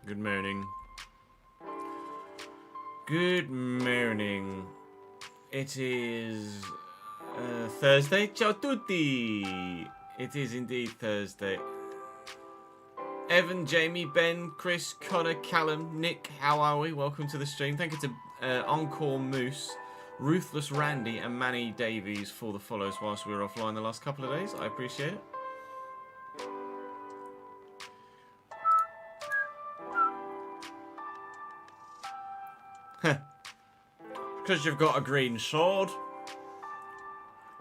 Good morning. Good morning. It is Thursday. Ciao tutti! It is indeed Thursday. Evan, Jamie, Ben, Chris, Connor, Callum, Nick, how are we? Welcome to the stream. Thank you to Encore Moose, Ruthless Randy, and Manny Davies for the follows whilst we were offline the last couple of days. I appreciate it. Because you've got a green sword.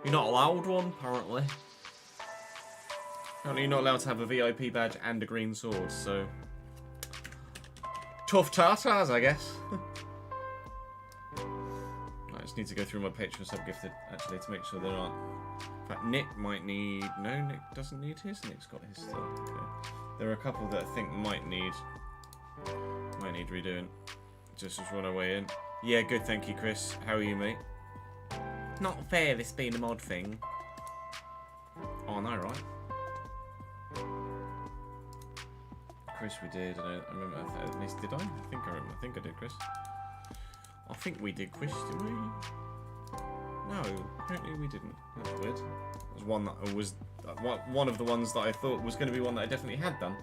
You're not allowed one, apparently. Apparently you're not allowed to have a VIP badge and a green sword, so... Tough tartars, I guess. I just need to go through my Patreon sub-gifted, actually, to make sure there aren't... In fact, Nick might need... No, Nick doesn't need his. Nick's got his still. Okay. There are a couple that I think might need redoing. Just as run away in. Yeah, good, thank you, Chris. How are you, mate? Not fair, this being a mod thing. Oh, no, right? Chris, we did. I remember. At least did I? I think I remember. I think I did, Chris. I think we did, Chris, did we? No, apparently we didn't. That's weird. It was one that was one of the ones that I thought was going to be one that I definitely had done.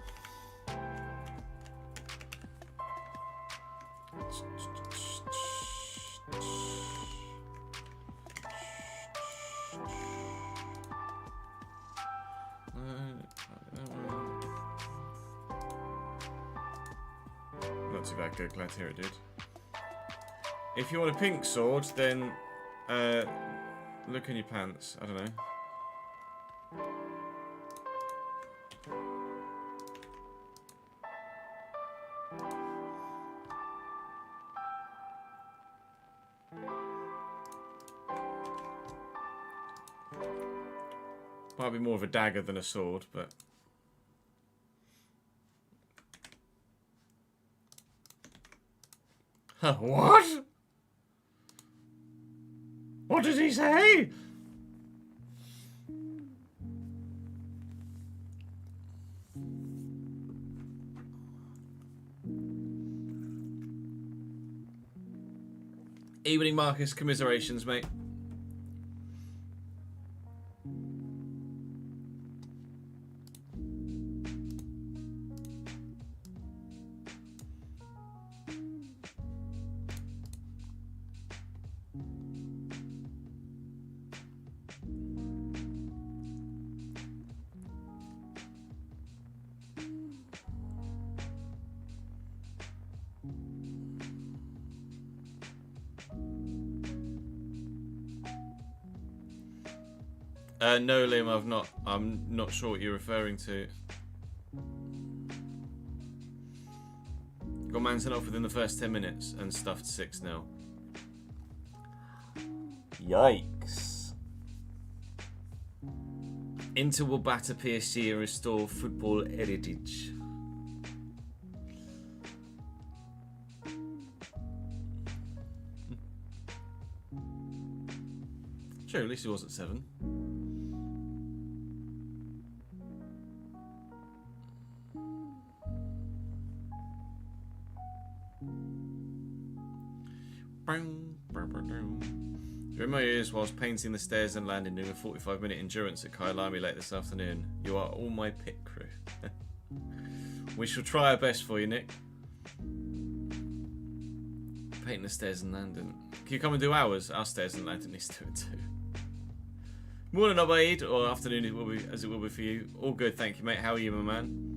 Not too bad, good, glad to hear it, dude. If you want a pink sword, then look in your pants, I don't know. Might be more of a dagger than a sword, but... What? What did he say? Evening, Marcus. Commiserations, mate. No, Liam, I'm not sure what you're referring to. Got man sent off within the first 10 minutes and stuffed 6-0. Yikes. Inter will batter PSG and restore football heritage. Sure, at least he was at 7. You're in my ears whilst painting the stairs and landing doing a 45-minute endurance at Kailami late this afternoon. You are all my pit crew. We shall try our best for you, Nick. Painting the stairs and landing. Can you come and do ours? Our stairs and landing needs to do it too. Morning, Obaid, or afternoon it will be, as it will be for you. All good, thank you, mate. How are you, my man?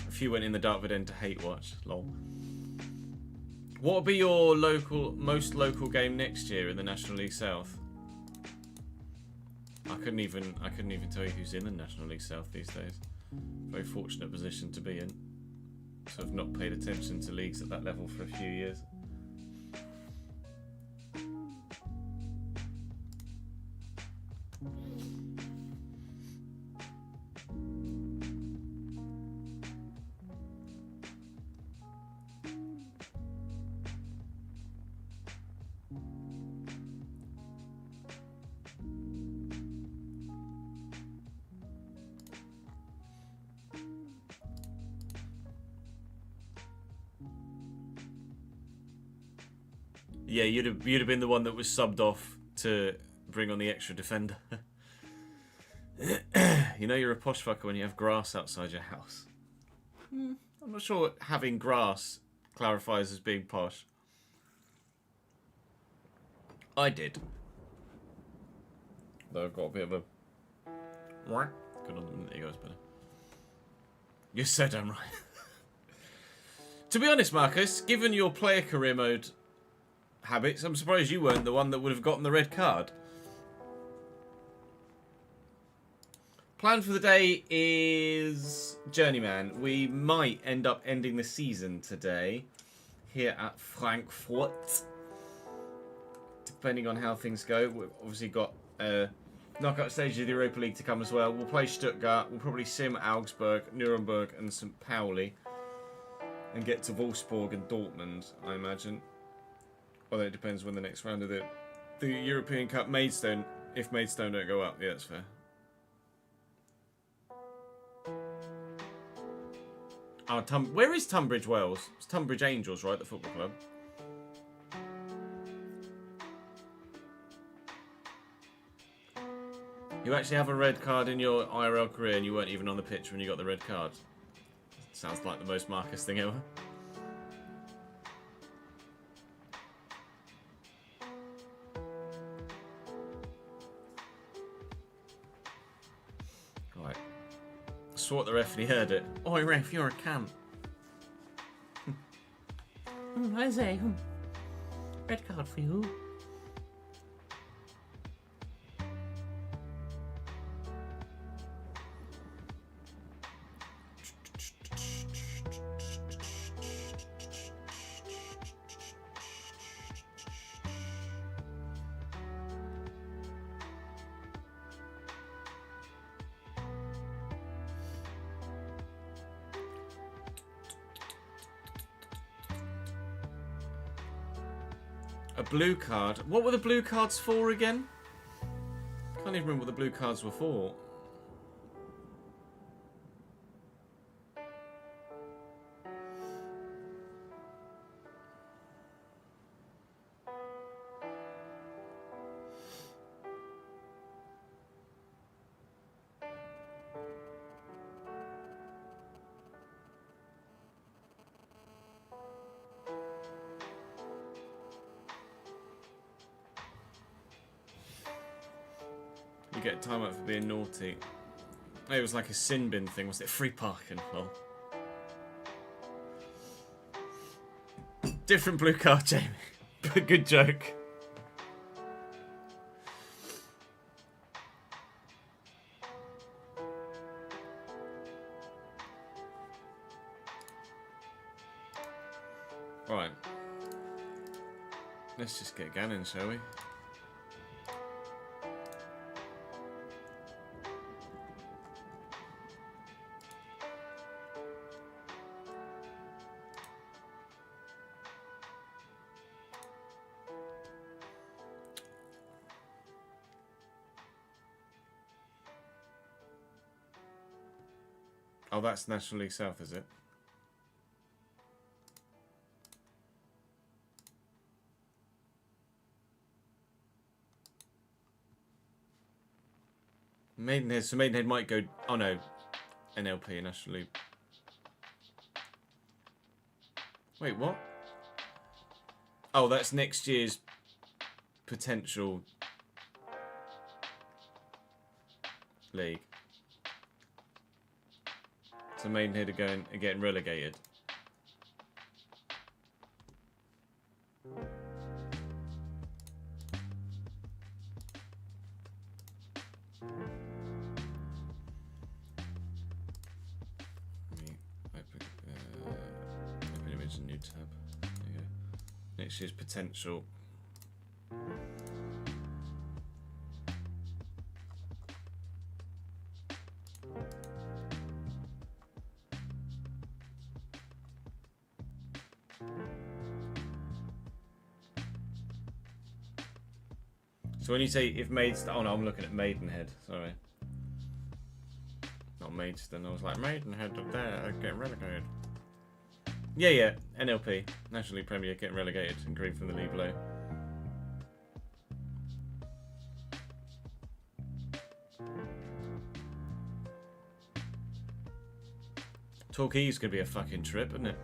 A few went in the dark, but then to hate watch. Lol. What will be your most local game next year in the National League South? I couldn't even tell you who's in the National League South these days. Very fortunate position to be in. To have not paid attention to leagues at that level for a few years. Yeah, you'd have been the one that was subbed off to bring on the extra defender. You know you're a posh fucker when you have grass outside your house. I'm not sure having grass clarifies as being posh. I did. Though I've got a bit of a... Good on them, there you go, it's better. You're so damn right. To be honest, Marcus, given your player career mode habits, I'm surprised you weren't the one that would have gotten the red card. Plan for the day is Journeyman. We might end up ending the season today here at Frankfurt, depending on how things go. We've obviously got knockout stage of the Europa League to come as well. We'll play Stuttgart. We'll probably sim Augsburg, Nuremberg, and St. Pauli, and get to Wolfsburg and Dortmund, I imagine. Although it depends when the next round of the European Cup Maidstone. If Maidstone don't go up, yeah, that's fair. Oh, where is Tunbridge Wells? It's Tunbridge Angels, right? The football club. You actually have a red card in your IRL career and you weren't even on the pitch when you got the red card. Sounds like the most Marcus thing ever. Right. Swore at the ref and he heard it. Oi, ref, you're a cunt. I say, red card for you. A blue card? What were the blue cards for again? Can't even remember what the blue cards were for. You get a time out for being naughty. It was like a sin bin thing, was it? Free parking, lol. Different blue card, Jamie. But good joke. Right. Let's just get Gannon, shall we? Oh, that's National League South, is it? Maidenhead. So Maidenhead might go... Oh, no. NLP, National League. Wait, what? Oh, that's next year's potential league. So Maidenhead are getting relegated. Open image, new tab. There you go. Next year's potential. So when you say if Maidstone... Oh no, I'm looking at Maidenhead. Sorry. Not Maidstone. I was like, Maidenhead up there, getting relegated. Yeah. NLP. National League Premier getting relegated and green from the league below. Torquay's going to be a fucking trip, isn't it?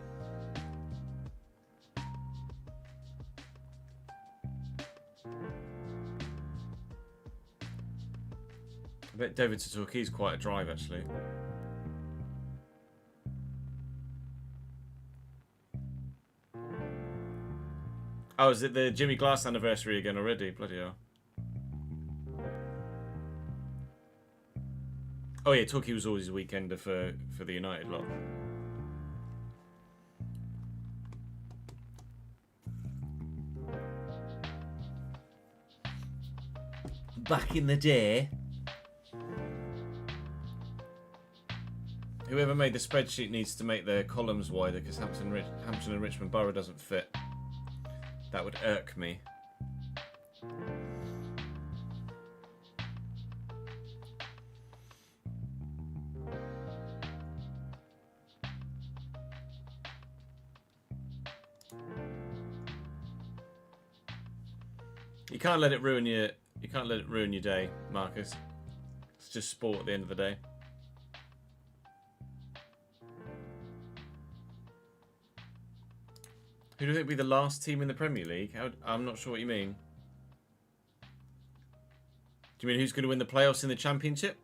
I bet David to Torquay's quite a drive, actually. Oh, is it the Jimmy Glass anniversary again already? Bloody hell. Oh yeah, Torquay was always a weekender for the United lot. Back in the day. Whoever made the spreadsheet needs to make their columns wider because Hampton and Richmond Borough doesn't fit. That would irk me. You can't let it ruin your day, Marcus. It's just sport at the end of the day. Who do you think will be the last team in the Premier League? I'm not sure what you mean. Do you mean who's going to win the playoffs in the Championship?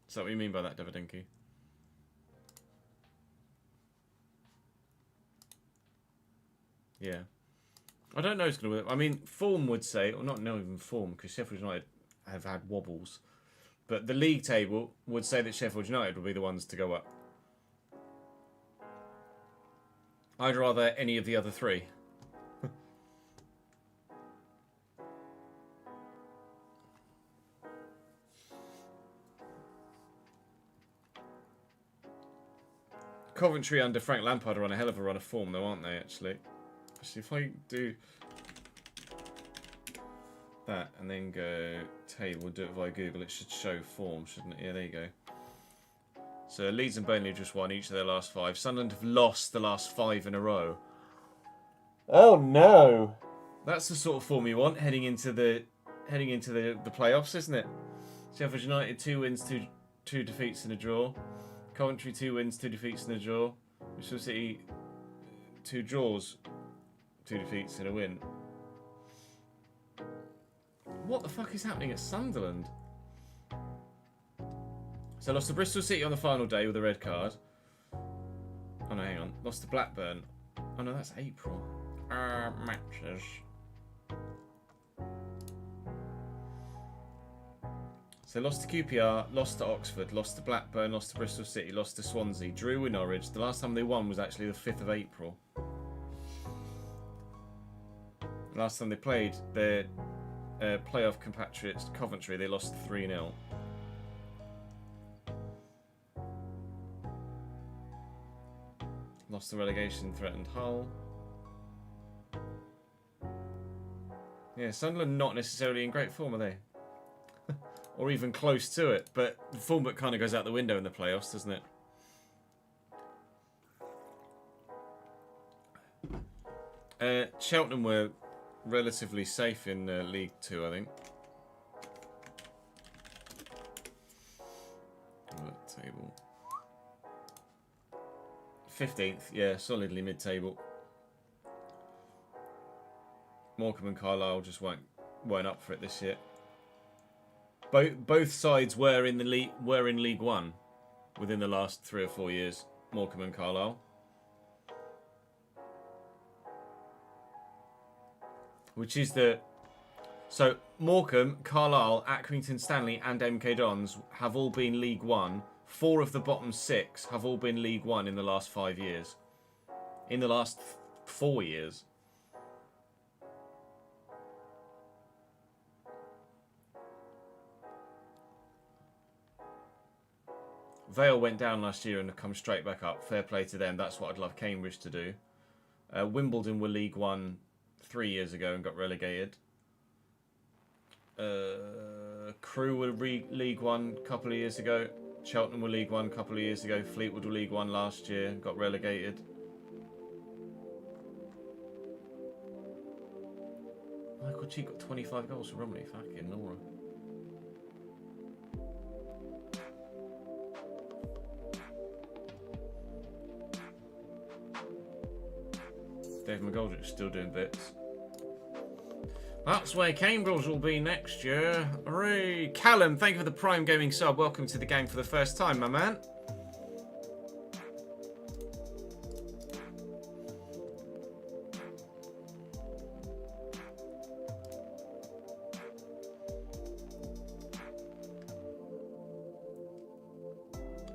Is that what you mean by that, Davidinki? Yeah. I don't know who's going to win. I mean, form would say, or not even form, because Sheffield United have had wobbles. But the league table would say that Sheffield United will be the ones to go up. I'd rather any of the other three. Coventry under Frank Lampard are on a hell of a run of form, though, aren't they, actually? Actually, if I do that and then go table, do it via Google, it should show form, shouldn't it? Yeah, there you go. So Leeds and Burnley have just won each of their last 5. Sunderland have lost the last 5 in a row. Oh no! That's the sort of form you want heading into the playoffs, isn't it? Sheffield United 2 wins, 2 defeats and a draw. Coventry 2 wins, 2 defeats and a draw. Bristol City 2 draws, 2 defeats and a win. What the fuck is happening at Sunderland? So lost to Bristol City on the final day with a red card. Oh no, hang on. Lost to Blackburn. Oh no, that's April. Matches. So lost to QPR, lost to Oxford, lost to Blackburn, lost to Bristol City, lost to Swansea, drew with Norwich. The last time they won was actually the 5th of April. Last time they played their playoff compatriots Coventry, they lost 3-0. Lost the relegation threatened Hull. Yeah, Sunderland not necessarily in great form, are they? Or even close to it, but the form book kind of goes out the window in the playoffs, doesn't it? Cheltenham were relatively safe in League 2, I think. Table. 15th, yeah, solidly mid-table. Morecambe and Carlisle just weren't up for it this year. Both sides were in League 1 within the last 3 or 4 years. Morecambe and Carlisle. Which is so Morecambe, Carlisle, Accrington Stanley and MK Dons have all been League 1. 4 of the bottom 6 have all been League 1 in the last 5 years. In the last 4 years. Vale went down last year and have come straight back up. Fair play to them. That's what I'd love Cambridge to do. Wimbledon were League 1 3 years ago and got relegated. Crewe were League 1 a couple of years ago. Cheltenham were League 1 a couple of years ago. Fleetwood were League 1 last year and got relegated. Michael Cheek got 25 goals for Romney. Fucking Nora. Dave McGoldrick's still doing bits. That's where Cambridge will be next year. Hooray! Callum, thank you for the Prime Gaming sub. Welcome to the gang for the first time, my man.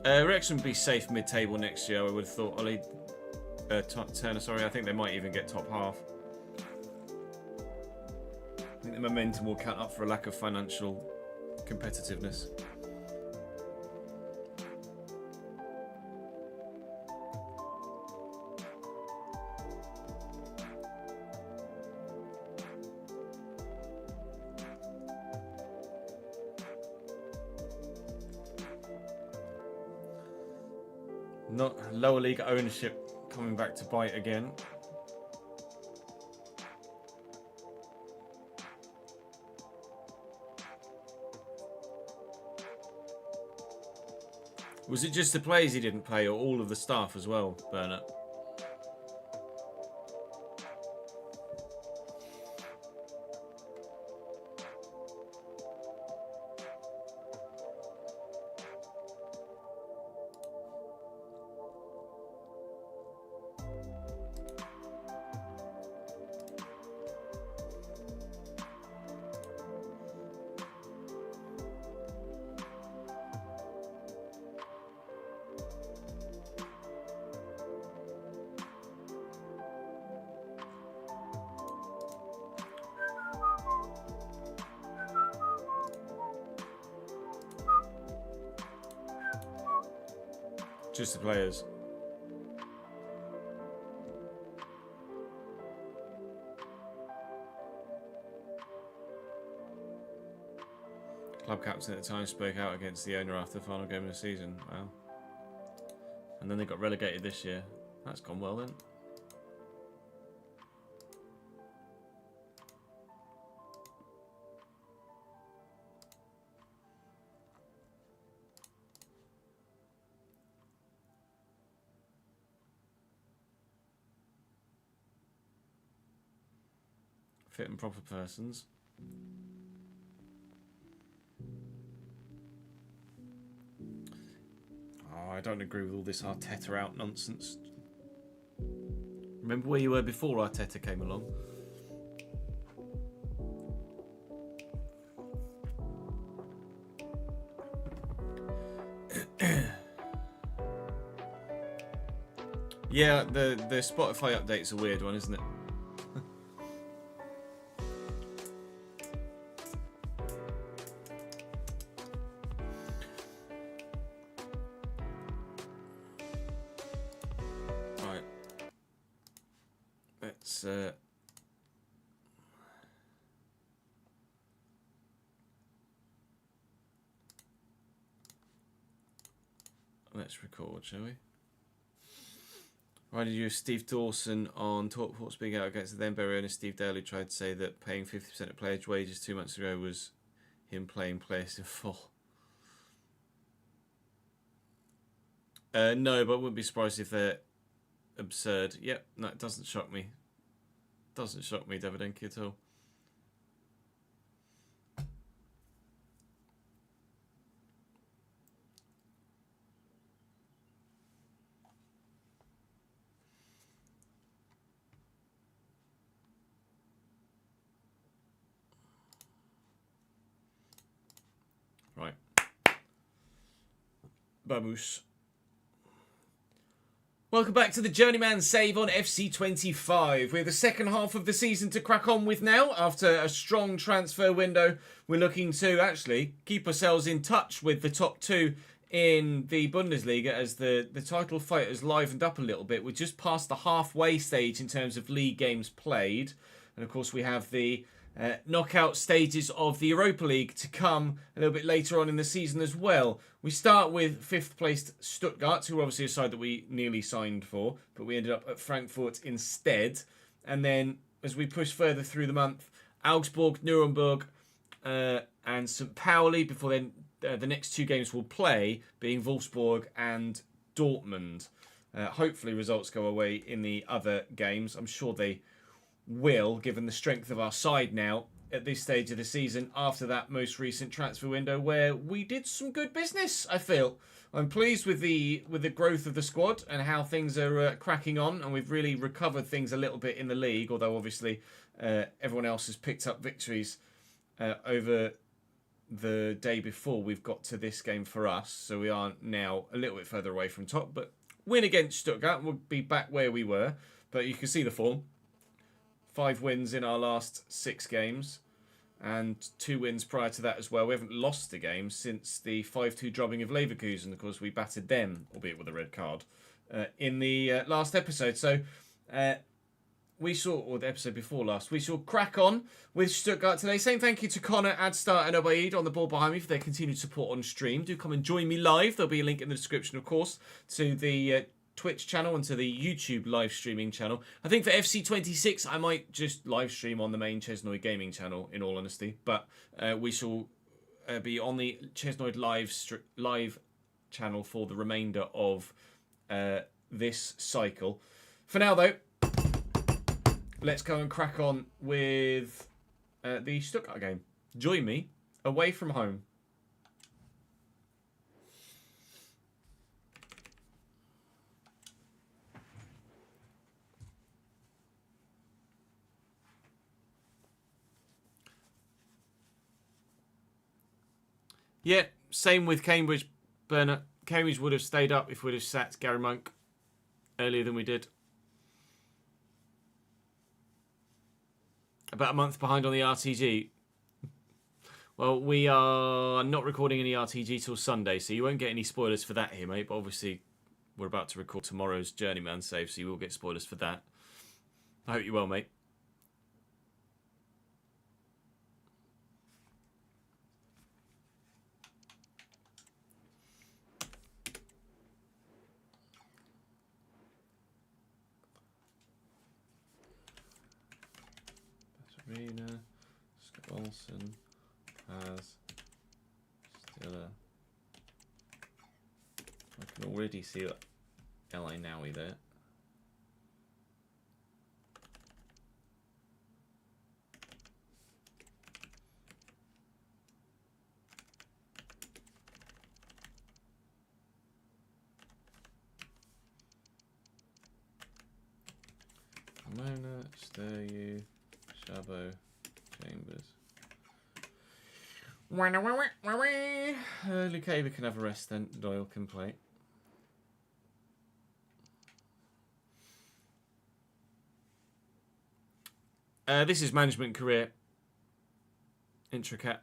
Wrexham would be safe mid-table next year, I would have thought. Ollie Turner, sorry. I think they might even get top half. I think the momentum will count up for a lack of financial competitiveness. Not lower league ownership coming back to bite again. Was it just the players he didn't pay, or all of the staff as well, Bernard? Just the players. Club captain at the time spoke out against the owner after the final game of the season. Wow. And then they got relegated this year. That's gone well then. Fit and proper persons. Oh, I don't agree with all this Arteta out nonsense. Remember where you were before Arteta came along? Yeah, the Spotify update's a weird one, isn't it? Let's record, shall we? Why did you use Steve Dawson on TalkSport speaking out against the then Bury owner Steve Daly tried to say that paying 50% of players' wages 2 months ago was him playing players in full? No, but I wouldn't be surprised if they're absurd. Yep, no, it doesn't shock me. Doesn't shock me, Davidenki, at all. Right. Vamos. Welcome back to the Journeyman save on FC25. We have the second half of the season to crack on with now. After a strong transfer window, we're looking to actually keep ourselves in touch with the top two in the Bundesliga as the title fight has livened up a little bit. We're just past the halfway stage in terms of league games played. And of course we have the knockout stages of the Europa League to come a little bit later on in the season as well. We start with 5th placed Stuttgart, who are obviously a side that we nearly signed for, but we ended up at Frankfurt instead. And then as we push further through the month, Augsburg, Nuremberg and St. Pauli, before then the next two games we'll play being Wolfsburg and Dortmund. Hopefully results go away in the other games. I'm sure they will, given the strength of our side now at this stage of the season after that most recent transfer window where we did some good business, I feel. I'm pleased with the growth of the squad and how things are cracking on, and we've really recovered things a little bit in the league, although obviously everyone else has picked up victories over the day before we've got to this game for us, so we are now a little bit further away from top, but win against Stuttgart, we'll be back where we were, but you can see the form. 5 wins in our last 6 games, and 2 wins prior to that as well. We haven't lost a game since the 5-2 drubbing of Leverkusen. Of course, we battered them, albeit with a red card, in the last episode. So we saw, or the episode before last, we shall crack on with Stuttgart today. Saying thank you to Connor, Adstar and Obaid on the ball behind me for their continued support on stream. Do come and join me live. There'll be a link in the description, of course, to the Twitch channel and to the YouTube live streaming channel. I think for FC26, I might just live stream on the main Chesnoid gaming channel, in all honesty. But we shall be on the Chesnoid live channel for the remainder of this cycle. For now, though, let's go and crack on with the Stuttgart game. Join me away from home. Yeah, same with Cambridge, Bernard. Cambridge would have stayed up if we'd have sat Gary Monk earlier than we did. About a month behind on the RTG. Well, we are not recording any RTG till Sunday, so you won't get any spoilers for that here, mate. But obviously, we're about to record tomorrow's Journeyman save, so you will get spoilers for that. I hope you're well, mate. Arena, Scott Olsen, Paz, Stiller. I can already see that LA Nowie there. Ramona, Steryu, Shabo, Chambers. Lukeba can have a rest then. Doyle can play. This is Management Career. Intricate.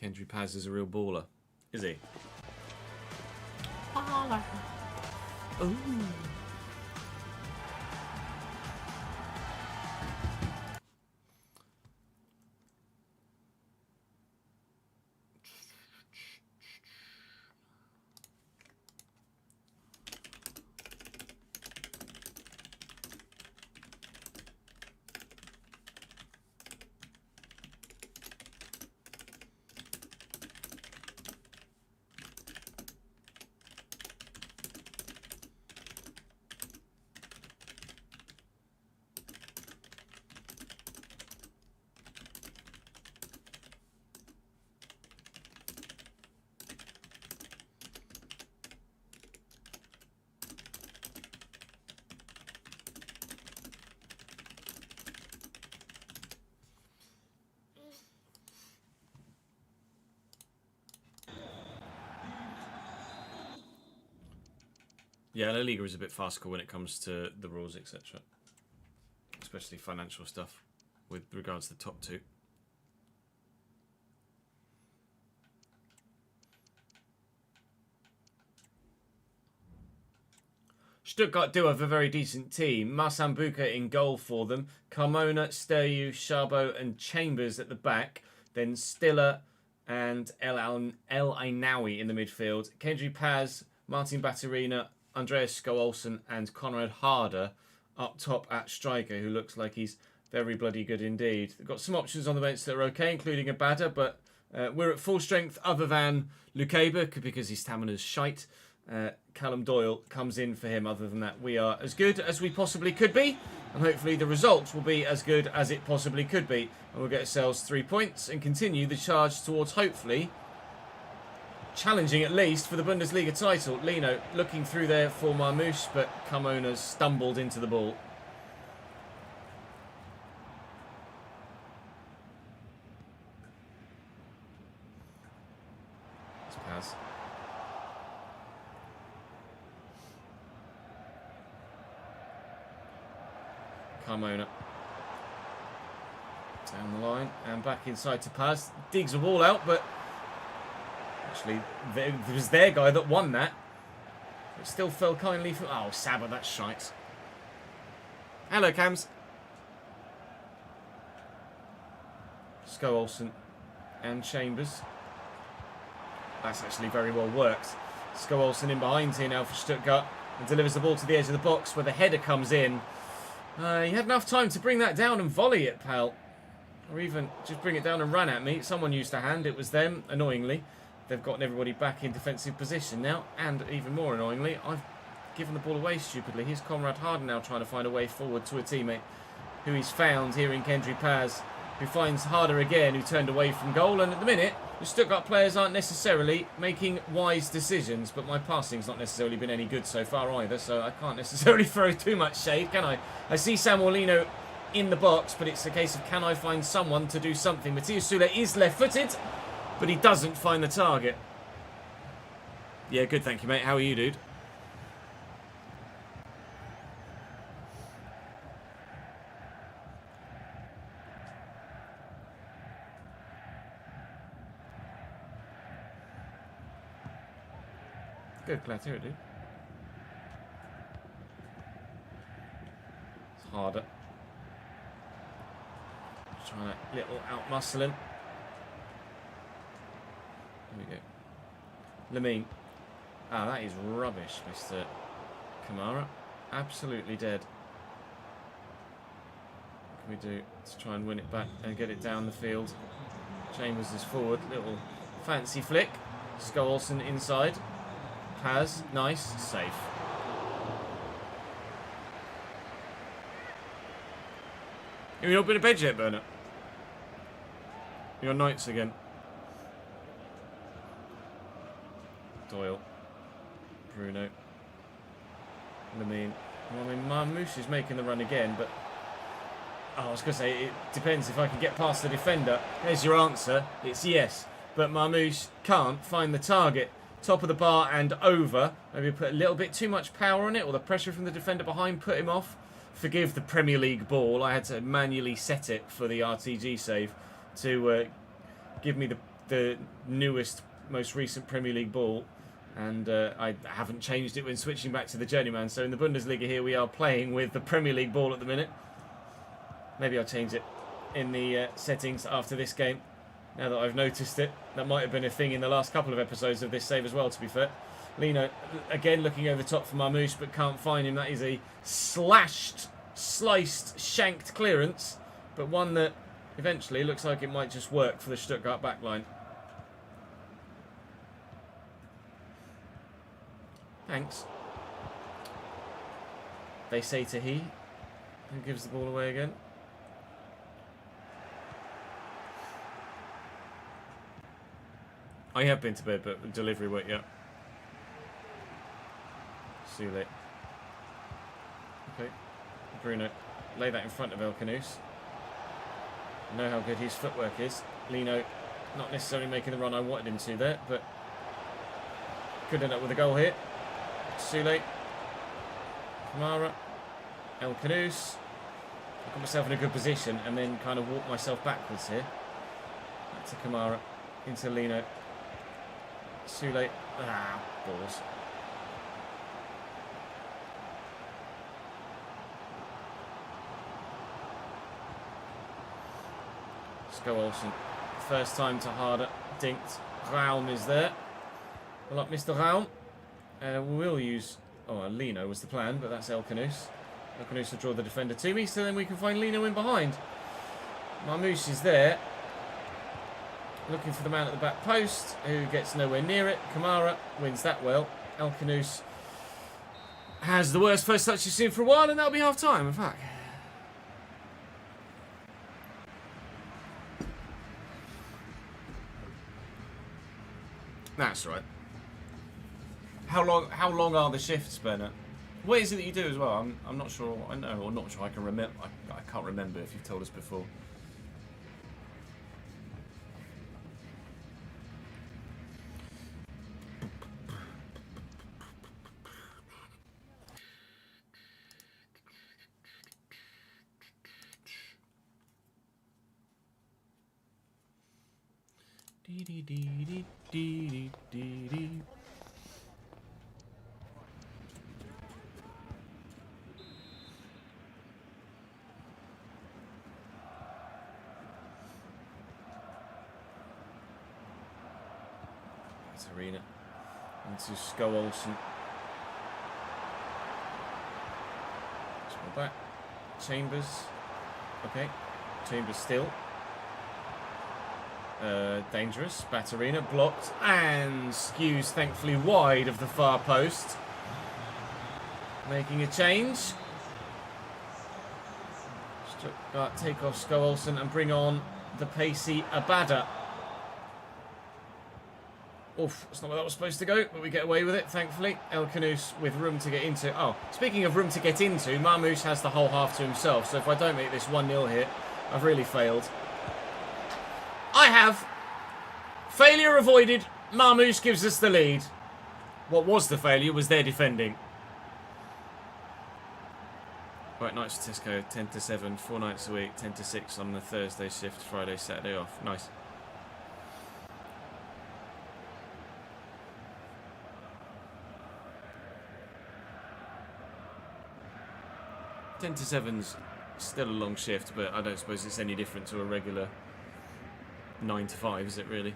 Kendry Paz is a real baller. Is he? Ooh. Yeah, La Liga is a bit farcical when it comes to the rules, etc. Especially financial stuff with regards to the top 2. Stuttgart do have a very decent team. Marsambuka in goal for them. Carmona, Steryu, Shabo and Chambers at the back. Then Stiller and El Ainawi in the midfield. Kendry Paz, Martin Batterina, Andreas Sko-Olsen and Conrad Harder up top at striker, who looks like he's Very bloody good indeed. They've got some options on the bench that are okay, including a Badder, but we're at full strength other than Lukeba because his stamina's shite. Callum Doyle comes in for him. Other than that, we are as good as we possibly could be, and hopefully the results will be as good as it possibly could be, and we'll get ourselves 3 points and continue the charge towards hopefully challenging at least for the Bundesliga title. Lino looking through there for Marmouche, but Carmona stumbled into the ball. Pass. Carmona down the line and back inside to Paz. Digs a wall out, but actually it was their guy that won that. It still fell kindly for... Oh, Saba, that's shite. Hello, Cams. Sko Olsen and Chambers. That's actually very well worked. Sko Olsen in behind here now for Stuttgart and delivers the ball to the edge of the box where the header comes in. He had enough time to bring that down and volley it, pal. Or even just bring it down and run at me. Someone used a hand. It was them, annoyingly. They've gotten everybody back in defensive position now. And even more annoyingly, I've given the ball away stupidly. Here's Conrad Harden now trying to find a way forward to a teammate who he's found here in Kendry Paz, who finds Harder again, who turned away from goal. And at the minute, the Stuttgart players aren't necessarily making wise decisions, but my passing's not necessarily been any good so far either, so I can't necessarily throw too much shade, can I? I see Samuel Lino in the box, but it's a case of can I find someone to do something. Matthias Sule is left-footed, but he doesn't find the target. Yeah, good, thank you, mate. How are you, dude? Good, glad to hear it, dude. It's harder. Just trying to little out-muscle him. There we go. Lamine. Ah, that is rubbish, Mr. Kamara. Absolutely dead. What can we do to try and win it back and get it down the field? Chambers is forward. Little fancy flick. Sko Olsen inside. Paz, nice, safe. Have you not been to bed yet, Bernard? You're on nights again. Doyle. Bruno. Lamine. Well, I mean, Marmouche is making the run again, but... Oh, I was going to say, it depends if I can get past the defender. There's your answer. It's yes. But Marmouche can't find the target. Top of the bar and over. Maybe put a little bit too much power on it, or the pressure from the defender behind put him off. Forgive the Premier League ball. I had to manually set it for the RTG save to give me the newest, most recent Premier League ball. And I haven't changed it when switching back to the Journeyman. So in the Bundesliga here we are playing with the Premier League ball at the minute. Maybe I'll change it in the settings after this game. Now that I've noticed it, that might have been a thing in the last couple of episodes of this save as well, to be fair. Lino, again, looking over the top for Marmouche, but can't find him. That is a sliced, shanked clearance, but one that eventually looks like it might just work for the Stuttgart backline. Thanks. They say to he, who gives the ball away again. I have been to bed, but delivery work, yeah. Sule. Okay. Bruno. Lay that in front of El Canus. Know how good his footwork is. Lino not necessarily making the run I wanted him to there, but could end up with a goal here. Sule. Kamara. El Canus. I got myself in a good position and then kind of walked myself backwards here. Back to Kamara. Into Lino. Sule. Ah, balls. Sko Olsen. First time to Harder. Dinked. Raum is there. Well up, Mr. Raum. We will use... Oh, Lino was the plan, but that's El Canus. Alcanusa draw the defender to me, so then we can find Lino in behind. Marmouche is there. Looking for the man at the back post, who gets nowhere near it. Kamara wins that well. Alcanusa has the worst first touch you've seen for a while, and that'll be half-time, in fact. That's right. How long are the shifts, Bernard? What is it that you do as well? I'm not sure. I know, or not sure. I can remember. I can't remember if you've told us before. Arena into Sko Olsen. Small back. Chambers. Okay. Chambers still. Dangerous. Batterina blocked and skews thankfully wide of the far post. Making a change. Stuttgart take off Sko Olsen and bring on the pacey Abada. Oof, that's not where that was supposed to go, but we get away with it, thankfully. Alcanusa with room to get into. Oh, speaking of room to get into, Marmouche has the whole half to himself, so if I don't make this 1-0 here, I've really failed. I have. Failure avoided. Marmouche gives us the lead. What was the failure was their defending. Right, nights for Tesco, 10 to 7, 4 nights a week, 10 to 6 on the Thursday shift, Friday, Saturday off. Nice. Ten to 7's still a long shift, but I don't suppose it's any different to a regular 9 to 5, is it really?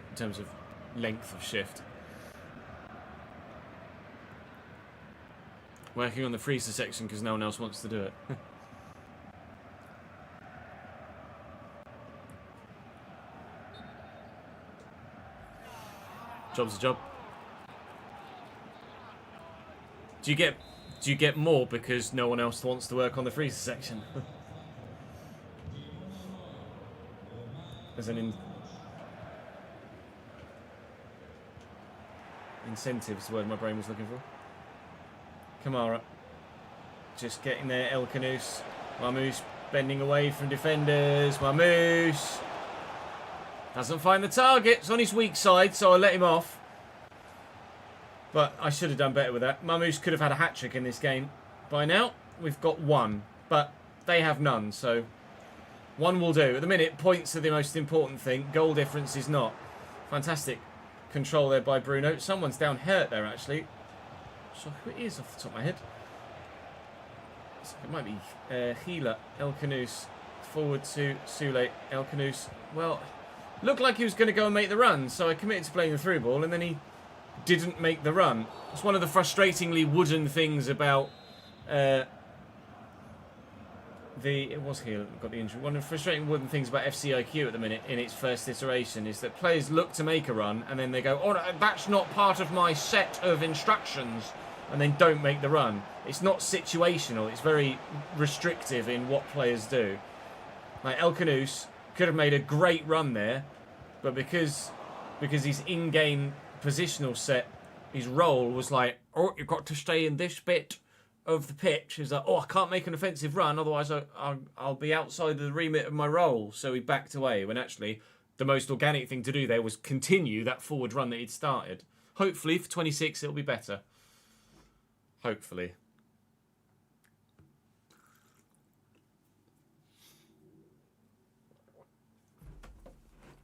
In terms of length of shift. Working on the freezer section because no one else wants to do it. Job's a job. Do you get more because no one else wants to work on the freezer section? As an incentive is the word my brain was looking for. Kamara just getting there. Alcanusa. Marmouche bending away from defenders. Marmouche doesn't find the target. It's on his weak side, so I let him off. But I should have done better with that. Marmouche could have had a hat-trick in this game by now. We've got one, but they have none, so one will do. At the minute, points are the most important thing. Goal difference is not. Fantastic control there by Bruno. Someone's down hurt there, actually. So who it is off the top of my head? It might be Healer. Alcanusa forward to Sule. Alcanusa, well, looked like he was going to go and make the run, so I committed to playing the through ball, and then he didn't make the run. It's one of the frustratingly wooden things about it was here that got the injury. One of the frustrating wooden things about FCIQ at the minute in its first iteration is that players look to make a run and then they go, oh, no, that's not part of my set of instructions, and then don't make the run. It's not situational. It's very restrictive in what players do. Like Alcanusa could have made a great run there, but because his in-game positional set, his role was like, oh, you've got to stay in this bit of the pitch. He's like, oh, I can't make an offensive run, otherwise I'll be outside the remit of my role. So he backed away, when actually the most organic thing to do there was continue that forward run that he'd started. Hopefully for 26 it'll be better. Hopefully.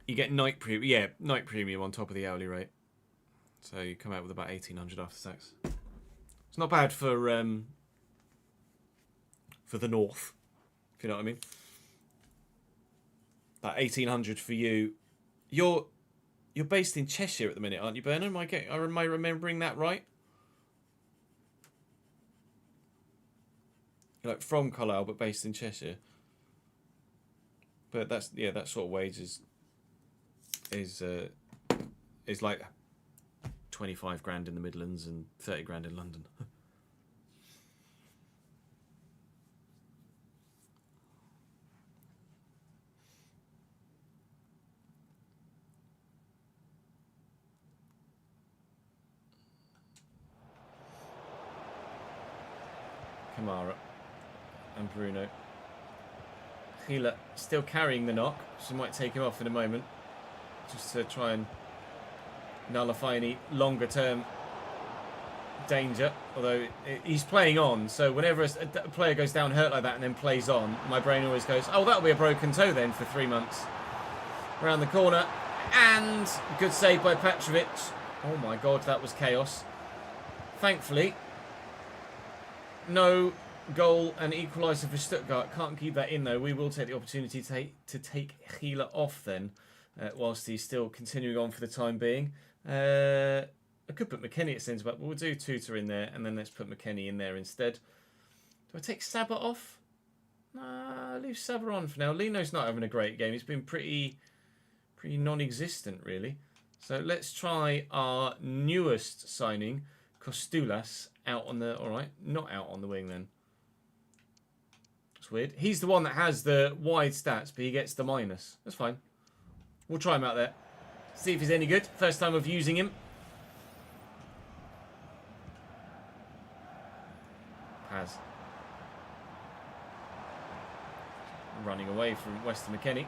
You get night premium, yeah, night premium on top of the hourly rate. So you come out with about 1,800 after tax. It's not bad for the north, if you know what I mean. That 1,800 for you. You're based in Cheshire at the minute, aren't you, Bernard? Am I remembering that right? like from Carlisle but based in Cheshire. But that's that sort of wage is like 25 grand in the Midlands and 30 grand in London. Kamara and Bruno. Gila still carrying the knock. She might take him off in a moment just to try and nullify any longer term danger. Although he's playing on, so whenever a player goes down hurt like that and then plays on, my brain always goes, oh, that'll be a broken toe then for 3 months. Around the corner, and good save by Petrovic. Oh my god, that was chaos. Thankfully, no goal and equaliser for Stuttgart. Can't keep that in though. We will take the opportunity to take Gila off then, whilst he's still continuing on for the time being. I could put McKennie at centre back, but we'll do Tuta in there, and then let's put McKennie in there instead. Do I take Saba off? Nah, leave Saba on for now. Lino's not having a great game. He's been pretty non-existent really. So let's try our newest signing, Kostulas, out on the... Alright, not out on the wing then. That's weird. He's the one that has the wide stats, but he gets the minus. That's fine. We'll try him out there. See if he's any good. First time of using him. Paz. Running away from Weston McKennie.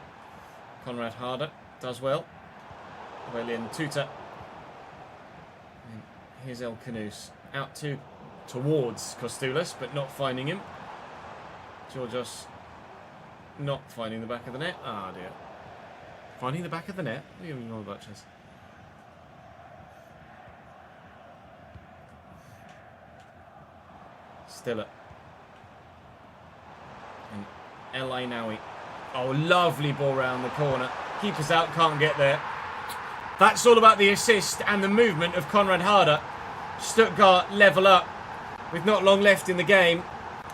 Conrad Harder does well. Aurelien Tuta. And here's El Canous. Out towards Kostulas, but not finding him. Georgios not finding the back of the net. Ah, dear. Finding the back of the net? What do you even know about this? Stiller. And El Ainawi. Oh, lovely ball round the corner. Keeper's out, can't get there. That's all about the assist and the movement of Conrad Harder. Stuttgart level up with not long left in the game,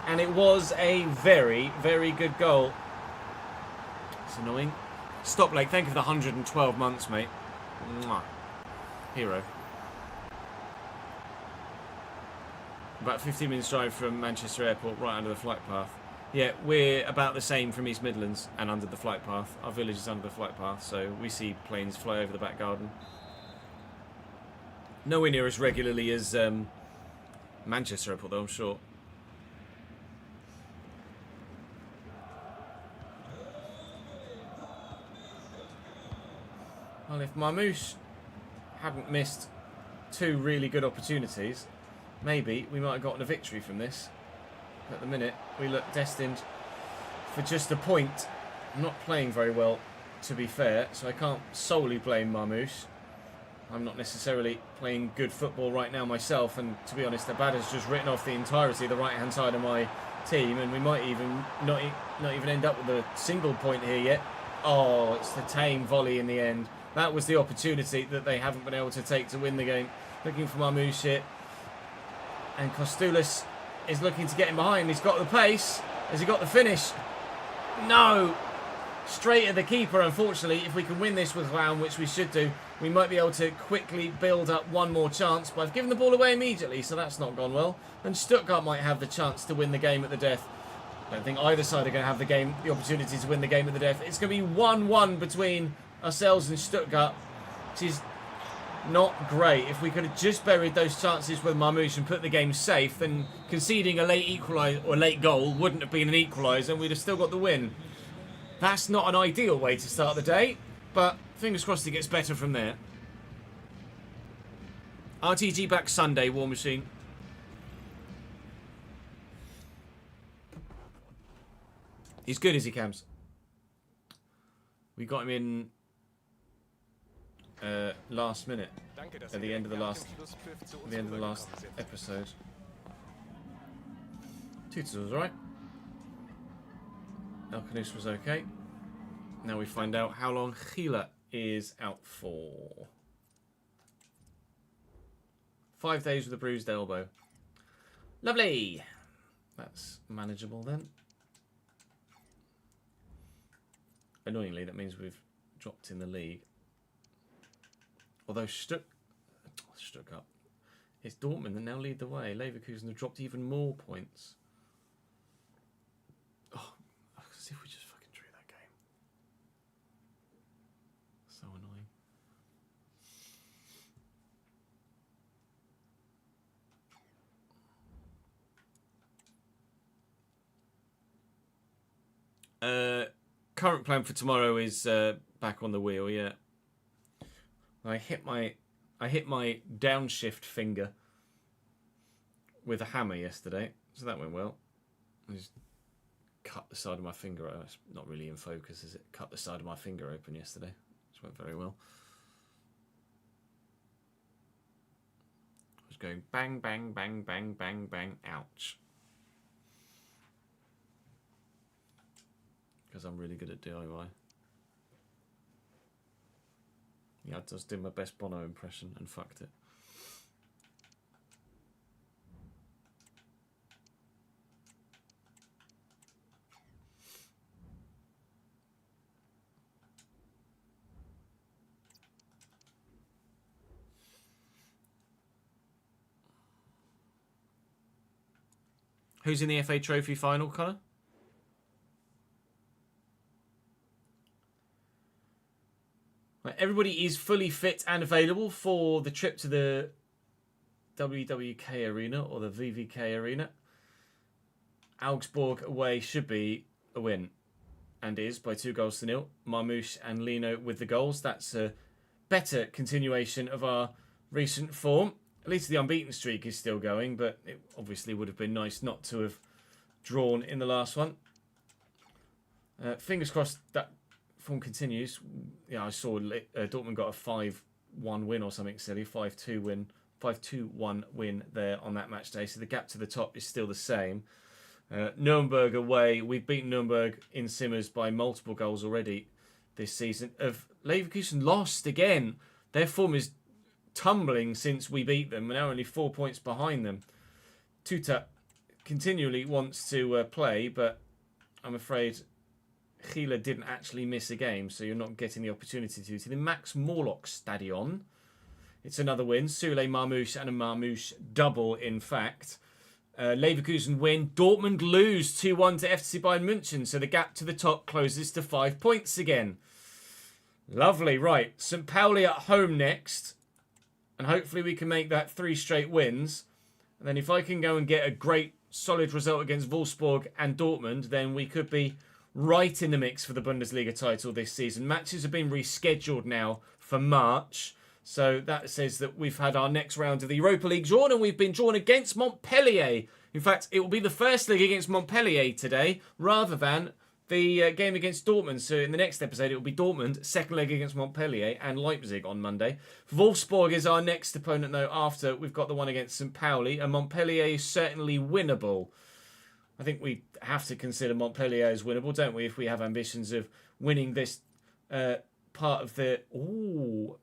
and it was a very, very good goal. It's annoying. Stop, Blake. Thank you for the 112 months, mate. Mwah. Hero. About 15 minutes drive from Manchester Airport, right under the flight path. Yeah, we're about the same from East Midlands and under the flight path. Our village is under the flight path, so we see planes fly over the back garden. Nowhere near as regularly as Manchester Airport, though, I'm sure. Well, if Marmouche hadn't missed 2 really good opportunities, maybe we might have gotten a victory from this. At the minute, we look destined for just a point. I'm not playing very well, to be fair, so I can't solely blame Marmouche. I'm not necessarily playing good football right now myself, and to be honest, Abad has just written off the entirety of the right-hand side of my team, and we might even not even end up with a single point here yet. Oh, it's the tame volley in the end. That was the opportunity that they haven't been able to take to win the game. Looking for Marmouche here. And Kostulas is looking to get him behind. He's got the pace. Has he got the finish? No. Straight at the keeper, unfortunately. If we can win this with Round, which we should do, we might be able to quickly build up one more chance. But I've given the ball away immediately, so that's not gone well. And Stuttgart might have the chance to win the game at the death. I don't think either side are going to have the opportunity to win the game at the death. It's going to be 1-1 between ourselves and Stuttgart, which is not great. If we could have just buried those chances with Marmouche and put the game safe, then conceding a late equaliser or late goal wouldn't have been an equaliser, and we'd have still got the win. That's not an ideal way to start the day, but fingers crossed it gets better from there. RTG back Sunday, War Machine. He's good, is he, Cams? We got him in last minute at the end of the last episode. Tutus was right. El Canous was okay. Now we find out how long Gila is out for. 5 days with a bruised elbow. Lovely. That's manageable then. Annoyingly, that means we've dropped in the league. Although Stuttgart, it's Dortmund that now lead the way. Leverkusen have dropped even more points. Oh, as if we just fucking drew that game. So annoying. Current plan for tomorrow is back on the wheel. Yeah, I hit my downshift finger with a hammer yesterday, so that went well. I just cut the side of my finger. It's not really in focus, is it? Cut the side of my finger open yesterday. Which went very well. I was going bang, bang, bang, bang, bang, bang. Ouch. Because I'm really good at DIY. Yeah, I just did my best Bono impression and fucked it. Who's in the FA Trophy final, Connor? Right, everybody is fully fit and available for the trip to the WWK Arena or the VVK Arena. Augsburg away should be a win, and is by 2-0. Marmouche and Lino with the goals. That's a better continuation of our recent form. At least the unbeaten streak is still going, but it obviously would have been nice not to have drawn in the last one. Fingers crossed that form continues. Yeah, I saw Dortmund got a 5-1 win or something silly, 5-2-1 win there on that match day. So the gap to the top is still the same. Nuremberg away. We've beaten Nuremberg in Simmers by multiple goals already this season. Leverkusen lost again. Their form is tumbling since we beat them. We're now only 4 points behind them. Tuta continually wants to play, but I'm afraid Gila didn't actually miss a game, so you're not getting the opportunity to the Max Morlock Stadion. It's another win. Sule, Marmouche, and a Marmouche double, in fact. Leverkusen win. Dortmund lose 2-1 to FC Bayern München, so the gap to the top closes to 5 points again. Lovely. Right, St. Pauli at home next, and hopefully we can make that 3 straight wins. And then if I can go and get a great, solid result against Wolfsburg and Dortmund, then we could be right in the mix for the Bundesliga title this season. Matches have been rescheduled now for March. So that says that we've had our next round of the Europa League drawn, and we've been drawn against Montpellier. In fact, it will be the first leg against Montpellier today, rather than the game against Dortmund. So in the next episode, it will be Dortmund, second leg against Montpellier, and Leipzig on Monday. Wolfsburg is our next opponent, though, after we've got the one against St. Pauli, and Montpellier is certainly winnable. I think we have to consider Montpellier as winnable, don't we, if we have ambitions of winning this part of the... Ooh...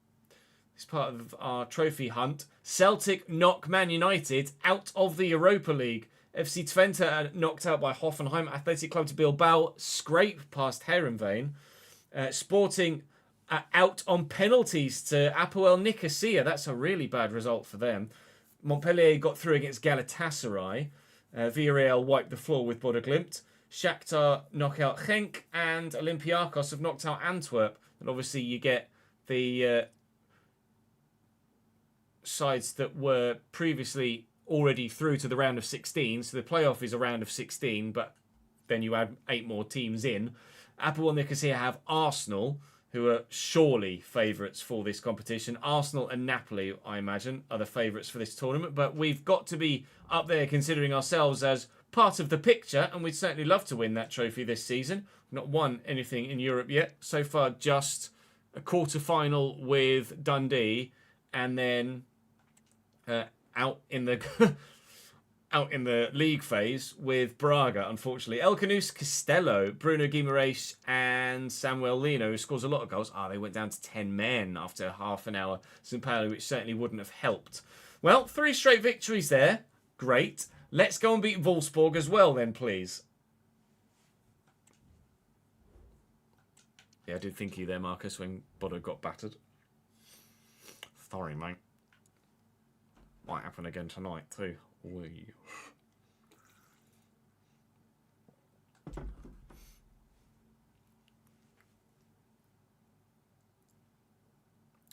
It's part of our trophy hunt. Celtic knock Man United out of the Europa League. FC Twente are knocked out by Hoffenheim. Athletic Club de Bilbao scrape past Heerenveen. Sporting out on penalties to Apoel Nicosia. That's a really bad result for them. Montpellier got through against Galatasaray. Villarreal wiped the floor with Bodo Glimt. Shakhtar knock out Genk. And Olympiacos have knocked out Antwerp. And obviously you get the... sides that were previously already through to the round of 16. So the playoff is a round of 16, but then you add 8 more teams in. Apoel Nicosia have Arsenal, who are surely favourites for this competition. Arsenal and Napoli, I imagine, are the favourites for this tournament. But we've got to be up there considering ourselves as part of the picture, and we'd certainly love to win that trophy this season. We've not won anything in Europe yet. So far, just a quarter-final with Dundee, and then... out in the league phase with Braga, unfortunately. Elkanus Castello, Bruno Guimaraes, and Samuel Lino, who scores a lot of goals. They went down to 10 men after half an hour. St. Pauli, which certainly wouldn't have helped. Well, 3 straight victories there. Great. Let's go and beat Wolfsburg as well then, please. Yeah, I did think you there, Marcus, when Bodo got battered. Sorry, mate. Might happen again tonight, too. Wee.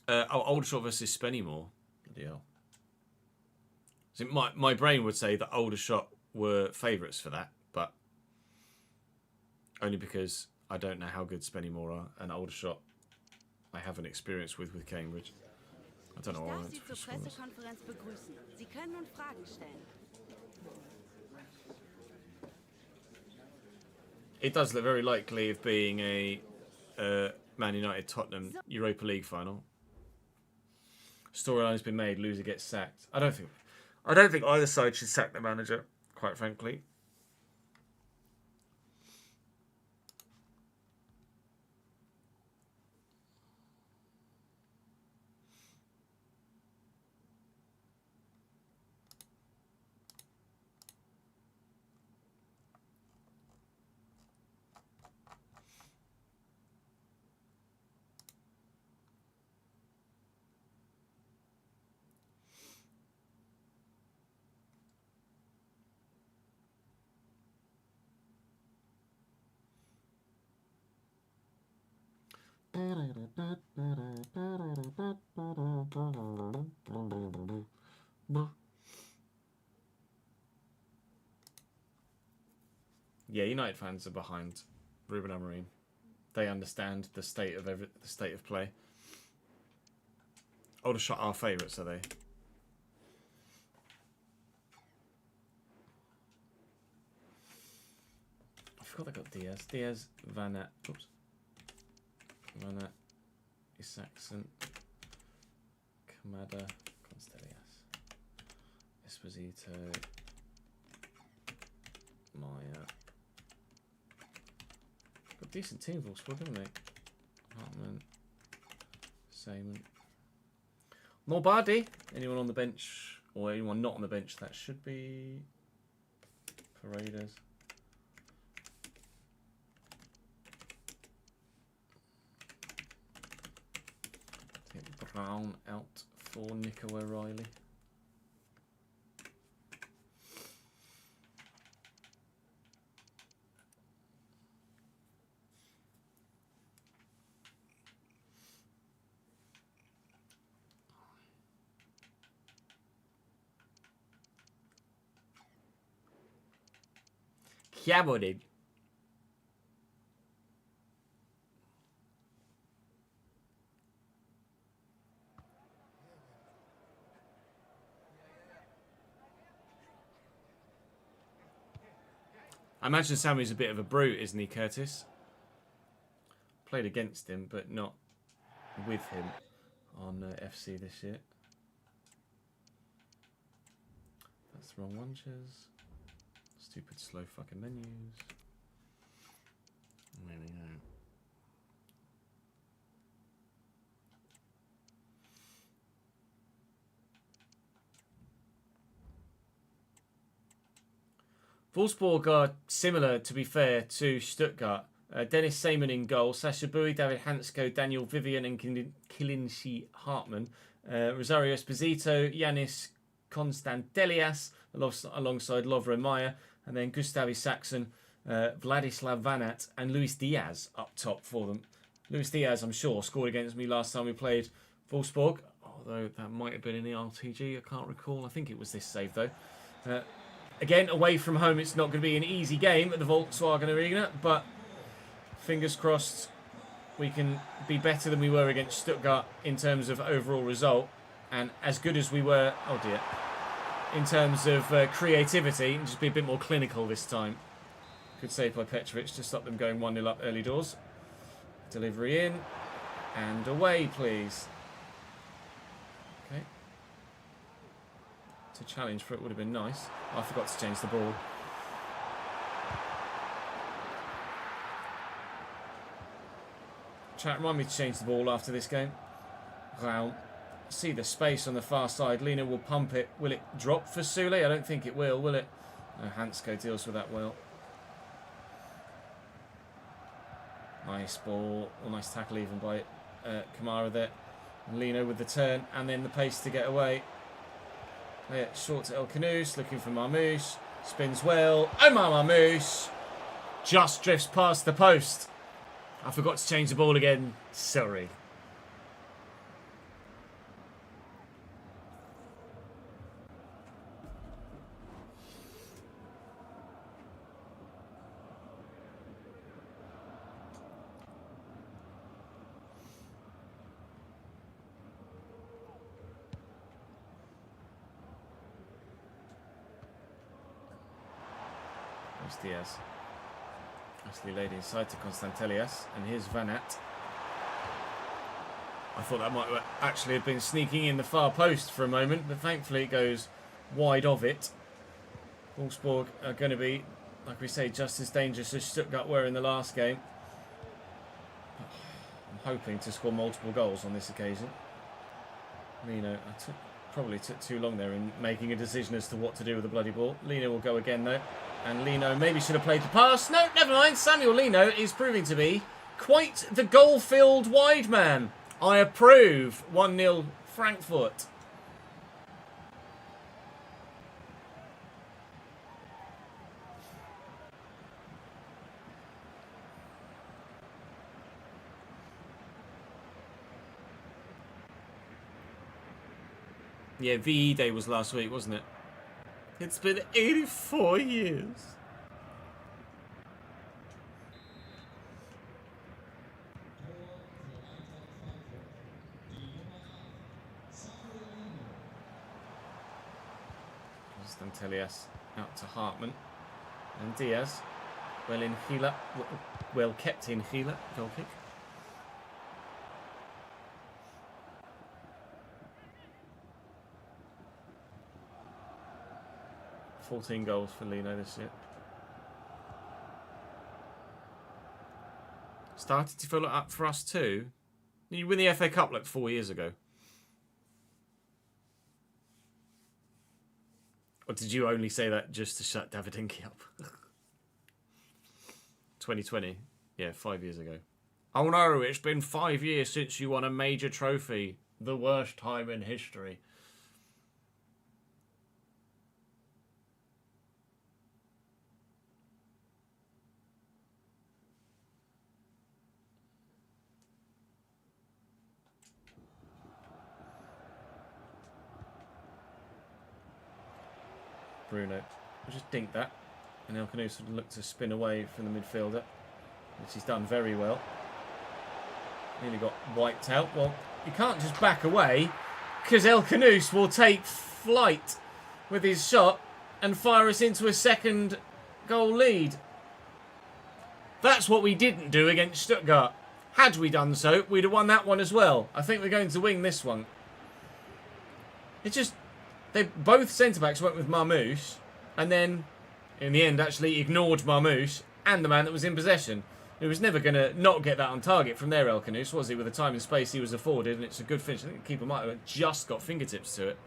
Aldershot versus Spennymoor. Bloody hell. So my brain would say that Aldershot were favourites for that, but only because I don't know how good Spennymoor are, and Aldershot I have an experience with Cambridge. I don't know why I went for schools. It does look very likely of being a Man United Tottenham Europa League final. Storyline's been made. Loser gets sacked. I don't think either side should sack the manager. Quite frankly. Yeah, United fans are behind Ruben Amorim. They understand the state of play. Aldershot are favourites, are they? I forgot they got Diaz. Diaz, Van Aert. Oops. Van Aert, Isaacson, Kamada, Constellias, Esposito, Maya. Got a decent team, Wolfsburg, haven't they? Hartman, Seaman. Morbardi. Anyone on the bench, or anyone not on the bench, that should be Paredes. Brown out for Nico O'Reilly. Chiamoli. I imagine Sammy's a bit of a brute, isn't he, Curtis? Played against him, but not with him on FC this year. That's the wrong one, Chaz. Stupid slow fucking menus. There we go. Wolfsburg are similar, to be fair, to Stuttgart. Dennis Seaman in goal, Sasha Bowie, David Hansko, Daniel Vivian and Kilinshi Hartman. Rosario Esposito, Yanis Constantelias, alongside Lovro Maya. And then Gustav Isaacson, Vladislav Van Aert and Luis Diaz up top for them. Luis Diaz, I'm sure, scored against me last time we played Wolfsburg. Although that might have been in the RTG, I can't recall. I think it was this save, though. Again, away from home, it's not going to be an easy game at the Volkswagen Arena, but fingers crossed we can be better than we were against Stuttgart in terms of overall result, and as good as we were, oh dear, in terms of creativity, and just be a bit more clinical this time. Good save by Petrovic to stop them going 1-0 up early doors. Delivery in, and away, please. Okay. To challenge for it would have been nice. I forgot to change the ball. Chat, remind me to change the ball after this game. Raul. see the space on the far side. Lino will pump it. Will it drop for Sule? I don't think it will it? No, Hansko deals with that well. Nice ball. Well, nice tackle even by Kamara there. Lino with the turn and then the pace to get away. Yeah, short to El Kanous, looking for Marmoush. Spins well. Omar Marmoush just drifts past the post. I forgot to change the ball again. Sorry. Diaz. Ashley laid inside to Constantelias, and here's Van Aert. I thought that might actually have been sneaking in the far post for a moment, but thankfully it goes wide of it. Wolfsburg are going to be, like we say, just as dangerous as Stuttgart were in the last game. I'm hoping to score multiple goals on this occasion. Lino, probably took too long there in making a decision as to what to do with the bloody ball. Lino will go again though. And Lino maybe should have played the pass. No, never mind. Samuel Lino is proving to be quite the goal-filled wide man. I approve. 1-0 Frankfurt. Yeah, VE Day was last week, wasn't it? It's been 84 years. Constantelias out to Hartmann. And Diaz. Well in Gila. Well kept in Gila. Goal kick. $14 goals for Lino this year. Started to fill it up for us too. You win the FA Cup like 4 years ago. Or did you only say that just to shut Davidinki up? 2020. Yeah, 5 years ago. Oh no, it's been 5 years since you won a major trophy. The worst time in history. Bruno. I'll just dink that. And El Kanous would look to spin away from the midfielder, which he's done very well. Nearly got wiped out. Well, you can't just back away, because El Kanous will take flight with his shot and fire us into a second goal lead. That's what we didn't do against Stuttgart. Had we done so, we'd have won that one as well. I think we're going to win this one. It's just... both centre-backs went with Marmoush, and then, in the end, actually ignored Marmoush and the man that was in possession. He was never going to not get that on target from there, El Kanous, was he? With the time and space he was afforded, and it's a good finish. I think the keeper might have just got fingertips to it.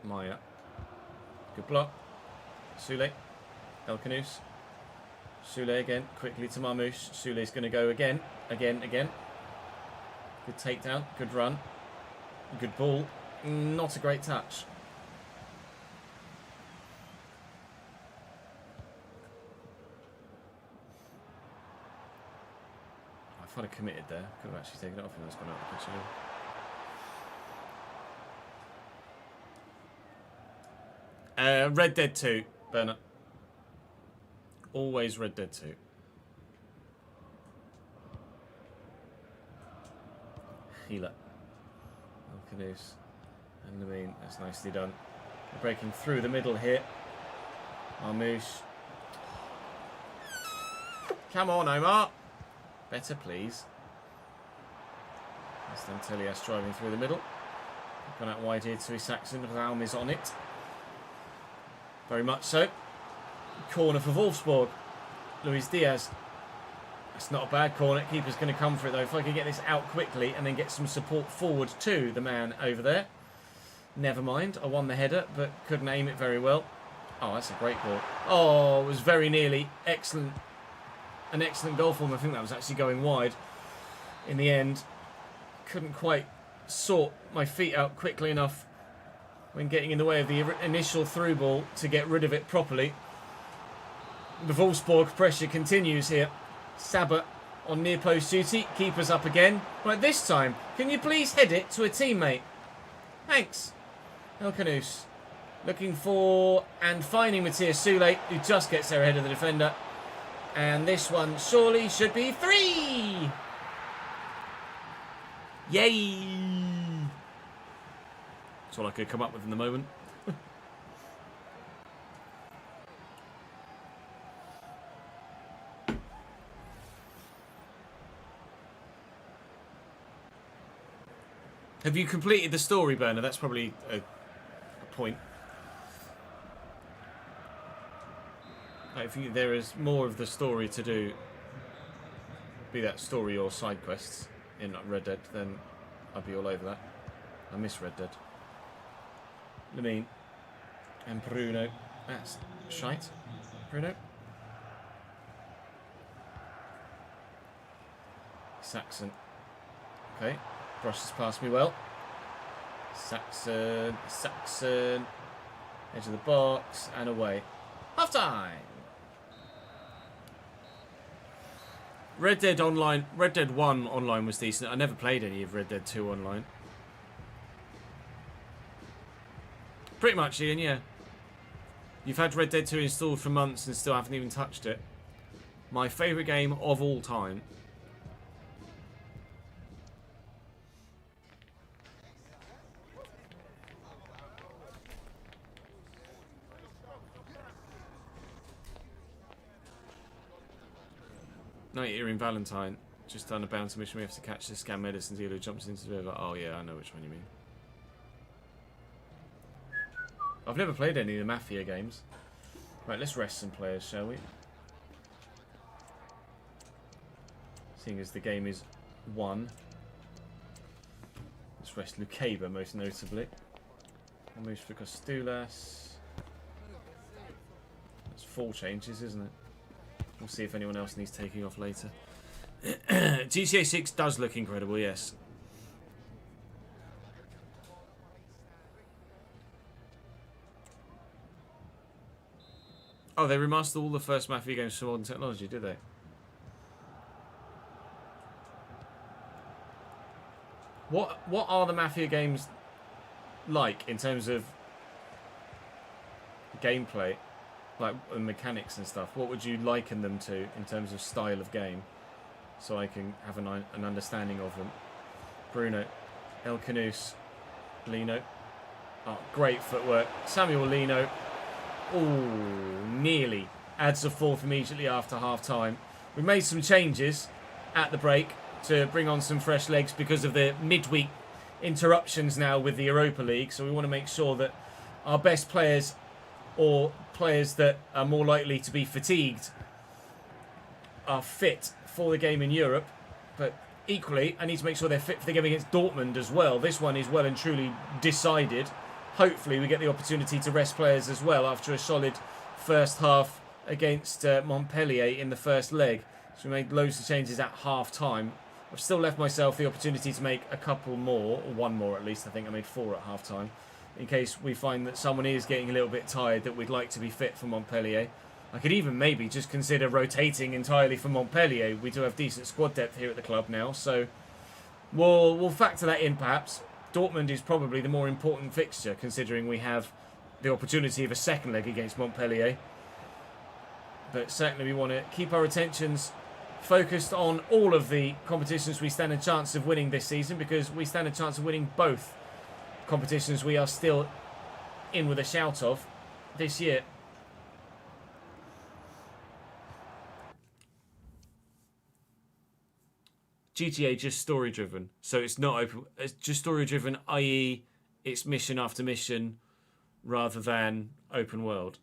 Maya. Good block. Sule. El Kanous. Sule again. Quickly to Marmoush. Sule's going to go again. Again. Good takedown. Good run. Good ball. Not a great touch. If I'd have committed there, could have actually taken it off him. That's gone out the pitch. Red Dead 2, Bernard. Always Red Dead 2. Gila. El Kanous. And Lamine. That's nicely done. We're breaking through the middle here. Marmoush. Come on, Omar. Better, please. Constantelias driving through the middle. Gone out wide here to Saxon. Raum is on it. Very much so. Corner for Wolfsburg. Luis Diaz. That's not a bad corner. Keeper's going to come for it though. If I can get this out quickly and then get some support forward to the man over there. Never mind. I won the header but couldn't aim it very well. Oh, that's a great ball. Oh, it was very nearly. Excellent. An excellent goal for him. I think that was actually going wide. In the end, couldn't quite sort my feet out quickly enough when getting in the way of the initial through ball to get rid of it properly. The Wolfsburg pressure continues here. Sabat on near post duty. Keeper's up again. Right, this time, can you please head it to a teammate? Thanks. El Canus. Looking for and finding Matthias Sule, who just gets there ahead of the defender. And this one surely should be 3. Yay! That's all I could come up with in the moment. Have you completed the story, Burner? That's probably a point. If there is more of the story to do, be that story or side quests in Red Dead, then I'd be all over that. I miss Red Dead. Lamine and Bruno. That's shite. Bruno. Saxon. Okay. Brushes past me well. Saxon. Edge of the box and away. Half time. Red Dead 1 online was decent. I never played any of Red Dead 2 online. Pretty much, Ian, yeah. You've had Red Dead 2 installed for months and still haven't even touched it. My favourite game of all time. Night here in Valentine. Just done a bounty mission. We have to catch the scam medicine dealer who jumps into the river. Oh yeah, I know which one you mean. I've never played any of the Mafia games. Right, let's rest some players, shall we? Seeing as the game is 1. Let's rest Lukeba, most notably. I'll move for Costulas. That's 4 changes, isn't it? We'll see if anyone else needs taking off later. GTA 6 does look incredible, yes. Oh, they remastered all the first Mafia games for modern technology, did they? What are the Mafia games like in terms of gameplay? Like mechanics and stuff. What would you liken them to in terms of style of game? So I can have an understanding of them. Bruno. El Canus. Lino. Oh, great footwork. Samuel Lino. Oh, nearly. Adds a 4th immediately after half-time. We made some changes at the break to bring on some fresh legs because of the midweek interruptions now with the Europa League. So we want to make sure that our best players or players that are more likely to be fatigued are fit for the game in Europe. But equally, I need to make sure they're fit for the game against Dortmund as well. This one is well and truly decided. Hopefully we get the opportunity to rest players as well after a solid first half against Montpellier in the first leg. So we made loads of changes at half time. I've still left myself the opportunity to make a couple more, or 1 more at least. I think I made 4 at half time, in case we find that someone is getting a little bit tired that we'd like to be fit for Montpellier. I could even maybe just consider rotating entirely for Montpellier. We do have decent squad depth here at the club now, so we'll factor that in perhaps. Dortmund is probably the more important fixture, considering we have the opportunity of a second leg against Montpellier. But certainly we want to keep our attentions focused on all of the competitions we stand a chance of winning this season, because we stand a chance of winning both competitions we are still in with a shout of this year. GTA just story driven, so it's not open. It's just story driven, i.e., it's mission after mission rather than open world.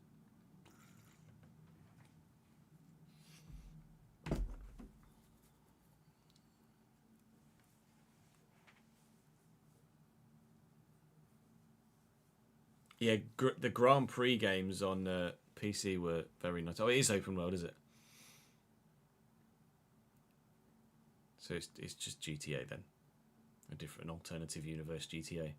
Yeah, the Grand Prix games on PC were very nice. Oh, it is open world, is it? So it's just GTA then. A different alternative universe GTA.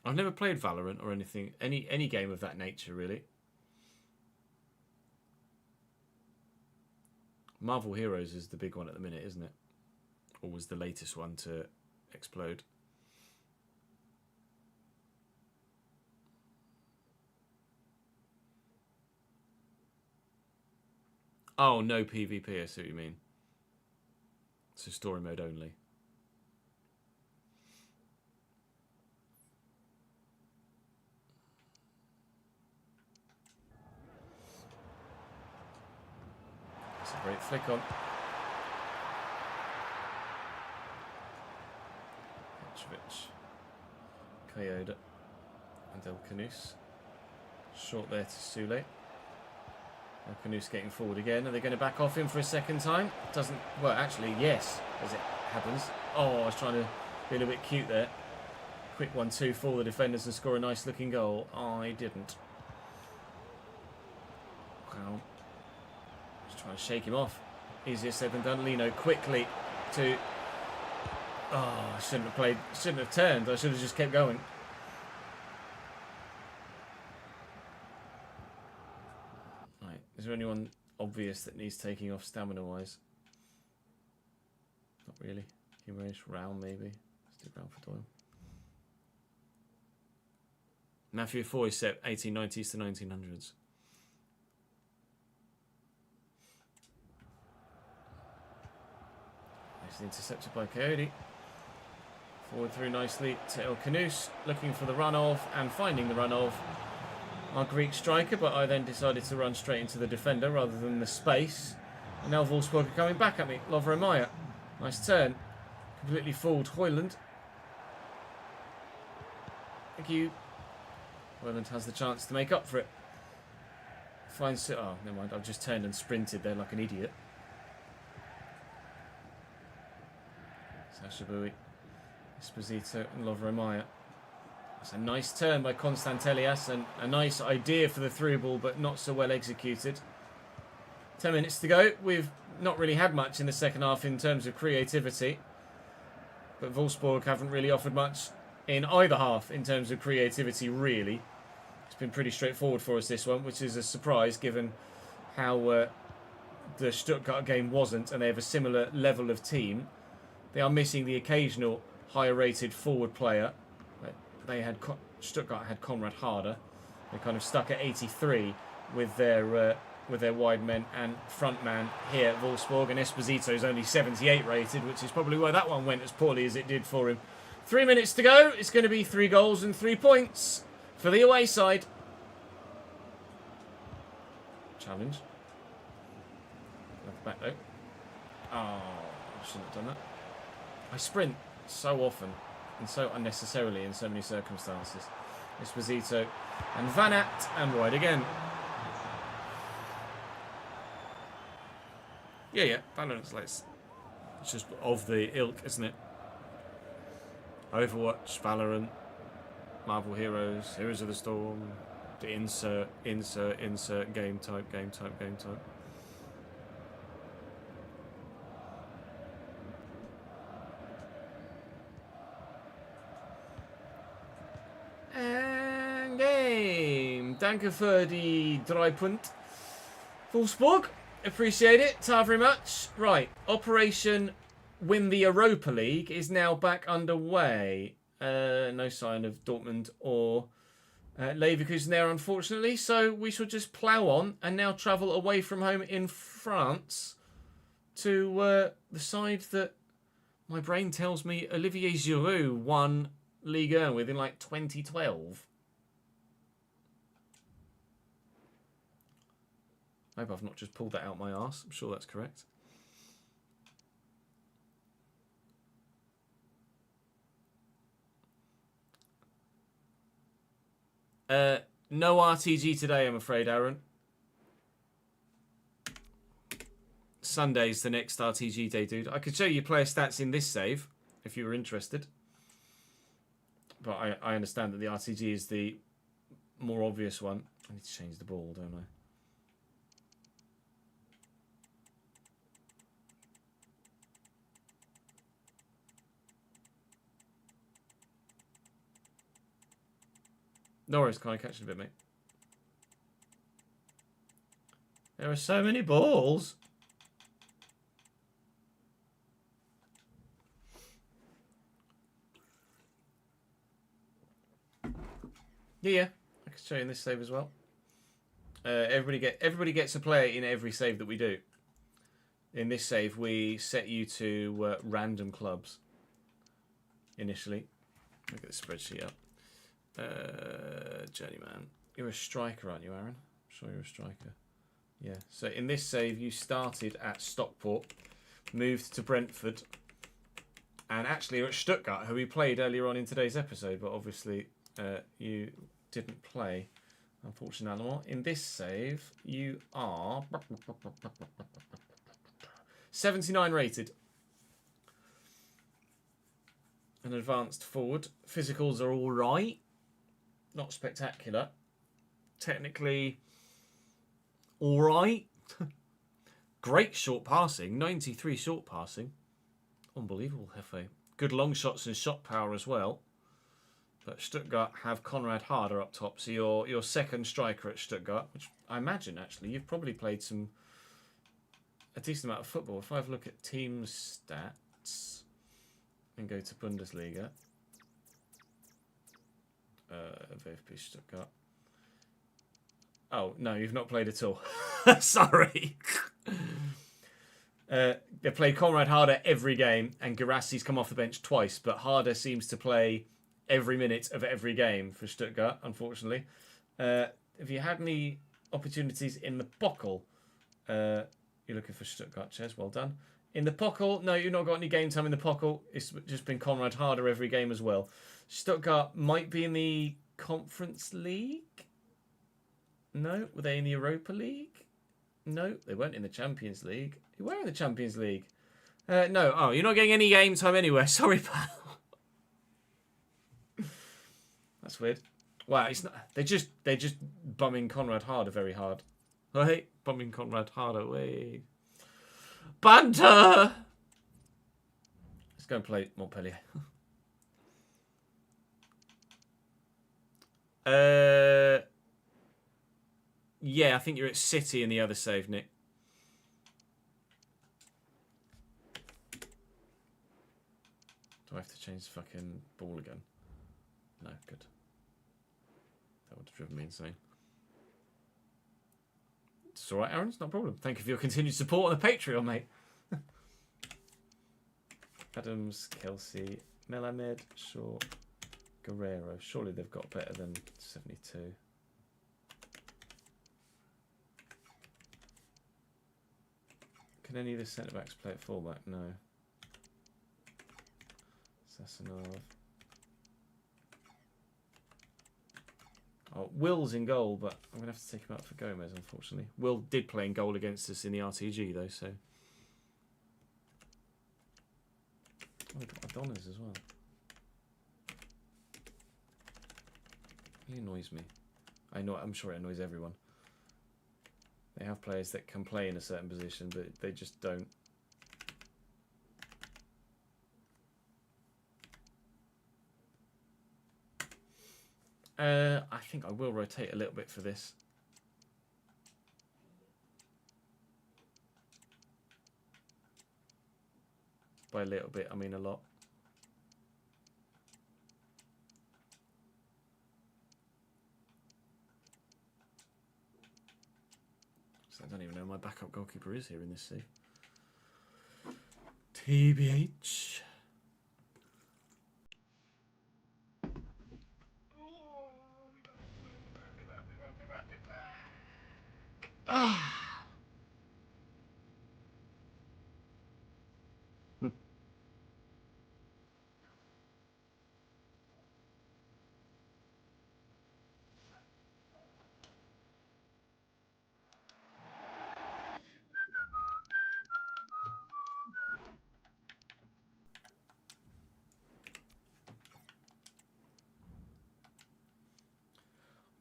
I've never played Valorant or anything, any game of that nature, really. Marvel Heroes is the big one at the minute, isn't it? Or was the latest one to explode? Oh, no PvP, I see what you mean. So story mode only. That's a great flick on. Petrovic, Coyoda, and El Canus. Short there to Sule. El Canus getting forward again. Are they going to back off him for a second time? Doesn't. Well, actually, yes, as it happens. Oh, I was trying to be a little bit cute there. Quick 1-2 for the defenders and score a nice looking goal. I didn't. Wow. Just trying to shake him off. Easier said than done. Lino quickly to. Oh, I shouldn't have played. Shouldn't have turned. I should have just kept going. Right. Is there anyone obvious that needs taking off stamina-wise? Not really. Humorous. Round maybe. Let's do round for Doyle. Matthew Foy set 1890s to 1900s. Nicely intercepted by Coyote. Forward through nicely to El Canus, looking for the run-off and finding the run-off. Our Greek striker, but I then decided to run straight into the defender rather than the space. And now Wolfsburg are coming back at me. Lovre Meyer. Nice turn. Completely fooled Hoyland. Thank you. Hoyland has the chance to make up for it. Finds it. Oh, never mind. I've just turned and sprinted there like an idiot. Sasha Bowie, Esposito, and Lovre Meyer. That's a nice turn by Constant Elias and a nice idea for the through ball, but not so well executed. 10 minutes to go. We've not really had much in the second half in terms of creativity, but Wolfsburg haven't really offered much in either half in terms of creativity, really. It's been pretty straightforward for us, this one, which is a surprise given how the Stuttgart game wasn't, and they have a similar level of team. They are missing the occasional higher-rated forward player. They had Stuttgart had Conrad Harder. They kind of stuck at 83 with their wide men and front man here at Wolfsburg, and Esposito is only 78 rated, which is probably why that one went as poorly as it did for him. 3 minutes to go. It's going to be 3 goals and 3 points for the away side. Challenge. Left back though. Oh, I shouldn't have done that. I sprint so often and so unnecessarily in so many circumstances. Esposito and Van Aert and wide again. Yeah, Valorant's like, it's just of the ilk, isn't it? Overwatch, Valorant, Marvel Heroes, Heroes of the Storm, the insert, game type. And game. Danke für die 3 Punkt. Wolfsburg. Appreciate it. Ta very much. Right. Operation Win the Europa League is now back underway. No sign of Dortmund or Leverkusen there, unfortunately. So we shall just plough on and now travel away from home in France to the side that my brain tells me Olivier Giroud won Ligue 1 with in like 2012. I hope I've not just pulled that out my arse. I'm sure that's correct. No RTG today, I'm afraid, Aaron. Sunday's the next RTG day, dude. I could show you player stats in this save if you were interested. But I understand that the RTG is the more obvious one. I need to change the ball, don't I? No worries, can I catch it a bit, mate? There are so many balls. Yeah, I can show you in this save as well. Everybody gets a player in every save that we do. In this save, we set you to random clubs initially. Look at the spreadsheet up. Journeyman. You're a striker, aren't you, Aaron? I'm sure you're a striker. Yeah. So in this save, you started at Stockport, moved to Brentford, and actually you're at Stuttgart, who we played earlier on in today's episode, but obviously you didn't play, unfortunately. In this save, you are 79 rated. An advanced forward. Physicals are all right. Not spectacular. Technically, all right. Great short passing. 93 short passing. Unbelievable, Hefe. Good long shots and shot power as well. But Stuttgart have Conrad Harder up top. So your second striker at Stuttgart, which I imagine, actually, you've probably played a decent amount of football. If I have a look at team stats and go to Bundesliga, VfB Stuttgart. Oh, no, you've not played at all. Sorry. They play Conrad Harder every game, and Gerassi's come off the bench twice, but Harder seems to play every minute of every game for Stuttgart, unfortunately. Have you had any opportunities in the Pokal? You're looking for Stuttgart, Ches. Well done. In the Pokal, no, you've not got any game time in the Pokal. It's just been Conrad Harder every game as well. Stuttgart might be in the Conference League. No, were they in the Europa League? No, they weren't in the Champions League. You were in the Champions League. No, oh, you're not getting any game time anywhere. Sorry, pal. That's weird. Wow, it's not. They're just bumming Conrad Harder very hard. Right, bumming Conrad Harder. Way. Banter. Let's go and play Montpellier. Yeah, I think you're at City in the other save, Nick. Do I have to change the fucking ball again? No, good. That would have driven me insane. It's alright, Aaron. It's not a problem. Thank you for your continued support on the Patreon, mate. Adams, Kelsey, Melamed, Shaw, Guerrero. Surely they've got better than 72. Can any of the centre-backs play at fullback? No. Sassanov. Oh, Will's in goal, but I'm going to have to take him out for Gomez, unfortunately. Will did play in goal against us in the RTG, though, so... Oh, we've got Adonis as well. He annoys me. I know. I'm sure it annoys everyone. They have players that can play in a certain position, but they just don't. I think I will rotate a little bit for this. By a little bit, I mean a lot. So I don't even know who my backup goalkeeper is here in this save. TBH.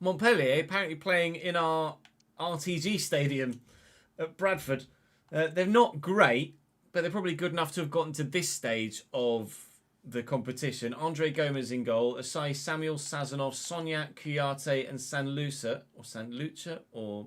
Montpellier apparently playing in our RTG stadium at Bradford. They're not great, but they're probably good enough to have gotten to this stage of the competition. Andre Gomez in goal, Asai, Samuel, Sazonov, Sonia, Kuyate and Sanlucha, or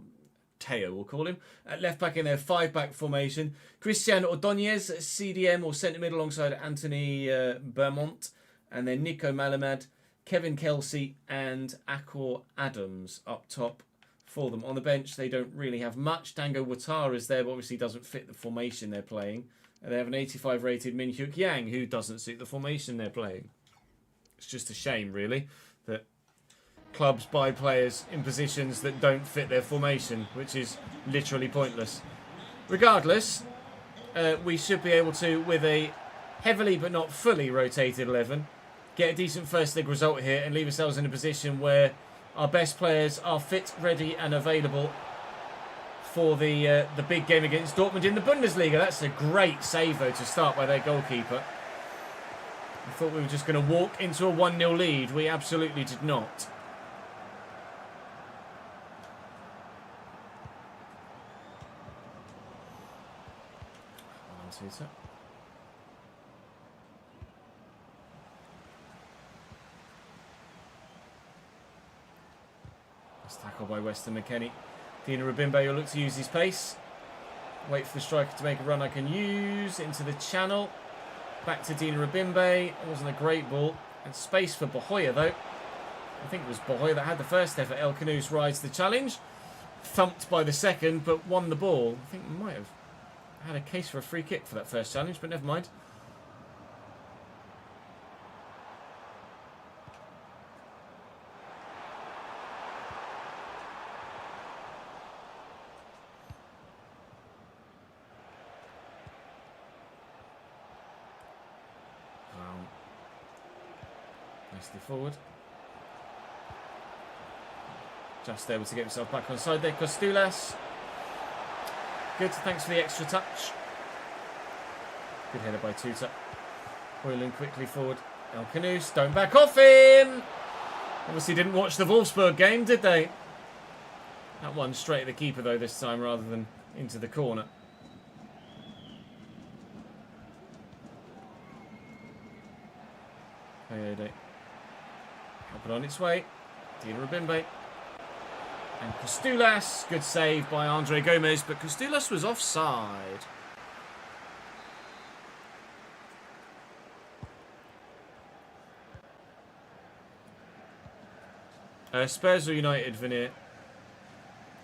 Teo we'll call him. At left back in their 5-back formation. Christian Ordonez at CDM or centre mid alongside Anthony Beaumont. And then Nico Malamed, Kevin Kelsey and Akor Adams up top for them. On the bench, they don't really have much. Dango Ouattara is there, but obviously doesn't fit the formation they're playing. And they have an 85 rated Min Hyuk Yang, who doesn't suit the formation they're playing. It's just a shame, really, that clubs buy players in positions that don't fit their formation, which is literally pointless. Regardless, we should be able to, with a heavily but not fully rotated 11, get a decent first leg result here and leave ourselves in a position where our best players are fit, ready and available for the big game against Dortmund in the Bundesliga. That's a great save, though, to start by their goalkeeper. I thought we were just going to walk into a 1-0 lead. We absolutely did not. Nice tackle by Weston McKennie. Dina Rabimbe will look to use his pace. Wait for the striker to make a run I can use. Into the channel. Back to Dina Rabimbe. It wasn't a great ball. And space for Bohoya, though. I think it was Bohoya that had the first effort. El Canoes rides the challenge. Thumped by the second, but won the ball. I think we might have had a case for a free kick for that first challenge, but never mind. Nicely forward. Just able to get himself back on side there. Costulas. Good, thanks for the extra touch. Good header by Tuta. Hoyland quickly forward. El Canoes, don't back off him! Obviously didn't watch the Wolfsburg game, did they? That one straight at the keeper, though, this time, rather than into the corner. Coyote. Help it on its way. Dina Rabimbe. And Costulas, good save by Andre Gomez, but Costulas was offside. Spurs or United, Veneer?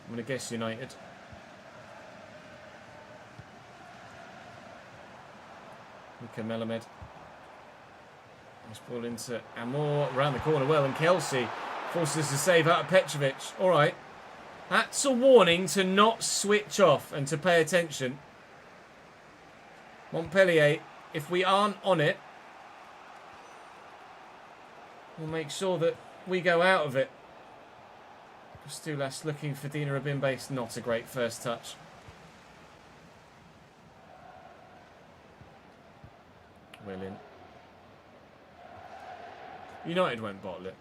I'm going to guess United. Mika Melamed. Nice ball into Amor, around the corner well, and Kelsey forces the save out of Petrovic. All right. That's a warning to not switch off and to pay attention. Montpellier, if we aren't on it, we'll make sure that we go out of it. Costulas looking for Dina Rabimbe. It's not a great first touch. Well in. United won't bottle it.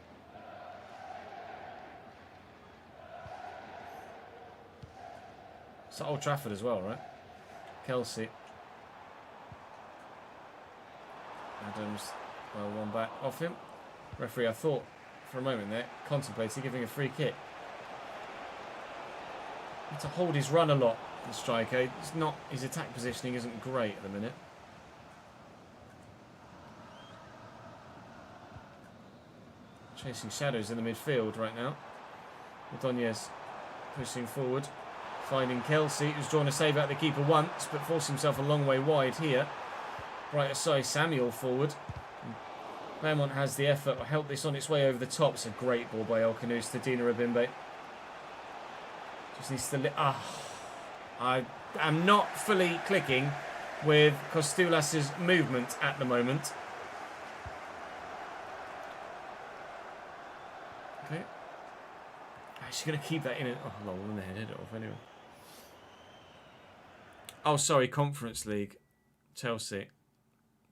It's at Old Trafford as well, right? Kelsey. Adams, well, one back off him. Referee, I thought for a moment there, contemplating giving a free kick. Need to hold his run a lot, the striker. It's not, his attack positioning isn't great at the minute. Chasing shadows in the midfield right now. Ordonez pushing forward. Finding Kelsey, who's drawn a save out the keeper once, but forced himself a long way wide here. Right aside, Samuel forward. Beaumont has the effort. Will help this on its way over the top. It's a great ball by El Canoes to Dina Rabimbe. Just needs to... I am not fully clicking with Costulas' movement at the moment. Okay. She's going to keep that in it. Oh, lol, and then head it off anyway. Oh, sorry, Conference League. Chelsea.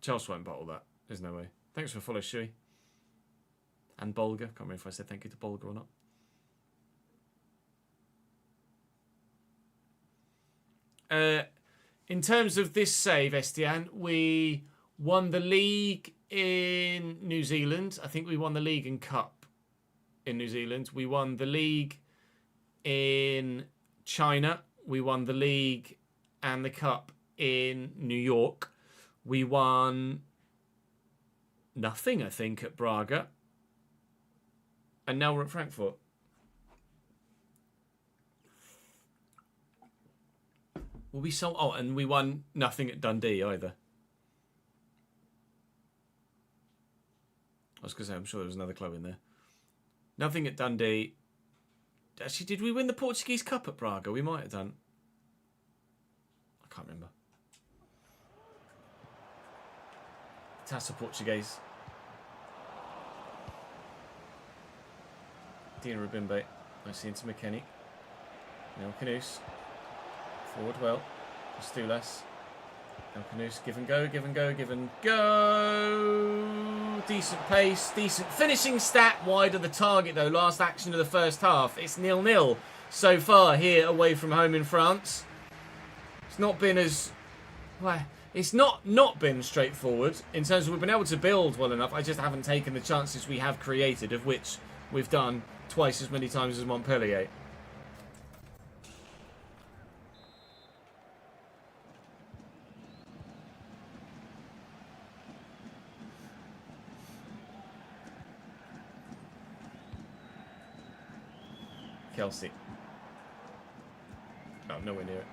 Chelsea won't bottle that. There's no way. Thanks for the follow, Shui. And Bolger. Can't remember if I said thank you to Bolger or not. In terms of this save, Estienne, we won the league in New Zealand. I think we won the league and cup in New Zealand. We won the league in China. We won the league and the cup in New York. We won nothing, I think, at Braga. And now we're at Frankfurt. Well, we sold. Oh, and we won nothing at Dundee either. I was going to say, I'm sure there was another club in there. Nothing at Dundee. Actually, did we win the Portuguese Cup at Braga? We might have done. I can't remember. Taça Portuguese. Dina Rabimbe. Nicely into McKennie. Now Canus. Forward well. Stulas. El Canus, give and go, give and go, give and go. Decent pace, decent finishing stat. Wide of the target though. Last action of the first half. It's 0-0 so far here away from home in France. It's not been as... well, it's not been straightforward in terms of we've been able to build well enough. I just haven't taken the chances we have created, of which we've done twice as many times as Montpellier. Kelsey. Oh, nowhere near it.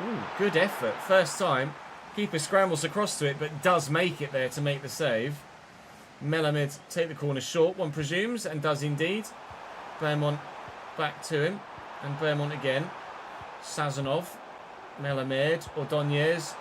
Ooh, good effort. First time. Keeper scrambles across to it, but does make it there to make the save. Melamed take the corner short, one presumes, and does indeed. Beaumont back to him. And Beaumont again. Sazonov. Melamed. Ordonez.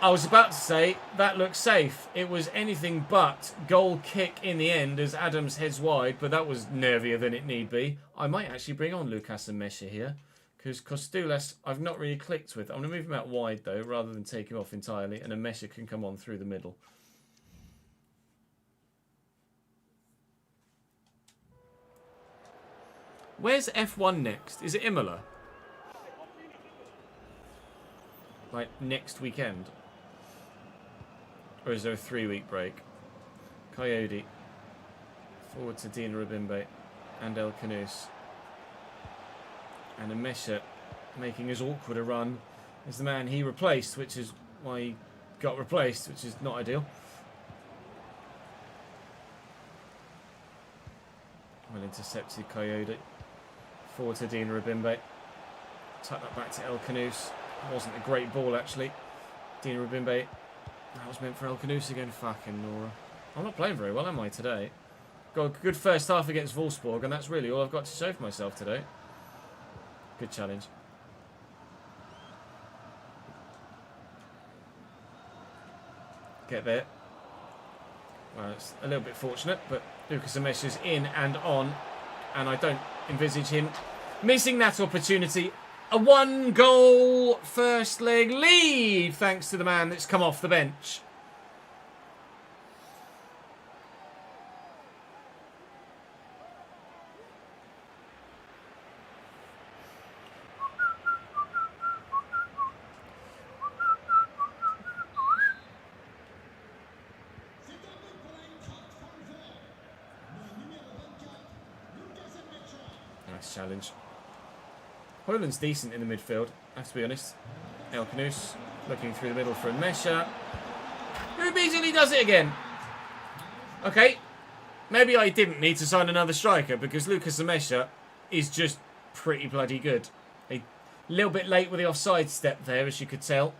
I was about to say, that looks safe. It was anything but goal kick in the end as Adams heads wide, but that was nervier than it need be. I might actually bring on Lucas and Mesha here, because Costulas I've not really clicked with. I'm going to move him out wide, though, rather than take him off entirely, and a Mesha can come on through the middle. Where's F1 next? Is it Imola? Like, next weekend? Or is there a 3-week break? Coyote. Forward to Dina Rabimbe. And El Canus. And Amesha making as awkward a run as the man he replaced, which is why he got replaced, which is not ideal. Well intercepted Coyote. Forward to Dina Rabimbe. Tuck that back to El Canus. Wasn't a great ball, actually. Dina Rabimbe. That was meant for El Canus again. Fucking Nora. I'm not playing very well, am I, today? Got a good first half against Wolfsburg, and that's really all I've got to show for myself today. Good challenge. Get there. Well, it's a little bit fortunate, but Lucas Amesha's in and on, and I don't envisage him missing that opportunity. A 1-goal first leg lead, thanks to the man that's come off the bench. Nice challenge. Hoyland's decent in the midfield, I have to be honest. El Canus looking through the middle for a Mesha, who immediately does it again. Okay, maybe I didn't need to sign another striker because Lucas Amesha is just pretty bloody good. A little bit late with the offside step there, as you could tell.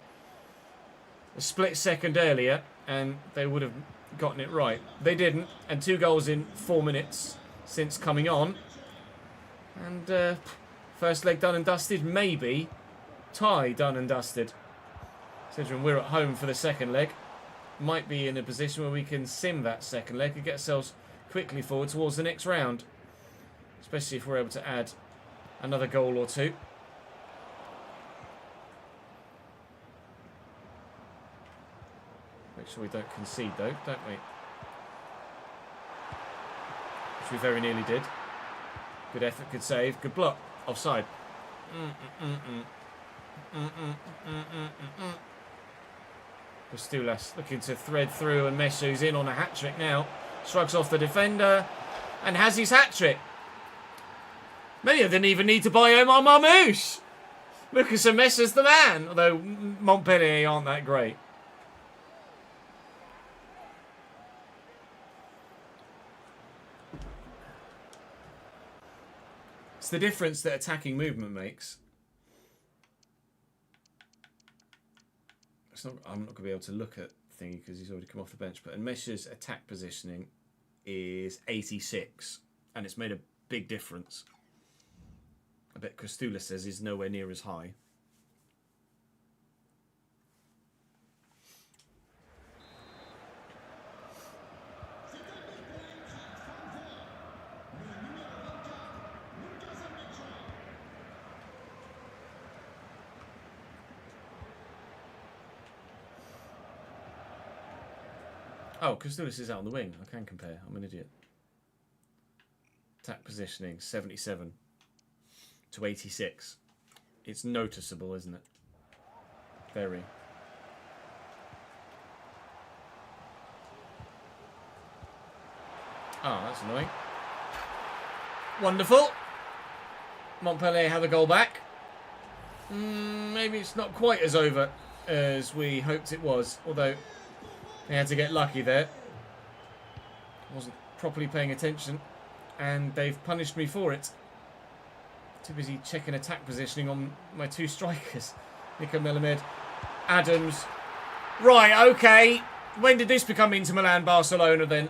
A split second earlier, and they would have gotten it right. They didn't, and 2 goals in 4 minutes since coming on. And first leg done and dusted, maybe. Tie done and dusted. Considering we're at home for the second leg, might be in a position where we can sim that second leg and get ourselves quickly forward towards the next round. Especially if we're able to add another goal or 2. Make sure we don't concede though, don't we? Which we very nearly did. Good effort, good save, good block. Offside. Costulas looking to thread through, and Meshu's in on a hat-trick now. Shrugs off the defender and has his hat-trick. Many of them even need to buy Omar Marmouche. Lucas Meshu's the man, although Montpellier aren't that great. It's the difference that attacking movement makes. I'm not going to be able to look at Thingy because he's already come off the bench. But Meshu's attack positioning is 86, and it's made a big difference. I bet Costulas says he's nowhere near as high. Oh, Costulas is out on the wing. I can compare. I'm an idiot. Attack positioning, 77 to 86. It's noticeable, isn't it? Very. Oh, that's annoying. Wonderful. Montpellier have the goal back. Maybe it's not quite as over as we hoped it was, although they had to get lucky there. I wasn't properly paying attention, and they've punished me for it. Too busy checking attack positioning on my two strikers. Nico Melamed, Adams. Right, okay. When did this become Inter Milan Barcelona then?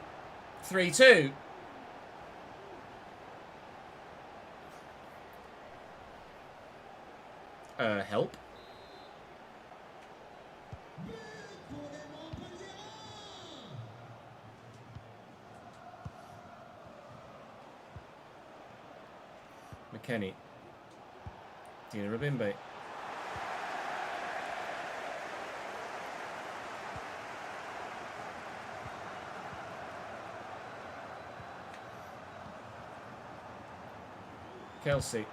3-2. Help. McKennie. Dina Rabimbe. Kelsey.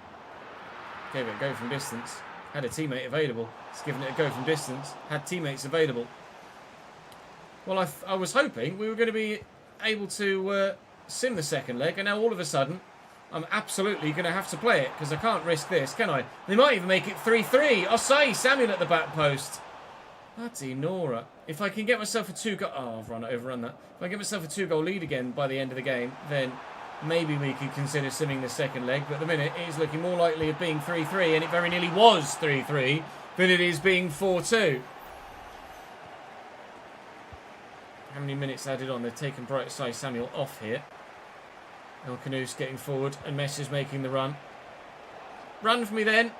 Gave it a go from distance. Had a teammate available. He's given it a go from distance. Had teammates available. Well, I was hoping we were going to be able to sim the second leg, and now all of a sudden I'm absolutely going to have to play it because I can't risk this, can I? They might even make it 3-3. Osai Samuel at the back post. Bloody Nora. If I can get myself a 2-goal... Oh, I've overrun that. If I get myself a 2-goal lead again by the end of the game, then maybe we could consider simming the second leg. But at the minute, it is looking more likely of being 3-3, and it very nearly was 3-3, than it is being 4-2. How many minutes added on? They've taken Bright Osai Samuel off here. El Canoes getting forward, and Messi is making the run. Run for me then.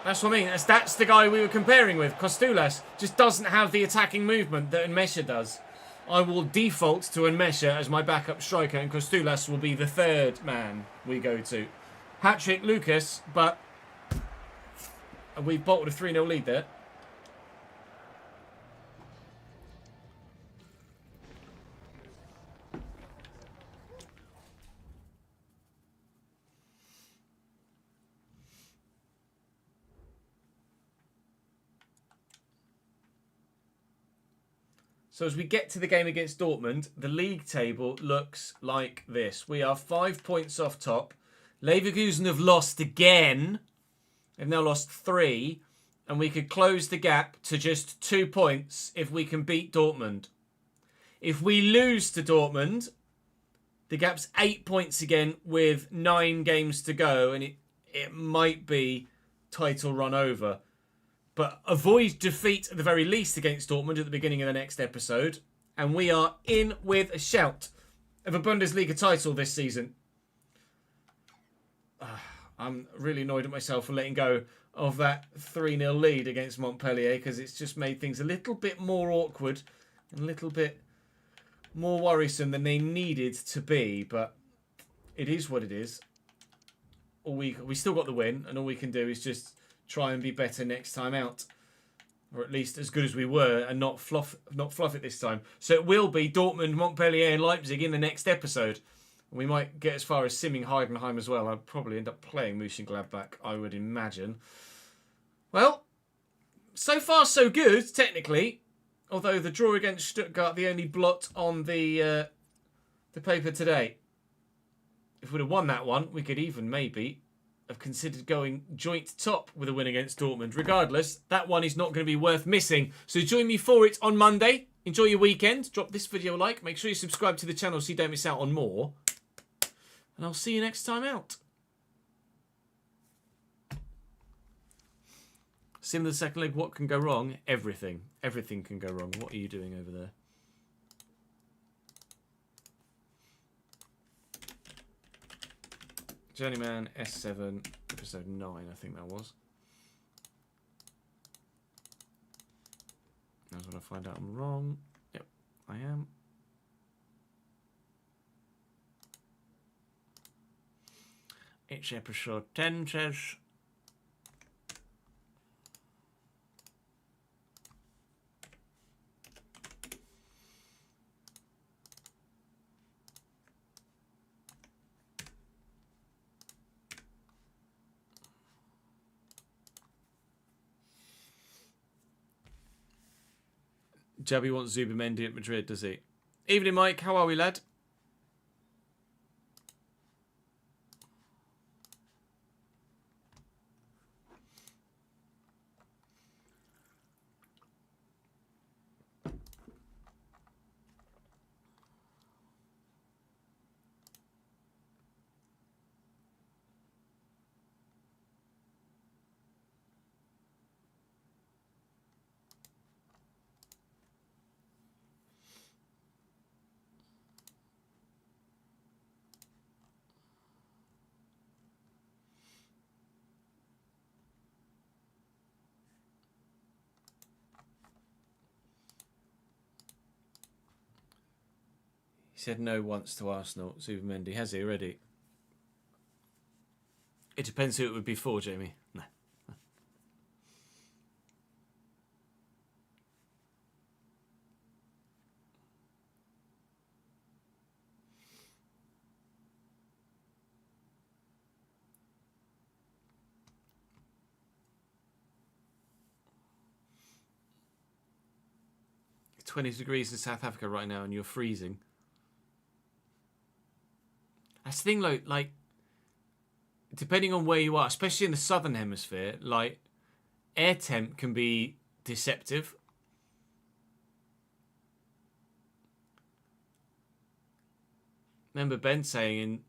That's what I mean. That's the guy we were comparing with. Costulas just doesn't have the attacking movement that Enmesha does. I will default to Enmesha as my backup striker, and Costulas will be the third man we go to. Hat-trick Lucas, but we've bottled a 3-0 lead there. So as we get to the game against Dortmund, the league table looks like this. We are 5 points off top. Leverkusen have lost again. They've now lost 3. And we could close the gap to just 2 points if we can beat Dortmund. If we lose to Dortmund, the gap's 8 points again with 9 games to go. And it might be title run over. But avoid defeat at the very least against Dortmund at the beginning of the next episode. And we are in with a shout of a Bundesliga title this season. I'm really annoyed at myself for letting go of that 3-0 lead against Montpellier, because it's just made things a little bit more awkward and a little bit more worrisome than they needed to be. But it is what it is. We still got the win, and all we can do is just try and be better next time out, or at least as good as we were, and not fluff it this time. So it will be Dortmund, Montpellier, and Leipzig in the next episode. We might get as far as simming Heidenheim as well. I'll probably end up playing Mönchengladbach, I would imagine. Well, so far so good, technically. Although the draw against Stuttgart, the only blot on the paper today. If we'd have won that one, we could even maybe have considered going joint top with a win against Dortmund. Regardless, that one is not going to be worth missing. So join me for it on Monday. Enjoy your weekend. Drop this video a like. Make sure you subscribe to the channel so you don't miss out on more. And I'll see you next time out. Sim the second leg, what can go wrong? Everything. Everything can go wrong. What are you doing over there? Journeyman S7, episode 9, I think that was. That's when I find out I'm wrong. Yep, I am. It's episode 10, says. Jabby wants Zubamendi at Madrid, does he? Evening, Mike. How are we, lad? He said no once to Arsenal. Zubamendi, has he already? It depends who it would be for, Jamie. No. 20 degrees in South Africa right now and you're freezing. That's the thing, like, depending on where you are, especially in the southern hemisphere, like, air temp can be deceptive. Remember Ben saying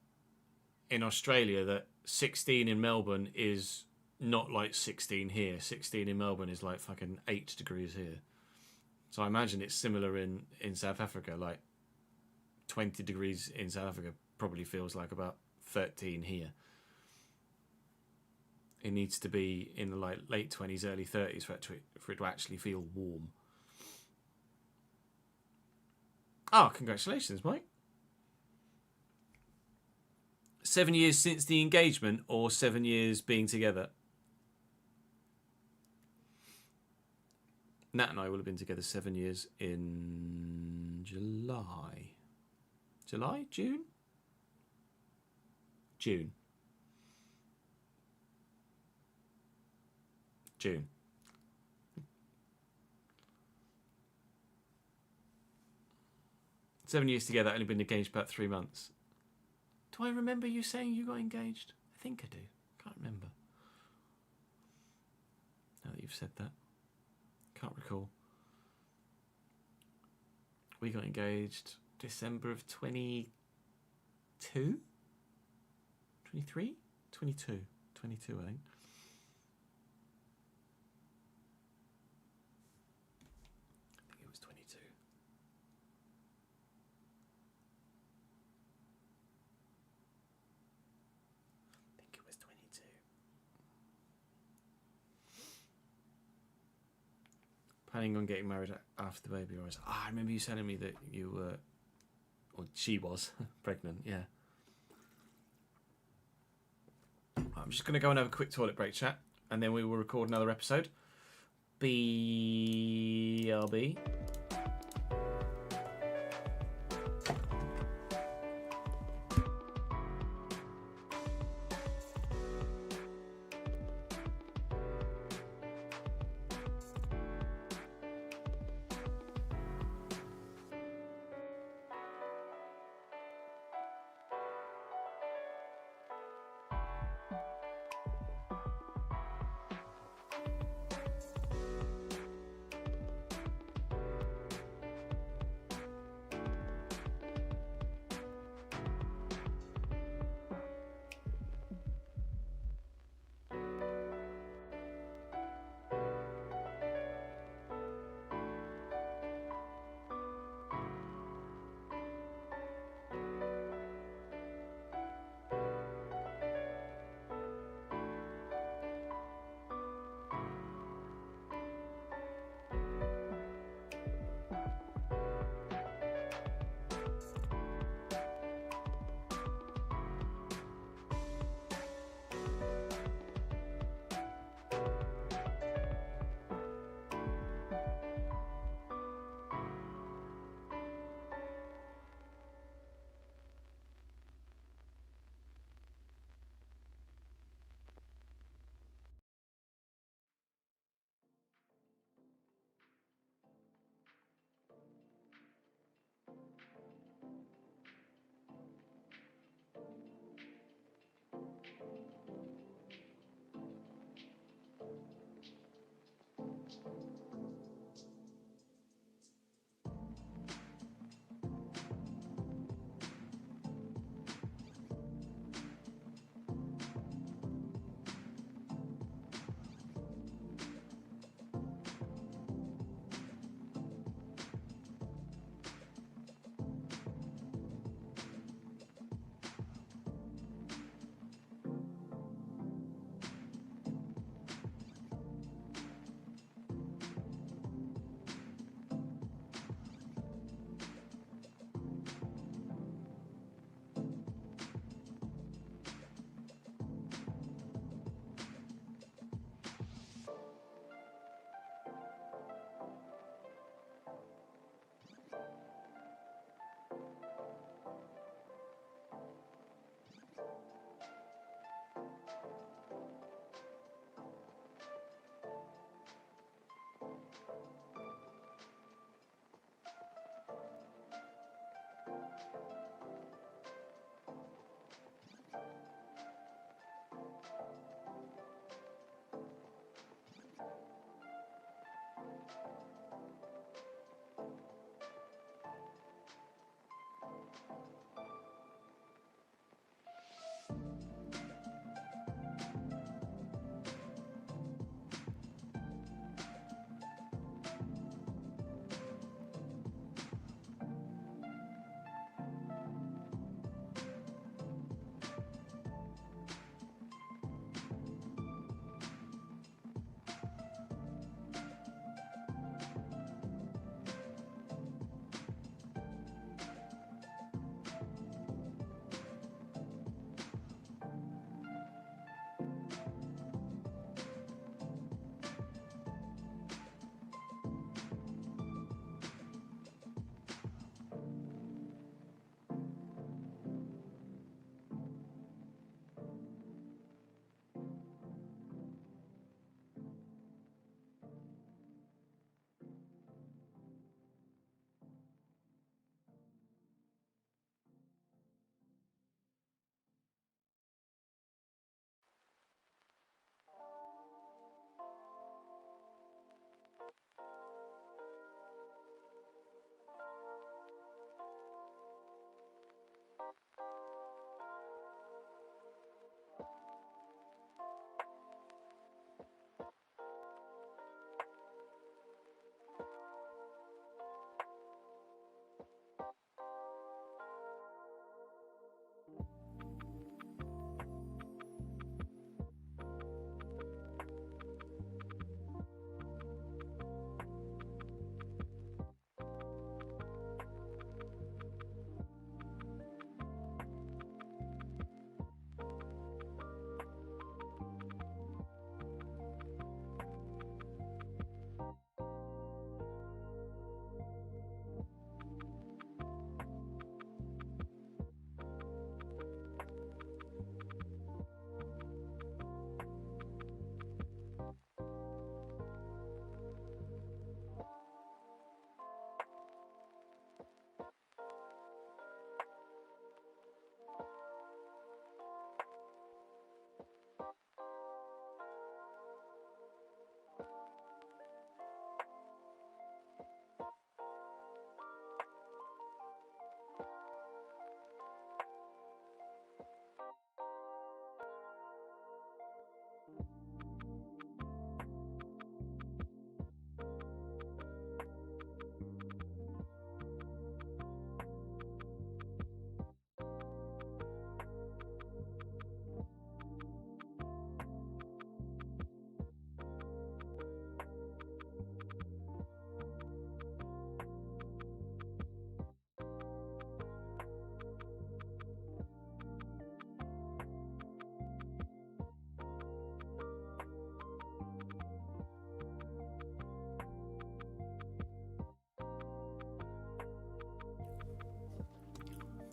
in Australia that 16 in Melbourne is not like 16 here. 16 in Melbourne is like fucking 8 degrees here. So I imagine it's similar in South Africa. Like 20 degrees in South Africa probably feels like about 13 here. It needs to be in the like late 20s, early 30s for it to actually feel warm. Oh, congratulations, Mike. 7 years since the engagement or 7 years being together? Nat and I will have been together 7 years in July. July? June? June. June. Seven years together, only been engaged about 3 months. Do I remember you saying you got engaged? I think I do. Can't remember. Now that you've said that. Can't recall. We got engaged December of 22? 23? 22. 22, I think. I think it was 22. I think it was 22. Planning on getting married after the baby, or I remember you telling me that you were, or she was, pregnant, yeah. I'm just going to go and have a quick toilet break, chat, and then we will record another episode. BRB.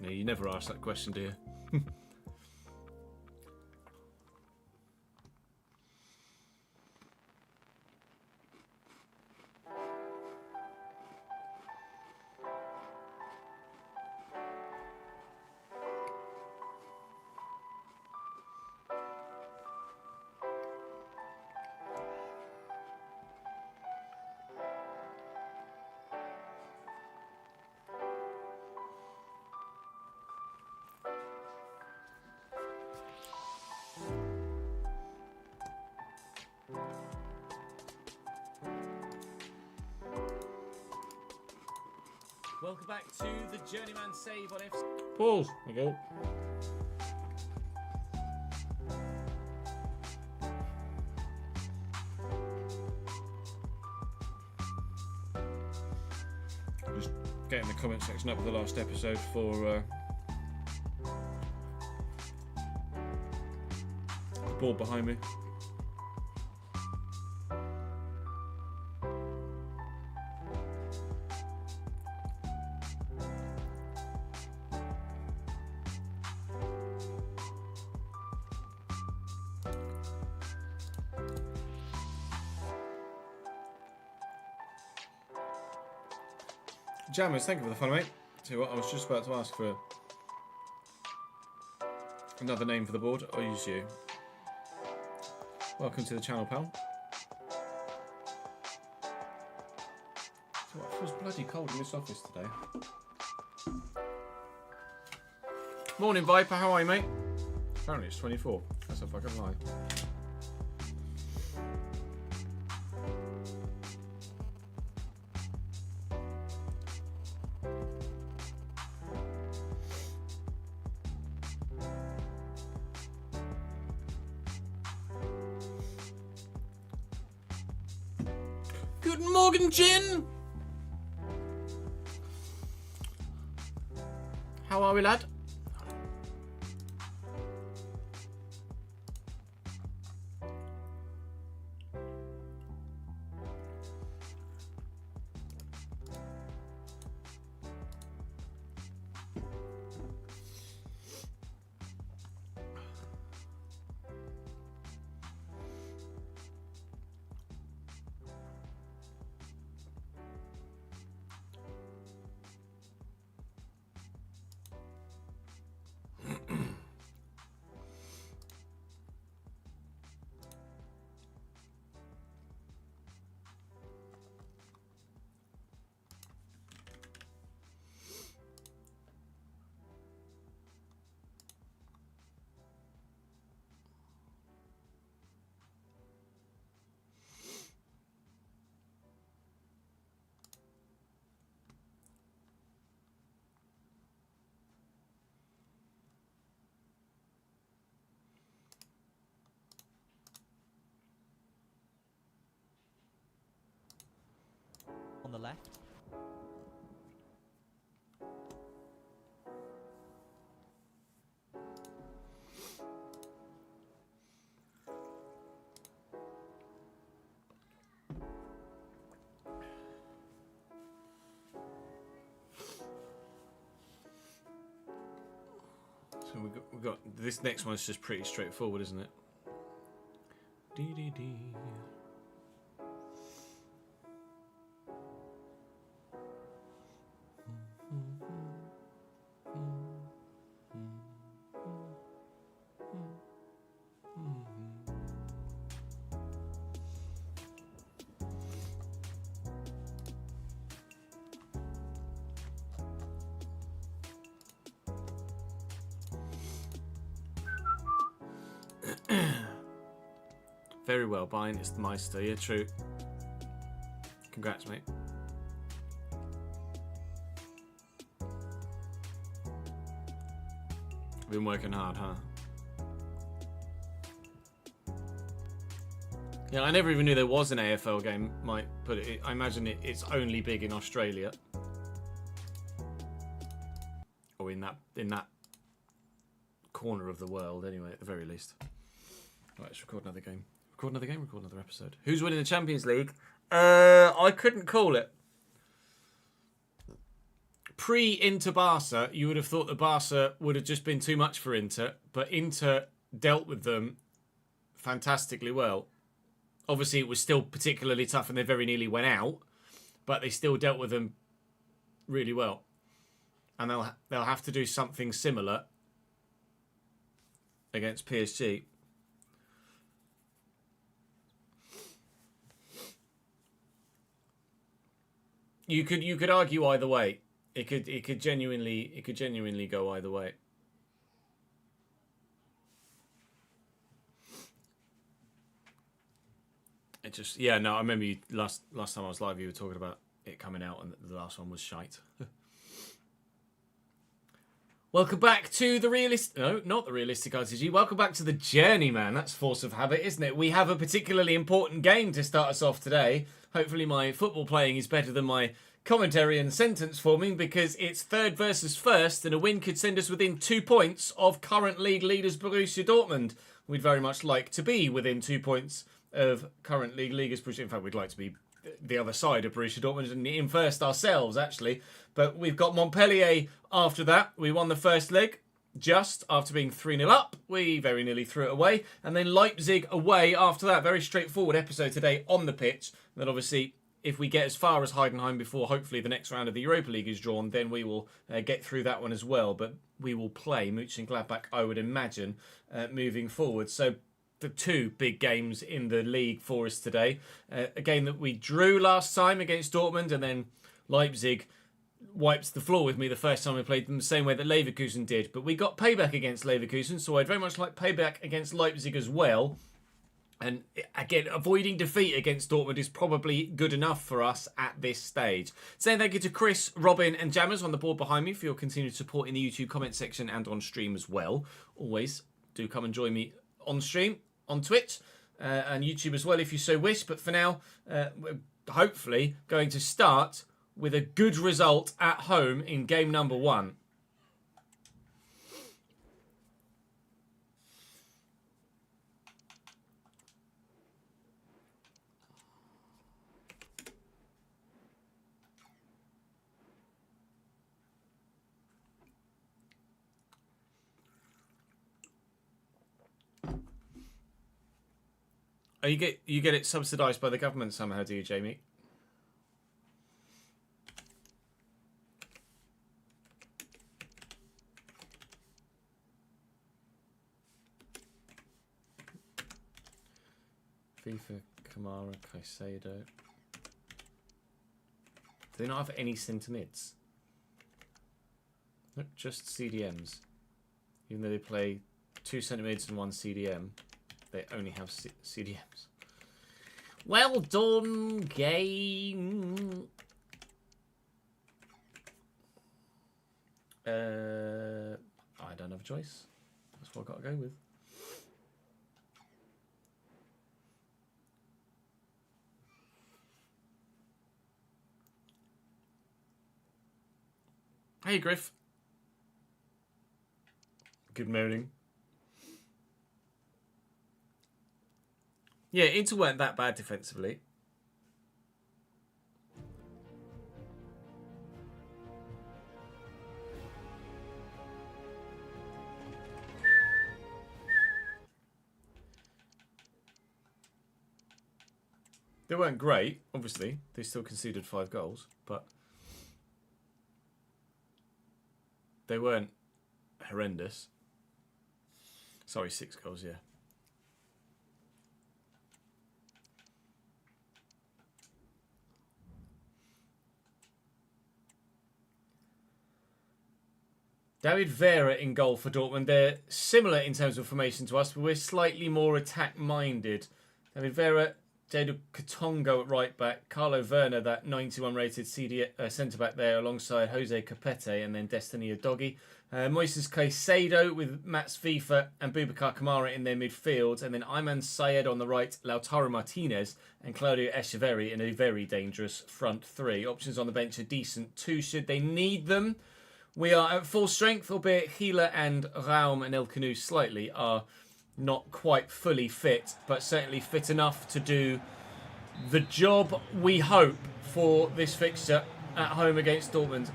No, you never ask that question, do you? Welcome back to the Journeyman save on FC. Pause. There you go. Just getting the comment section up with the last episode for the board behind me. Jammers, thank you for the follow, mate. Tell you what, I was just about to ask for another name for the board. I'll use you. Welcome to the channel, pal. So it feels bloody cold in this office today. Morning, Viper. How are you, mate? Apparently it's 24. That's a fucking lie. Guten Morgen, Jin! How are we, lad? On the left. So we got this next one's just pretty straightforward, isn't it? Dee. Very well, Bine. It's the Meister. Yeah, true. Congrats, mate. Been working hard, huh? Yeah, I never even knew there was an AFL game. Might put it. I imagine it's only big in Australia, or in that corner of the world, anyway. At the very least. Right, let's record another game. Record another episode. Who's winning the Champions League? I couldn't call it. Pre-Inter Barca, you would have thought that Barca would have just been too much for Inter, but Inter dealt with them fantastically well. Obviously, it was still particularly tough and they very nearly went out, but they still dealt with them really well. And they'll have to do something similar against PSG. You could argue either way. It could genuinely go either way. It just I remember you last time I was live you were talking about it coming out and the last one was shite. Welcome back to the not the realistic RTG. Welcome back to the Journeyman. That's force of habit, isn't it? We have a particularly important game to start us off today. Hopefully my football playing is better than my commentary and sentence forming, because it's third versus first and a win could send us within 2 points of current league leaders Borussia Dortmund. We'd very much like to be within 2 points of current league leaders Borussia. In fact, we'd like to be the other side of Borussia Dortmund and in first ourselves, actually. But we've got Montpellier after that. We won the first leg just after being 3-0 up. We very nearly threw it away. And then Leipzig away after that. Very straightforward episode today on the pitch. And then obviously, if we get as far as Heidenheim before hopefully the next round of the Europa League is drawn, then we will get through that one as well. But we will play Mönchengladbach, I would imagine, moving forward. So the two big games in the league for us today. A game that we drew last time against Dortmund, and then Leipzig wiped the floor with me the first time we played them, the same way that Leverkusen did. But we got payback against Leverkusen, so I'd very much like payback against Leipzig as well. And again, avoiding defeat against Dortmund is probably good enough for us at this stage. Saying thank you to Chris, Robin and Jammers on the board behind me for your continued support in the YouTube comment section and on stream as well. Always do come and join me on stream, on Twitch and YouTube as well if you so wish. But for now, we're hopefully going to start with a good result at home in game number 1. Oh, you get it subsidised by the government somehow, do you, Jamie? FIFA, Kamara, Caicedo. Do they not have any centre mids? Nope, just CDMs. Even though they play 2 centre mids and 1 CDM, they only have CDMs. Well done, game. I don't have a choice. That's what I've got to go with. Hey, Griff. Good morning. Yeah, Inter weren't that bad defensively. They weren't great, obviously. They still conceded 5 goals, but they weren't horrendous. Sorry, 6 goals, yeah. David Vera in goal for Dortmund. They're similar in terms of formation to us, but we're slightly more attack-minded. David Vera, Jadon Katongo at right back, Carlo Werner, that 91 rated centre-back there, alongside Jose Capete, and then Destiny Udogie. Moises Caicedo with Mats FIFA and Boubacar Kamara in their midfield, and then Ayman Sayed on the right, Lautaro Martinez and Claudio Echeverri in a very dangerous front 3. Options on the bench are decent too, should they need them. We are at full strength, albeit Gila and Raum and El Canu slightly are not quite fully fit, but certainly fit enough to do the job, we hope, for this fixture at home against Dortmund.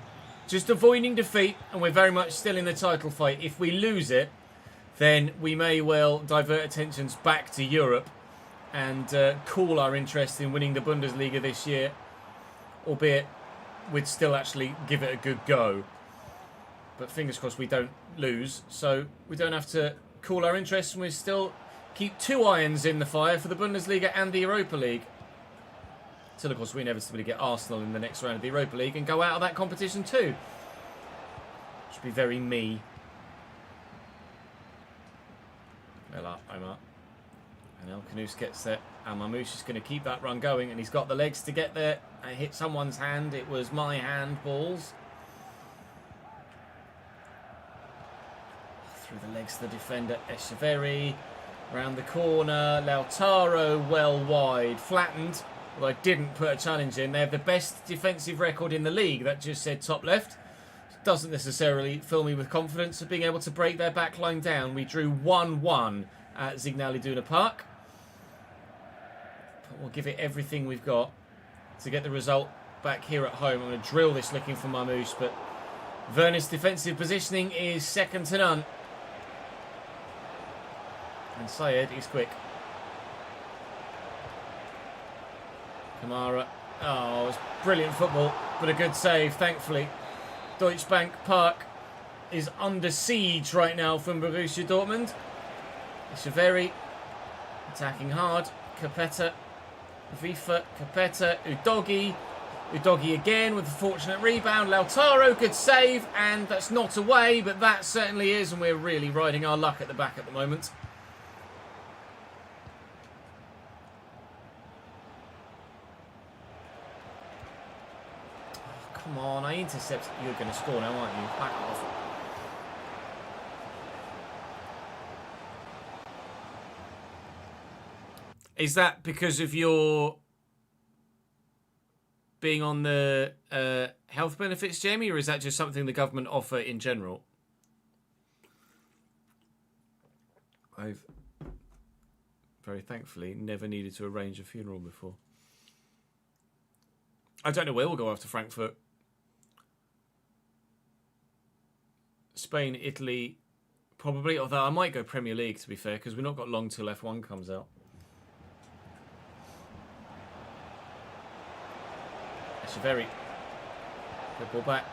Just avoiding defeat, and we're very much still in the title fight. If we lose it, then we may well divert attentions back to Europe and cool our interest in winning the Bundesliga this year, albeit we'd still actually give it a good go. But fingers crossed we don't lose, so we don't have to cool our interest, and we still keep 2 irons in the fire for the Bundesliga and the Europa League. Till, of course, we inevitably get Arsenal in the next round of the Europa League and go out of that competition too. Should be very me. Ella, Omar. And El Canus gets there. And Mamouche is going to keep that run going, and he's got the legs to get there. I hit someone's hand. It was my hand, balls. Through the legs of the defender, Echeverri. Around the corner, Lautaro well wide. Flattened, although I didn't put a challenge in. They have the best defensive record in the league. That just said top left. Doesn't necessarily fill me with confidence of being able to break their backline down. We drew 1-1 at Signal Iduna Park. But we'll give it everything we've got to get the result back here at home. I'm going to drill this looking for Mamouche, but Werner's defensive positioning is second to none. And Sayed is quick. Kamara. Oh, it's brilliant football, but a good save, thankfully. Deutsche Bank Park is under siege right now from Borussia Dortmund. Echeverri Attacking hard. Capetta. Vifa. Capetta. Udogi. Udogi again with a fortunate rebound. Lautaro, good save. And that's not away, but that certainly is. And we're really riding our luck at the back at the moment. Oh, come on, I intercept. You're going to score now, aren't you? Back off. Is that because of your being on the health benefits, Jamie, or is that just something the government offer in general? I've very thankfully never needed to arrange a funeral before. I don't know where we'll go after Frankfurt. Spain, Italy, probably. Although I might go Premier League, to be fair, because we've not got long till F1 comes out. Echeverri. Good ball back.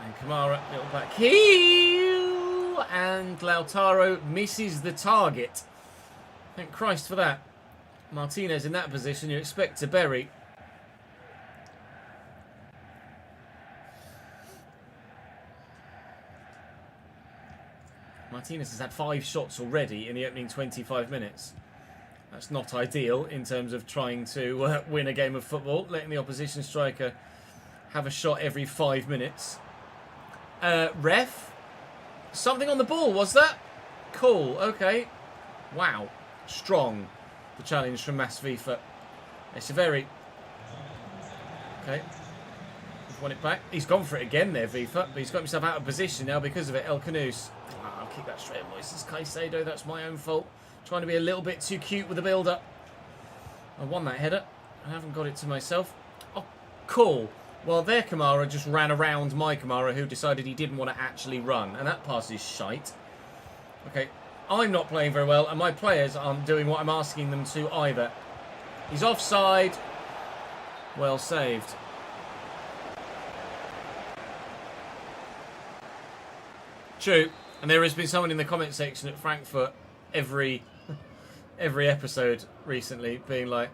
And Kamara, little back heel. And Lautaro misses the target. Thank Christ for that. Martinez in that position, you expect to bury. Martinez has had 5 shots already in the opening 25 minutes. That's not ideal in terms of trying to win a game of football, letting the opposition striker have a shot every 5 minutes. Ref? Something on the ball, was that? Cool, okay. Wow. Strong. The challenge from Masvifa. Echeverri. Okay. He's won it back. He's gone for it again there, Vifa, but he's got himself out of position now because of it. El Canous. Oh, I'll kick that straight at Moises Caicedo. That's my own fault. Trying to be a little bit too cute with the build-up. I won that header. I haven't got it to myself. Oh, cool. Well, their Kamara just ran around my Kamara, who decided he didn't want to actually run. And that pass is shite. Okay, I'm not playing very well, and my players aren't doing what I'm asking them to either. He's offside. Well saved. True. And there has been someone in the comment section at Frankfurt every episode recently being like,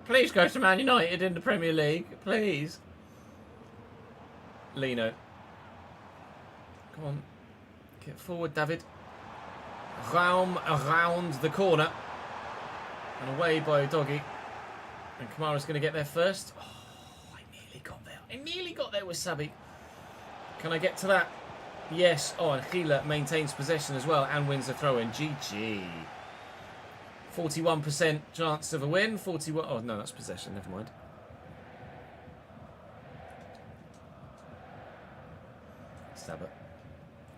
please go to Man United in the Premier League, please. Lino. Come on. Get forward, David. Raum around the corner. And away by Doggy. And Kamara's going to get there first. Oh, I nearly got there. I nearly got there with Sabi. Can I get to that? Yes. Oh, and Gila maintains possession as well and wins the throw-in. GG. 41% chance of a win. 41. Oh, no, that's possession. Never mind. Stabber.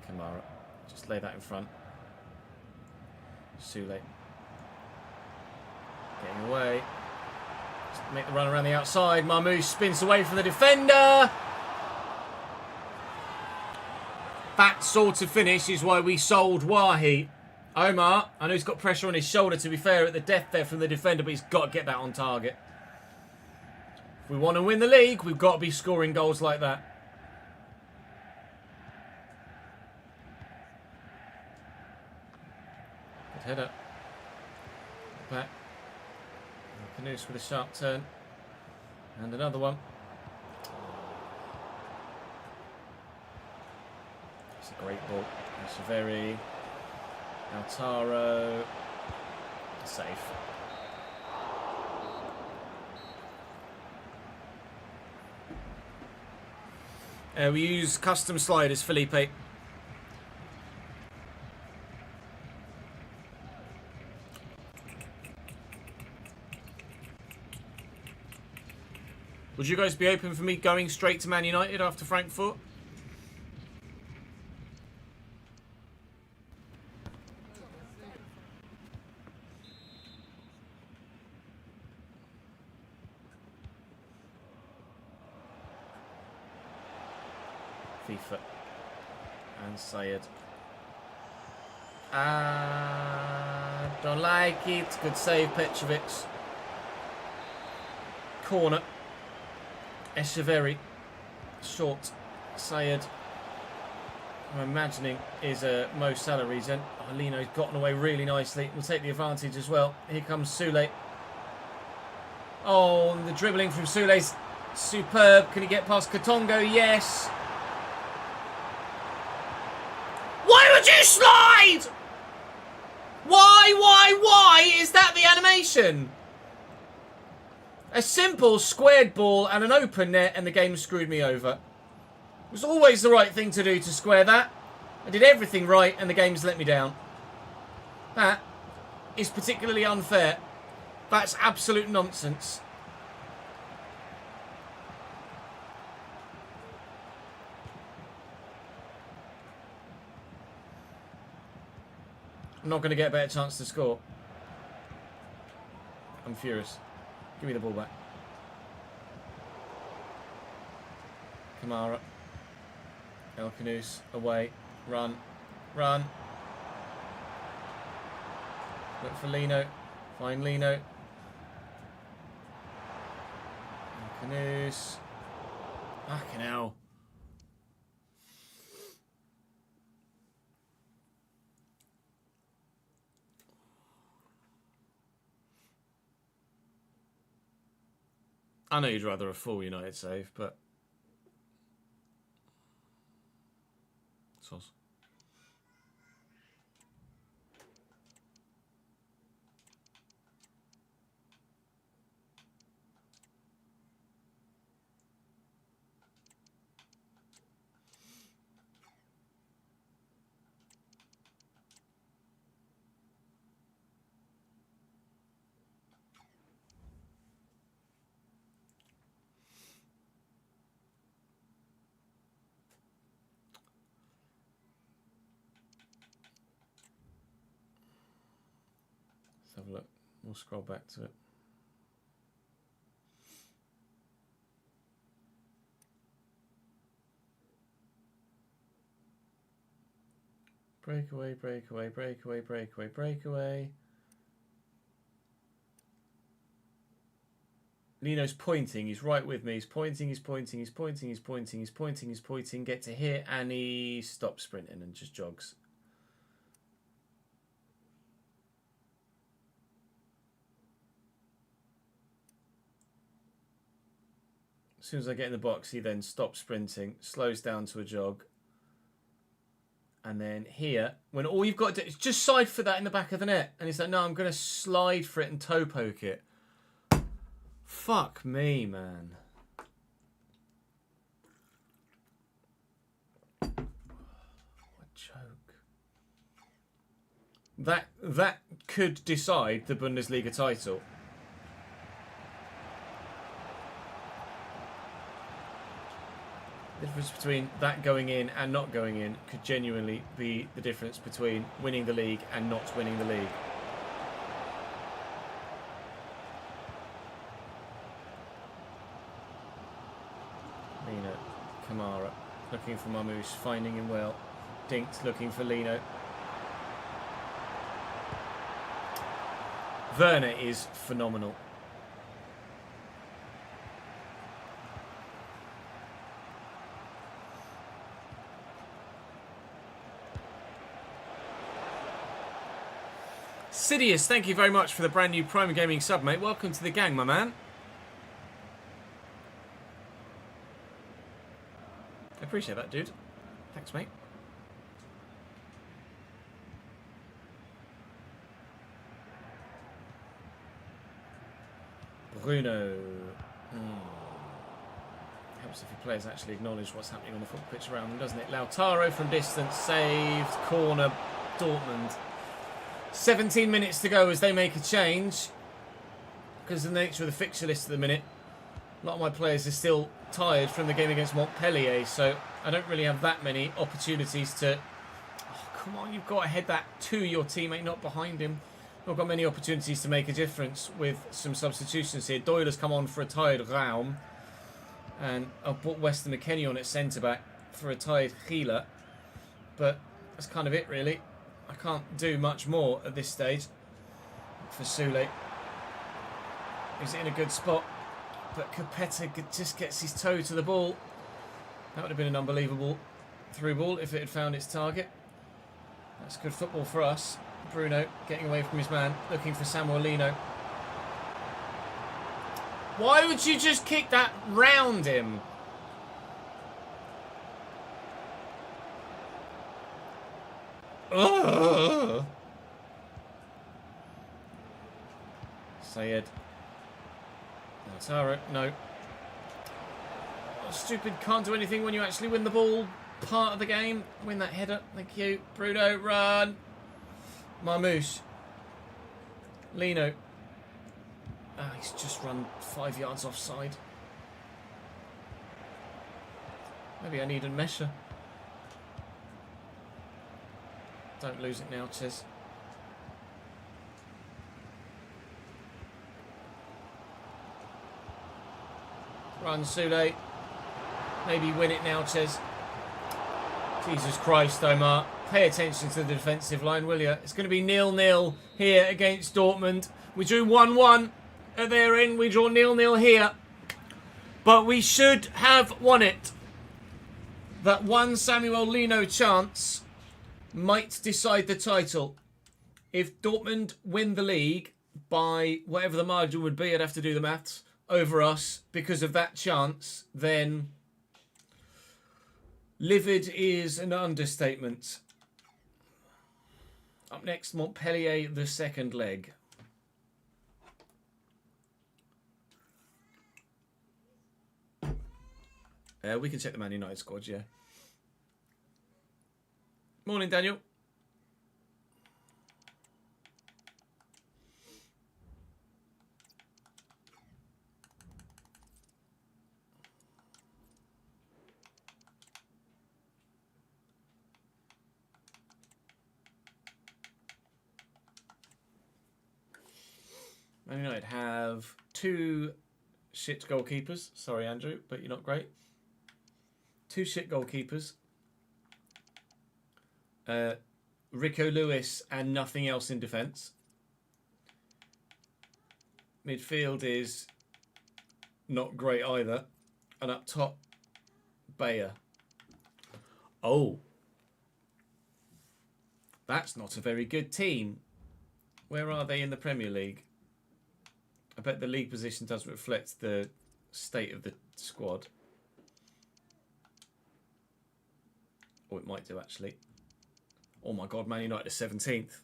Kamara. Just lay that in front. Sule. Getting away. Just make the run around the outside. Marmouche spins away from the defender. That sort of finish is why we sold Wahi. Omar, I know he's got pressure on his shoulder, to be fair, at the death there from the defender, but he's got to get that on target. If we want to win the league, we've got to be scoring goals like that. Good header. Back. Canous with a sharp turn. And another one. It's a great ball. It's a very... Lautaro. Safe. We use custom sliders, Felipe. Would you guys be open for me going straight to Man United after Frankfurt? FIFA and Sayed. Don't like it. Good save, Petrovic. Corner. Echeverri. Short. Sayed. I'm imagining is a Mo Salah reason. Oh, Lino's gotten away really nicely. We'll take the advantage as well. Here comes Sule. Oh, and the dribbling from Sule's superb. Can he get past Katongo? Yes. Why would you slide? Why is that the animation? A simple squared ball and an open net and the game screwed me over. It was always the right thing to do to square that. I did everything right and the game's let me down. That is particularly unfair. That's absolute nonsense. I'm not going to get a better chance to score. I'm furious. Give me the ball back. Kamara. El Khanous away. Run. Run. Look for Lino. Find Lino. El Khanous. Fucking hell. I know you'd rather a full United save, but... Sauce. Have a look. We'll scroll back to it. Breakaway, breakaway, breakaway, breakaway, breakaway. Lino's pointing. He's right with me. He's pointing, he's pointing, he's pointing, he's pointing, he's pointing, he's pointing. Get to here and he stops sprinting and just jogs. As soon as I get in the box, he then stops sprinting, slows down to a jog. And then here, when all you've got to do is just side for that in the back of the net. And he's like, no, I'm going to slide for it and toe poke it. Fuck me, man. What a joke. That could decide the Bundesliga title. The difference between that going in and not going in could genuinely be the difference between winning the league and not winning the league. Lino, Kamara, looking for Mamouche, finding him well. Dinkt looking for Lino. Werner is phenomenal. Sidious, thank you very much for the brand new Prime Gaming sub, mate. Welcome to the gang, my man. I appreciate that, dude. Thanks, mate. Bruno. Helps if your players actually acknowledge what's happening on the football pitch around them, doesn't it? Lautaro from distance, saved. Corner, Dortmund. 17 minutes to go as they make a change. Because of the nature of the fixture list at the minute, a lot of my players are still tired from the game against Montpellier, so I don't really have that many opportunities to... Oh, come on, you've got to head that to your teammate, not behind him. I've got many opportunities to make a difference with some substitutions here. Doyle has come on for a tired Raum. And I've put Weston McKennie on at centre-back for a tired Gila. But that's kind of it, really. I can't do much more at this stage for Sule. He's in a good spot, but Capetta just gets his toe to the ball. That would have been an unbelievable through ball if it had found its target. That's good football for us. Bruno getting away from his man, looking for Samuel Lino. Why would you just kick that round him? Ugh. Sayed. Lautaro, no. Oh, stupid, can't do anything when you actually win the ball. Part of the game. Win that header. Thank you. Bruno, run. Marmouche. Lino. Ah, he's just run 5 yards offside. Maybe I need a Mesha. Don't lose it now, Ches. Run, Sule. Maybe win it now, Ches. Jesus Christ, Omar. Pay attention to the defensive line, will you? It's going to be 0-0 here against Dortmund. We drew 1-1 at their end. We draw 0-0 here. But we should have won it. That one Samuel Lino chance might decide the title. If Dortmund win the league by whatever the margin would be, I'd have to do the maths, over us because of that chance, then livid is an understatement. Up next, Montpellier, the second leg. We can check the Man United squad, yeah. Morning, Daniel. Man United have 2 shit goalkeepers. Sorry, Andrew, but you're not great. 2 shit goalkeepers. Rico Lewis and nothing else in defence. Midfield is not great either. And up top, Bayer. Oh. That's not a very good team. Where are they in the Premier League? I bet the league position does reflect the state of the squad. Or it might do, actually. Oh my God, Man United are 17th.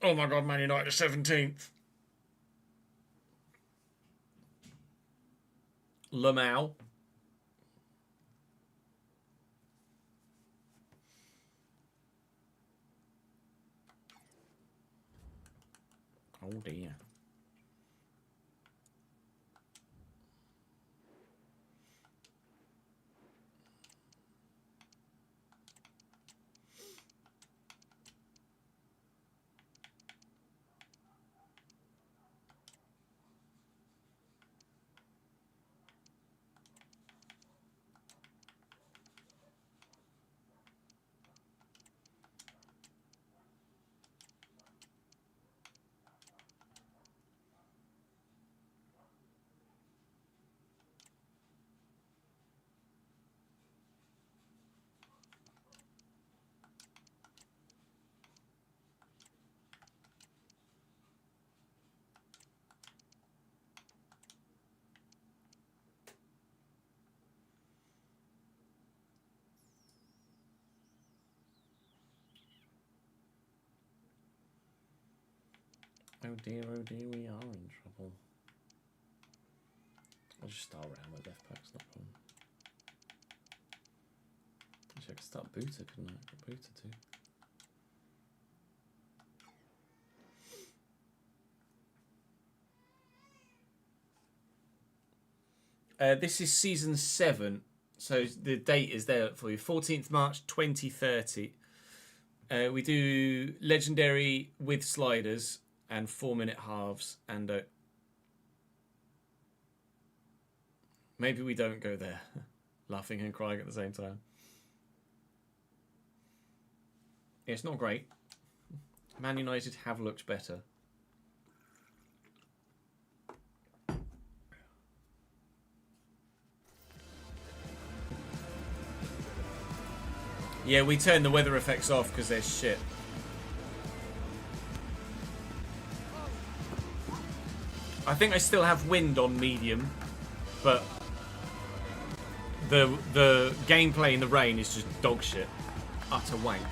Oh my God, Man United are 17th. Lamau. Oh dear. Oh dear, we are in trouble. I'll just start around with left backs, not a problem. Actually, I could start Booter, couldn't I? Got Booter too. This is season 7, so the date is there for you. 14th March 2030. We do legendary with sliders and 4-minute halves, and maybe we don't go there. Laughing and crying at the same time. It's not great. Man United have looked better. Yeah, we turned the weather effects off because they're shit. I think I still have wind on medium, but the gameplay in the rain is just dog shit. Utter wank.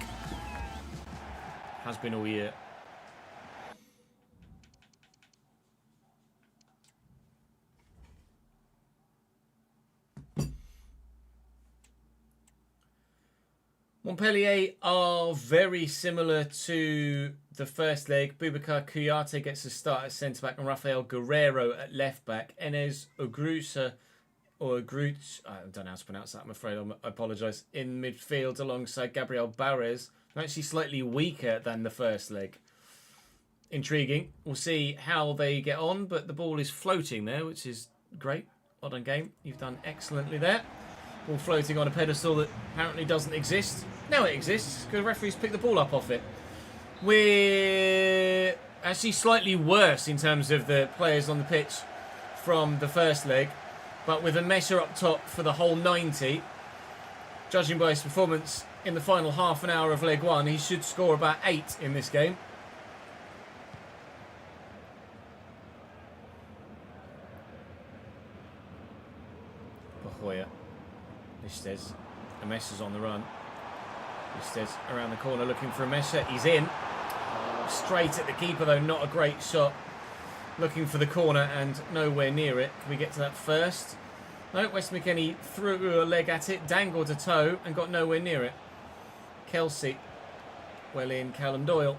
Has been all year. Montpellier are very similar to the first leg. Boubacar Kouyaté gets a start at centre-back and Rafael Guerrero at left-back. Enes Ogrusa, or Ogruch, I don't know how to pronounce that, I'm afraid, I apologise, in midfield alongside Gabriel Barres. Actually slightly weaker than the first leg. Intriguing. We'll see how they get on, but the ball is floating there, which is great. Well done, game. You've done excellently there. Ball floating on a pedestal that apparently doesn't exist. Now it exists because referees pick the ball up off it. We're actually slightly worse in terms of the players on the pitch from the first leg, but with a Mesha up top for the whole 90, judging by his performance in the final half an hour of leg 1, he should score about 8 in this game. Bahoya. Listes. Amesha's on the run. Listes around the corner looking for Amesha. He's in. Straight at the keeper though, not a great shot. Looking for the corner and nowhere near it. Can we get to that first? No, Wes McKennie threw a leg at it, dangled a toe and got nowhere near it. Kelsey. Well in, Callum Doyle.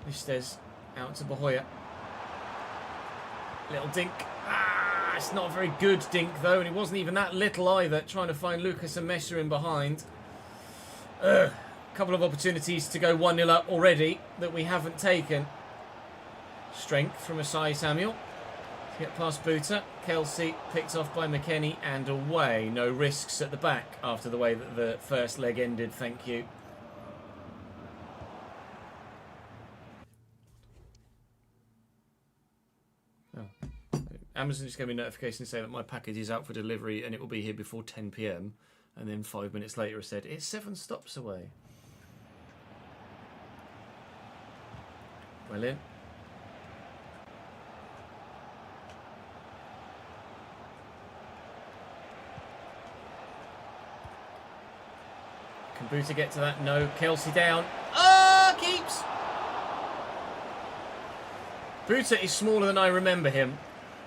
Listes out to Bahoya. Little dink. It's not a very good dink though, and it wasn't even that little either, trying to find Lucas and Mesha in behind. A couple of opportunities to go 1-0 up already that we haven't taken. Strength from Asai Samuel. Get past Buta. Kelsey picked off by McKennie and away. No risks at the back after the way that the first leg ended, thank you. Amazon just gave me a notification saying that my package is out for delivery and it will be here before 10 PM. And then 5 minutes later it said, it's 7 stops away. Well in. Can Buta get to that? No. Kelsey down. Keeps! Buta is smaller than I remember him.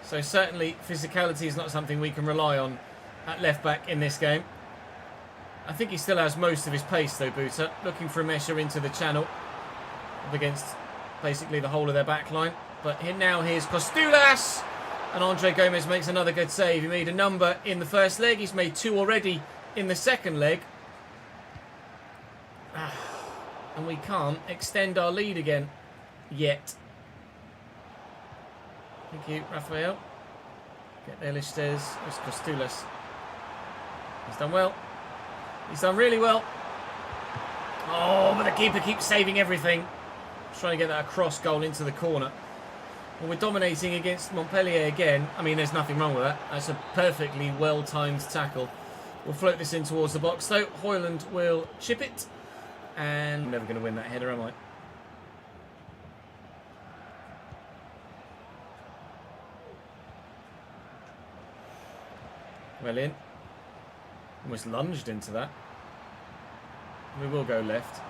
So certainly physicality is not something we can rely on at left back in this game. I think he still has most of his pace though, Buta. Looking for a Mesha into the channel. Up against basically the whole of their back line. But now here's Costulas. And Andre Gomez makes another good save. He made a number in the first leg. He's made 2 already in the second leg. And we can't extend our lead again. Yet. Thank you, Rafael. Get there, Listes. There's Costulas. He's done well. He's done really well. Oh, but the keeper keeps saving everything. Trying to get that cross goal into the corner. Well, we're dominating against Montpellier again. I mean, there's nothing wrong with that. That's a perfectly well-timed tackle. We'll float this in towards the box, though. Hoyland will chip it. And I'm never going to win that header, am I? Well in. Almost lunged into that. We will go left.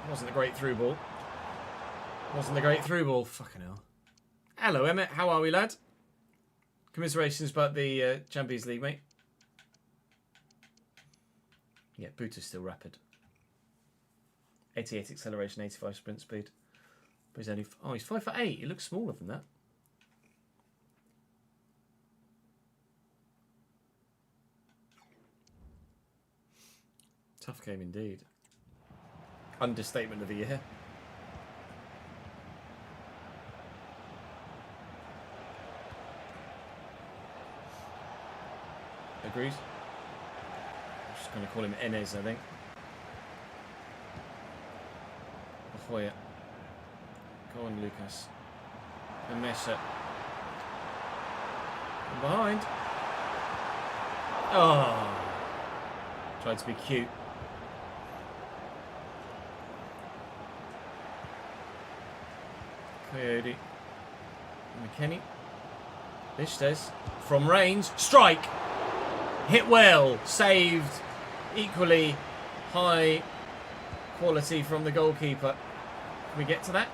Wasn't a great through ball. Wasn't a great through ball. Fucking hell. Hello, Emmett. How are we, lad? Commiserations about the Champions League, mate. Yeah, Buta's still rapid. 88 acceleration, 85 sprint speed. But he's only... Oh, he's 5'8". He looks smaller than that. Tough game indeed. Understatement of the year. Agreed. I'm just going to call him Enes, I think. Bahoya. Go on, Lucas. And Mesha. From behind. Oh. Tried to be cute. Coyote. McKennie. Vistes. From range. Strike! Hit well. Saved. Equally high quality from the goalkeeper. Can we get to that?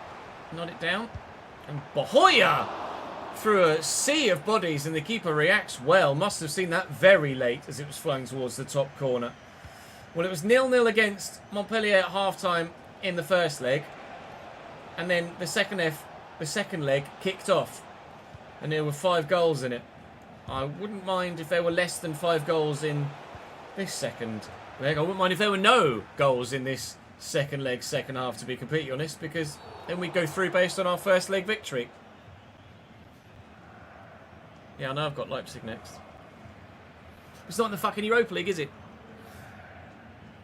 Nod it down. And Bahoya! Through a sea of bodies, and the keeper reacts well. Must have seen that very late as it was flung towards the top corner. Well, it was 0-0 against Montpellier at half-time in the first leg. And then the second leg kicked off. And there were 5 goals in it. I wouldn't mind if there were less than 5 goals in this second leg. I wouldn't mind if there were no goals in this second leg, second half, to be completely honest, because then we'd go through based on our first leg victory. Yeah, I know I've got Leipzig next. It's not in the fucking Europa League, is it?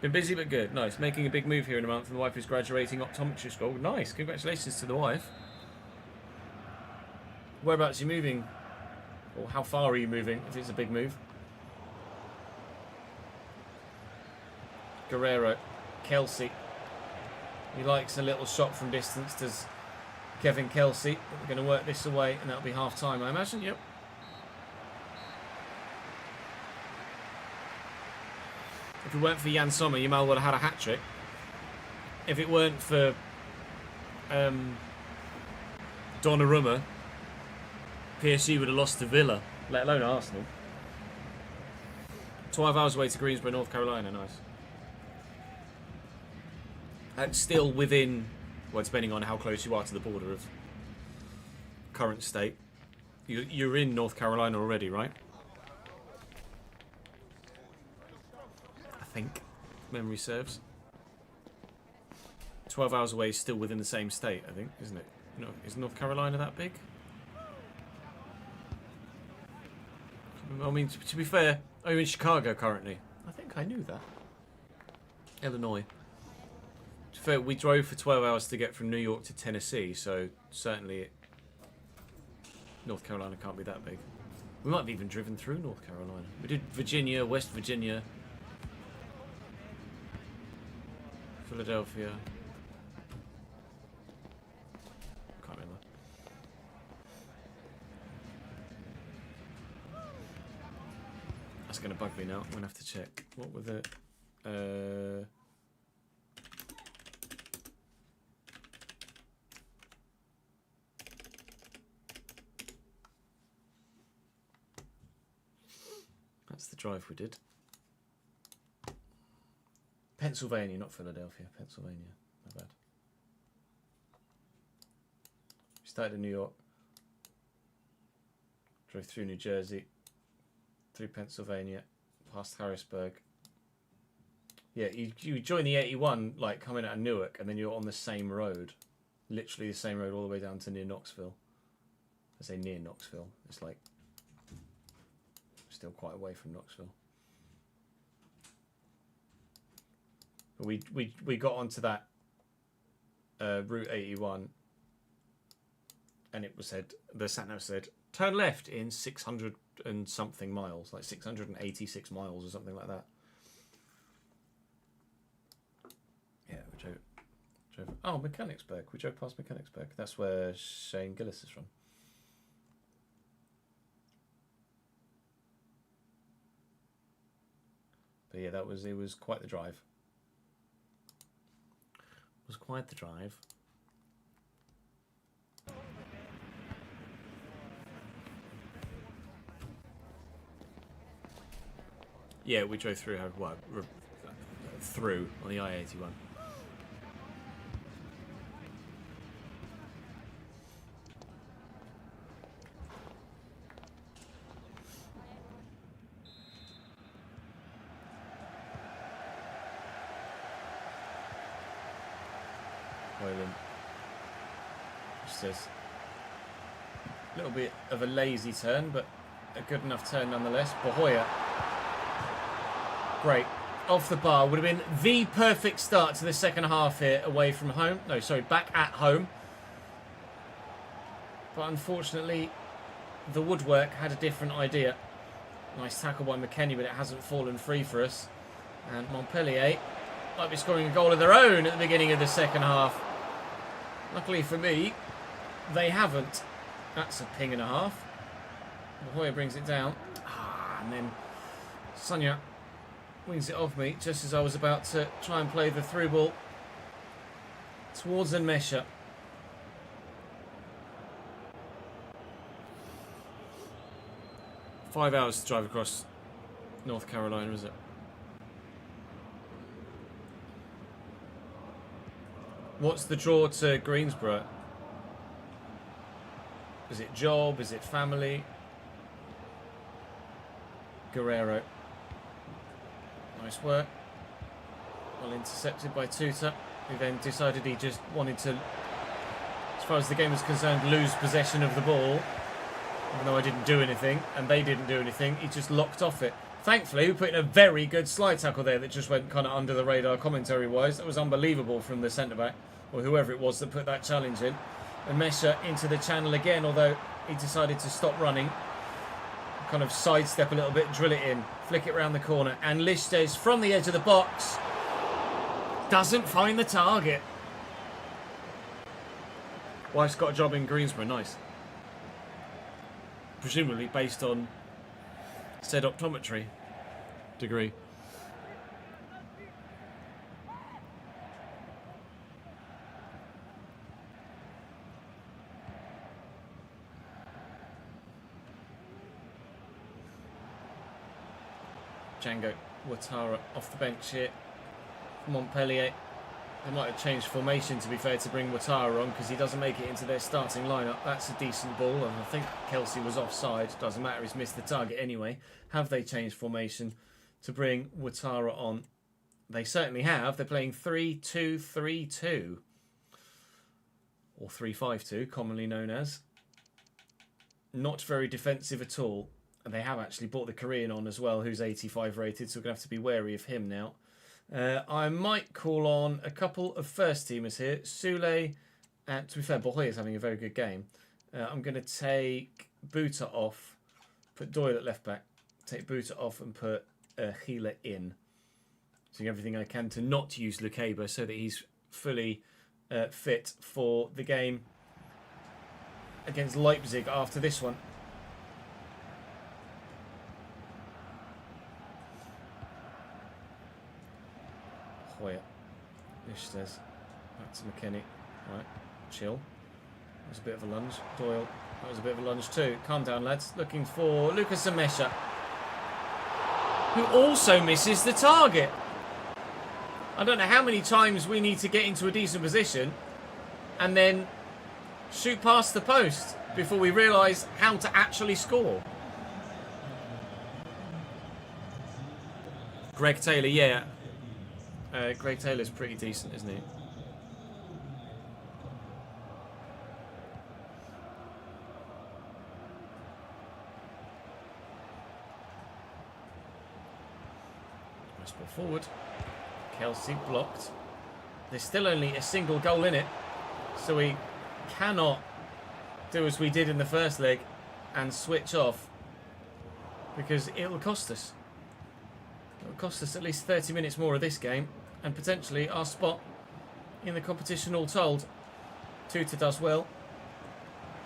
Been busy but good. Nice. Making a big move here in a month, and the wife is graduating optometry school. Nice. Congratulations to the wife. Whereabouts are you moving? Or how far are you moving, if it's a big move? Guerrero. Kelsey. He likes a little shot from distance, does Kevin Kelsey. We're going to work this away, and that'll be half-time, I imagine. Yep. If it weren't for Jan Sommer, Yamal would have had a hat-trick. If it weren't for Donnarumma, PSG would have lost to Villa, let alone Arsenal. 12 hours away to Greensboro, North Carolina. Nice. That's still within, well, depending on how close you are to the border of current state. You're in North Carolina already, right? I think, memory serves. 12 hours away is still within the same state, I think, isn't it? No, is North Carolina that big? I mean, to be fair, I'm in Chicago currently. I think I knew that. Illinois. To be fair, we drove for 12 hours to get from New York to Tennessee, so certainly North Carolina can't be that big. We might have even driven through North Carolina. We did Virginia, West Virginia, Philadelphia. Can't remember. That's going to bug me now. I'm going to have to check. What were the... That's the drive we did. Pennsylvania, not Philadelphia. Pennsylvania. Not bad. We started in New York. Drove through New Jersey. Through Pennsylvania. Past Harrisburg. Yeah, you join the 81, like, coming out of Newark, and then you're on the same road. Literally the same road all the way down to near Knoxville. I say near Knoxville. It's like... still quite away from Knoxville. But we got onto that Route 81, and it was said, the sat-nav said, turn left in 600 and something miles, like 686 miles or something like that. Yeah, we drove. Oh, Mechanicsburg. We drove past Mechanicsburg. That's where Shane Gillis is from. But yeah, it was quite the drive. It was quite the drive. Yeah, we drove through through on the I-81. Says a little bit of a lazy turn, but a good enough turn nonetheless. Bahoya, great, off the bar. Would have been the perfect start to the second half here, away from home. No, sorry, back at home. But unfortunately, the woodwork had a different idea. Nice tackle by McKennie, but it hasn't fallen free for us. And Montpellier might be scoring a goal of their own at the beginning of the second half. Luckily for me, they haven't. That's a ping and a half. Hoyer brings it down. And then Sonia wings it off me just as I was about to try and play the through ball towards Nmesha. Five hours to drive across North Carolina, is it? What's the draw to Greensboro? Is it job? Is it family? Guerrero. Nice work. Well intercepted by Tuta, who then decided he just wanted to, as far as the game was concerned, lose possession of the ball. Even though I didn't do anything, and they didn't do anything, he just locked off it. Thankfully, we put in a very good slide tackle there that just went kind of under the radar commentary-wise. That was unbelievable from the centre-back, or whoever it was that put that challenge in. And Mesha into the channel again, although he decided to stop running. Kind of sidestep a little bit, drill it in, flick it round the corner. And Lichtes from the edge of the box doesn't find the target. Wife's got a job in Greensboro, nice. Presumably based on said optometry degree. Django Ouattara off the bench here for Montpellier. They might have changed formation, to be fair, to bring Ouattara on because he doesn't make it into their starting lineup. That's a decent ball, and I think Kelsey was offside. Doesn't matter, he's missed the target anyway. Have they changed formation to bring Ouattara on? They certainly have. They're playing 3-2-3-2. Or 3-5-2, commonly known as. Not very defensive at all. And they have actually brought the Korean on as well, who's 85 rated, so we're going to have to be wary of him now. I might call on a couple of first teamers here. Sule, to be fair, Bohoy is having a very good game. I'm going to take Buta off, put Doyle at left back, take Buta off and put Gila in. Doing everything I can to not use Lukeba so that he's fully fit for the game against Leipzig after this one. Hoyer, Lichtes, back to McKennie. Right, chill. That was a bit of a lunge. Doyle, that was a bit of a lunge too. Calm down, lads. Looking for Lucas Nmesha, who also misses the target. I don't know how many times we need to get into a decent position and then shoot past the post before we realise how to actually score. Greg Taylor, yeah. Greg Taylor's pretty decent, isn't he? Nice ball forward. Kelsey blocked. There's still only a single goal in it, so we cannot do as we did in the first leg and switch off, because it'll cost us. It'll cost us at least 30 minutes more of this game and potentially our spot in the competition all told. Tuta does well.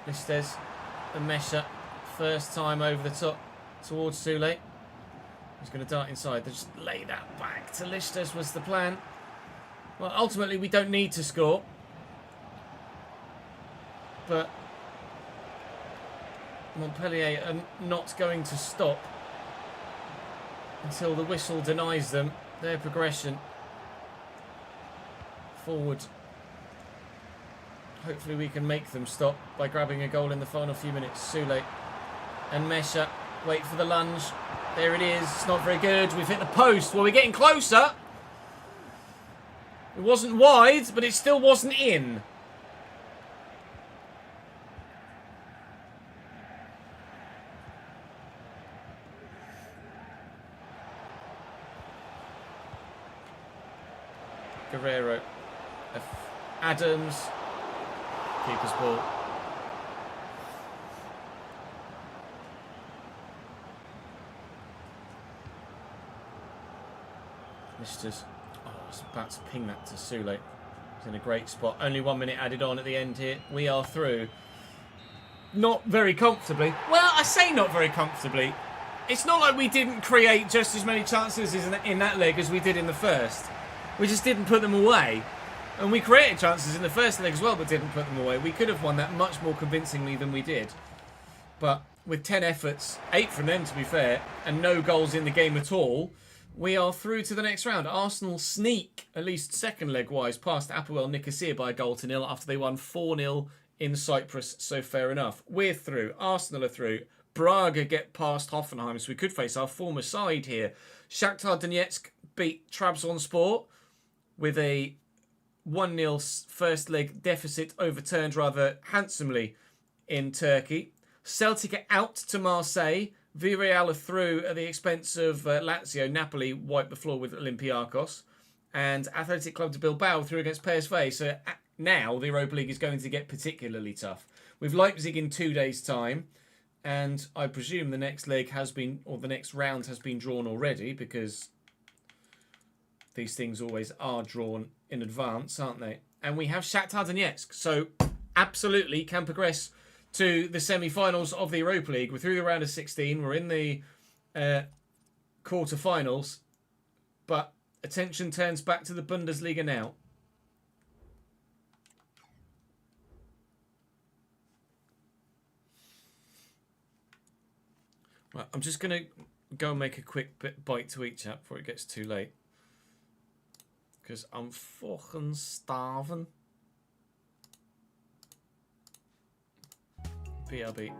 Lichtes and Nmesha, first time over the top towards Sule. He's going to dart inside. They just lay that back to Lichtes was the plan. Well, ultimately we don't need to score, but Montpellier are not going to stop until the whistle denies them their progression forward. Hopefully we can make them stop by grabbing a goal in the final few minutes. Sule and Nmesha wait for the lunge. There it is. It's not very good. We've hit the post. Well, we're getting closer. It wasn't wide, but it still wasn't in. Guerrero, Adams, keeper's ball. Lichtes, I was about to ping that to Sule. He's in a great spot. Only 1 minute added on at the end here. We are through. not very comfortably. Well, I say not very comfortably. It's not like we didn't create just as many chances in that leg as we did in the first. We just didn't put them away. And we created chances in the first leg as well, but didn't put them away. We could have won that much more convincingly than we did. But with 10 efforts, 8 from them to be fair, and no goals in the game at all, we are through to the next round. Arsenal sneak, at least second leg wise, past Apoel Nicosia by a goal to nil after they won 4-0 in Cyprus, so fair enough. We're through. Arsenal are through. Braga get past Hoffenheim, so we could face our former side here. Shakhtar Donetsk beat Trabzonspor with a 1-0 first leg deficit overturned rather handsomely in Turkey. Celtic are out to Marseille. Villarreal are through at the expense of Lazio. Napoli wiped the floor with Olympiacos. And Athletic Club de Bilbao through against PSV. So now the Europa League is going to get particularly tough. With Leipzig in 2 days' time. And I presume the next leg has been, or the next round has been drawn already, because these things always are drawn in advance, aren't they? And we have Shakhtar Donetsk. So absolutely can progress to the semi-finals of the Europa League. We're through the round of 16. We're in the quarter-finals. But attention turns back to the Bundesliga now. Right, I'm just going to go and make a quick bite to eat, chat, before it gets too late. Because I'm fucking starving. BRB.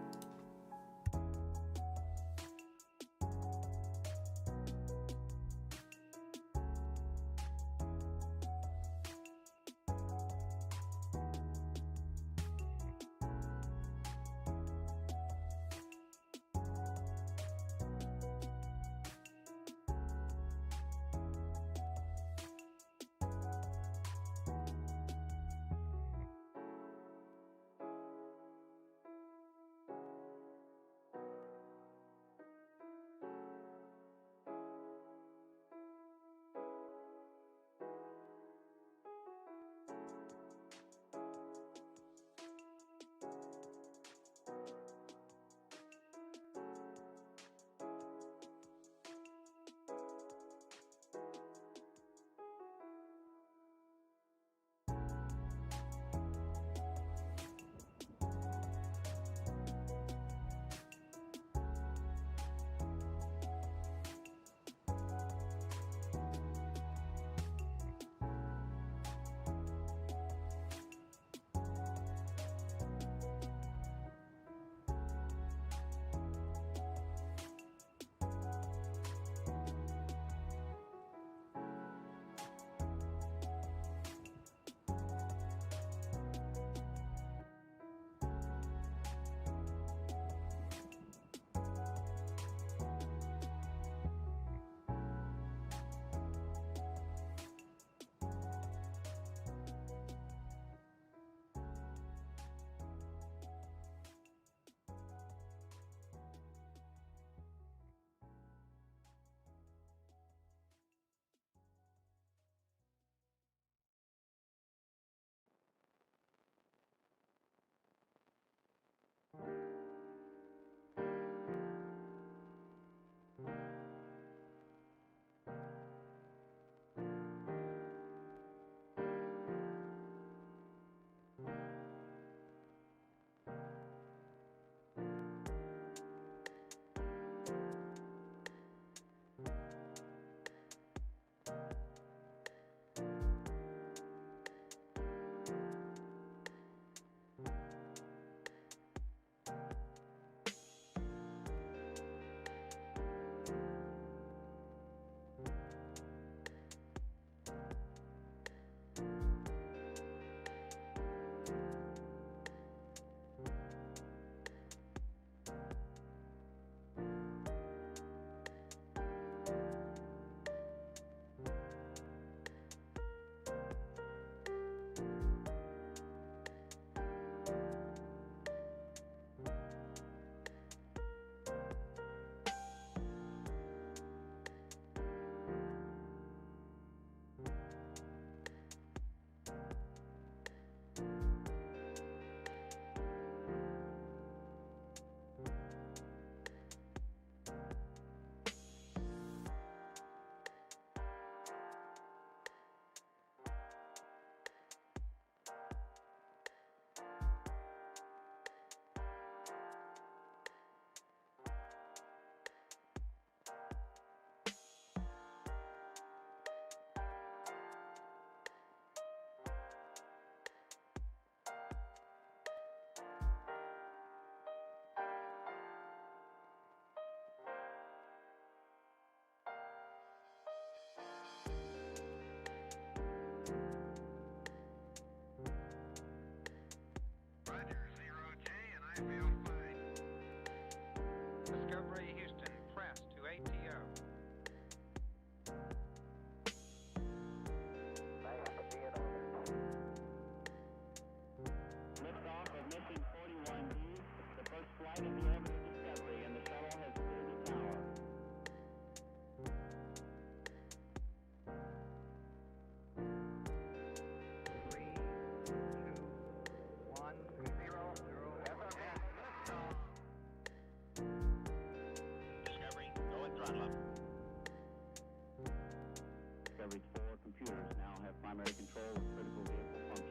Categories 4 computers now have primary control of critical vehicle functions.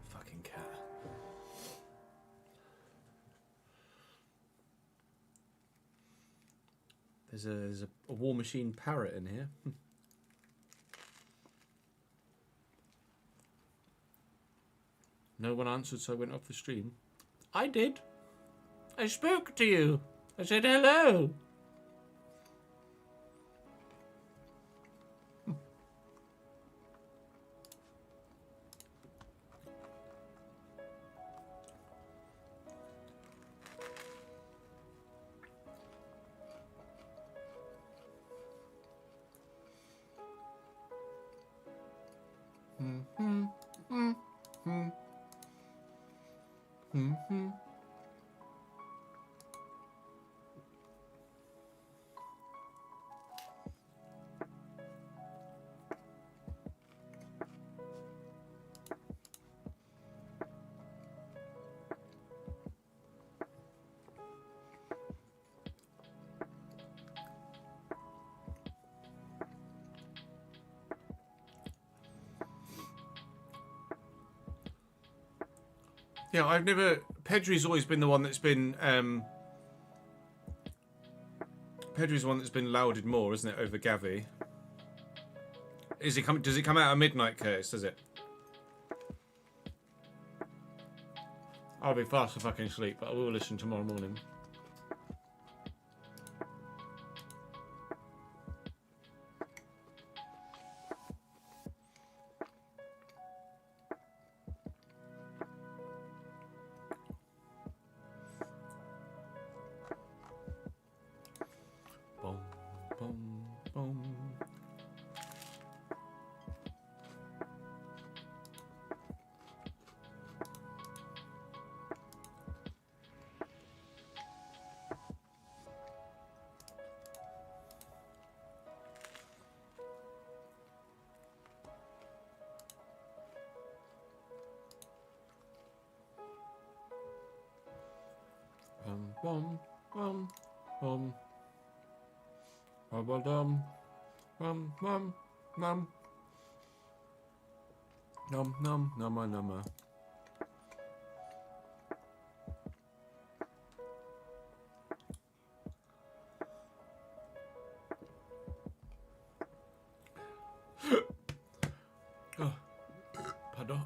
Fucking cat. There's a War Machine parrot in here. No one answered, so I went off the stream. I did. I spoke to you. I said hello. Yeah, I've never... Pedri's always been the one that's been... Pedri's the one that's been lauded more, isn't it, over Gavi? Is it does it come out at midnight, Curtis? Does it? I'll be fast if I can sleep, but I will listen tomorrow morning. Boom, boom, boom. Bum, bum, bum. Bum, bum, bum, num. Num, num, numma, numma. Oh, pardon.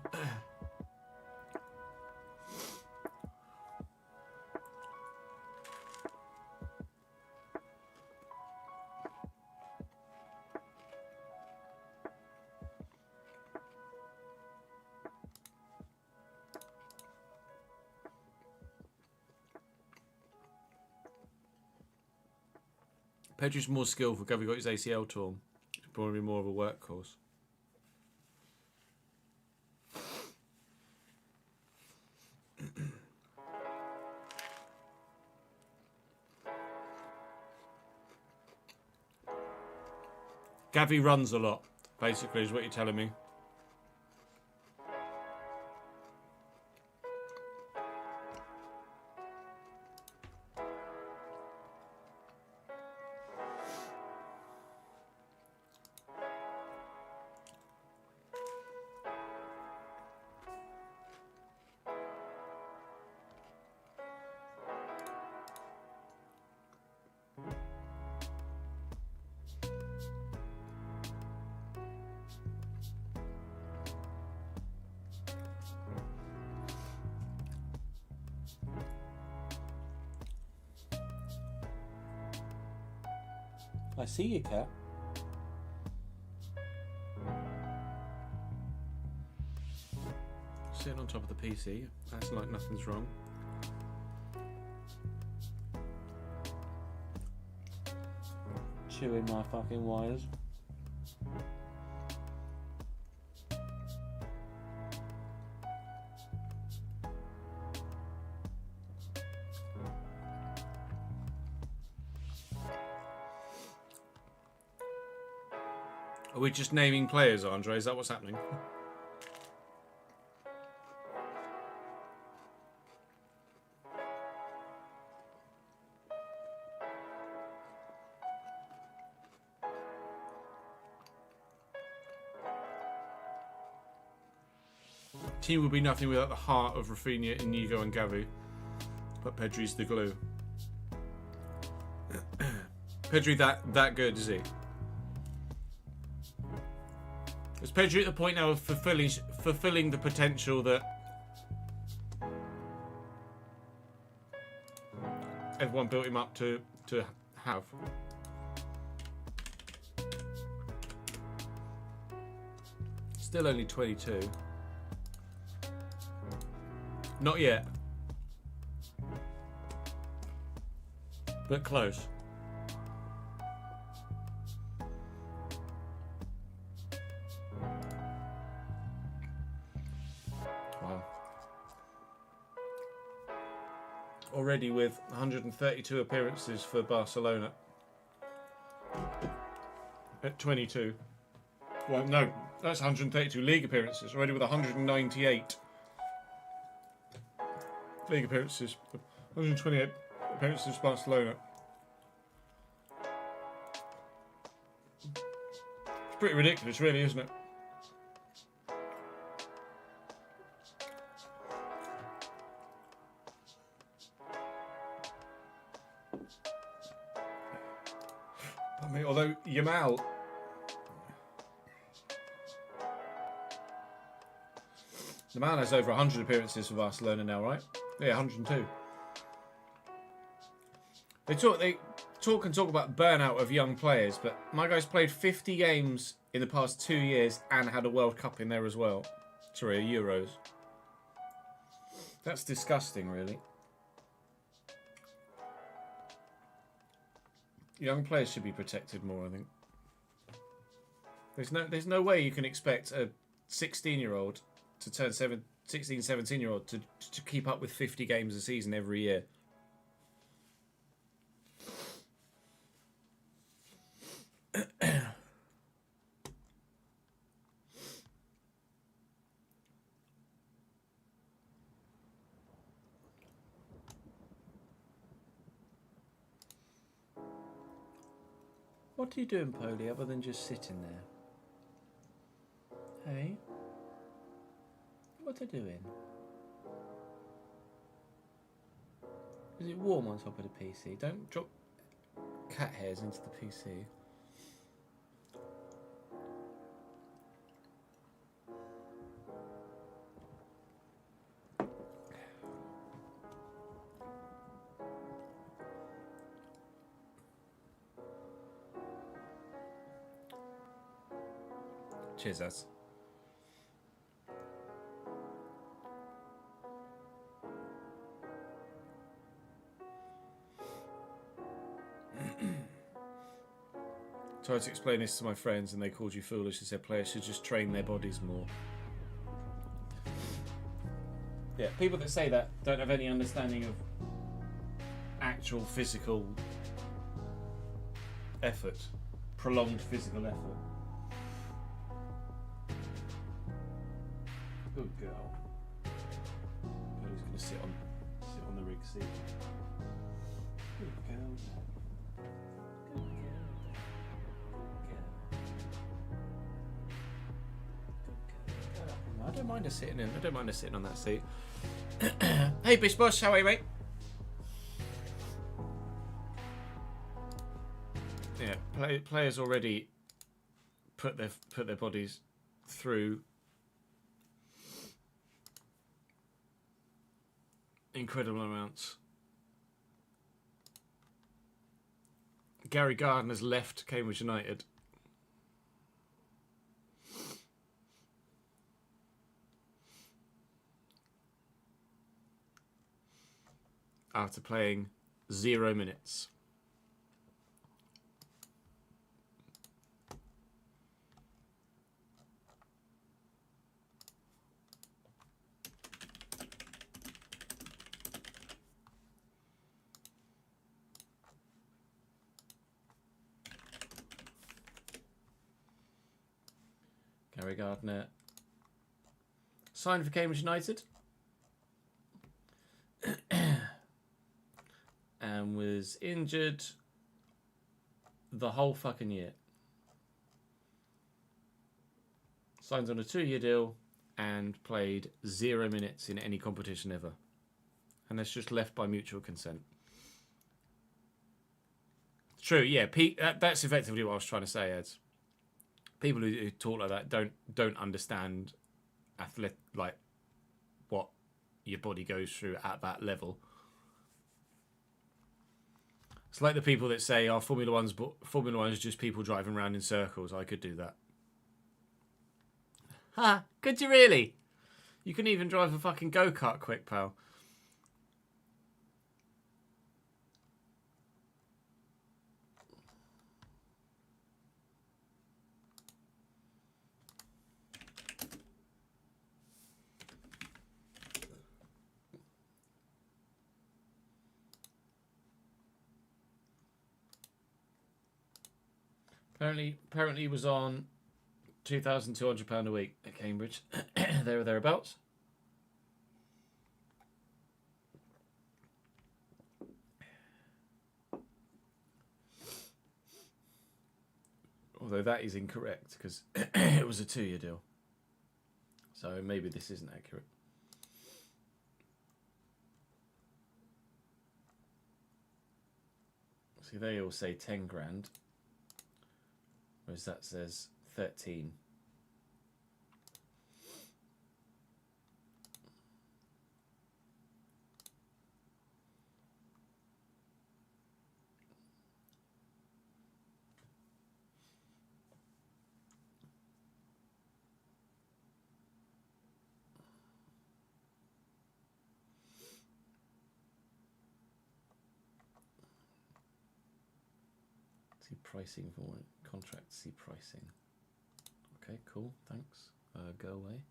Pedro's more skillful. Gavi got his ACL torn. It's probably more of a workhorse. Gavi runs a lot, basically, is what you're telling me. I see you, cat. Sitting on top of the PC. That's like nothing's wrong. Chewing my fucking wires. Are we just naming players, Andre? Is that what's happening? Team would be nothing without the heart of Rafinha, Inigo and Gavi. But Pedri's the glue. Pedri that good, is he? Is Pedri at the point now of fulfilling the potential that everyone built him up to have? Still only 22. Not yet. But close. Wow. Already with 132 appearances for Barcelona. At 22. Well, no, that's 132 league appearances. Already with 198 league appearances. 128 appearances for Barcelona. It's pretty ridiculous, really, isn't it? I mean, although Yamal The man has over 100 appearances for Barcelona now, right? Yeah, 102. They talk about burnout of young players, but my guy's played 50 games in the past 2 years and had a World Cup in there as well. Sorry, Euros. That's disgusting, really. Young players should be protected more, I think. There's no way you can expect a 16-year-old to turn 16, 17-year-old to keep up with 50 games a season every year. What are you doing, Polly, other than just sitting there? Hey? What are you doing? Is it warm on top of the PC? Don't drop cat hairs into the PC. Cheers, us. Tried to explain this to my friends and they called you foolish. They said players should just train their bodies more. Yeah, people that say that don't have any understanding of actual physical effort, prolonged physical effort. Good girl. Who's going to sit on the rig seat? Good girl. Good girl. I don't mind her sitting in. I don't mind her sitting on that seat. Hey, Bish Bosh, how are you, mate? Yeah, players already put their bodies through incredible amounts. Gary Gardner's left Cambridge United. After playing 0 minutes. Gary Gardner signed for Cambridge United. And was injured the whole fucking year. Signed on a 2-year deal and played 0 minutes in any competition ever. And that's just left by mutual consent. True, yeah. That's effectively what I was trying to say, Ed. People who talk like that don't understand like what your body goes through at that level. It's like the people that say, "Oh, Formula One is just people driving around in circles." I could do that. Ha! Could you really? You can even drive a fucking go-kart quick, pal. Apparently he was on £2,200 a week at Cambridge. There or thereabouts. Although that is incorrect because it was a 2-year deal. So maybe this isn't accurate. See, they all say 10 grand. Whereas that says 13. See pricing for it. Contract, see pricing. Okay, cool, thanks. Go away.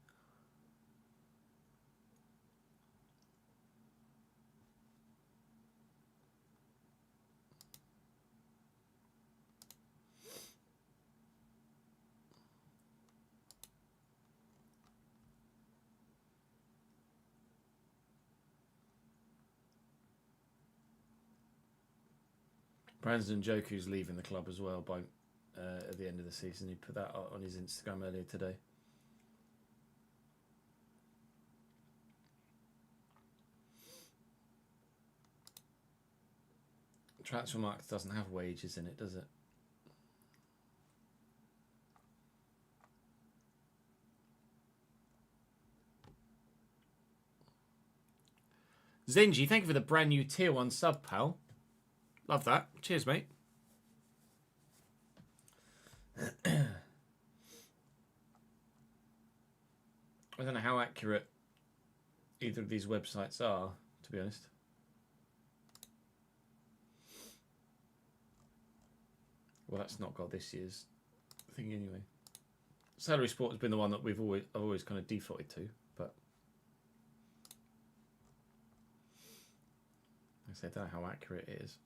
Brandon Njoku's leaving the club as well by at the end of the season. He put that on his Instagram earlier today. Transfermarkt doesn't have wages in it, does it? Zenji, thank you for the brand new tier 1 sub, pal. Love that. Cheers, mate. I don't know how accurate either of these websites are, to be honest. Well, that's not got this year's thing anyway. Salary Sport has been the one that I've always kind of defaulted to, but I don't know how accurate it is.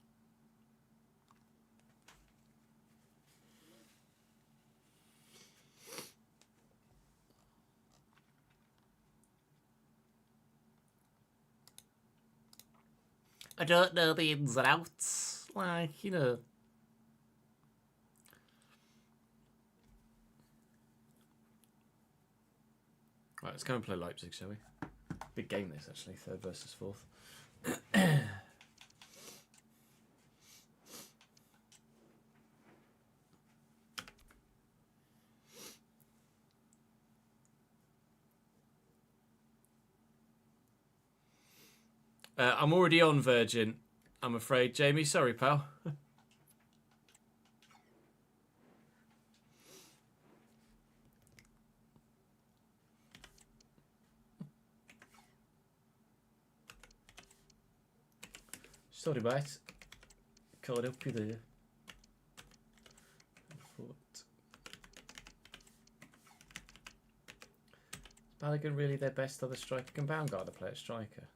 I don't know the ins and outs, like, you know. Right, let's go and play Leipzig, shall we? Big game this, actually, 3rd versus 4th. I'm already on Virgin, I'm afraid, Jamie. Sorry, pal. Sorry, mate. Can't help you there. Is Balogun really their best other striker? Can Baumgartner play at striker?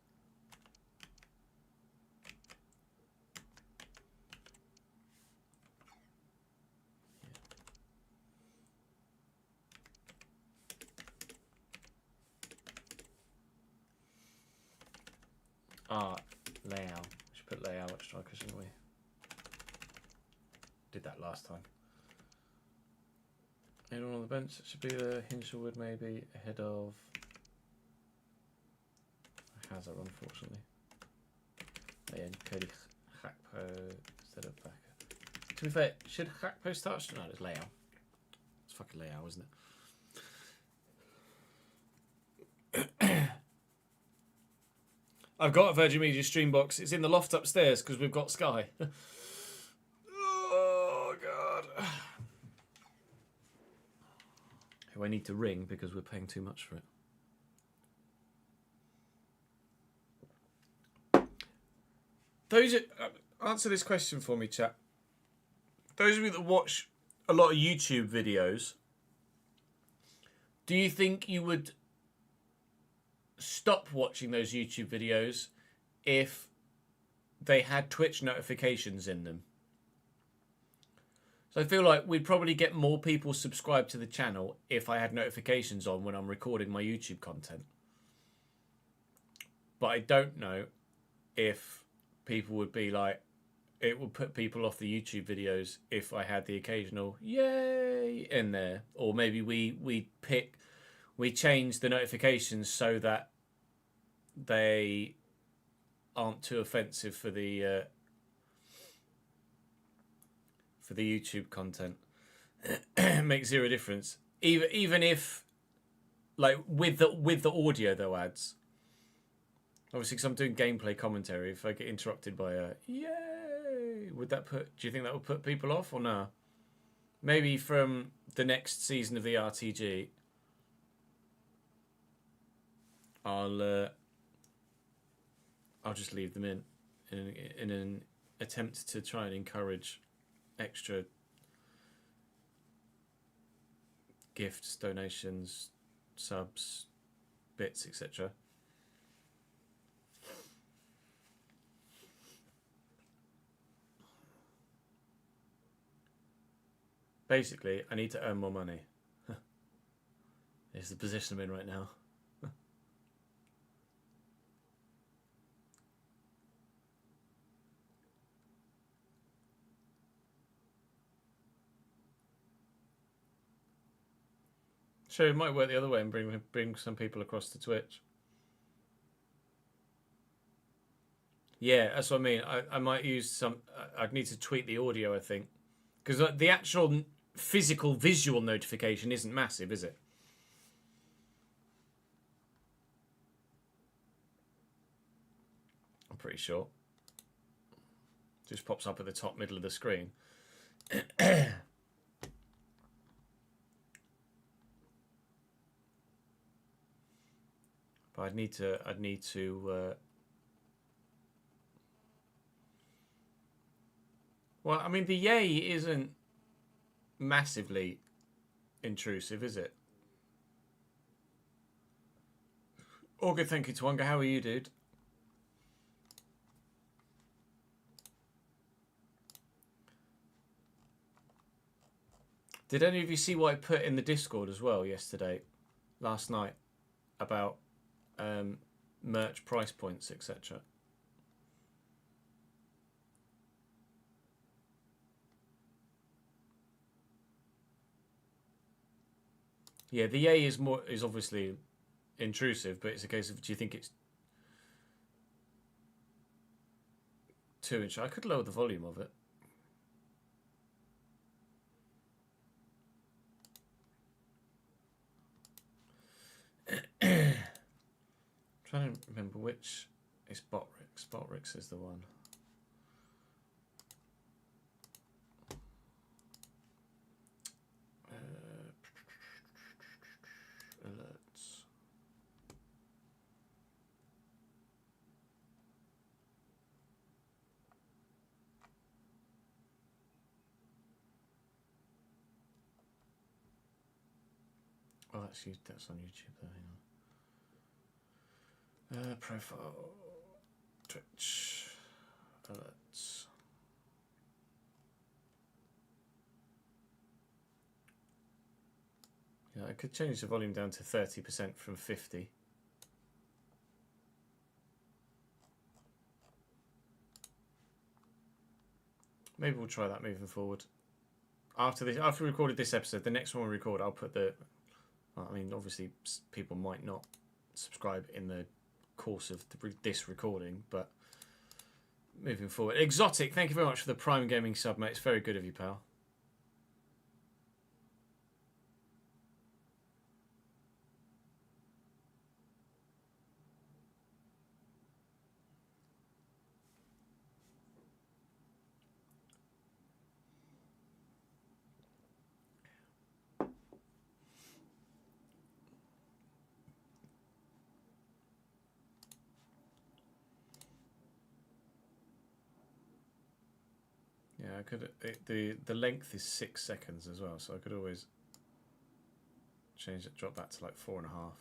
Leao. We should put Leao at striker, shouldn't we? Did that last time. Anyone on the bench? It should be Hinshelwood maybe ahead of Hazard, unfortunately. And Cody Gakpo instead of Baka. To be fair, should Gakpo start? No, it's Leao. It's fucking Leao, isn't it? I've got a Virgin Media stream box. It's in the loft upstairs because we've got Sky. Oh, God. Who I need to ring because we're paying too much for it. Answer this question for me, chat. Those of you that watch a lot of YouTube videos, do you think you would stop watching those YouTube videos if they had Twitch notifications in them? So I feel like we'd probably get more people subscribed to the channel if I had notifications on when I'm recording my YouTube content. But I don't know if people would be like, it would put people off the YouTube videos if I had the occasional yay in there. Or maybe we change the notifications so that they aren't too offensive for the YouTube content. Makes zero difference. Even if, like, with the audio though ads. Obviously, because I'm doing gameplay commentary, if I get interrupted by a yay, do you think that would put people off or no? Maybe from the next season of the RTG, I'll just leave them in an attempt to try and encourage extra gifts, donations, subs, bits, etc. Basically, I need to earn more money. It's the position I'm in right now. Sure, it might work the other way and bring some people across to Twitch. Yeah, that's what I mean. I might use some... I'd need to tweak the audio, I think. Because the actual physical visual notification isn't massive, is it? I'm pretty sure. Just pops up at the top middle of the screen. But I'd need to. Well, I mean, the yay isn't massively intrusive, is it? All good, thank you, Twanga. How are you, dude? Did any of you see what I put in the Discord as well last night, about merch price points, etc.? Yeah, the A is obviously intrusive, but it's a case of, do you think it's 2-inch? I could lower the volume of it. Trying to remember which is Botrix. Botrix is the one. Alerts. Oh, that's on YouTube though. Hang on. Profile, Twitch, alerts. Yeah, I could change the volume down to 30% from 50. Maybe we'll try that moving forward. After we recorded this episode, the next one we record, I'll put the... I mean, obviously, people might not subscribe in the course of this recording, but moving forward. Exotic, thank you very much for the Prime Gaming sub, mate. It's very good of you, pal. Yeah, I could. The length is 6 seconds as well, so I could always change it, drop that to like 4.5.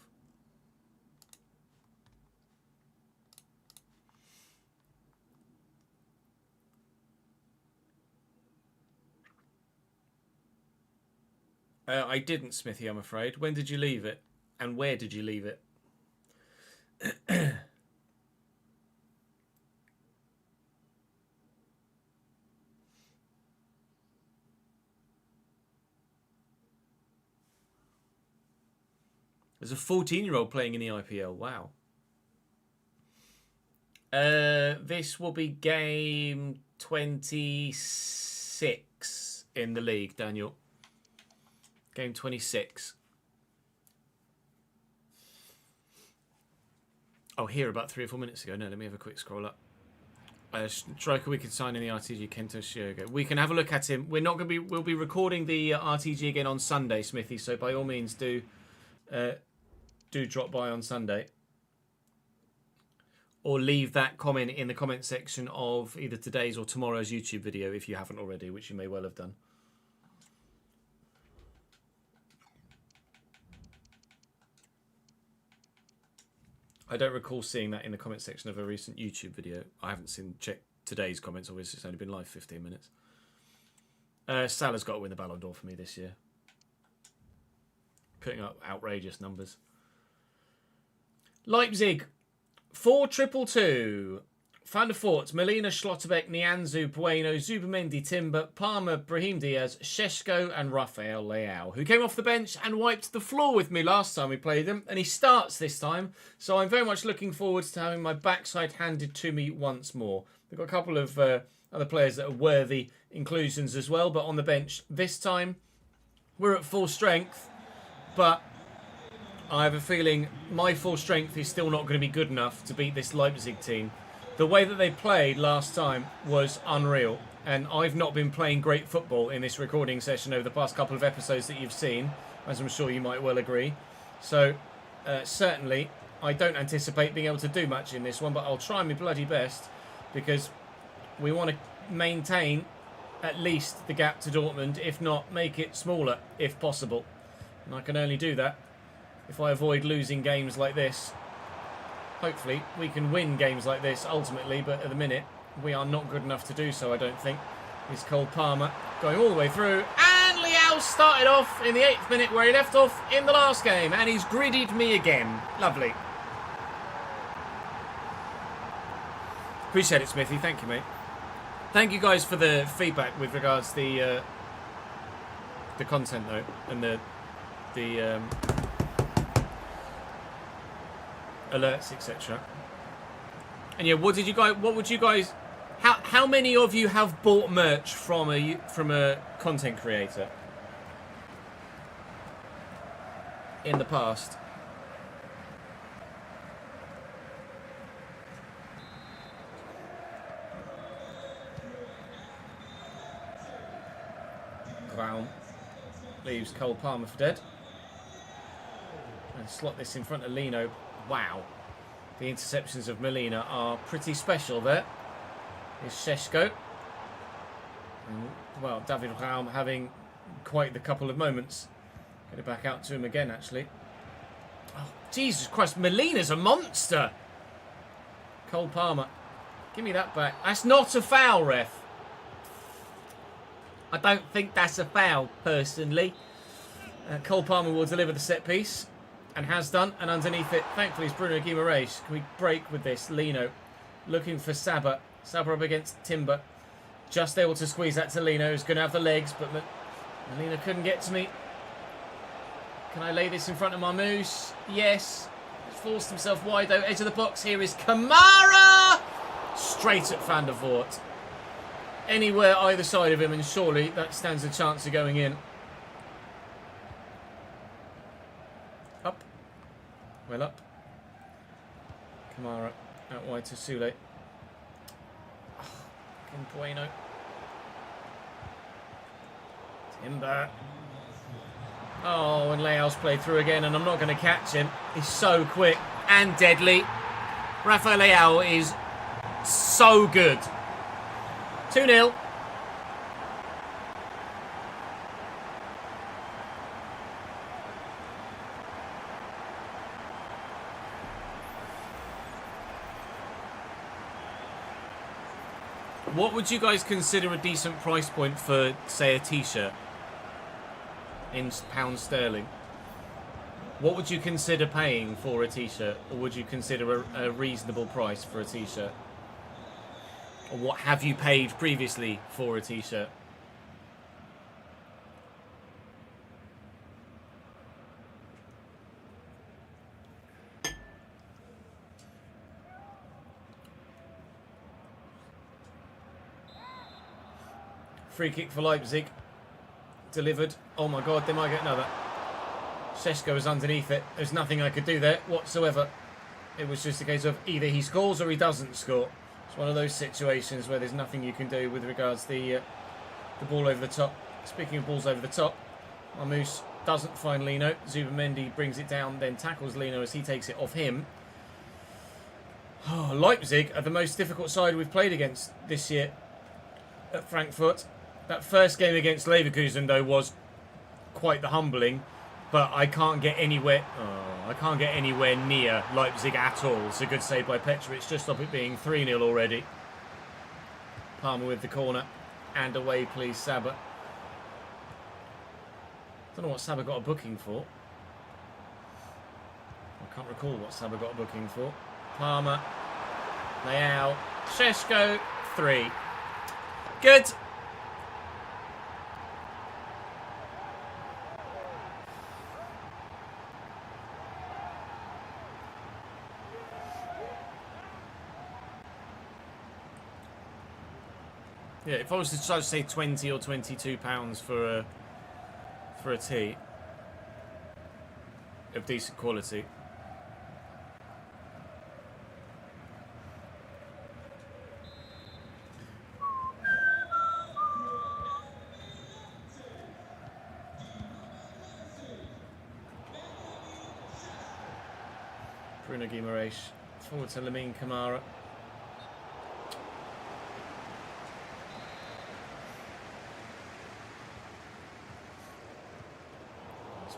I didn't, Smithy, I'm afraid. When did you leave it? And where did you leave it? There's a 14-year-old playing in the IPL. Wow. This will be game 26 in the league, Daniel. Game 26. Oh, here about 3 or 4 minutes ago. No, let me have a quick scroll up. Striker, we can sign in the RTG, Kento Shiogo. We can have a look at him. We'll be recording the RTG again on Sunday, Smithy. So by all means, do drop by on Sunday. or leave that comment in the comment section of either today's or tomorrow's YouTube video if you haven't already, which you may well have done. I don't recall seeing that in the comment section of a recent YouTube video. I haven't checked today's comments, obviously it's only been live 15 minutes. Salah's got to win the Ballon d'Or for me this year. Putting up outrageous numbers. Leipzig, 4-2-2. Van der Voort, Molina, Schlotterbeck, Nianzou, Bueno, Zubamendi, Timber, Palmer, Brahim Diaz, Šeško and Rafael Leao, who came off the bench and wiped the floor with me last time we played him, and he starts this time, so I'm very much looking forward to having my backside handed to me once more. We've got a couple of other players that are worthy inclusions as well, but on the bench this time we're at full strength, but I have a feeling my full strength is still not going to be good enough to beat this Leipzig team. The way that they played last time was unreal, and I've not been playing great football in this recording session over the past couple of episodes that you've seen, as I'm sure you might well agree. So, certainly, I don't anticipate being able to do much in this one, but I'll try my bloody best, because we want to maintain at least the gap to Dortmund, if not make it smaller, if possible. And I can only do that if I avoid losing games like this. Hopefully, we can win games like this ultimately, but at the minute, we are not good enough to do so, I don't think. Here's Cole Palmer going all the way through, and Leao started off in the 8th minute where he left off in the last game, and he's gridded me again. Lovely. Appreciate it, Smithy. Thank you, mate. Thank you guys for the feedback with regards to the content, though, and the alerts, etc. And yeah, what would you guys? How many of you have bought merch from a content creator in the past? Brown leaves Cole Palmer for dead. And slot this in front of Lino. Wow. The interceptions of Molina are pretty special there. Here's Šeško. Well, David Raum having quite the couple of moments. Get it back out to him again, actually. Oh, Jesus Christ. Molina's a monster. Cole Palmer. Give me that back. That's not a foul, ref. I don't think that's a foul, personally. Cole Palmer will deliver the set piece. And has done, and underneath it, thankfully, is Bruno Guimaraes. Can we break with this? Lino looking for Saba. Saba up against Timber. Just able to squeeze that to Lino, who's going to have the legs, but Molina couldn't get to me. Can I lay this in front of Marmoush? Yes. He's forced himself wide, though. Edge of the box. Here is Kamara! Straight at Van der Voort. Anywhere either side of him, and surely that stands a chance of going in. Up. Well up. Kamara out wide to Sule. Oh, Bueno. Timber. Oh, and Leao's played through again, and I'm not going to catch him. He's so quick and deadly. Rafael Leao is so good. 2-0. What would you guys consider a decent price point for, say, a t-shirt in pounds sterling? What would you consider paying for a t-shirt? Or would you consider a reasonable price for a t-shirt? Or what have you paid previously for a t-shirt? Free kick for Leipzig. Delivered. Oh my god, they might get another. Šeško was underneath it. There's nothing I could do there whatsoever. It was just a case of either he scores or he doesn't score. It's one of those situations where there's nothing you can do with regards to the ball over the top. Speaking of balls over the top, Marmoush doesn't find Lino. Zubamendi brings it down, then tackles Lino as he takes it off him. Oh, Leipzig are the most difficult side we've played against this year at Frankfurt. That first game against Leverkusen, though, was quite the humbling. But I can't get anywhere. Oh, I can't get anywhere near Leipzig at all. It's a good save by Petrovic. Just stop it being 3-0 already. Palmer with the corner. And away, please, Saba. Don't know what Saba got a booking for. I can't recall what Saba got a booking for. Palmer. Leao. Šeško. 3. Good. Yeah, if I was to try to say £20 or £22 for a tea of decent quality. Bruno Guimaraes forward to Lamine Camara.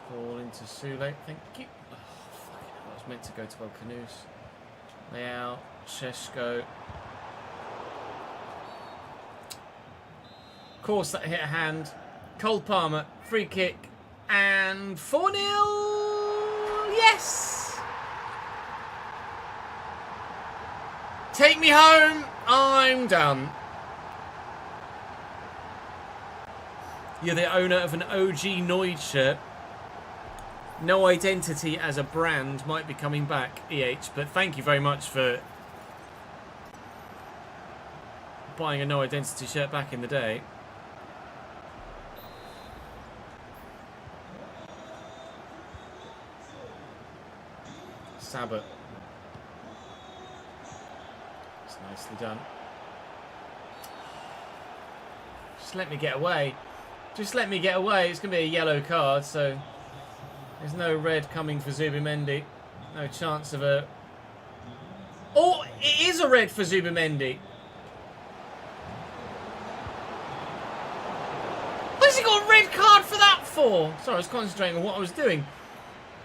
Ball into Sule, thank you. Oh, fucking hell, I was meant to go to El Canoes. Leao, Šeško. Of course, that hit a hand. Cole Palmer, free kick, and 4-0. Yes! Take me home. I'm done. You're the owner of an OG Noid shirt. No identity as a brand might be coming back, EH, but thank you very much for buying a no identity shirt back in the day. Saba. It's nicely done. Just let me get away. Just let me get away. It's going to be a yellow card, so... There's no red coming for Zubimendi. No chance of a... Oh, it is a red for Zubimendi. What's he got a red card for that for? Sorry, I was concentrating on what I was doing.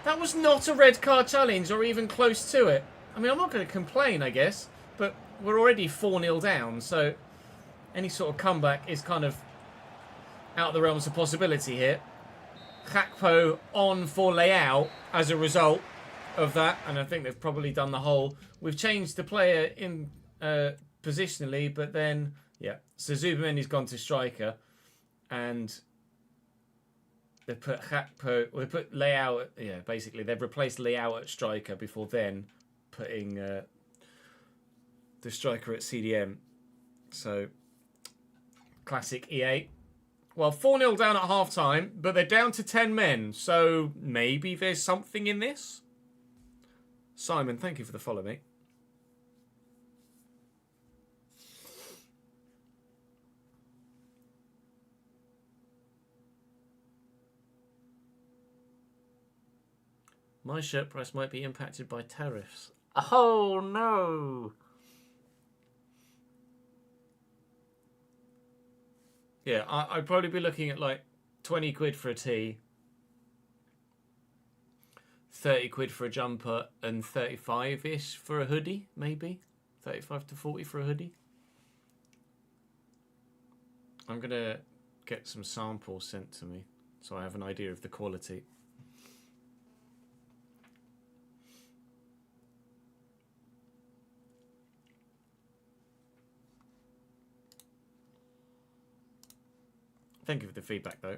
That was not a red card challenge or even close to it. I mean, I'm not going to complain, I guess. But we're already 4-0 down, so any sort of comeback is kind of out of the realms of possibility here. Gakpo on for Leao as a result of that, and I think they've probably done the whole. We've changed the player in positionally, but then yeah, so Zubimendi's gone to striker, and they put Gakpo. They put Leao. Yeah, basically they've replaced Leao at striker before then putting the striker at CDM. So classic EA. Well, 4-0 down at half-time, but they're down to 10 men, so maybe there's something in this? Simon, thank you for the follow, mate. My shirt price might be impacted by tariffs. Oh, no! Yeah, I'd probably be looking at like 20 quid for a tee, 30 quid for a jumper, and 35-ish for a hoodie, maybe. 35 to 40 for a hoodie. I'm going to get some samples sent to me so I have an idea of the quality. Thank you for the feedback, though.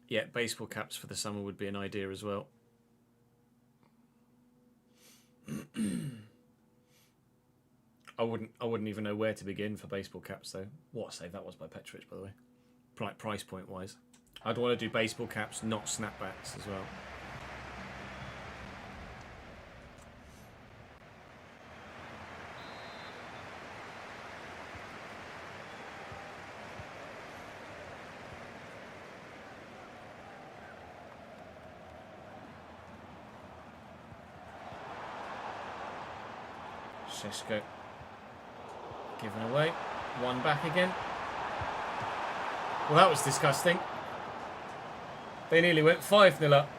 Yeah, baseball caps for the summer would be an idea as well. I wouldn't even know where to begin for baseball caps, though. What a save that was by Petrovic, by the way. Price point wise, I'd want to do baseball caps, not snapbacks, as well. Šeško given away. One back again. Well, that was disgusting. They nearly went 5-0 up.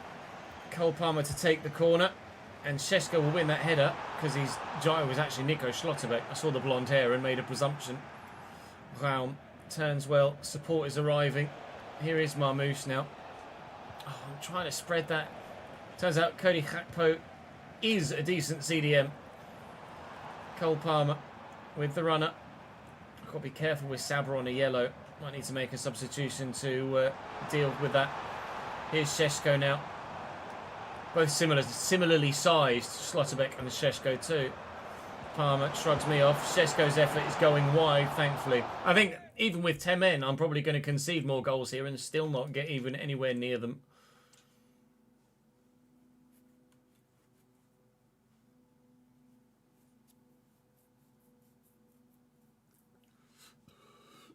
Cole Palmer to take the corner. And Šeško will win that header because his gyro was actually Nico Schlotterbeck. I saw the blonde hair and made a presumption. Raum turns well. Support is arriving. Here is Marmouche now. Oh, I'm trying to spread that. Turns out Cody Gakpo is a decent CDM. Cole Palmer with the runner. I've got to be careful with Sabre on a yellow. Might need to make a substitution to deal with that. Here's Šeško now. Both similarly sized, Schlotterbeck and Šeško too. Palmer shrugs me off. Šeško's effort is going wide, thankfully. I think even with 10 men, I'm probably going to concede more goals here and still not get even anywhere near them.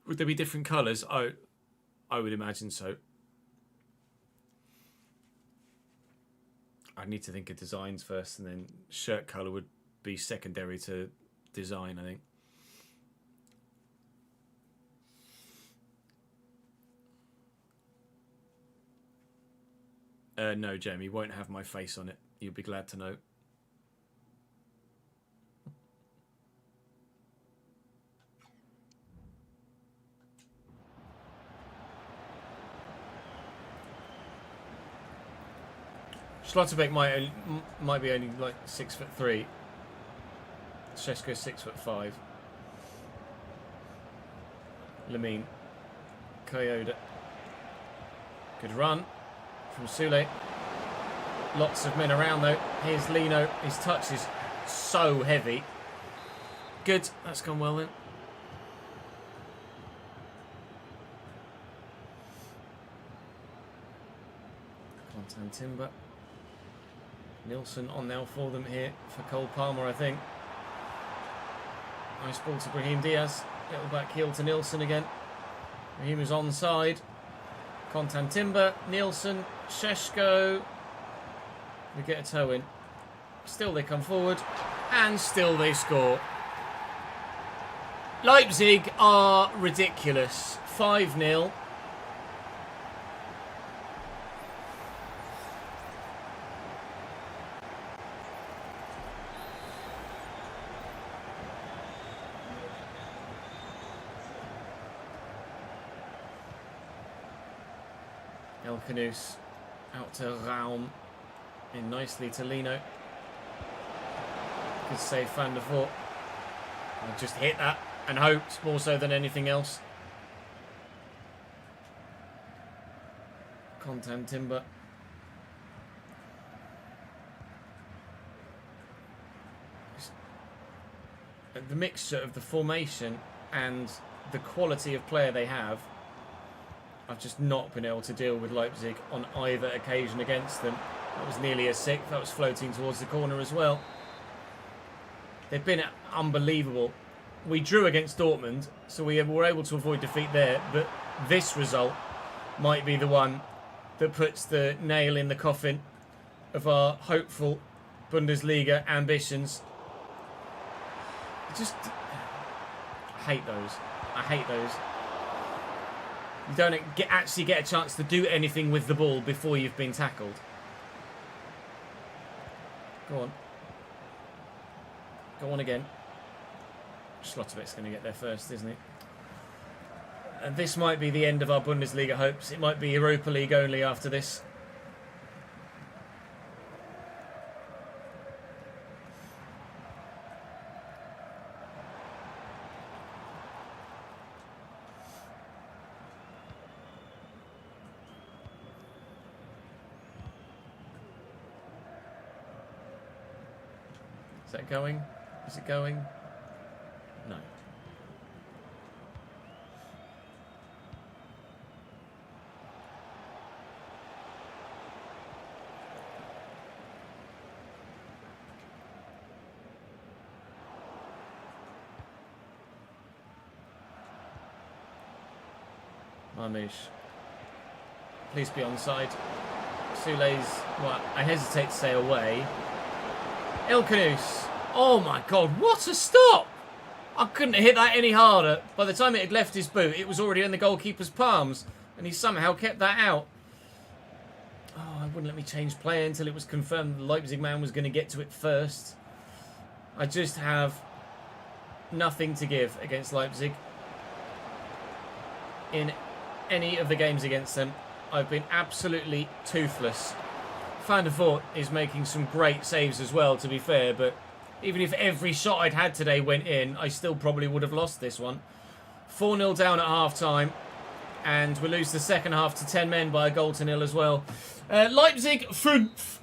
Would there be different colours? I would imagine so. I need to think of designs first, and then shirt colour would be secondary to design, I think. No, Jamie, won't have my face on it. You'll be glad to know. Schlotterbeck might be only like 6'3". Šeško's 6'5". Lamine. Kyoda. Good run from Sule. Lots of men around though. Here's Lino. His touch is so heavy. Good. That's gone well then. Contan Timber. Nilsson on now for them here for Cole Palmer, I think. Nice ball to Brahim Diaz. Little back heel to Nilsson again. Brahim is onside. Contan Timber, Nilsson, Šeško. We get a toe in. Still they come forward. And still they score. Leipzig are ridiculous. 5-0. Elkanous out to Raum. In nicely to Lino. Good save Van der Voort. I just hit that and hoped more so than anything else. Contan Timber. The mixture of the formation and the quality of player they have, I've just not been able to deal with Leipzig on either occasion against them. That was nearly a sick. That was floating towards the corner as well. They've been unbelievable. We drew against Dortmund, so we were able to avoid defeat there. But this result might be the one that puts the nail in the coffin of our hopeful Bundesliga ambitions. I hate those. I hate those. You don't actually get a chance to do anything with the ball before you've been tackled. Go on. Go on again. Schlotterbeck's going to get there first, isn't he? And this might be the end of our Bundesliga hopes. It might be Europa League only after this. Is that going? Is it going? No. Marmouche. Please be onside. Sule's, well, I hesitate to say away. Elkanous Oh my God, what a stop! I couldn't have hit that any harder. By the time it had left his boot, it was already in the goalkeeper's palms, and he somehow kept that out. Oh, it wouldn't let me change play until it was confirmed the Leipzig man was going to get to it first. I just have nothing to give against Leipzig. In any of the games against them, I've been absolutely toothless. Van der Voort is making some great saves as well, to be fair, but even if every shot I'd had today went in, I still probably would have lost this one. 4-0 down at half-time, and we lose the second half to 10 men by a goal to nil as well. Leipzig 5.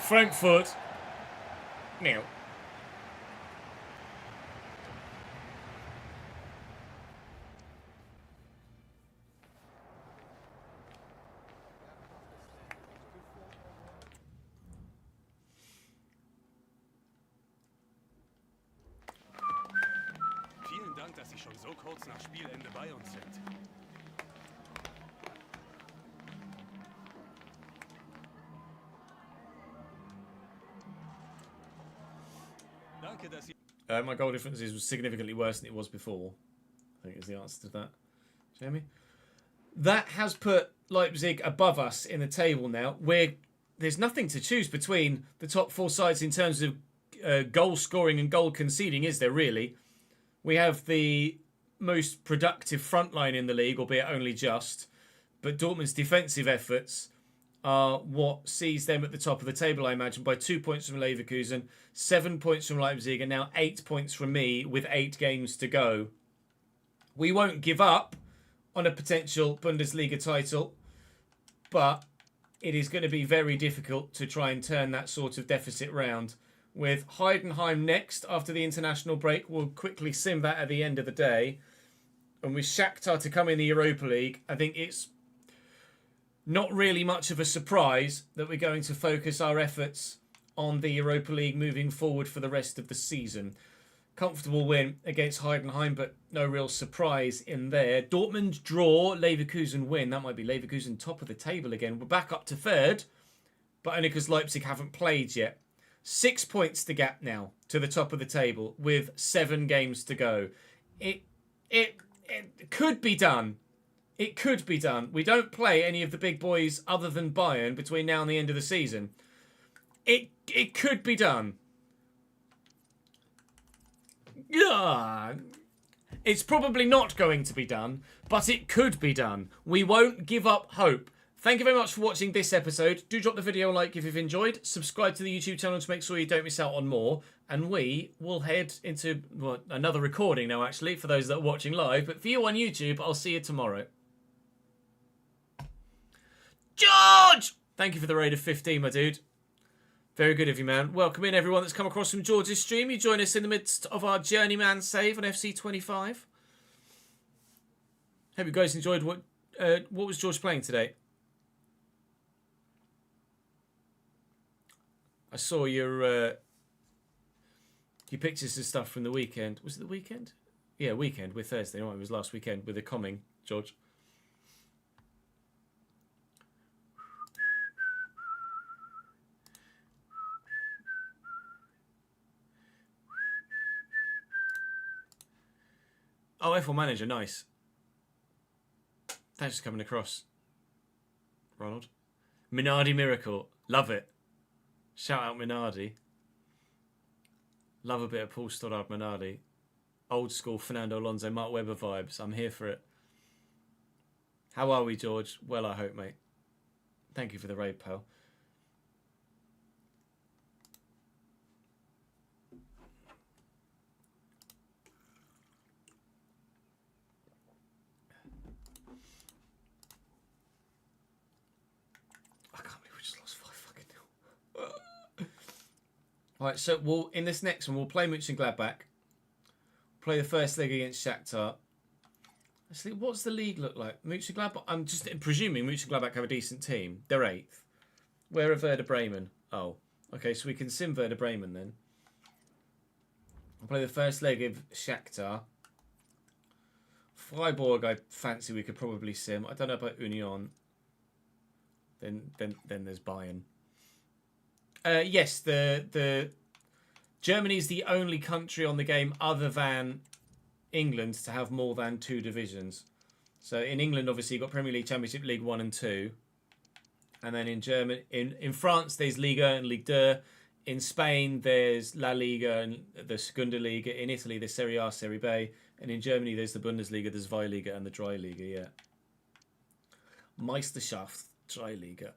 Frankfurt 0. Vielen Dank, dass Sie schon so kurz nach Spielende bei uns sind. Danke, dass Sie... My goal differences was significantly worse than it was before. I think is the answer to that. Jamie? That has put Leipzig above us in the table now, where there's nothing to choose between the top 4 sides in terms of goal scoring and goal conceding, is there really? We have the most productive front line in the league, albeit only just. But Dortmund's defensive efforts are what sees them at the top of the table, I imagine, by 2 points from Leverkusen, 7 points from Leipzig, and now 8 points from me with 8 games to go. We won't give up on a potential Bundesliga title, but it is going to be very difficult to try and turn that sort of deficit round. With Heidenheim next after the international break, we'll quickly sim that at the end of the day. And with Shakhtar to come in the Europa League, I think it's not really much of a surprise that we're going to focus our efforts on the Europa League moving forward for the rest of the season. Comfortable win against Heidenheim, but no real surprise in there. Dortmund draw, Leverkusen win. That might be Leverkusen top of the table again. We're back up to 3rd, but only because Leipzig haven't played yet. 6 points to gap now to the top of the table with 7 games to go. It could be done. It could be done. We don't play any of the big boys other than Bayern between now and the end of the season. It could be done. Yeah. It's probably not going to be done, but it could be done. We won't give up hope. Thank you very much for watching this episode. Do drop the video a like if you've enjoyed. Subscribe to the YouTube channel to make sure you don't miss out on more. And we will head into another recording now, actually, for those that are watching live. But for you on YouTube, I'll see you tomorrow. George! Thank you for the raid of 15, my dude. Very good of you, man. Welcome in, everyone that's come across from George's stream. You join us in the midst of our Journeyman save on FC25. Hope you guys enjoyed. What was George playing today? I saw your pictures and stuff from the weekend. Was it the weekend? Yeah, weekend with Thursday. No, it was last weekend with the coming, George. Oh, F1 Manager, nice. Thanks for coming across, Ronald. Minardi Miracle, love it. Shout out Minardi. Love a bit of Paul Stoddard Minardi. Old school Fernando Alonso, Mark Webber vibes. I'm here for it. How are we, George? Well, I hope, mate. Thank you for the raid, pal. Alright, so we'll in this next one we'll play Mönchengladbach. Play the first leg against Shakhtar. Actually, what's the league look like? Mönchengladbach. I'm just presuming Mönchengladbach have a decent team. They're 8th. Where are Werder Bremen? Oh, okay. So we can sim Werder Bremen then. I'll play the first leg of Shakhtar. Freiburg, I fancy we could probably sim. I don't know about Union. Then there's Bayern. Yes, the Germany's the only country on the game other than England to have more than 2 divisions. So in England, obviously, you've got Premier League, Championship, League 1 and 2. And then in France, there's Liga and Ligue 2. In Spain, there's La Liga and the Segunda Liga. In Italy, there's Serie A, Serie B. And in Germany, there's the Bundesliga, the Zweiliga, and the Dreiliga, yeah. Meisterschaft, Dreiliga.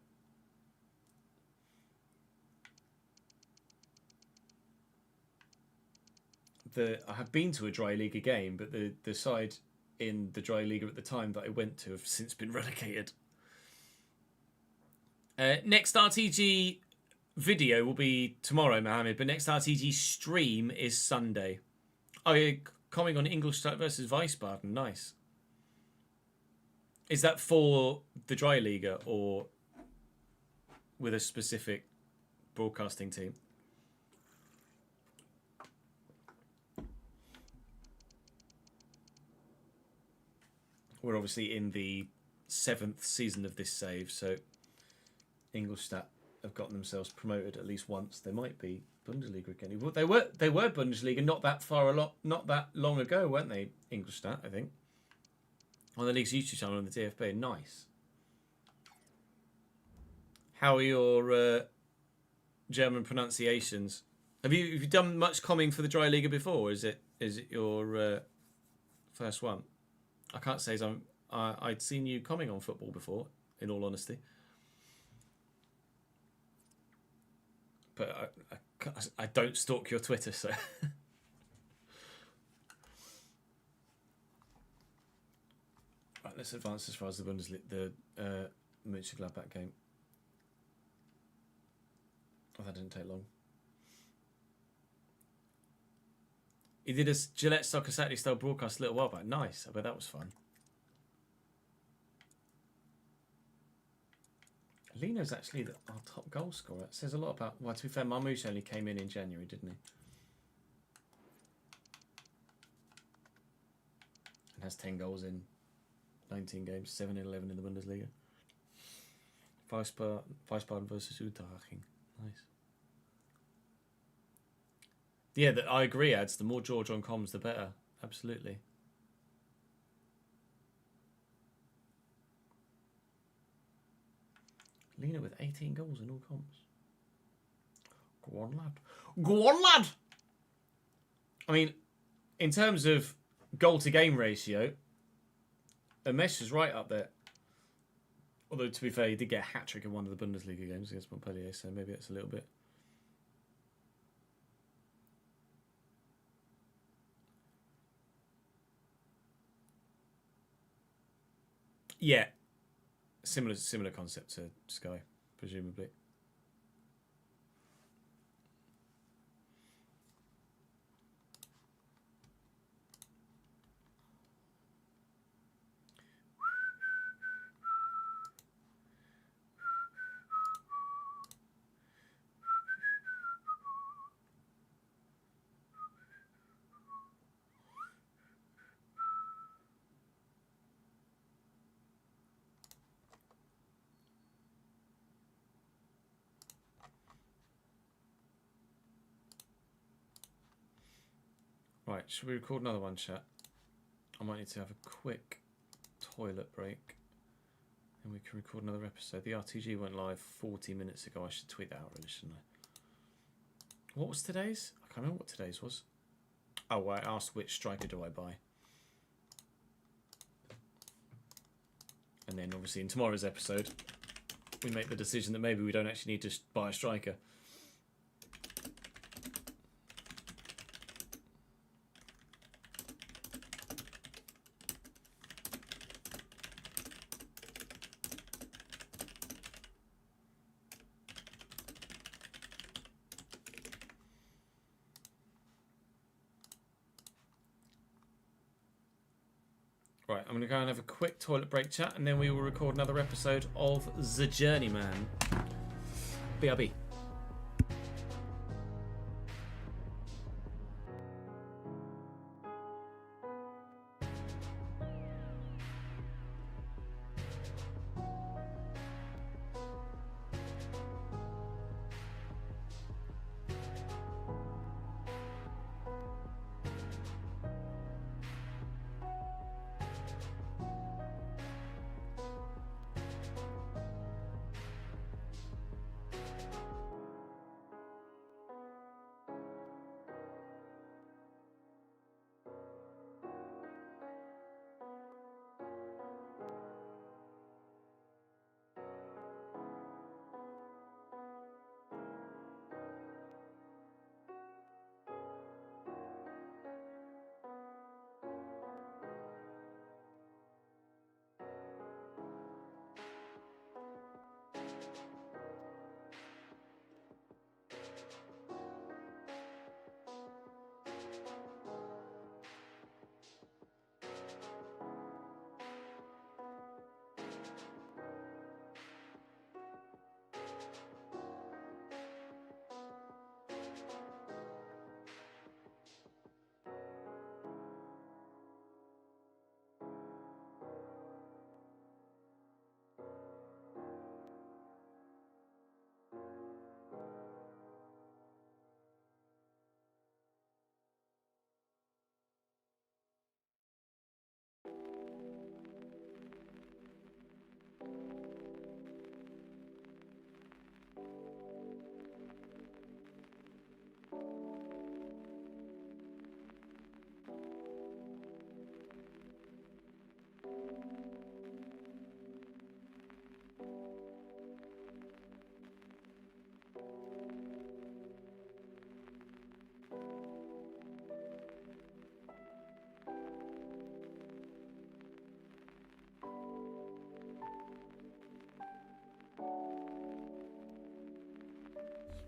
I have been to a Dreiliga game, but the side in the Dreiliga at the time that I went to have since been relegated. Next RTG video will be tomorrow, Mohammed, but next RTG stream is Sunday. Oh, yeah, coming on Ingolstadt versus Wiesbaden. Nice. Is that for the Dreiliga or with a specific broadcasting team? We're obviously in the 7th season of this save, so Ingolstadt have gotten themselves promoted at least once. They might be Bundesliga again. They were Bundesliga not that long ago, weren't they? Ingolstadt, I think, on the league's YouTube channel on the DFB. Nice. How are your German pronunciations? Have you done much coming for the Dreiliga before? Or is it your first one? I can't say I'd seen you coming on football before, in all honesty. But I don't stalk your Twitter, so... Right, let's advance as far as the Bundesliga, the Mönchengladbach game. Oh, that didn't take long. He did a Gillette Soccer Saturday style broadcast a little while back. Nice. I bet that was fun. Lino's actually our top goal scorer. It says a lot about... Well, to be fair, Marmouche only came in January, didn't he? And has 10 goals in 19 games, 7 in 11 in the Bundesliga. Wiesbaden versus Unterhaching. Nice. Yeah, I agree, Ads. The more George on comms, the better. Absolutely. Lena with 18 goals in all comps. Go on, lad. Go on, lad! I mean, in terms of goal-to-game ratio, Amesh is right up there. Although, to be fair, he did get a hat-trick in one of the Bundesliga games against Montpellier, so maybe it's a little bit... Yeah, similar concept to Sky, presumably. Right, should we record another one, chat? I might need to have a quick toilet break. And we can record another episode. The RTG went live 40 minutes ago. I should tweet that out, really, shouldn't I? What was today's? I can't remember what today's was. Oh, I asked which striker do I buy. And then, obviously, in tomorrow's episode, we make the decision that maybe we don't actually need to buy a striker. Right, I'm going to go and have a quick toilet break, chat, and then we will record another episode of The Journeyman. BRB.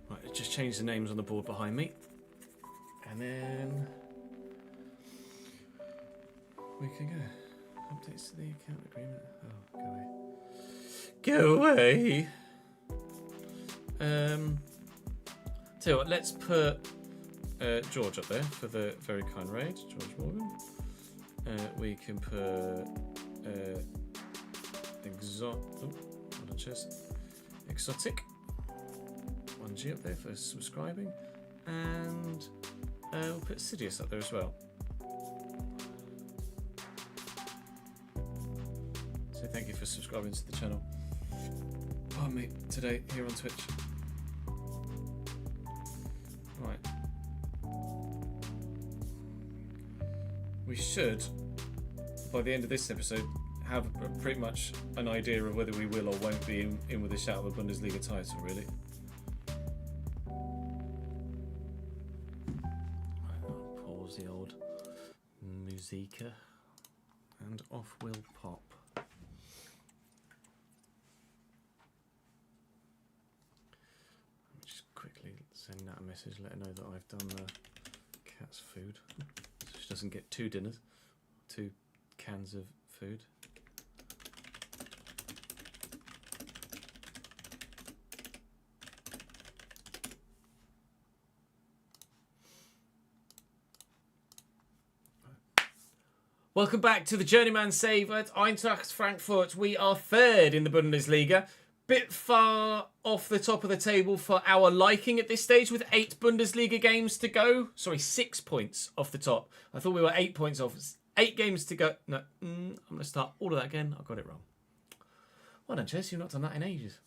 Right, just change the names on the board behind me. And then we can go. Updates to the account agreement. Oh, go away. Go away. Tell you what, let's put George up there for the very kind raid. George Morgan. We can put Exotic. 1G up there for subscribing. And we'll put Sidious up there as well. So thank you for subscribing to the channel. Pardon me, today here on Twitch. Right. We should, by the end of this episode, have pretty much an idea of whether we will or won't be in with a shout of the Bundesliga title, really. Pause the old Musica and off will pop. Let me just quickly send Nat a message, let her know that I've done the cat's food. So she doesn't get 2 dinners, 2 cans of food. Welcome back to the Journeyman Save at Eintracht Frankfurt. We are 3rd in the Bundesliga. Bit far off the top of the table for our liking at this stage with 8 Bundesliga games to go. Sorry, 6 points off the top. I thought we were 8 points off. 8 games to go. No, I'm going to start all of that again. I got it wrong. Well done, Chess. You've not done that in ages.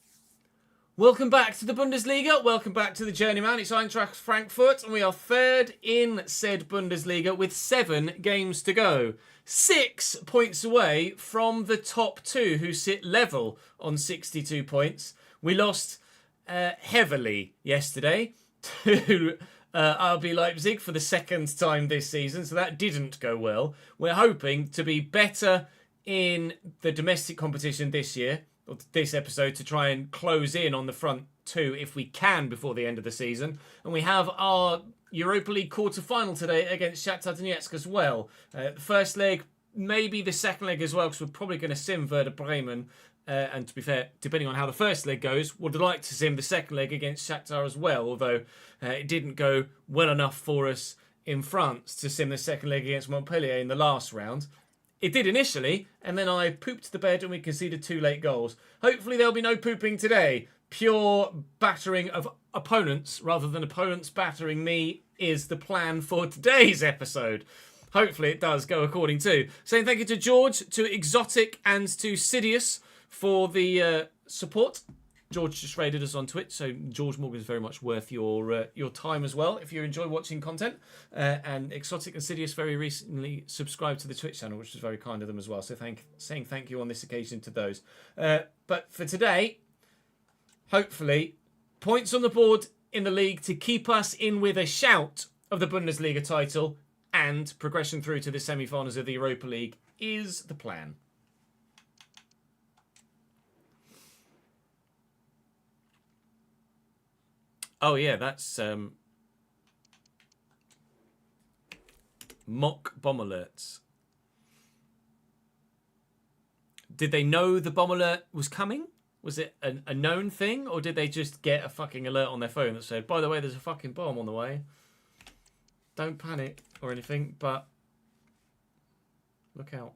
Welcome back to the Bundesliga. Welcome back to the Journeyman. It's Eintracht Frankfurt, and we are 3rd in said Bundesliga with 7 games to go. 6 points away from the top 2, who sit level on 62 points. We lost heavily yesterday to RB Leipzig for the 2nd time this season, so that didn't go well. We're hoping to be better in the domestic competition this year, or this episode, to try and close in on the front 2 if we can before the end of the season. And we have our Europa League quarter-final today against Shakhtar Donetsk as well. The first leg, maybe the second leg as well, because we're probably going to sim Werder Bremen. And to be fair, depending on how the first leg goes, would like to sim the second leg against Shakhtar as well, although it didn't go well enough for us in France to sim the second leg against Montpellier in the last round. It did initially, and then I pooped the bed and we conceded 2 late goals. Hopefully there'll be no pooping today. Pure battering of opponents rather than opponents battering me is the plan for today's episode. Hopefully it does go according to. Saying thank you to George, to Exotic, and to Sidious for the support. George just raided us on Twitch, so George Morgan is very much worth your time as well if you enjoy watching content. And Exotic and Sidious very recently subscribed to the Twitch channel, which was very kind of them as well. So saying thank you on this occasion to those. But for today, hopefully, points on the board in the league to keep us in with a shout of the Bundesliga title and progression through to the semi-finals of the Europa League is the plan. Oh yeah, that's mock bomb alerts. Did they know the bomb alert was coming? Was it a known thing, or did they just get a fucking alert on their phone that said, by the way, there's a fucking bomb on the way? Don't panic or anything, but look out.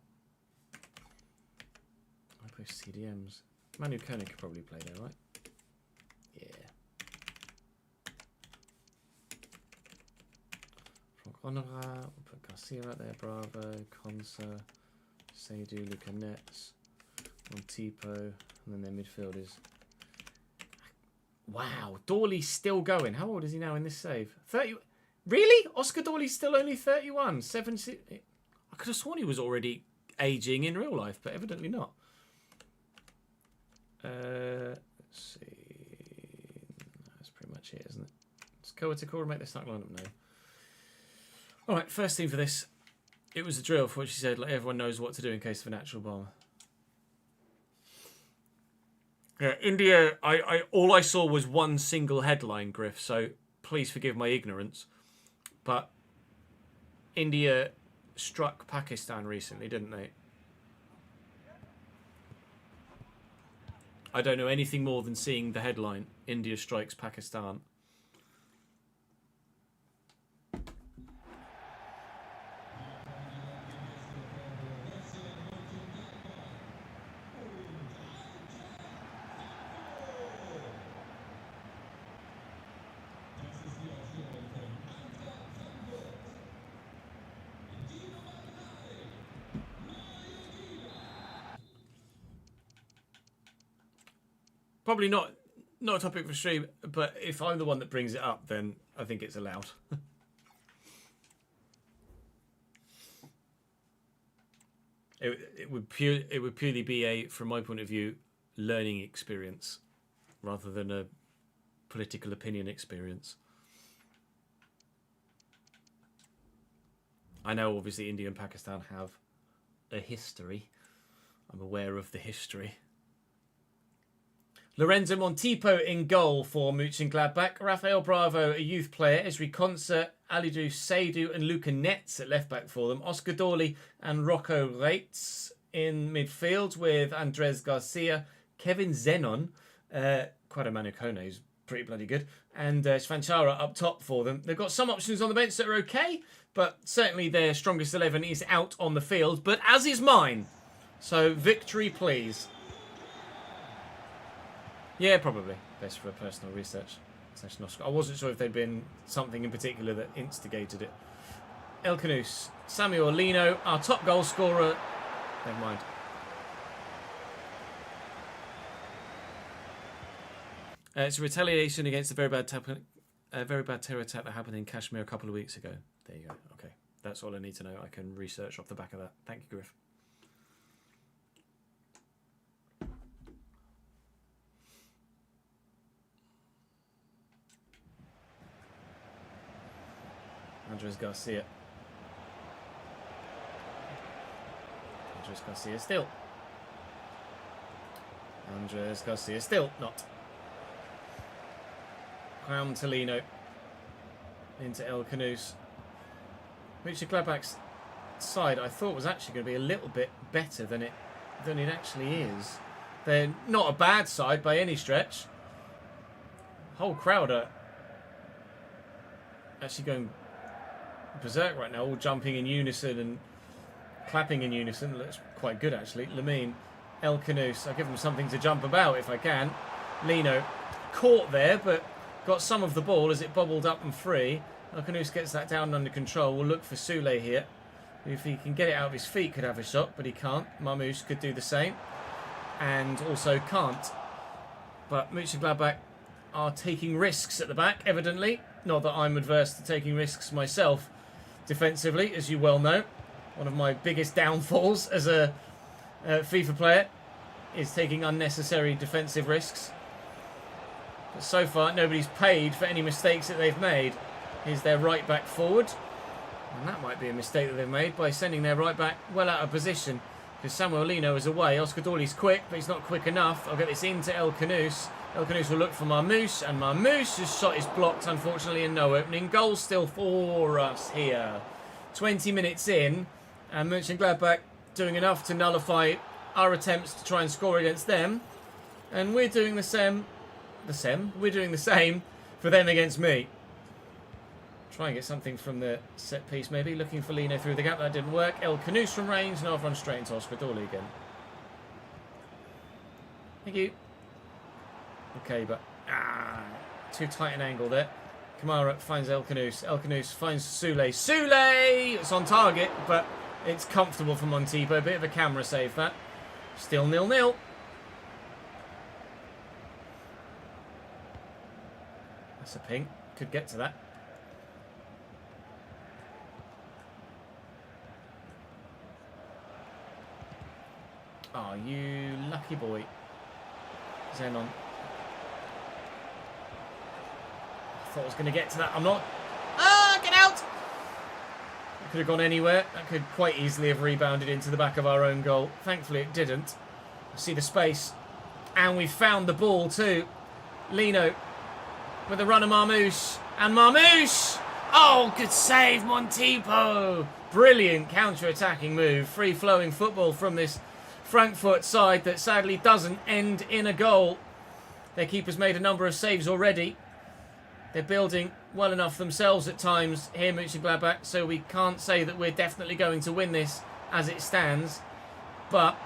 I post CDMs. Manu Koenig could probably play there, right? Yeah. Conrad, we'll put Garcia out there, Bravo, Consa, Seydu, Luka Nets, Montipo, and then their midfield is... Wow, Dorley's still going. How old is he now in this save? 30... Really? Oscar Dorley's still only 31. I could have sworn he was already aging in real life, but evidently not. Let's see. That's pretty much it, isn't it? Does Coaticore make the start lineup? No. All right, first team for this. It was a drill for which she said, like, everyone knows what to do in case of a natural bomb. Yeah, India, all I saw was one single headline, Griff, so please forgive my ignorance. But India struck Pakistan recently, didn't they? I don't know anything more than seeing the headline, India strikes Pakistan. Probably not a topic for stream, but if I'm the one that brings it up, then I think it's allowed. It would purely be a, from my point of view, learning experience rather than a political opinion experience. I know obviously India and Pakistan have a history. I'm aware of the history. Lorenzo Montipo in goal for Mönchengladbach. Rafael Bravo, a youth player. Esri Konsa, Alidou Seydu and Luka Nets at left-back for them. Oscar Dorley and Rocco Reitz in midfield with Andres Garcia, Kevin Zenon, Quado Manukone, who's pretty bloody good, and Shvanchara up top for them. They've got some options on the bench that are okay, but certainly their strongest 11 is out on the field, but as is mine. So victory, please. Yeah, probably. Best for personal research. I wasn't sure if there'd been something in particular that instigated it. El Canus, Samuel Lino, our top goal scorer. Never mind. It's a retaliation against a very bad terror attack that happened in Kashmir a couple of weeks ago. There you go. Okay, that's all I need to know. I can research off the back of that. Thank you, Griff. Andres Garcia. Andres Garcia still. Andres Garcia still not. Crown Tolino into El Canus. Mönchengladbach's side I thought was actually going to be a little bit better than it actually is. They're not a bad side by any stretch. Whole crowd are actually going berserk right now, all jumping in unison and clapping in unison. Looks quite good actually. Lamine, El Canus, I'll give them something to jump about if I can. Lino caught there but got some of the ball as it bobbled up and free. El Canus gets that down under control. We'll look for Soulé here. If he can get it out of his feet could have a shot, but he can't. Marmouche could do the same and also can't. But Mönchengladbach are taking risks at the back evidently. Not that I'm adverse to taking risks myself defensively, as you well know. One of my biggest downfalls as a FIFA player is taking unnecessary defensive risks. But so far, nobody's paid for any mistakes that they've made. Here's their right back forward. And that might be a mistake that they've made by sending their right back well out of position. Because Samuel Lino is away. Oscar Dorley's quick, but he's not quick enough. I'll get this into El Canus. El Canus will look for Marmouche, and Marmouche's shot is blocked, unfortunately, and no opening goal still for us here. 20 minutes in, and Mönchengladbach doing enough to nullify our attempts to try and score against them. And we're doing the same. We're doing the same for them against me. Try and get something from the set piece, maybe. Looking for Lino through the gap. That didn't work. El Canus from range. Now I've run straight into Oscar Dorley again. Thank you. Okay, but too tight an angle there. Kamara finds El Canus. El Canus finds Soulé. Soulé! It's on target, but It's comfortable for Montipo. A bit of a camera save, that. Still 0-0. That's a ping. Could get to that. Oh, you lucky boy. Zenon. I thought I was going to get to that. I'm not. Ah, get out! That could have gone anywhere. That could quite easily have rebounded into the back of our own goal. Thankfully, it didn't. I see the space. And we found the ball too. Lino with a run of Marmouche. And Marmouche! Oh, good save, Montipo! Brilliant counter-attacking move. Free-flowing football from this Frankfurt side that sadly doesn't end in a goal. Their keeper's made a number of saves already. They're building well enough themselves at times here, Mönchengladbach, so we can't say that we're definitely going to win this as it stands. But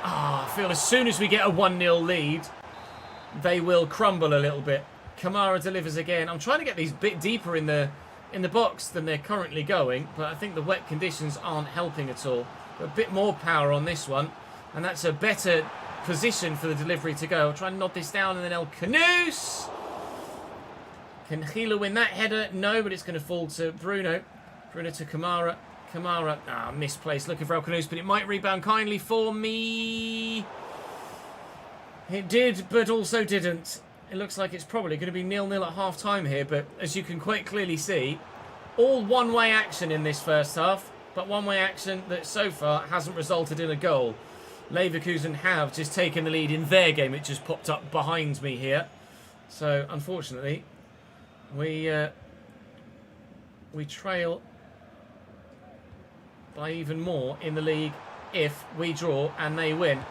I feel as soon as we get a 1-0 lead, they will crumble a little bit. Kamara delivers again. I'm trying to get these a bit deeper in the box than they're currently going, but I think the wet conditions aren't helping at all. A bit more power on this one, and that's a better position for the delivery to go. I'll try and nod this down, and then El Canoes. Can Gila win that header? No, but it's going to fall to Bruno. Bruno to Kamara. Kamara, misplaced, looking for El Canoes, but it might rebound kindly for me. It did, but also didn't. It looks like it's probably going to be 0-0 at half-time here, but as you can quite clearly see, all one-way action in this first half. But one-way action that so far hasn't resulted in a goal. Leverkusen have just taken the lead in their game. It just popped up behind me here. So, unfortunately, we trail by even more in the league if we draw and they win. It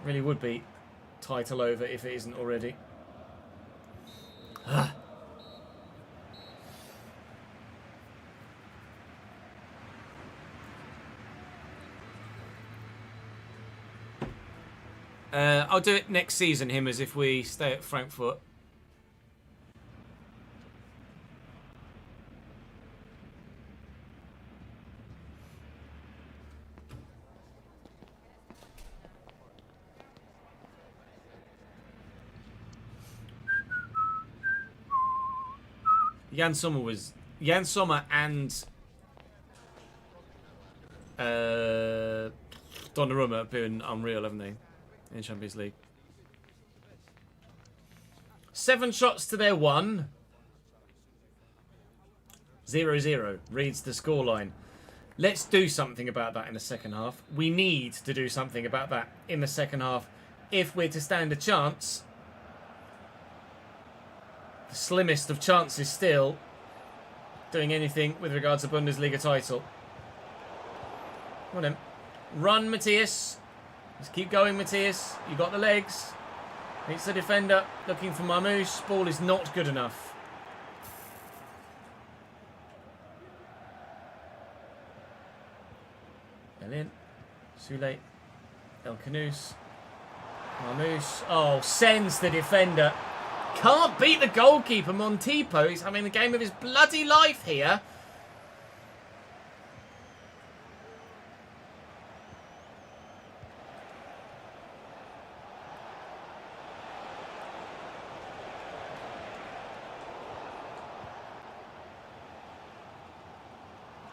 really would be title over if it isn't already. I'll do it next season, him, as if we stay at Frankfurt. Jan Sommer and Donnarumma have been unreal, haven't they? In Champions League. 7 shots to their 1. 0-0 reads the scoreline. Let's do something about that in the second half. We need to do something about that in the second half if we're to stand a chance. The slimmest of chances still doing anything with regards to Bundesliga title. Come on then. Run, Matthias. Let's keep going, Matthias. You got the legs. Meets the defender. Looking for Marmouche. Ball is not good enough. Elin. Sule. El Canoes. Marmouche. Oh, sends the defender. Can't beat the goalkeeper, Montipo. He's having the game of his bloody life here.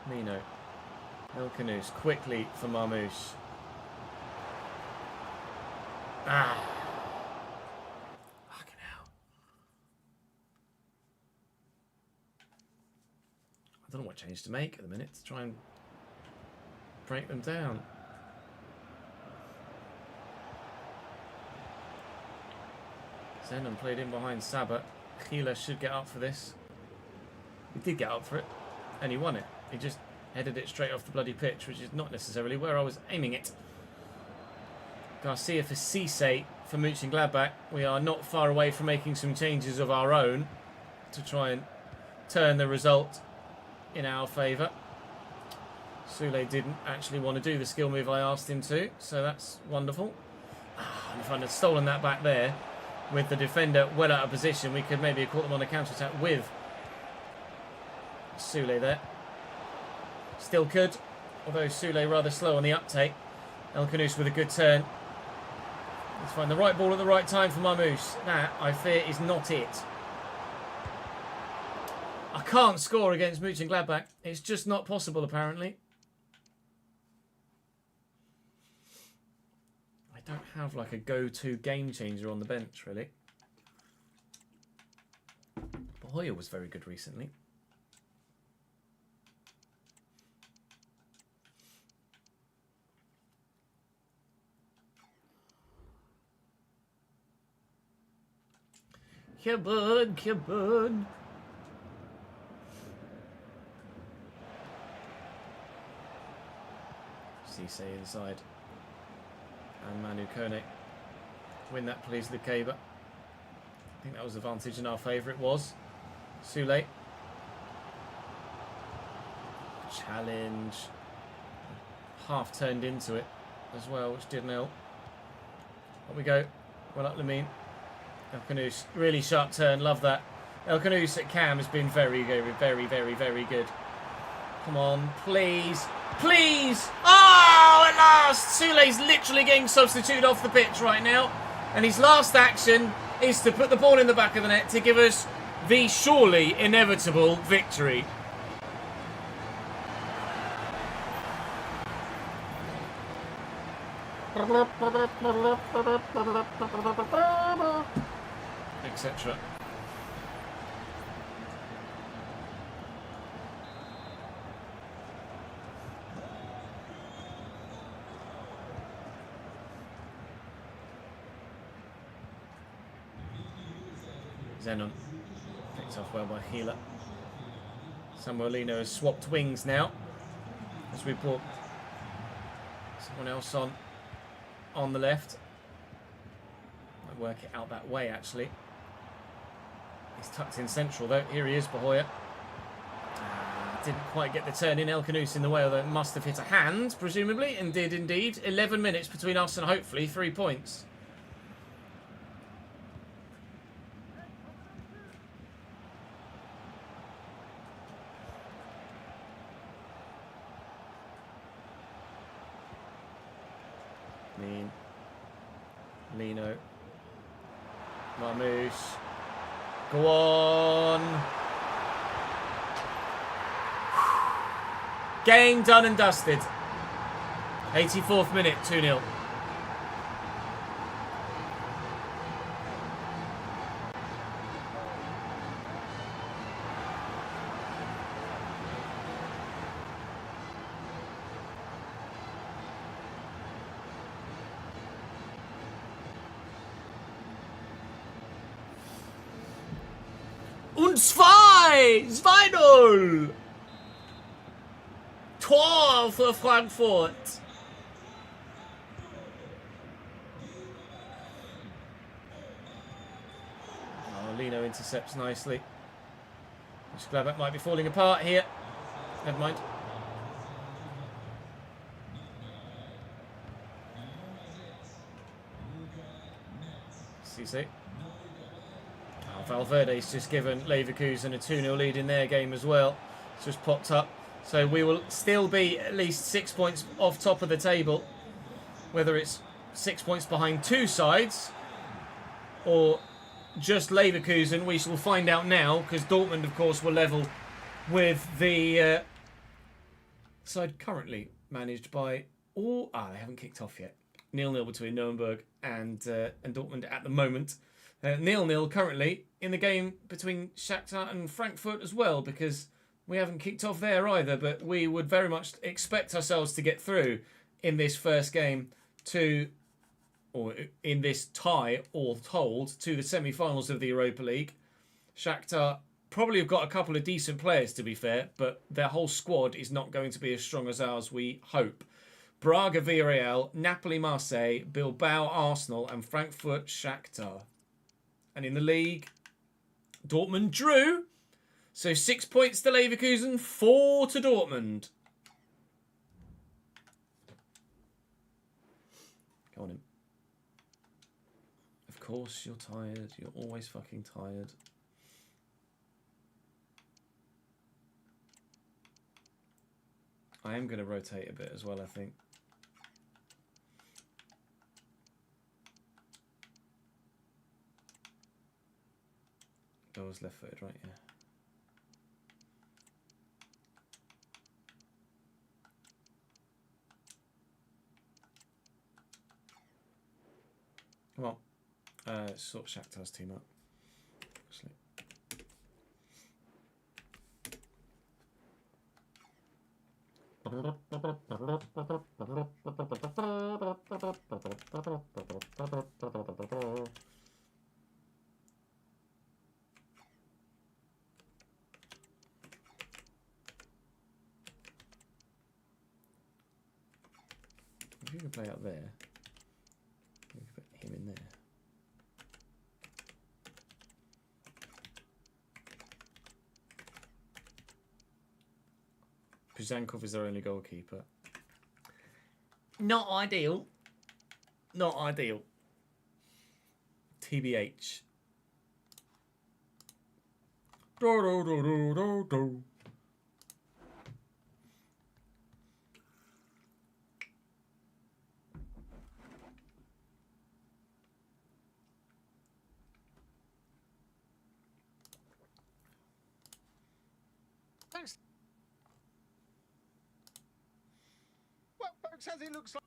Mino. El Canoes quickly for Marmouche. Fucking hell. I don't know what change to make at the minute to try and break them down. Zenon played in behind Saba. Gila should get up for this. He did get up for it, and he won it. He just headed it straight off the bloody pitch, which is not necessarily where I was aiming it. Garcia for Cisse for Mönchengladbach. We are not far away from making some changes of our own to try and turn the result in our favour. Sule didn't actually want to do the skill move I asked him to, so that's wonderful. And if I'd have stolen that back there with the defender well out of position, we could maybe have caught them on a counter-attack with Sule there. Still could, although Sule rather slow on the uptake. El Khanous with a good turn. Let's find the right ball at the right time for Marmoush. That, I fear, is not it. I can't score against Mönchengladbach. It's just not possible, apparently. I don't have like a go-to game changer on the bench, really. But Hoyer was very good recently. Kibud, Kibud. Cisse inside. And Manu Kone. Win that, please, Lukeba. I think that was advantage in our favour. It was. Sule. Challenge. Half turned into it as well, which didn't help. Up we go. Well up, Lamine. El Khanous, really sharp turn, love that. El Khanous at Cam has been very, very, very, very, very good. Come on, please, please! Oh, at last! Sule's literally getting substituted off the pitch right now. And his last action is to put the ball in the back of the net to give us the surely inevitable victory. Etc. Zenon picked off well by Gila. Samuelino has swapped wings now as we brought someone else on the left. Might work it out that way, actually. He's tucked in central, though. Here he is, Bahoya. Didn't quite get the turn in. El Khanous in the way, although it must have hit a hand, presumably, and did indeed. 11 minutes between us and hopefully 3 points. Lino. Marmoush. Go on. Game done and dusted. 84th minute, 2-0. Und 2-0. Tor für Frankfurt. Oh, Lino intercepts nicely. Mönchengladbach might be falling apart here. Never mind. Cisse. Valverde's just given Leverkusen a 2-0 lead in their game as well. It's just popped up. So we will still be at least 6 points off top of the table. Whether it's 6 points behind two sides or just Leverkusen, we shall find out now, because Dortmund, of course, will level with the side currently managed by... they haven't kicked off yet. 0-0 between Nuremberg and Dortmund at the moment. 0-0 currently in the game between Shakhtar and Frankfurt as well, because we haven't kicked off there either, but we would very much expect ourselves to get through in this first game or in this tie, all told, to the semi-finals of the Europa League. Shakhtar probably have got a couple of decent players, to be fair, but their whole squad is not going to be as strong as ours, we hope. Braga, Villarreal, Napoli, Marseille, Bilbao, Arsenal, and Frankfurt, Shakhtar. And in the league, Dortmund drew. So 6 points to Leverkusen, 4 to Dortmund. Go on in. Of course you're tired. You're always fucking tired. I am going to rotate a bit as well, I think. Doyle's left-footed, right? Yeah. Come on. Sort Shakhtar's team up. Actually. If you can play up there, you can put him in there. Puzankov is our only goalkeeper. Not ideal. Not ideal. TBH. Do, do, do, do, do, do. Thanks. Well, folks, as it looks like.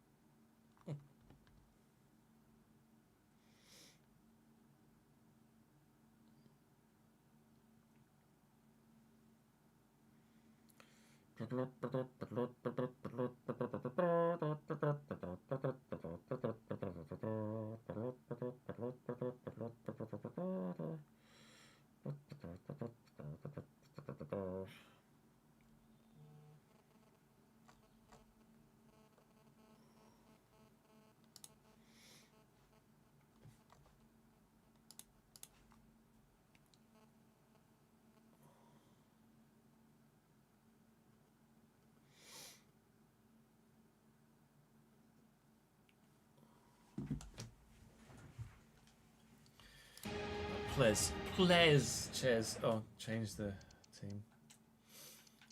Ples. Ches. Oh, change the team.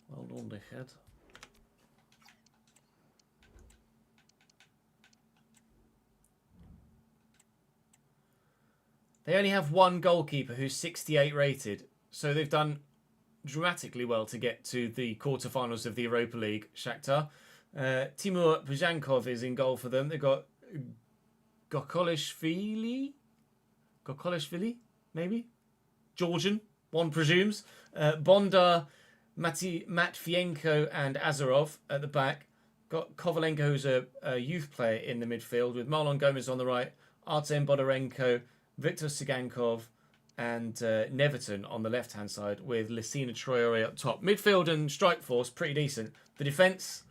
Well done, dickhead. They only have one goalkeeper who's 68 rated, so they've done dramatically well to get to the quarterfinals of the Europa League. Shakhtar. Timur Puzankov is in goal for them. They've got Gokolishvili, maybe? Georgian, one presumes. Bondar, Matvienko and Azarov at the back. Got Kovalenko, who's a youth player in the midfield, with Marlon Gomez on the right, Artem Bodarenko, Viktor Sigankov and Neverton on the left-hand side, with Lassina Traore up top. Midfield and strike force, pretty decent. The defence,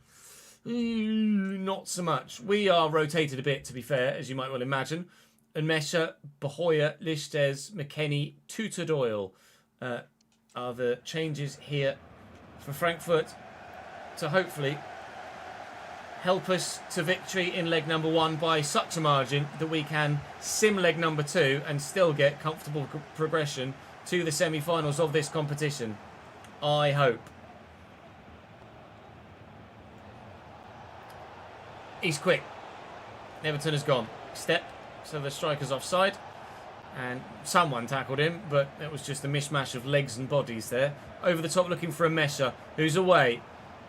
not so much. We are rotated a bit, to be fair, as you might well imagine. And Mesha, Bahoya, Listes, McKennie, Tutor Doyle are the changes here for Frankfurt to hopefully help us to victory in leg number 1 by such a margin that we can sim leg number 2 and still get comfortable progression to the semi-finals of this competition. I hope. He's quick. Neverton has gone. Step. So the striker's offside. And someone tackled him, but it was just a mishmash of legs and bodies there. Over the top looking for a Mesha, who's away.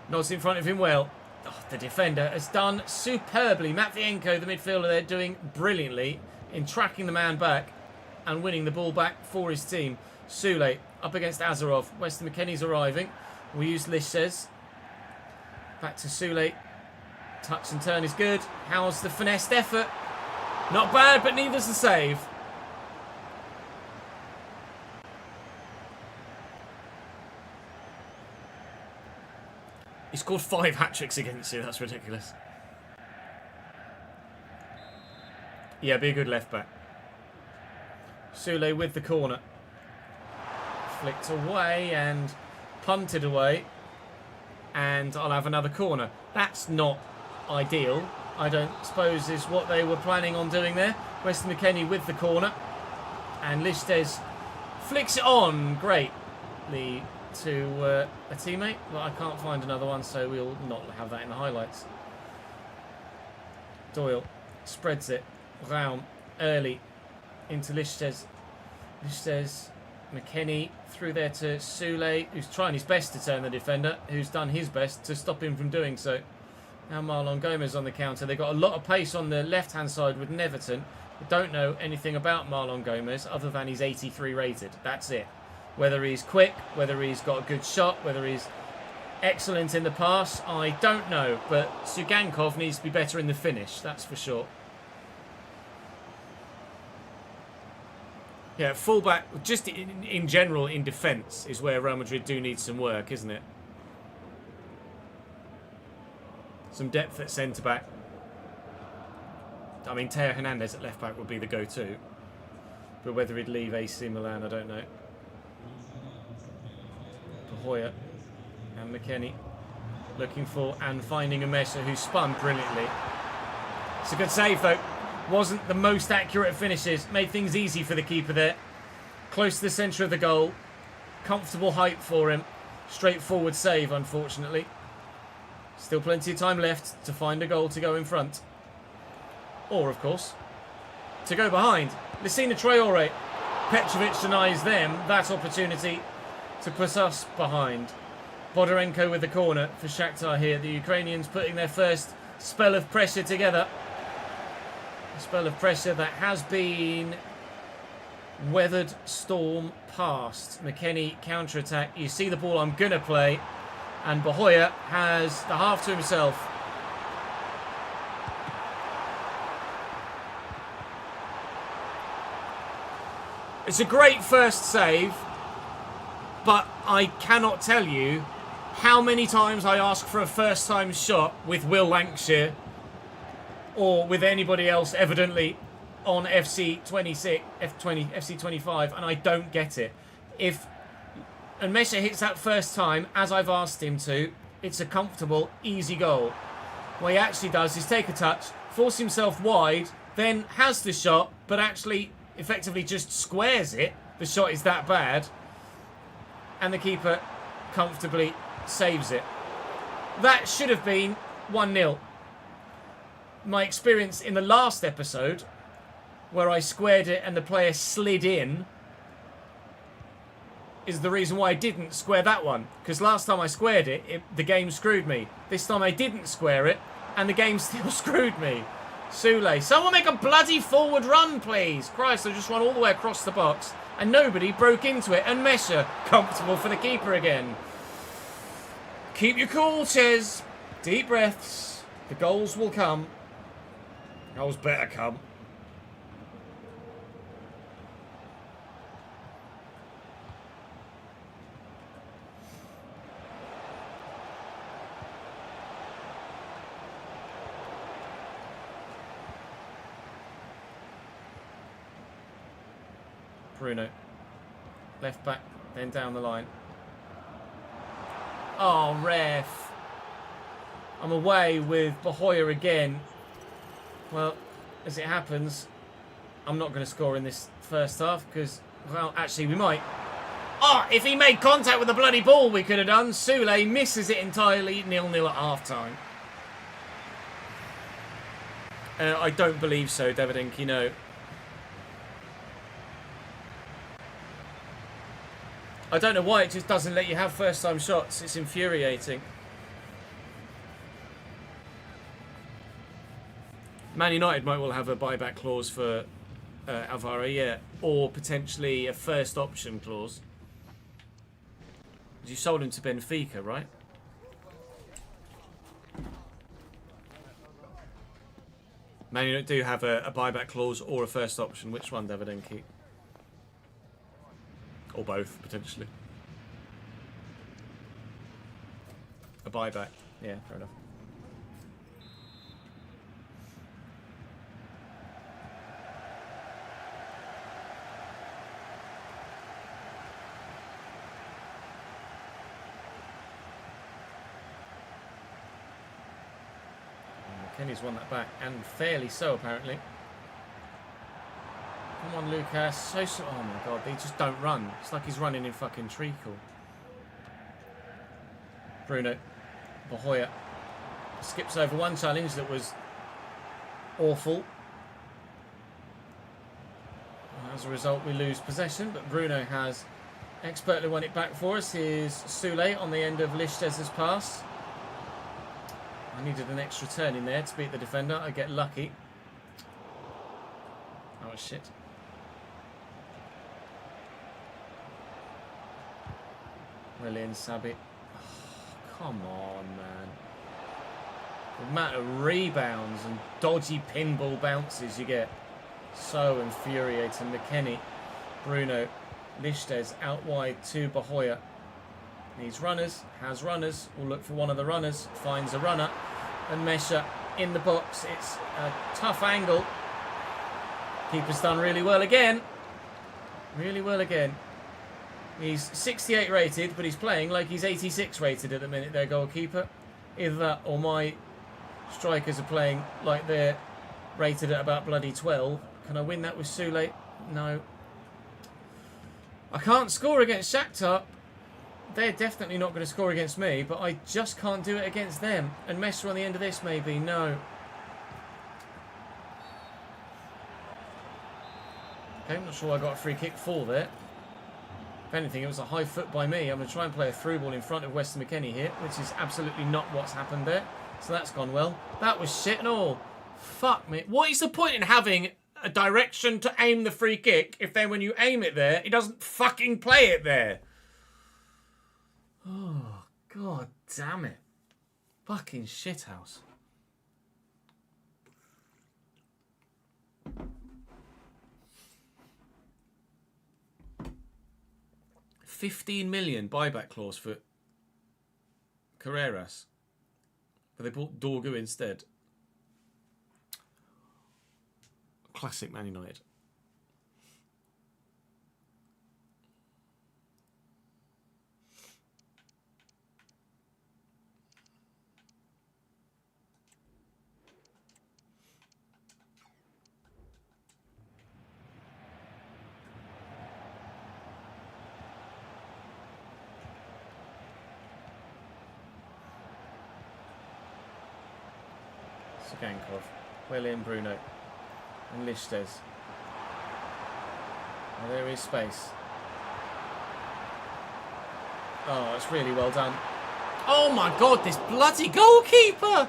Nods in front of him well. Oh, the defender has done superbly. Matvienko, the midfielder there, doing brilliantly in tracking the man back and winning the ball back for his team. Sule up against Azarov. Weston McKennie's arriving. We use Lishes. Back to Sule. Touch and turn is good. How's the finessed effort? Not bad, but neither's the save. He scored 5 hat-tricks against you. That's ridiculous. Yeah, be a good left-back. Sule with the corner. Flicked away and punted away. And I'll have another corner. That's not ideal, I don't suppose, is what they were planning on doing there. Weston McKennie with the corner. And Listes flicks it on greatly to a teammate, but I can't find another one, so we'll not have that in the highlights. Doyle spreads it. Raum early into Lichters. Lichters, McKennie through there to Soule, who's trying his best to turn the defender, who's done his best to stop him from doing so. Now Marlon Gomez on the counter. They've got a lot of pace on the left-hand side with Neverton. I don't know anything about Marlon Gomez other than he's 83 rated. That's it. Whether he's quick, whether he's got a good shot, whether he's excellent in the pass, I don't know. But Sugankov needs to be better in the finish, that's for sure. Yeah, fullback, just in general in defence is where Real Madrid do need some work, isn't it? Some depth at centre-back. I mean, Teo Hernandez at left-back would be the go-to. But whether he'd leave AC Milan, I don't know. Pahoya and McKennie looking for and finding a Messer who spun brilliantly. It's a good save, though. Wasn't the most accurate finishes. Made things easy for the keeper there. Close to the centre of the goal. Comfortable height for him. Straightforward save, unfortunately. Still plenty of time left to find a goal to go in front. Or, of course, to go behind. Lucina Traore. Petrovic denies them that opportunity to put us behind. Bodarenko with the corner for Shakhtar here. The Ukrainians putting their first spell of pressure together. A spell of pressure that has been weathered storm past. McKennie counter-attack. You see the ball I'm going to play. And Pahoya has the half to himself. It's a great first save, but I cannot tell you how many times I ask for a first-time shot with Will Lancashire or with anybody else evidently on FC 26, FC 25, and I don't get it. If Mesha hits that first time, as I've asked him to, it's a comfortable, easy goal. What he actually does is take a touch, force himself wide, then has the shot, but actually effectively just squares it. The shot is that bad. And the keeper comfortably saves it. That should have been 1-0. My experience in the last episode, where I squared it and the player slid in, is the reason why I didn't square that one. Because last time I squared it, the game screwed me. This time I didn't square it, and the game still screwed me. Soule. Someone make a bloody forward run, please. Christ, I just run all the way across the box, and nobody broke into it. And Mesha, comfortable for the keeper again. Keep your cool, Ches. Deep breaths. The goals will come. Goals better come. Bruno. Left back, then down the line. Oh, ref. I'm away with Pahoya again. Well, as it happens, I'm not going to score in this first half because, well, actually we might. Oh, if he made contact with the bloody ball, we could have done. Soule misses it entirely, 0-0 at half-time. I don't believe so, Davidenki, no. I don't know why it just doesn't let you have first-time shots. It's infuriating. Man United might well have a buyback clause for Alvaro, yeah. Or potentially a first option clause. You sold him to Benfica, right? Man United do have a buyback clause or a first option. Which one, Davidenki? Or both, potentially. A buyback. Yeah, fair enough. Kenny's won that back, and fairly so, apparently. Come on, Lucas. Oh my god, they just don't run. It's like he's running in fucking treacle. Bruno. Bahoya skips over one challenge that was awful. As a result, we lose possession, but Bruno has expertly won it back for us. Here's Sule on the end of Lichtes's pass. I needed an extra turn in there to beat the defender. I get lucky. Oh, shit. Well in, Sabi. Oh, come on, man. The amount of rebounds and dodgy pinball bounces you get. So infuriating. McKennie, Bruno, Lichtes out wide to Bahoya. Needs runners, has runners, will look for one of the runners, finds a runner, and Mesha in the box. It's a tough angle. Keeper's done really well again. Really well again. He's 68 rated, but he's playing like he's 86 rated at the minute, their goalkeeper. Either that or my strikers are playing like they're rated at about bloody 12. Can I win that with Sule? No. I can't score against Shakhtar. They're definitely not going to score against me, but I just can't do it against them. And Messer on the end of this, maybe. No. Okay, I'm not sure I got a free kick for there. If anything, it was a high foot by me. I'm going to try and play a through ball in front of Weston McKennie here, which is absolutely not what's happened there. So that's gone well. That was shit and all. Fuck me. What is the point in having a direction to aim the free kick if then when you aim it there, it doesn't fucking play it there? Oh, god damn it. Fucking shithouse. $15 million buyback clause for Carreras. But they bought Dorgu instead. Classic Man United. Sagankov, well in Bruno, and Lichtes. Oh, there is space. Oh, it's really well done. Oh my god, this bloody goalkeeper!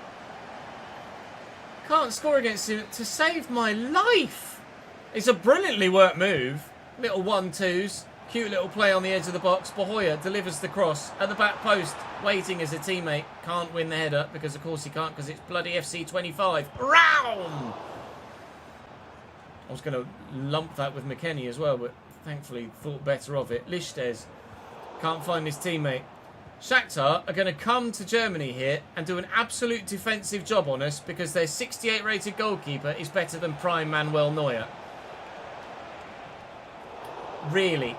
Can't score against him to save my life. It's a brilliantly worked move. Little 1-2s. Cute little play on the edge of the box. Bahoya delivers the cross at the back post, waiting as a teammate. Can't win the header because, of course, he can't because it's bloody FC 25. Round! I was going to lump that with McKennie as well, but thankfully thought better of it. Lichtes can't find his teammate. Shakhtar are going to come to Germany here and do an absolute defensive job on us because their 68 rated goalkeeper is better than prime Manuel Neuer. Really?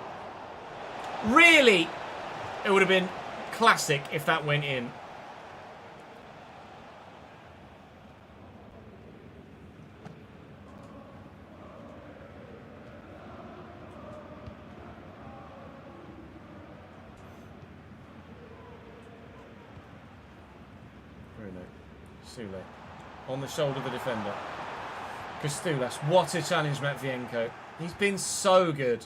Really? It would have been classic if that went in. Bruno. Sule. On the shoulder of the defender. Kostulas. What a challenge, Matvienko. He's been so good.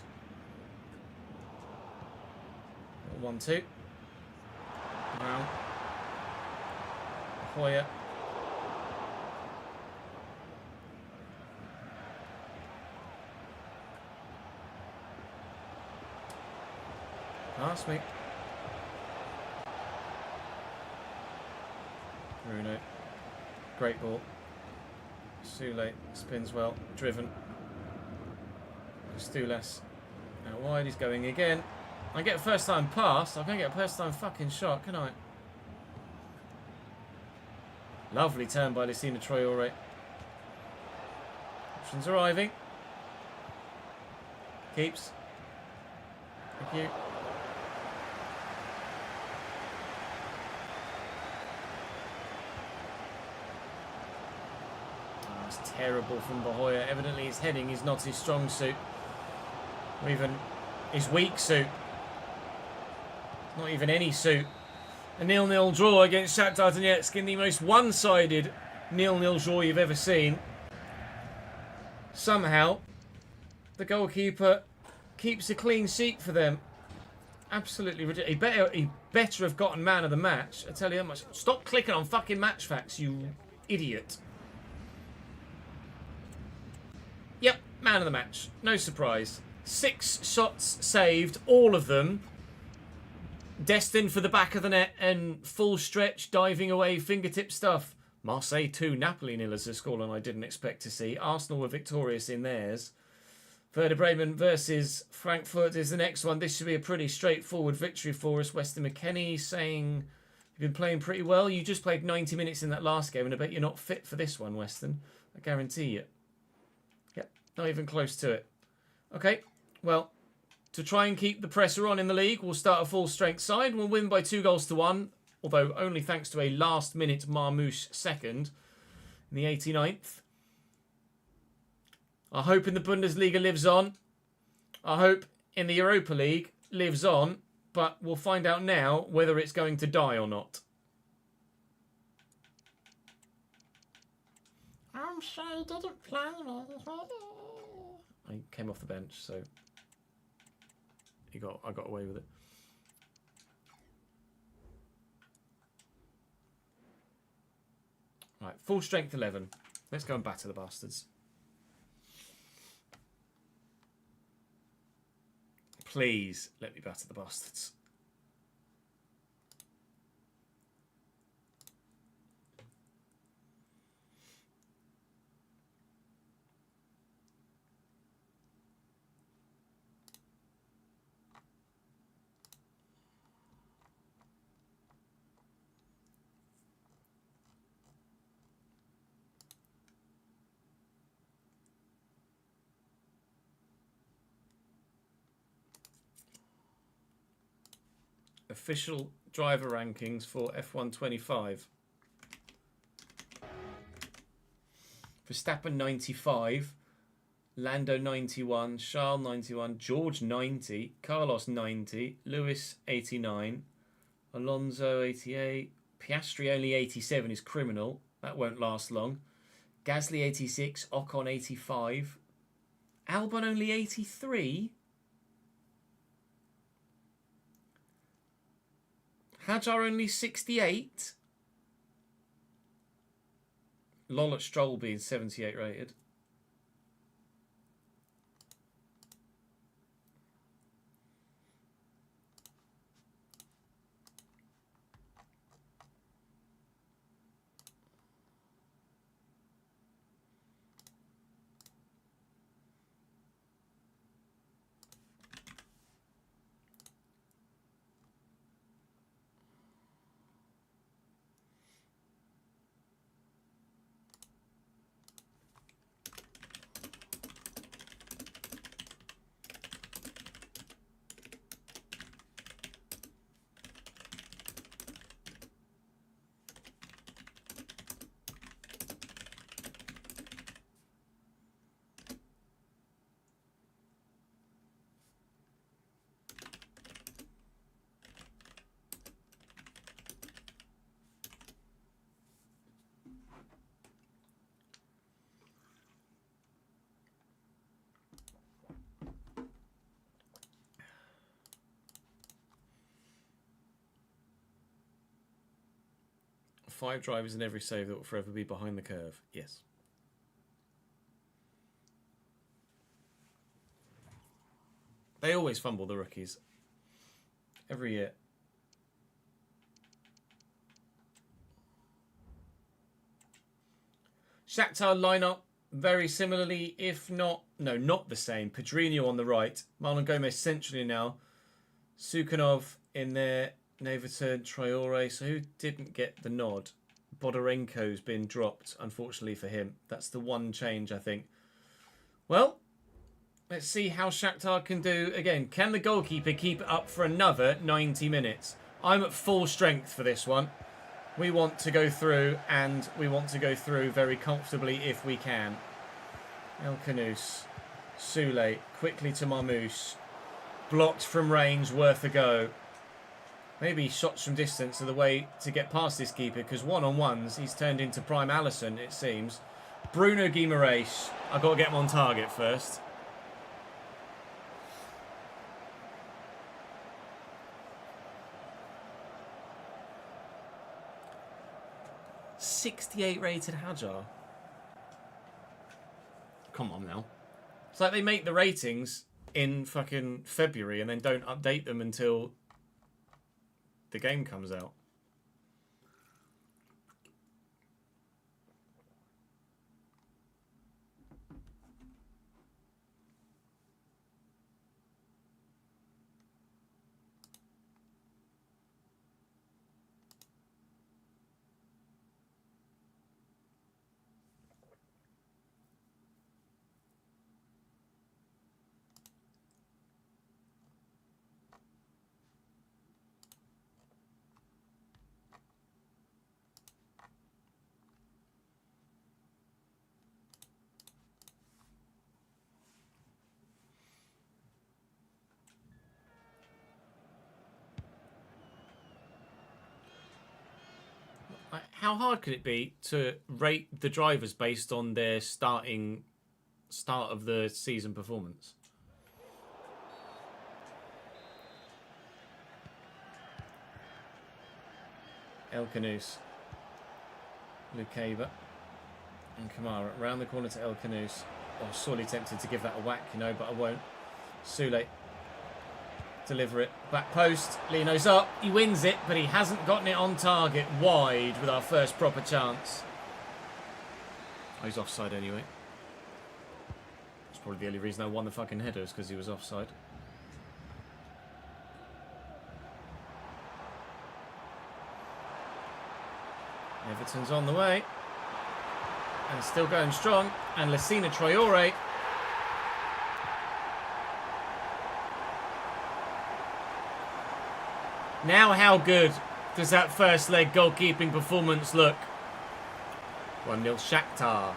1-2. Now. Hoyer. Pass me. Bruno. Great ball. Sule spins well. Driven. Stulas. Now wide, he's going again. I get a first time pass. I can't get a first time fucking shot, can I? Lovely turn by Lucina Traore. Options arriving. Keeps. Thank you. Oh, it's terrible from Bahoya. Evidently his heading is not his strong suit. Or even his weak suit. Not even any suit. A 0-0 draw against Shakhtar Donetsk in the most one-sided 0-0 draw you've ever seen. Somehow, the goalkeeper keeps a clean sheet for them. Absolutely ridiculous. He better have gotten man of the match. I tell you how much. Stop clicking on fucking match facts, you idiot. Yep, man of the match. No surprise. 6 shots saved, all of them destined for the back of the net and full stretch, diving away, fingertip stuff. Marseille 2, Napoli 0 is a scoreline I didn't expect to see. Arsenal were victorious in theirs. Werder Bremen versus Frankfurt is the next one. This should be a pretty straightforward victory for us. Weston McKennie saying, you've been playing pretty well. You just played 90 minutes in that last game and I bet you're not fit for this one, Weston. I guarantee you. Yep, not even close to it. Okay, well, to try and keep the pressure on in the league, we'll start a full-strength side. We'll win by 2-1, although only thanks to a last-minute Marmouche second in the 89th. Our hope in the Bundesliga lives on. Our hope in the Europa League lives on, but we'll find out now whether it's going to die or not. I'm sure he didn't play me. I came off the bench, so I got away with it. Right, full strength 11. Let's go and batter the bastards. Please let me batter the bastards. Official driver rankings for F125. Verstappen 95, Lando 91, Charles 91, George 90, Carlos 90, Lewis 89, Alonso 88, Piastri only 87 is criminal. That won't last long. Gasly 86, Ocon 85, Albon only 83. Hajar only 68. Lol at Stroll being 78 rated. Five drivers in every save that will forever be behind the curve. Yes. They always fumble, the rookies. Every year. Shakhtar lineup very similarly, if not... No, not the same. Pedrinho on the right. Marlon Gomez centrally now. Sukhanov in there. Neverton, Traore. So who didn't get the nod? Bodorenko's been dropped, unfortunately for him. That's the one change, I think. Well, let's see how Shakhtar can do. Again, can the goalkeeper keep it up for another 90 minutes? I'm at full strength for this one. We want to go through, and we want to go through very comfortably if we can. El Khanous. Soule, quickly to Marmouche. Blocked from range, worth a go. Maybe shots from distance are the way to get past this keeper, because one-on-ones, he's turned into prime Alisson, it seems. Bruno Guimaraes. I've got to get him on target first. .68 rated Hajar. Come on now. It's like they make the ratings in fucking February and then don't update them until the game comes out. How hard could it be to rate the drivers based on their start of the season performance? El Canoes, Lukeba, and Kamara round the corner to El Canoes. I was sorely tempted to give that a whack, you know, but I won't. Sule. Deliver it. Back post. Lino's up. He wins it, but he hasn't gotten it on target. Wide with our first proper chance. Oh, he's offside anyway. That's probably the only reason I won the fucking headers, because he was offside. Everton's on the way. And still going strong. And Lassina Traore. Now how good does that first leg goalkeeping performance look? 1-0 Shakhtar.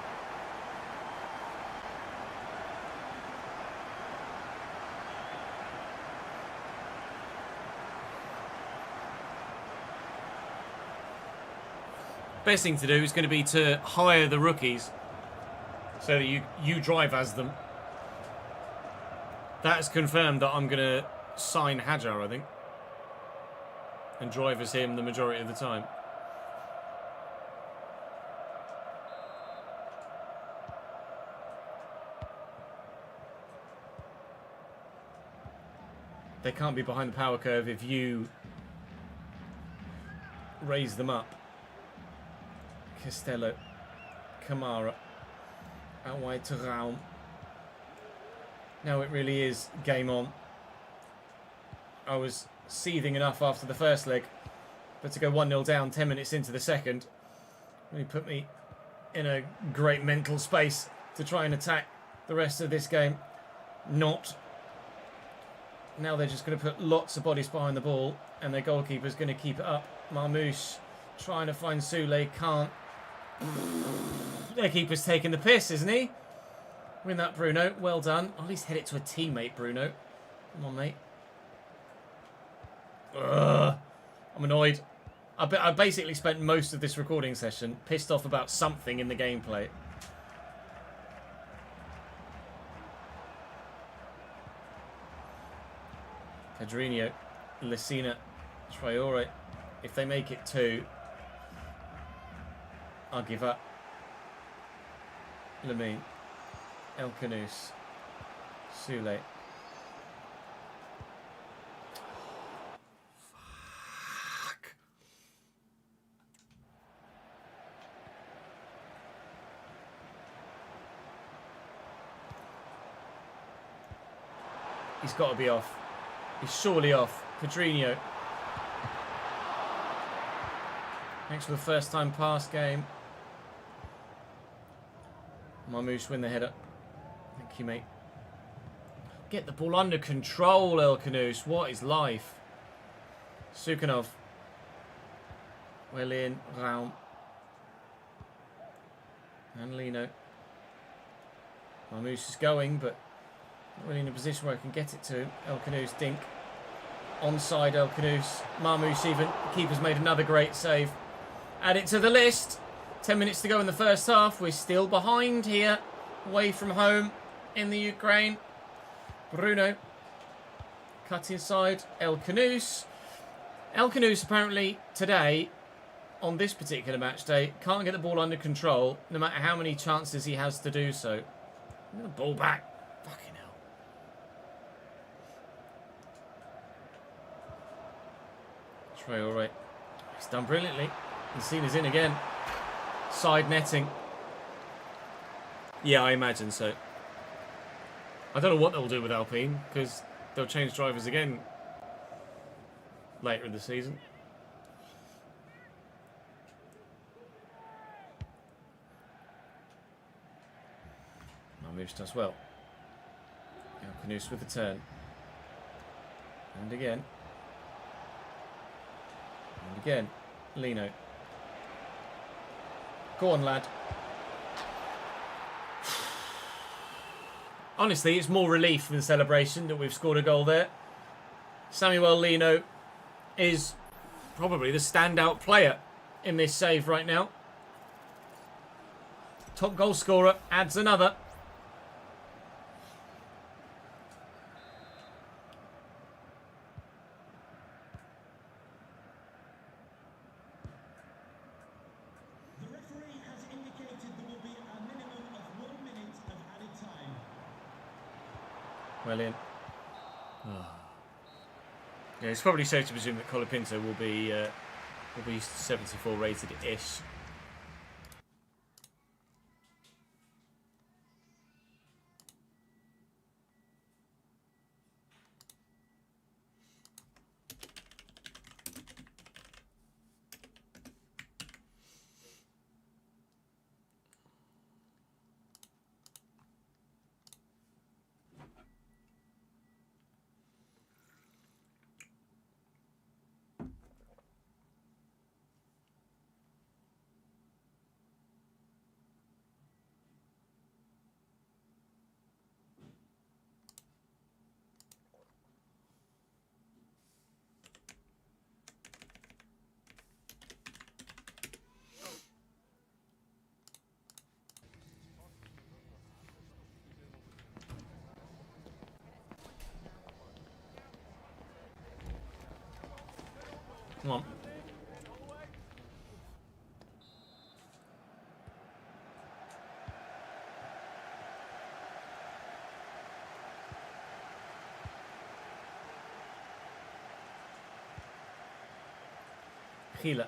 Best thing to do is going to be to hire the rookies so that you drive as them. That's confirmed that I'm going to sign Hajar, I think. And drive as him the majority of the time. They can't be behind the power curve if you raise them up. Castello. Kamara. Out wide to Raum. Now it really is game on. I was seething enough after the first leg, but to go 1-0 down 10 minutes into the second really put me in a great mental space to try and attack the rest of this game. Not. Now they're just going to put lots of bodies behind the ball, and their goalkeeper's going to keep it up. Marmouche trying to find Sule, can't. Their keeper's taking the piss, isn't he? Win that, Bruno. Well done. I'll at least head it to a teammate, Bruno. Come on, mate. Ugh. I'm annoyed. I basically spent most of this recording session pissed off about something in the gameplay. Pedrinho, Lassina, Traore. If they make it 2, I'll give up. Lamine, El Canoes, Sule. He's got to be off. He's surely off. Pedrinho. Thanks for the first time pass game. Marmouche win the header. Thank you, mate. Get the ball under control, El Canoes. What is life? Sukhanov. Well in. Raum. And Lino. Marmouche is going, but not really in a position where I can get it to. El Canoes dink onside El Khanous. Marmoush even. Keeper's made another great save. Add it to the list. 10 minutes to go in the first half. We're still behind here. Away from home in the Ukraine. Bruno. Cut inside. El Khanous. El Khanous apparently today, on this particular match day, can't get the ball under control no matter how many chances he has to do so. The ball back. Fucking hell. Traore. He's done brilliantly. And Cena's in again. Side netting. Yeah, I imagine so. I don't know what they'll do with Alpine, because they'll change drivers again later in the season. Marmoush does well. El Khanous with the turn. And again. And again. Lino. Go on, lad. Honestly, it's more relief than celebration that we've scored a goal there. Samuel Lino is probably the standout player in this save right now. Top goal scorer adds another. The referee has indicated there will be a minimum of 1 minute of added time. Well in. Yeah, it's probably safe to presume that Colapinto will be 74 rated-ish. Come on. Gila.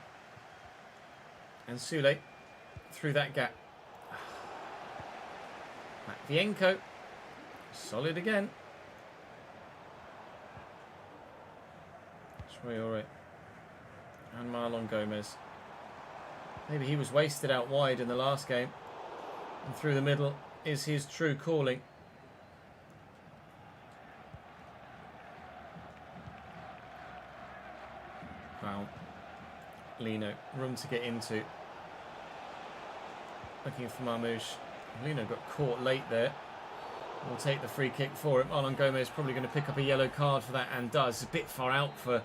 And Sule through that gap. Matvienko. Solid again. Traore. And Marlon Gomez. Maybe he was wasted out wide in the last game. And through the middle is his true calling. Wow. Lino, room to get into. Looking for Marmoush. Lino got caught late there. We'll take the free kick for it. Marlon Gomez probably going to pick up a yellow card for that, and does. It's a bit far out for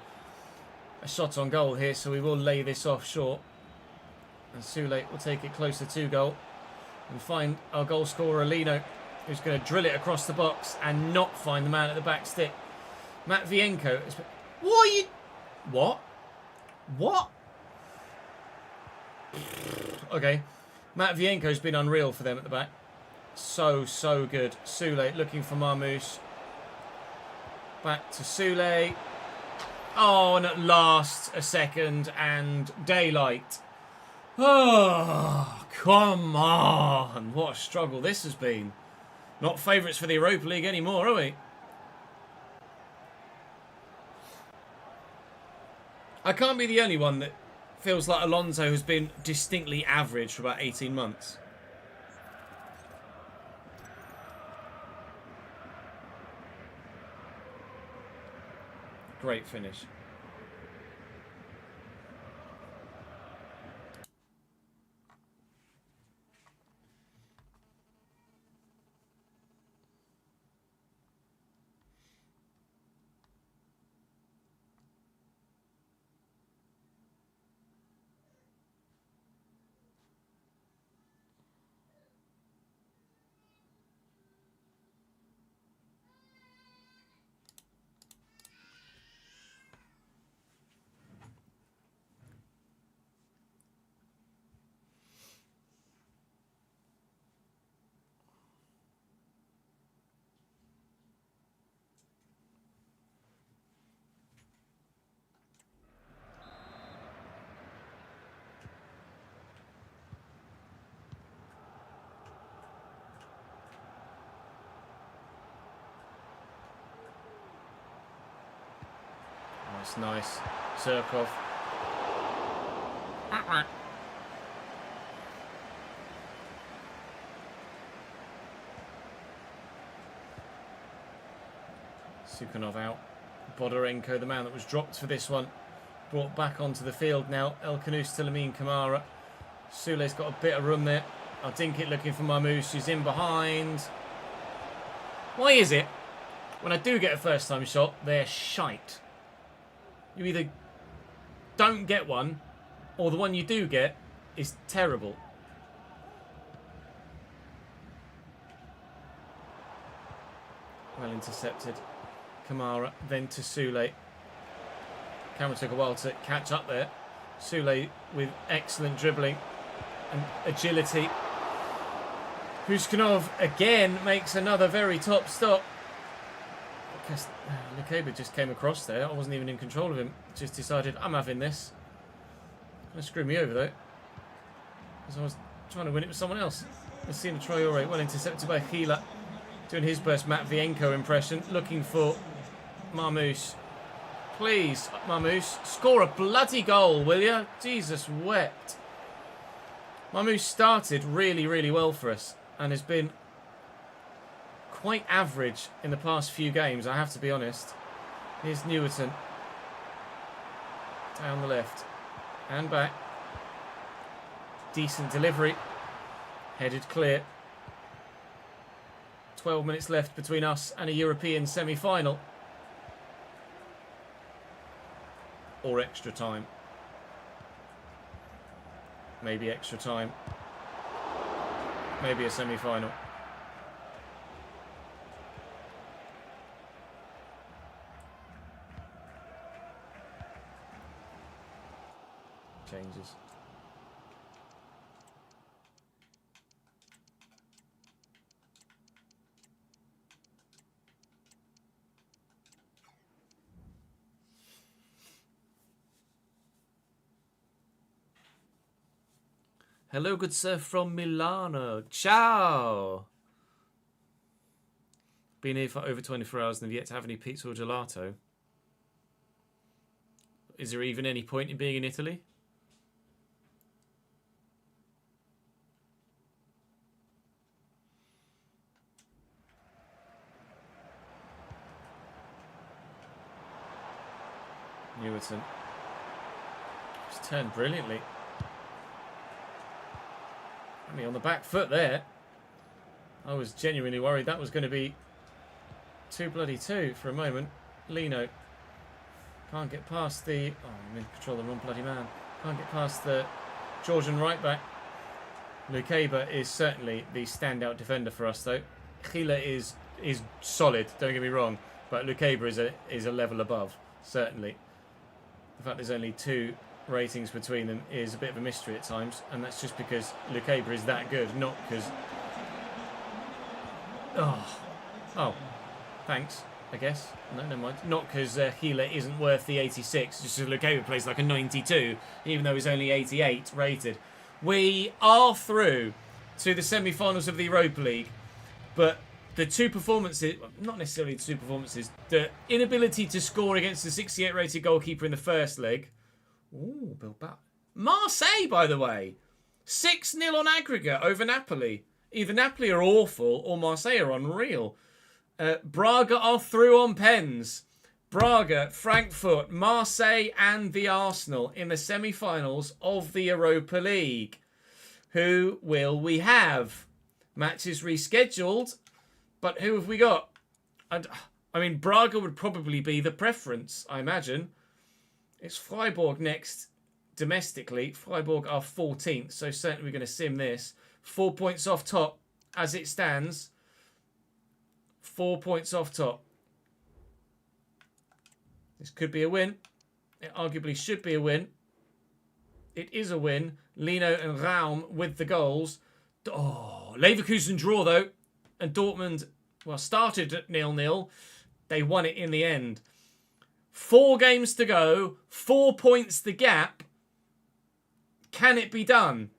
a shot on goal here, so we will lay this off short. And Sule will take it closer to goal and find our goal scorer Lino, who's going to drill it across the box and not find the man at the back stick. Matvienko. What are you... What? What? Okay. Matvienko's been unreal for them at the back. So good. Sule looking for Marmoush. Back to Sule. Oh, and at last, a second and daylight. Oh, come on. What a struggle this has been. Not favourites for the Europa League anymore, are we? I can't be the only one that feels like Alonso has been distinctly average for about 18 months. Great finish. It's nice. Zirkov. Sukhanov out. Bodorenko, the man that was dropped for this one, brought back onto the field now. El Khanous to Lamine Kamara. Sule's got a bit of room there. I'll dink it looking for Marmoush, who's in behind. Why is it when I do get a first time shot, they're shite? You either don't get one, or the one you do get is terrible. Well intercepted. Kamara, then to Sule. Camera took a while to catch up there. Sule with excellent dribbling and agility. Pushkinov again makes another very top stop. Because Lukeba just came across there. I wasn't even in control of him. Just decided, I'm having this. Gonna screw me over though. Because I was trying to win it with someone else. Messina Traore, well intercepted by Gila. Doing his best Matvienko impression. Looking for Marmoush. Please, Marmoush, score a bloody goal, will you? Jesus wept. Marmoush started really, really well for us and has been quite average in the past few games, I have to be honest. Here's Newerton. Down the left. And back. Decent delivery. Headed clear. 12 minutes left between us and a European semi-final. Or extra time. Maybe extra time. Maybe a semi-final. Changes. Hello, good sir from Milano. Ciao. Been here for over 24 hours and have yet to have any pizza or gelato. Is there even any point in being in Italy? Newerton. Just turned brilliantly. I mean, on the back foot there. I was genuinely worried that was going to be 2-2 for a moment. Lino can't get past the... Oh, I'm in control of the wrong bloody man. Can't get past the Georgian right back. Lukeba is certainly the standout defender for us, though. Gila is solid, don't get me wrong. But Lukeba is a level above, certainly. The fact there's only 2 ratings between them is a bit of a mystery at times, and that's just because Lukeba is that good, not because... Oh, thanks, I guess. No, never mind. Not because Gila isn't worth the 86, just because Lukeba plays like a 92, even though he's only 88 rated. We are through to the semi-finals of the Europa League, but the 2 performances, not necessarily the 2 performances, the inability to score against the 68 rated goalkeeper in the first leg. Ooh, Bilbao. Marseille, by the way. 6-0 on aggregate over Napoli. Either Napoli are awful or Marseille are unreal. Braga are through on pens. Braga, Frankfurt, Marseille and the Arsenal in the semi-finals of the Europa League. Who will we have? Matches rescheduled, but who have we got? And I mean, Braga would probably be the preference, I imagine. It's Freiburg next domestically. Freiburg are 14th, so certainly we're going to sim this. 4 points off top as it stands. 4 points off top. This could be a win. It arguably should be a win. It is a win. Lino and Raum with the goals. Oh, Leverkusen draw though. And Dortmund, well, started at 0-0. They won it in the end. 4 games to go. 4 points the gap. Can it be done?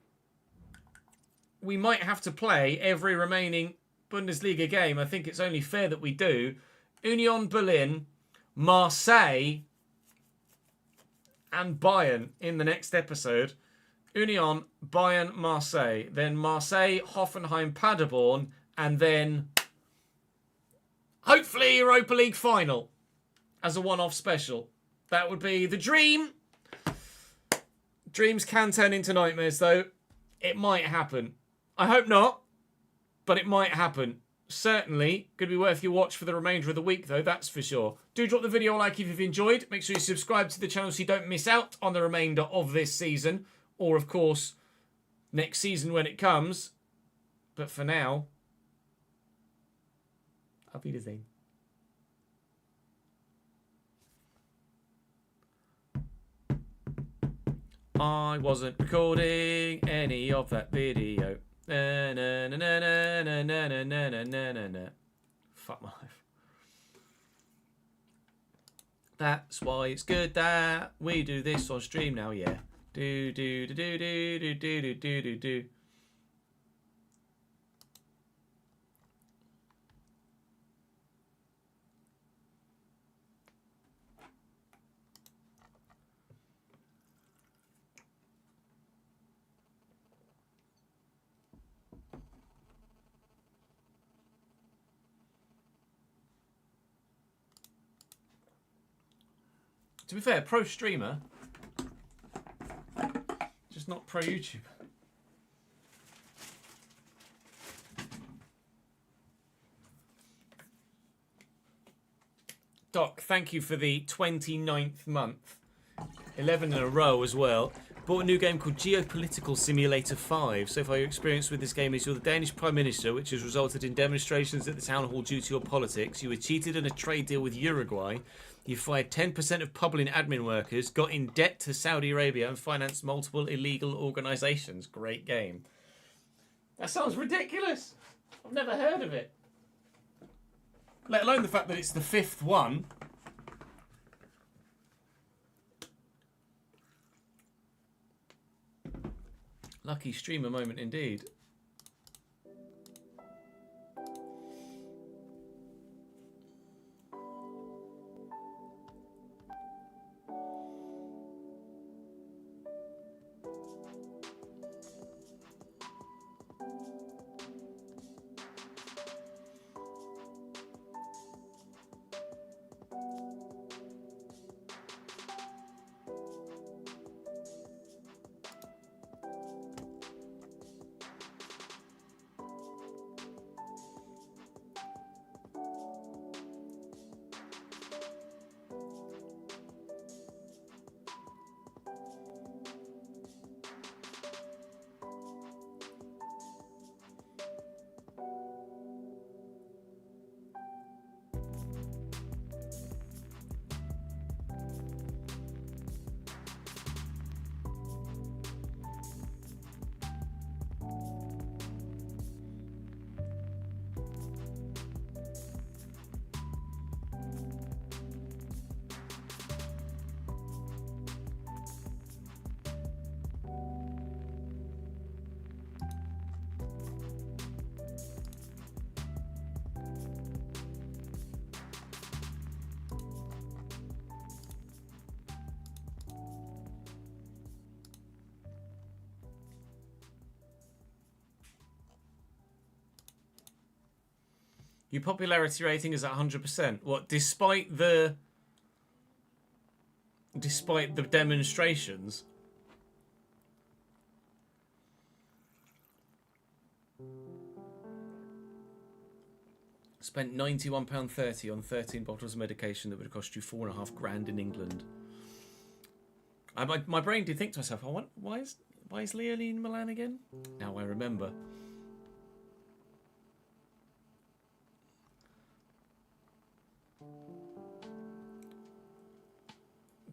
We might have to play every remaining Bundesliga game. I think it's only fair that we do. Union Berlin, Marseille, and Bayern in the next episode. Union, Bayern, Marseille. Then Marseille, Hoffenheim, Paderborn. And then hopefully Europa League final as a one-off special. That would be the dream. Dreams can turn into nightmares, though. It might happen. I hope not, but it might happen. Certainly could be worth your watch for the remainder of the week, though, that's for sure. Do drop the video a like if you've enjoyed. Make sure you subscribe to the channel so you don't miss out on the remainder of this season. Or, of course, next season when it comes. But for now, Auf Wiedersehen. I wasn't recording any of that video. Na, na, na, na, na, na, na, na, na, na, na, na. Fuck my life. That's why it's good that we do this on stream now, yeah. Do do do do do do do do do do. To be fair, pro streamer, just not pro YouTuber. Doc, thank you for the 29th month. 11 in a row as well. Bought a new game called Geopolitical Simulator 5. So far your experience with this game is you're the Danish Prime Minister, which has resulted in demonstrations at the town hall due to your politics. You were cheated in a trade deal with Uruguay. You fired 10% of public admin workers, got in debt to Saudi Arabia, and financed multiple illegal organisations. Great game. That sounds ridiculous. I've never heard of it. Let alone the fact that it's the 5th one. Lucky streamer moment indeed. Your popularity rating is at 100%. What, despite the demonstrations? Spent £91.30 on 13 bottles of medication that would have cost you $4.5 grand in England. My brain did think to myself, why is Leo in Milan again? Now I remember.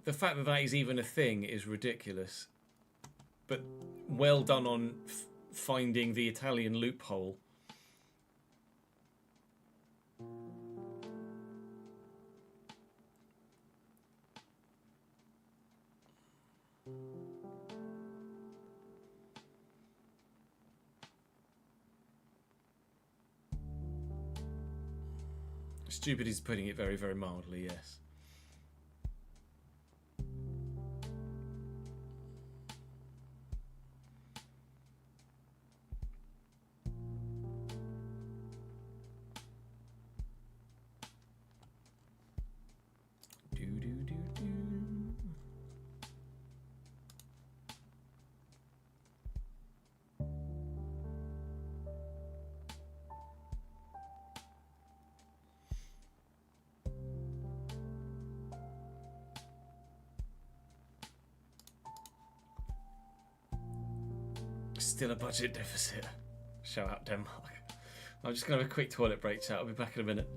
The fact that that is even a thing is ridiculous. But well done on finding the Italian loophole. Stupid is putting it very, very mildly, yes. Still a budget deficit. Shout out Denmark. I'm just going to have a quick toilet break, chat. I'll be back in a minute.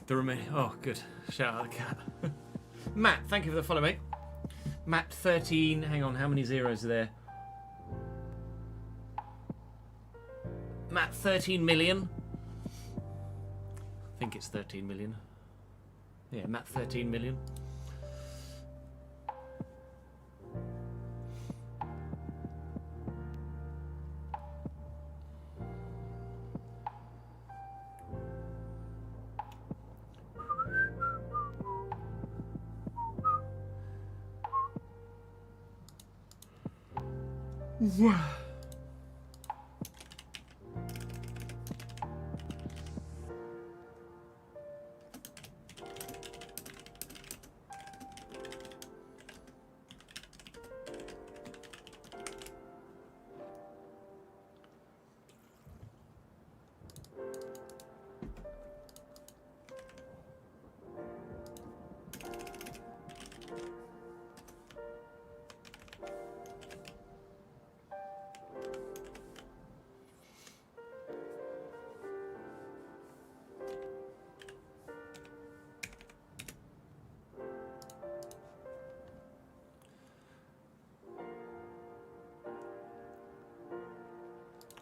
The remaining. Oh, good. Shout out the cat. Matt, thank you for the follow, mate. Matt 13. Hang on, how many zeros are there? Matt 13 million. I think it's 13 million. Yeah, Matt 13 million.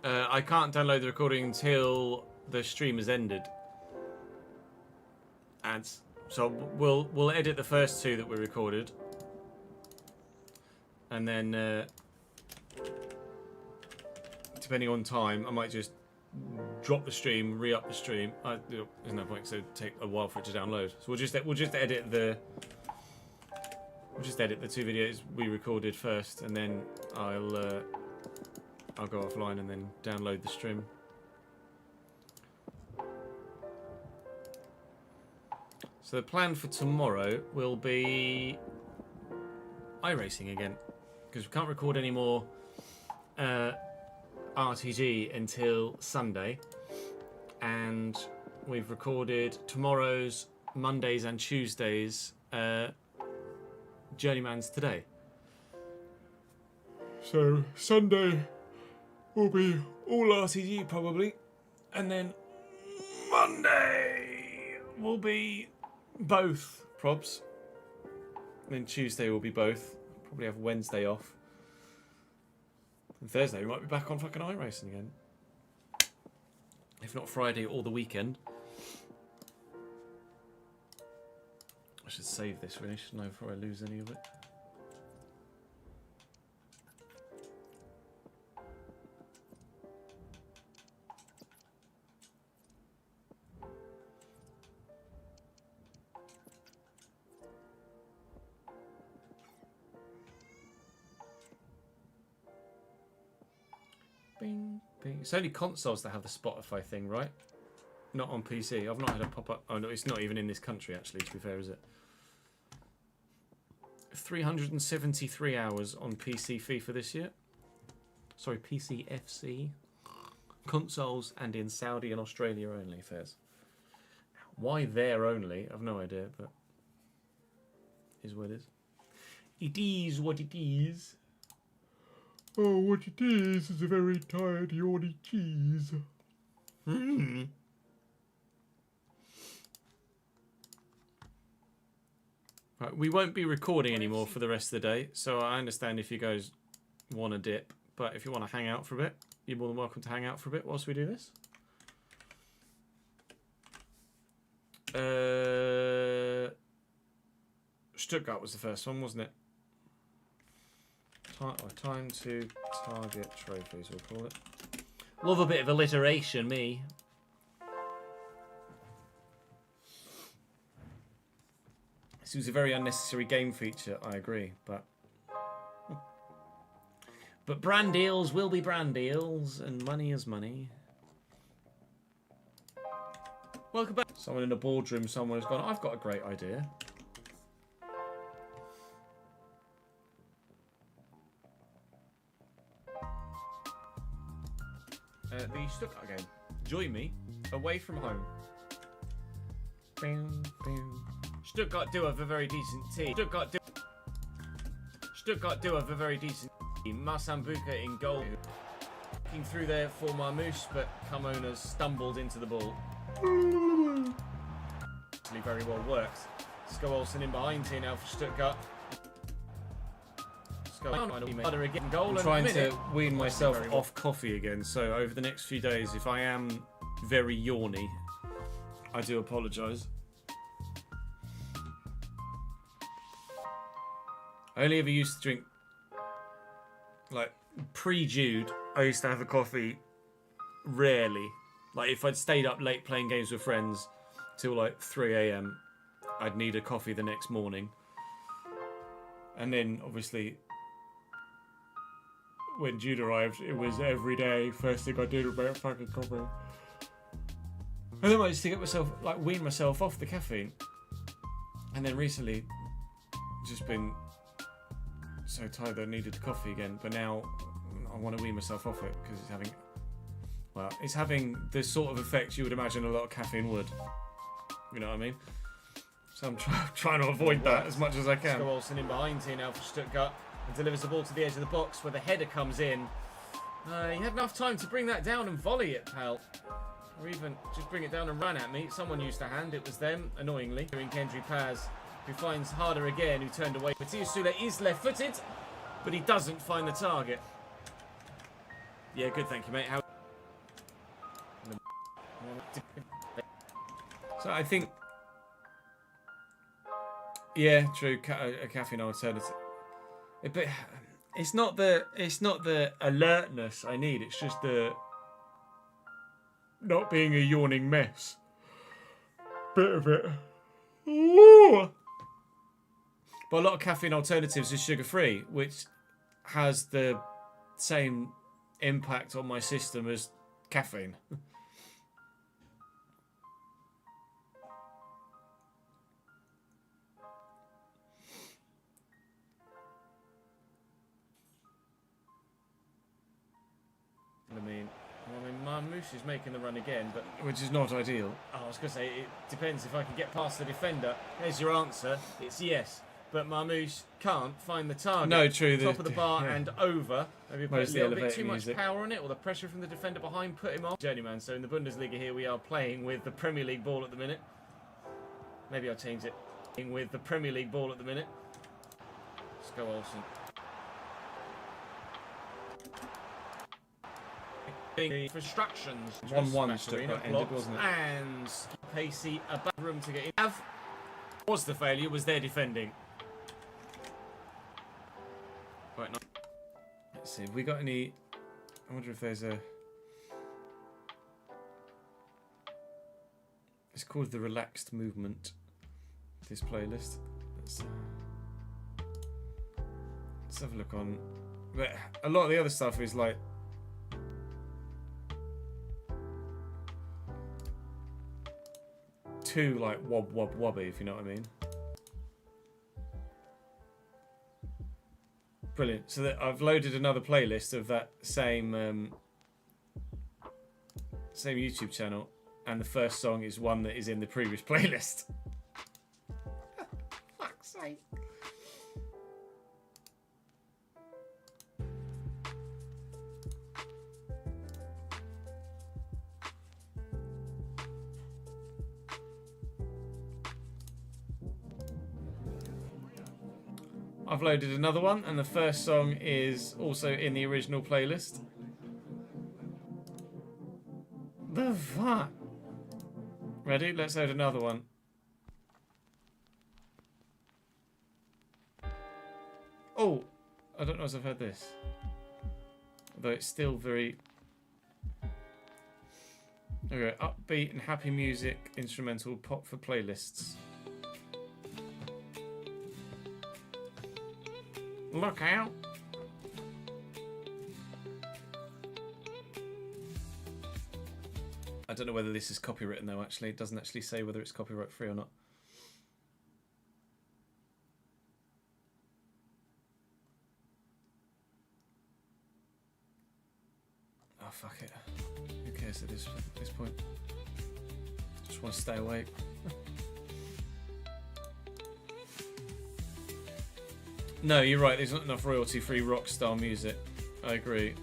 I can't download the recording until the stream has ended. Ads. So we'll edit the first two that we recorded, and then depending on time, I might just drop the stream, re-up the stream. There's no point, so it'll take a while for it to download. So we'll just edit the two videos we recorded first, and then I'll go offline and then download the stream. So the plan for tomorrow will be iRacing again, because we can't record any more RTG until Sunday, and we've recorded tomorrow's, Mondays and Tuesdays Journeyman's today. So Sunday will be all RTG probably, and then Monday will be both probs, and then Tuesday will be both. Probably have Wednesday off, and Thursday we might be back on fucking iRacing again, if not Friday or the weekend. I should save this really, shouldn't I, before I lose any of it. Bing, bing. It's only consoles that have the Spotify thing, right? Not on PC. I've not had a pop-up. Oh no, it's not even in this country actually, to be fair, is it? 373 hours on PC FIFA this year. Sorry, PC FC. Consoles and in Saudi and Australia only, Fairs. Why there only? I've no idea, but is what it is. It is what it is. Oh, what it is a very tired, yawny cheese. Hmm. Right, we won't be recording anymore for the rest of the day, so I understand if you guys want to dip, but if you want to hang out for a bit, you're more than welcome to hang out for a bit whilst we do this. Stuttgart was the first one, wasn't it? Time to target trophies, we'll call it. Love a bit of alliteration, me. This was a very unnecessary game feature, I agree, but brand deals will be brand deals, and money is money. Welcome back. Someone in a boardroom, someone has gone, I've got a great idea. The Stuttgart game. Join me away from home. Bing, bing. Stuttgart do have a very decent team. Stuttgart do have a very decent team. Masambuka in goal. Looking through there for Marmouche, but Carmona stumbled into the ball. Actually very well worked. Sko Olsen in behind here now for Stuttgart. I'm trying to wean myself off coffee again, so over the next few days, if I am very yawny, I do apologise. I only ever used to drink, like, pre-Jude, I used to have a coffee rarely. Like, if I'd stayed up late playing games with friends till, like, 3 AM, I'd need a coffee the next morning. And then, obviously, when Jude arrived, it was every day. First thing I did was make fucking coffee. And then I used to get myself, like, wean myself off the caffeine. And then recently, just been so tired that I needed the coffee again. But now I want to wean myself off it because it's having the sort of effect you would imagine a lot of caffeine would. You know what I mean? So I'm trying to avoid that as much as I can. Olsen in behind here now for Stuttgart and delivers the ball to the edge of the box where the header comes in. He had enough time to bring that down and volley it, pal. Or even just bring it down and run at me. Someone used a hand, it was them, annoyingly. Here in Kendry Paz, who finds Harder again, who turned away. Matthias Sula is left-footed, but he doesn't find the target. Yeah, good, thank you, mate. So I think, yeah, true. A caffeine alternative. But it's not the alertness I need. It's just the not being a yawning mess. Bit of it. Ooh. But a lot of caffeine alternatives is sugar-free, which has the same impact on my system as caffeine. I mean, Marmouche is making the run again, but... Which is not ideal. I was going to say, it depends if I can get past the defender. There's your answer. It's yes. But Marmouche can't find the target. No, true. Top of the bar yeah. and over. Maybe put a Mostly little bit elevator too much music. power on it, or the pressure from the defender behind put him off. Journeyman, so in the Bundesliga here we are playing with the Premier League ball at the minute. Maybe I'll change it. With the Premier League ball at the minute. Let's go Olsen. Instructions. 1-1 Stuttgart ended, wasn't it? And Pacey, a bad room to get in. Was the failure, was their defending. Right, nice. Let's see, have we got any... I wonder if there's a... It's called the Relaxed Movement, this playlist. Let's have a look on... But a lot of the other stuff is like... too like wobbly, if you know what I mean. Brilliant. So that I've loaded another playlist of that same same YouTube channel, and the first song is one that is in the previous playlist. Fuck's sake. I've loaded another one, and the first song is also in the original playlist. The fuck? Ready? Let's load another one. Oh, I don't know if I've heard this. Although it's still very... Okay, upbeat and happy music, instrumental pop for playlists. Look out. I don't know whether this is copywritten though, actually. It doesn't actually say whether it's copyright free or not. Oh, fuck it. Who cares at this point? Just want to stay awake. No, you're right. There's not enough royalty-free rock style music. I agree.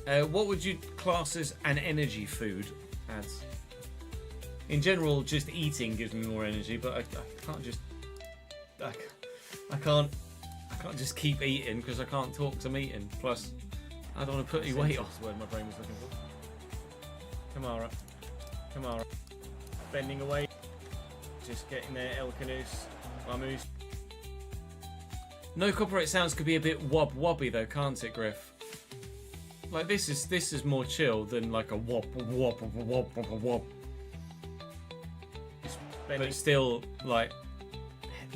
What would you class as an energy food, Ads? In general, just eating gives me more energy, but I can't just... I can't just keep eating because I can't talk 'cause I'm eating. Plus, I don't want to put any weight on. That's the word my brain was looking for. Kamara. Kamara. Bending away. Just getting there, El Canus, Marmouche. No copyright sounds could be a bit wobbly though, can't it, Griff? Like this is more chill than like a wop. But it's still like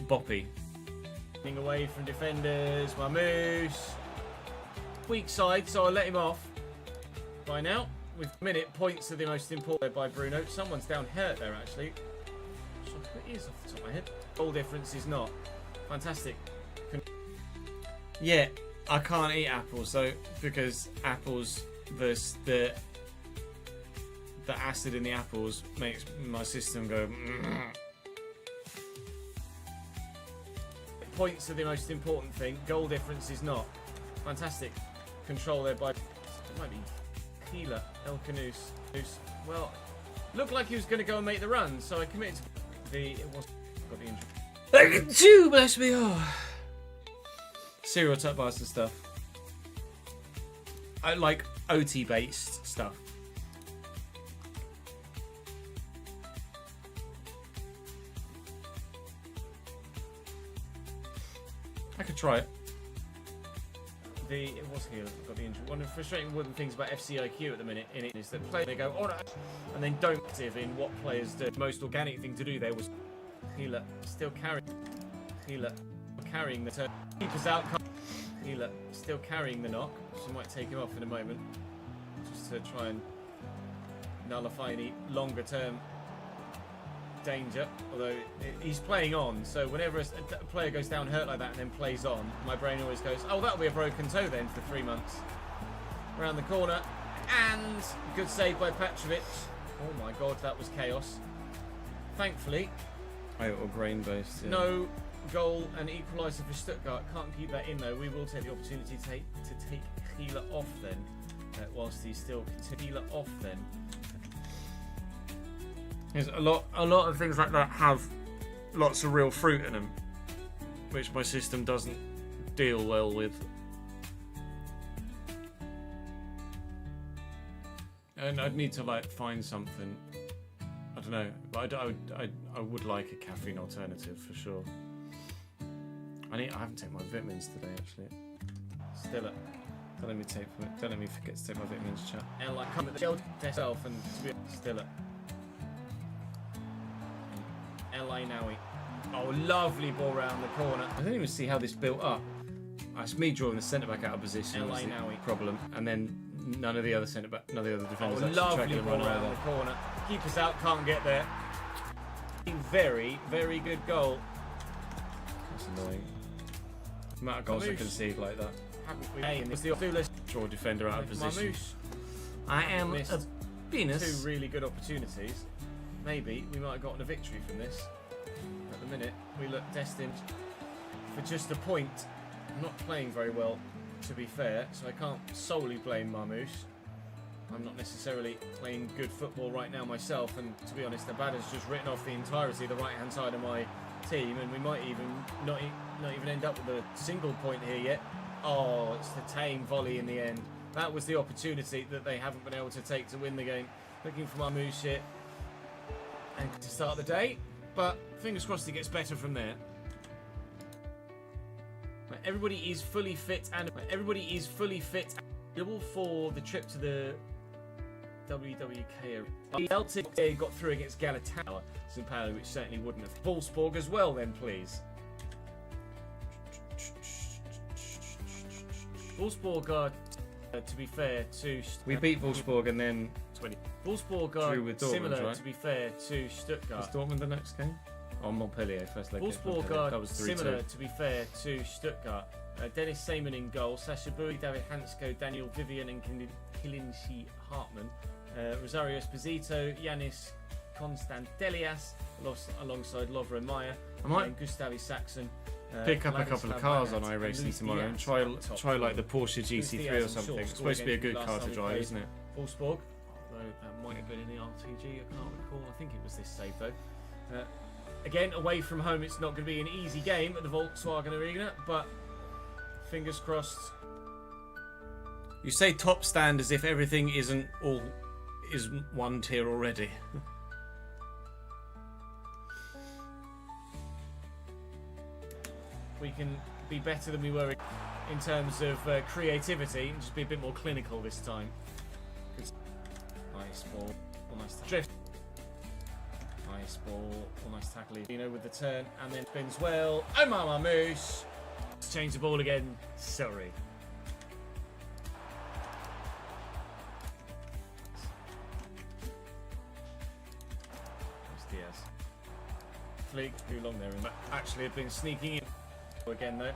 boppy. Away from defenders, Marmouche. Weak side, so I'll let him off. By now, with minute points are the most important by Bruno. Someone's down hurt there actually. It is off the top of my head. Goal difference is not. Fantastic. Yeah, I can't eat apples though, because apples, the acid in the apples makes my system go. Points are the most important thing. Goal difference is not. Fantastic control there by. It might be Keeler, El Canus. Well, looked like he was going to go and make the run, so I committed to the. It was got the injury. Chew, bless me. Oh. Cereal tut bars and stuff. I like OT based stuff. I could try it. It was here that got the injury. One of the frustrating things about FCIQ at the minute in it is that players they go on and then don't active in what players do. The most organic thing to do there was Healer still carrying the turn. Keepers out. Healer still carrying the knock, so might take him off in a moment just to try and nullify any longer term danger. Although he's playing on, so whenever a player goes down hurt like that and then plays on, my brain always goes, oh, that'll be a broken toe then for 3 months. Around the corner, and good save by Petrovic. Oh my god, that was chaos. Thankfully, Or grain based. Yeah. no goal and equaliser for Stuttgart. Can't keep that in though. We will take the opportunity to take Healer off then, whilst he's still Healer off then. There's a lot of things like that have lots of real fruit in them, which my system doesn't deal well with. And I'd need to like find something. I don't know, but I would like a caffeine alternative for sure. I haven't taken my vitamins today actually. Still at Don't let me forget to take my vitamins, chat. and like come at the shelter itself and to be still at LA Nowie. Oh, lovely ball round the corner. I don't even see how this built up. It's me drawing the centre back out of position was the problem, and then none of the other defenders Oh, actually lovely tracking the ball run round over. the corner. Keeper's out, can't get there. Very, very good goal. That's annoying. The amount of goals I Marmouche. concede like that. Haven't we? Hey, it's the do list. Draw a defender out of position. Marmouche. I am Missed a penis. 2 really good opportunities. Maybe we might have gotten a victory from this. At the minute, we look destined for just a point. I'm not playing very well, to be fair, so I can't solely blame Marmouche. I'm not necessarily playing good football right now myself, and to be honest, Abad has just written off the entirety of the right-hand side of my team, and we might even not even end up with a single point here yet. Oh, it's the tame volley in the end. That was the opportunity that they haven't been able to take to win the game. Looking for Marmouche here and to start the day, but fingers crossed he gets better from there. Everybody is fully fit and available for the trip to the WWK. Celtic got through against Galatasaray, St. Pauli, which certainly wouldn't have. Wolfsburg as well, then please. Wolfsburg are, to be fair, to We beat Wolfsburg and then 20. Wolfsburg are Drew with Dortmund, similar, right? to be fair, to Stuttgart. was Dortmund the next game? Oh, Montpellier first leg. Wolfsburg That are was 3-2. similar, to be fair, to Stuttgart. Dennis Seymour in goal, Sasha Bowie, David Hansko, Daniel Vivian and Kilinshi Hartman. Rosario Esposito, Yanis Constantelias, alongside Lovren Meyer. I might and Gustavi Saxon. pick up a couple of Ladislav cars on Bahat, and iRacing Luis tomorrow and Diaz try at like the top. Porsche Luis GT3 Diaz, or I'm something. sure, It's supposed to be a good last car time to we drive, played. isn't it? Wolfsburg, although that might have been in the RTG, I can't recall. I think it was this save though. Again, away from home, it's not going to be an easy game at the Volkswagen Arena, but fingers crossed. You say top stand as if everything is one tier already. We can be better than we were in terms of creativity and just be a bit more clinical this time. Nice ball, nice drift. Nice ball, nice tackle. With the turn and then spins well. Omar Marmouche change the ball again. Sorry. Diaz. Fleek, too long there. Actually, have been sneaking in again though.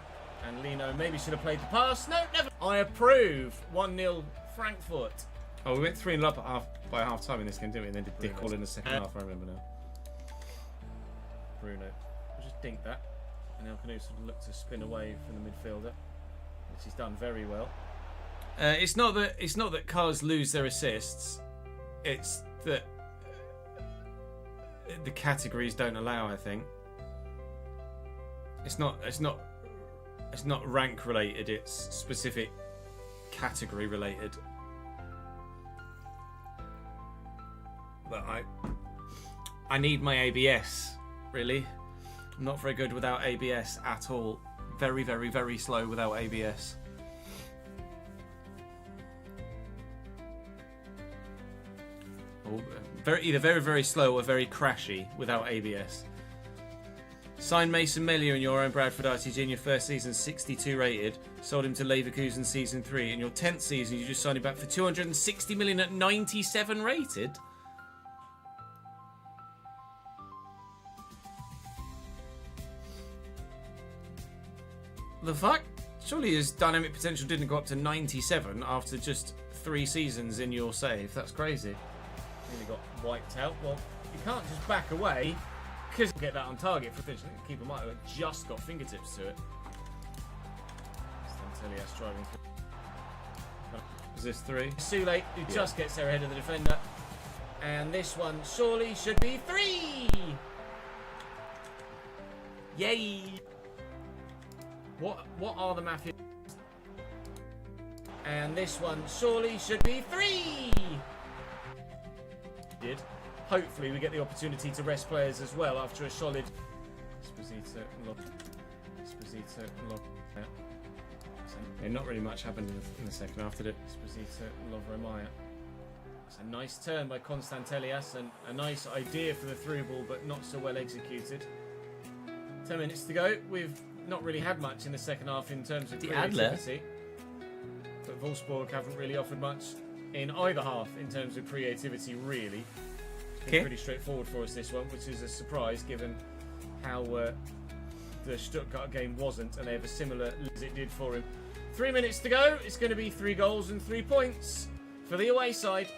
And Lino maybe should have played the pass. No, never. I approve. 1-0 Frankfurt. Oh, we went 3-0 up by half time in this game, didn't we? And then did Dick all in the second half, I remember now. Bruno. We'll just dink that. And El Canu sort of looked to spin away from the midfielder, which he's done very well. It's not that cars lose their assists. It's that the categories don't allow, I think. It's not rank related, it's specific category related. But I need my ABS, really. I'm not very good without ABS at all. Very, very, very slow without ABS. Or either very, very slow or very crashy without ABS. Signed Mason Melia in your own Bradford RTG in your first season, 62 rated. Sold him to Leverkusen season 3. In your 10th season, you just signed him back for 260 million at 97 rated. The fuck? Surely his dynamic potential didn't go up to 97 after just 3 seasons in your save. That's crazy. Nearly got wiped out. Well, you can't just back away because you get that on target for finishing. The keeper might have just got fingertips to it. Stantelias driving through. Is this 3? Sule, who just gets there ahead of the defender. And this one surely should be 3! Yay! What are the Mafia? And this one surely should be 3! Did. Hopefully we get the opportunity to rest players as well after a solid Esposito lock. Yeah, not really much happened in the second half, did it? Esposito Lovromaya. It's a nice turn by Constantelias and a nice idea for the through ball, but not so well executed. 10 minutes to go. We've not really had much in the second half in terms of creativity. But Wolfsburg haven't really offered much in either half in terms of creativity, really. It's been pretty straightforward for us, this one, which is a surprise given how the Stuttgart game wasn't, and they have a similar as it did for him. 3 minutes to go. It's going to be 3 goals and 3 points for the away side.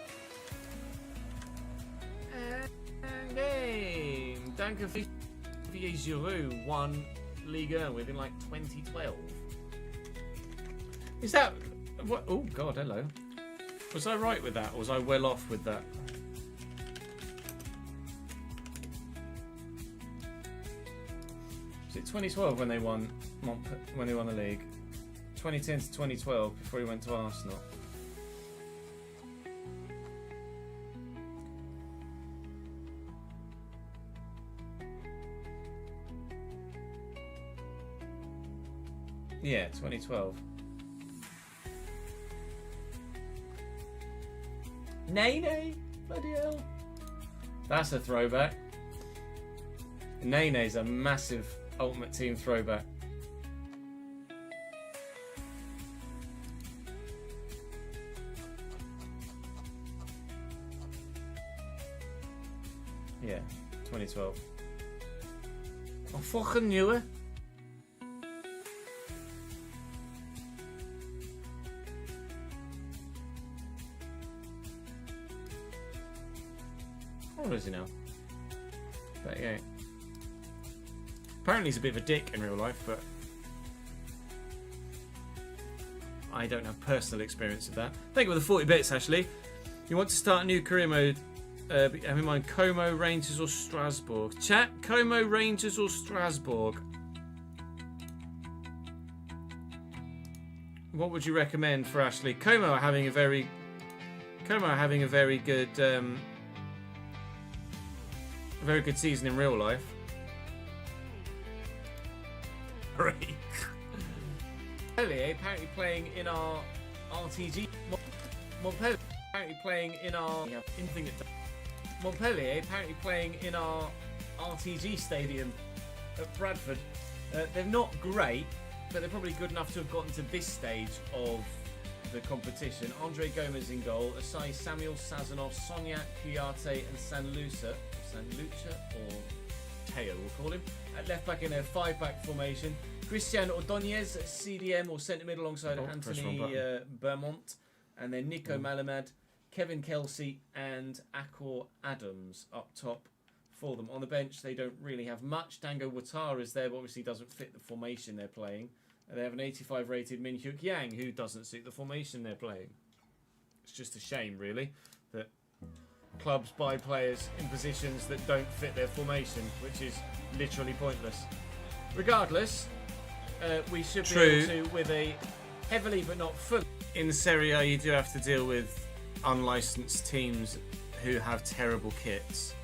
And game. Danke für Giroud won Ligue 1 within like 2012. Is that... What? Oh, God, hello. Was I right with that, or was I well off with that? Was it 2012 when they won the league? 2010 to 2012 before he went to Arsenal. Yeah, 2012. Nene? Bloody hell. That's a throwback. Nene's a massive Ultimate Team throwback. Yeah, 2012. Oh, fucking knew it. How old is he now? 38. Apparently he's a bit of a dick in real life, but I don't have personal experience of that. Thank you for the 40 bits, Ashley. You want to start a new career mode? Have in mind Como, Rangers or Strasbourg. Chat, Como, Rangers or Strasbourg? What would you recommend for Ashley? Como are having a very good very good season in real life. Right. Montpellier apparently playing in our RTG. Montpellier apparently playing in our Montpellier apparently playing in our RTG stadium at Bradford. They're not great, but they're probably good enough to have gotten to this stage of the competition. Andre Gomez in goal, Asai, Samuel, Sazonov, Sonia, Kuyate, and Sanluca, or Teo we'll call him, at left back in a 5-back formation. Christian Ordonez, CDM or centre mid alongside Anthony Beaumont, and then Nico Malamad, Kevin Kelsey, and Akor Adams up top for them. On the bench, they don't really have much. Dango Ouattara is there, but obviously doesn't fit the formation they're playing. They have an 85 rated Min Hyuk Yang, who doesn't suit the formation they're playing. It's just a shame, really, that clubs buy players in positions that don't fit their formation, which is literally pointless. Regardless, we should be able to, with a heavily but not fully... In Serie A, you do have to deal with unlicensed teams who have terrible kits.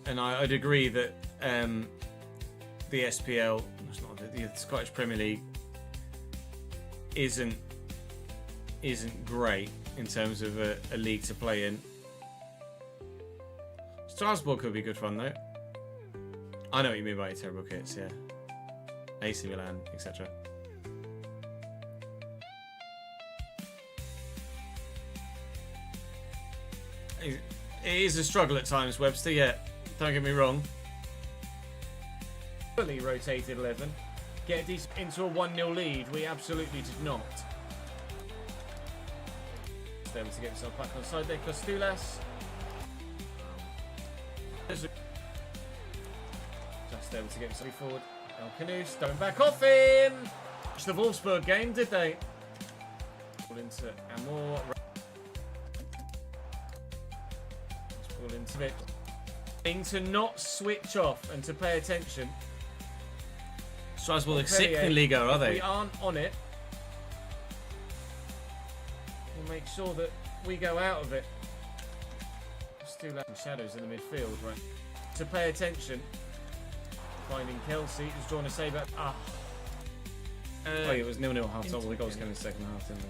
And I'd agree that the SPL, the Scottish Premier League, isn't great in terms of a league to play in. Strasbourg could be good fun though. I know what you mean by terrible kits, yeah. AC Milan, etc. It is a struggle at times, Webster, yeah. Don't get me wrong. Fully rotated 11. Get these into a 1-0 lead. We absolutely did not. Just able to get himself back on side there. Costulas. Just able to get himself forward. El Canus going back off him. It's the Wolfsburg game, did they? Ball into Amor. Ball into it. To not switch off and to pay attention. Strasbourg are 6th in Liga, are they? If we aren't on it, we'll make sure that we go out of it. Still have some shadows in the midfield, right? To pay attention. Finding Kelsey, who's drawn a save at... oh, it was 0-0 half time. All the goals came in the second half, didn't they?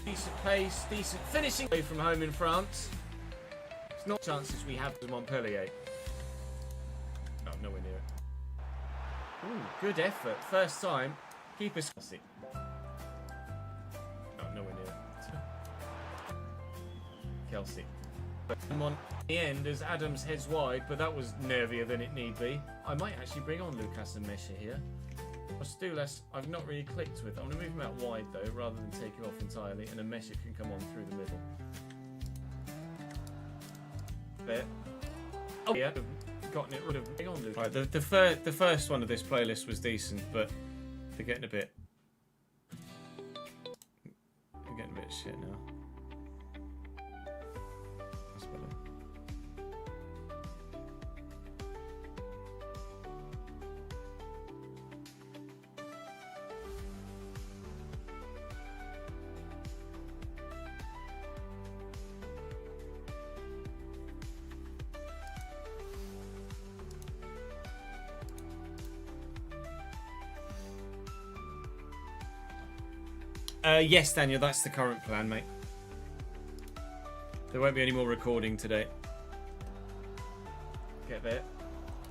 Decent pace, decent finishing away from home in France. It's not chances we have to Montpellier. No, nowhere near it. Ooh, good effort. First time. Keeper Kelsey. No, nowhere near it. Kelsey. On the end as Adams heads wide, but that was nervier than it need be. I might actually bring on Lucas and Mesha here. Stulas, I've not really clicked with. I'm going to move him out wide though, rather than take him off entirely, and a Mesha can come on through the middle. There. Oh yeah, gotten it rid of. Bring on, Lucas. Right, the first one of this playlist was decent, but they're getting a bit shit now. That's better. Yes, Daniel, that's the current plan, mate. There won't be any more recording today. Get there.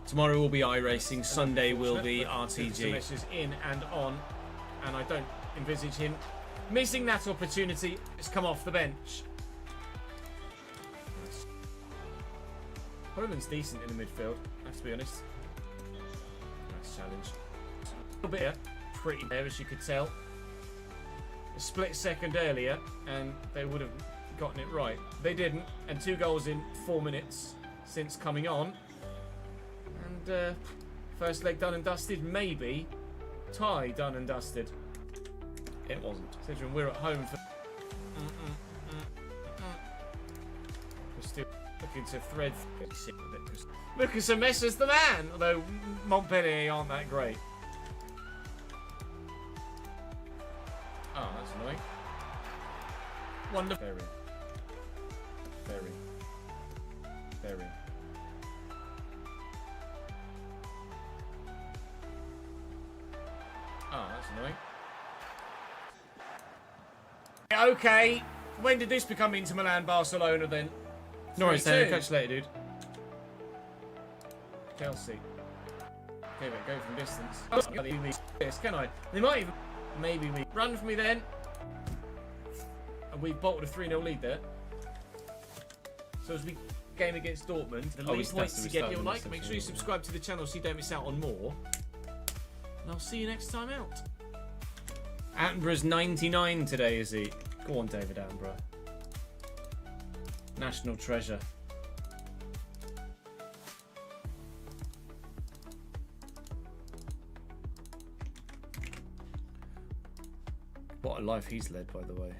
Tomorrow will be iRacing. Sunday will be RTG. Lucas is in and on, and I don't envisage him missing that opportunity. It's come off the bench. Poland's decent in the midfield, I have to be honest. Nice challenge. A little bit here. Pretty there, as you could tell. A split second earlier, and they would have gotten it right. They didn't, and 2 goals in 4 minutes since coming on. And first leg done and dusted, maybe. Tie done and dusted. It wasn't. Considering we're at home for... We're still looking to thread... Lucas Amessa's the man! Although Montpellier aren't that great. Oh, that's annoying. Wonderful. Very. Oh, that's annoying. Okay, when did this become Inter Milan Barcelona then? No worries, 3-2. catch you later, dude. Chelsea. Okay, but go from distance. Yes, can I? They might even. Maybe we. Run for me then. And we bottled a 3-0 lead there. So as we game against Dortmund, the lead points to get. If you like, make sure you subscribe to the channel so you don't miss out on more. And I'll see you next time out. Attenborough's 99 today, is he? Go on, David Attenborough. National treasure. What a life he's led, by the way.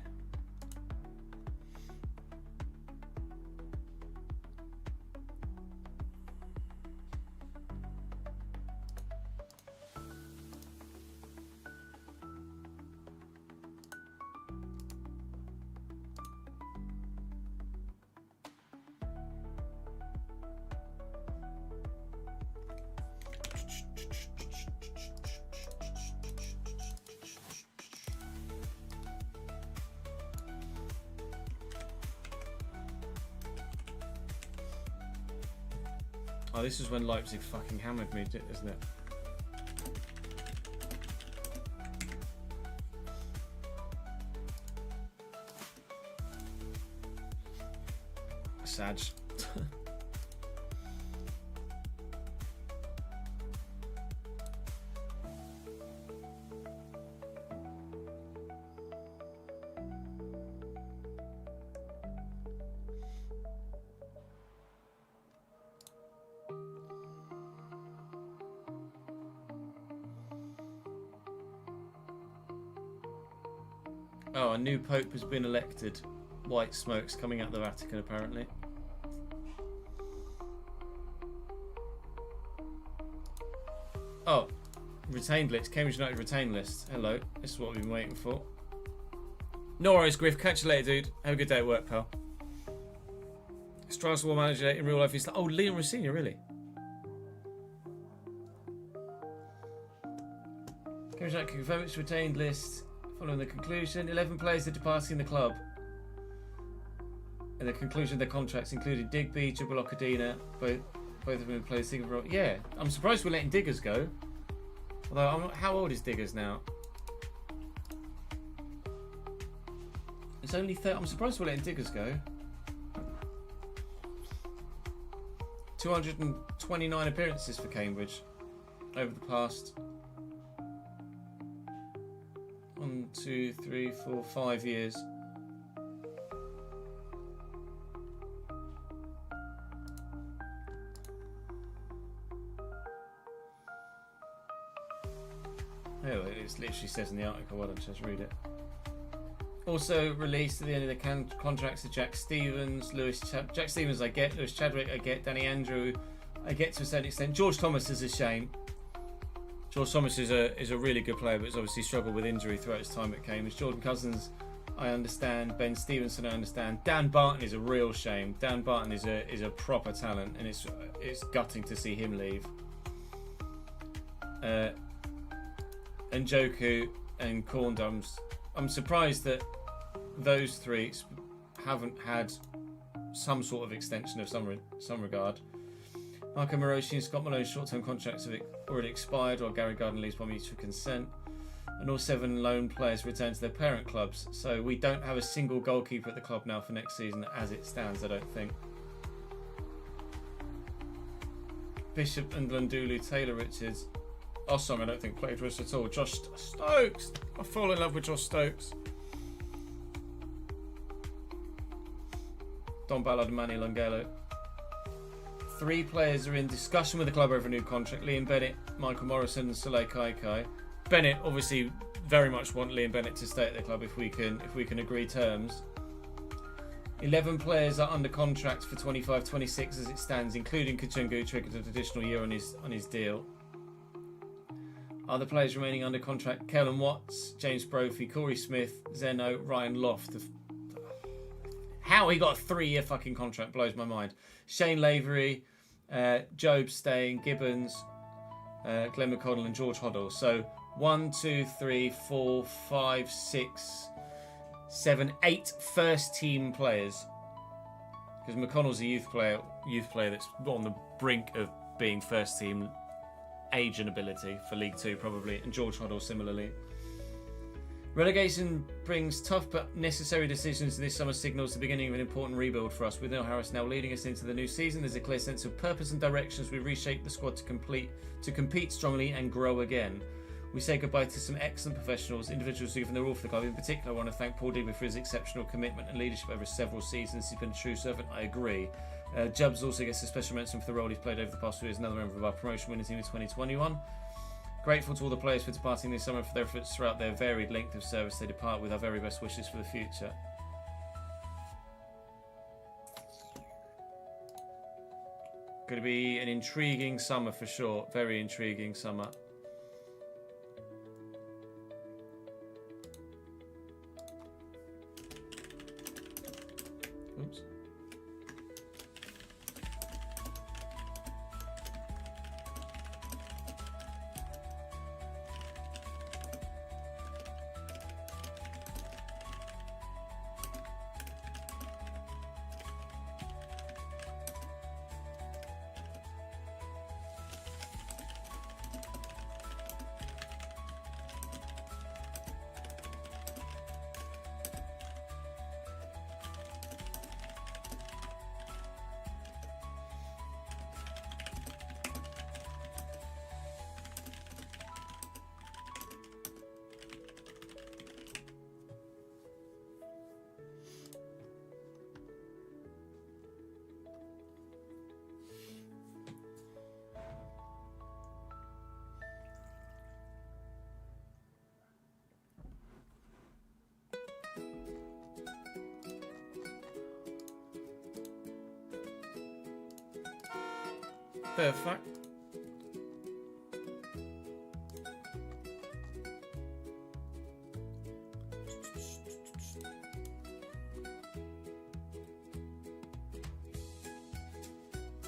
Oh, this is when Leipzig fucking hammered me, isn't it? Sag. Oh, a new pope has been elected. White smoke's coming out of the Vatican, apparently. Oh, retained list. Cambridge United retained list. Hello. This is what we've been waiting for. No worries, Griff. Catch you later, dude. Have a good day at work, pal. Strasbourg manager in real life is... Oh, Leon Rossini, really? Cambridge United confirm its retained list. Following the conclusion, 11 players are departing the club. And the conclusion of their contracts included Digby, Jabalokodina, both have been played single. Yeah, I'm surprised we're letting Diggers go. Although, I'm not, how old is Diggers now? It's only 30. I'm surprised we're letting Diggers go. 229 appearances for Cambridge over the past 1, 2, 3, 4, 5 years. Oh, it literally says in the article. Why don't you just read it? Also released at the end of the contracts to Jack Stevens, Jack Stevens I get, Lewis Chadwick I get, Danny Andrew I get to a certain extent. George Thomas is a shame. George Thomas is a really good player, but has obviously struggled with injury throughout his time at Cambridge. Jordan Cousins, I understand. Ben Stevenson, I understand. Dan Barton is a real shame. Dan Barton is a proper talent, and it's gutting to see him leave. And Joku and Corndums. I'm surprised that those three haven't had some sort of extension of some regard. Marco Morosi and Scott Malone's short-term contracts have already expired, while Gary Gardner leaves by mutual consent. And all 7 loan players return to their parent clubs. So we don't have a single goalkeeper at the club now for next season, as it stands, I don't think. Bishop and Lundulu, Taylor Richards. Ossong, I don't think played for us at all. Josh Stokes. I fall in love with Josh Stokes. Don Ballard and Manny Longelo. 3 players are in discussion with the club over a new contract. Liam Bennett, Michael Morrison and Soleil Kaikai. Bennett obviously very much want Liam Bennett to stay at the club if we can agree terms. 11 players are under contract for 25-26 as it stands, including Kachungu, triggered an additional year on his deal. Other players remaining under contract: Kellen Watts, James Brophy, Corey Smith, Zeno, Ryan Loft. How he got a 3-year fucking contract blows my mind. Shane Lavery, Job staying, Gibbons, Glenn McConnell and George Hoddle. So 1, 2, 3, 4, 5, 6, 7, 8 first team players. Because McConnell's a youth player that's on the brink of being first team age and ability for League Two probably, and George Hoddle similarly. Relegation brings tough but necessary decisions. This summer signals the beginning of an important rebuild for us. With Neil Harris now leading us into the new season, there's a clear sense of purpose and direction as we reshape the squad to compete strongly and grow again. We say goodbye to some excellent professionals, individuals who've given their all for the club. In particular, I want to thank Paul Digby for his exceptional commitment and leadership over several seasons. He's been a true servant, I agree. Jubbs also gets a special mention for the role he's played over the past few years, another member of our promotion winning team in 2021. Grateful to all the players for departing this summer for their efforts throughout their varied length of service. They depart with our very best wishes for the future. Going to be an intriguing summer for sure. Very intriguing summer. Oops. Perfect.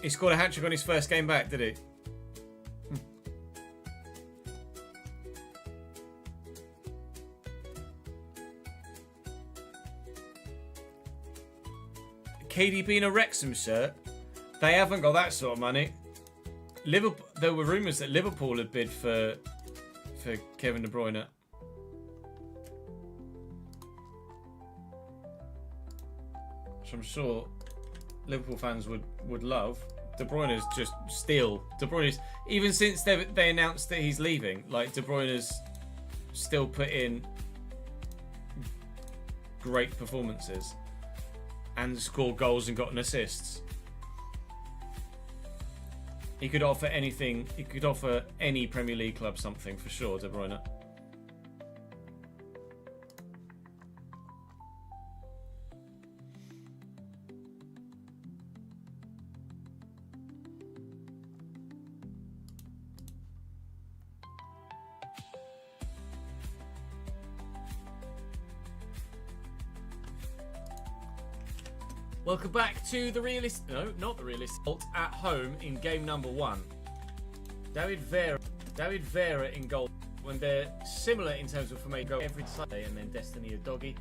He scored a hat-trick on his first game back, did he? KDB in a Wrexham shirt? They haven't got that sort of money. Liverpool, there were rumours that Liverpool had bid for Kevin De Bruyne. Which I'm sure Liverpool fans would love. De Bruyne's just still... De Bruyne's... Even since they announced that he's leaving, like, De Bruyne's still put in great performances and scored goals and gotten assists. He could offer anything. He could offer any Premier League club something for sure, De Bruyne. Welcome back to the realist. No, not the realist. At home in game number 1. David Vera in goal. When they're similar in terms of formation, go every Sunday, and then Destiny of Doggy.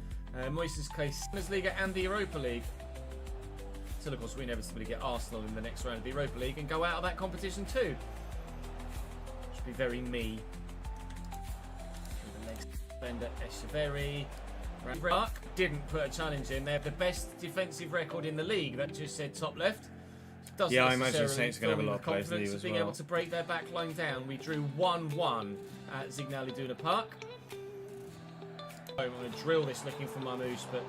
Moises case Bundesliga and the Europa League. Until of course we inevitably get Arsenal in the next round of the Europa League and go out of that competition too. Should be very me. The next defender Echeverry. Mark didn't put a challenge in. They have the best defensive record in the league. That just said top left. Doesn't yeah, I imagine Saints are going to have a lot of players leave as being well. able to break their back line down. We drew 1-1 at Signal Iduna Park. I'm going to drill this looking for Marmouche, but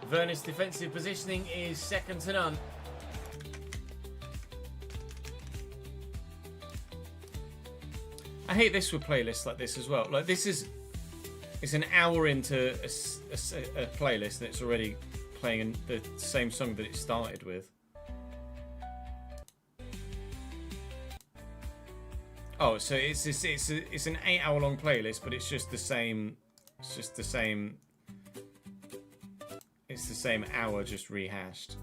Vernon's defensive positioning is second to none. I hate this with playlists like this as well. Like this is... It's an hour into a playlist and it's already playing the same song that it started with. Oh, so it's an 8-hour-long playlist, but it's just the same. It's just the same. It's the same hour just rehashed.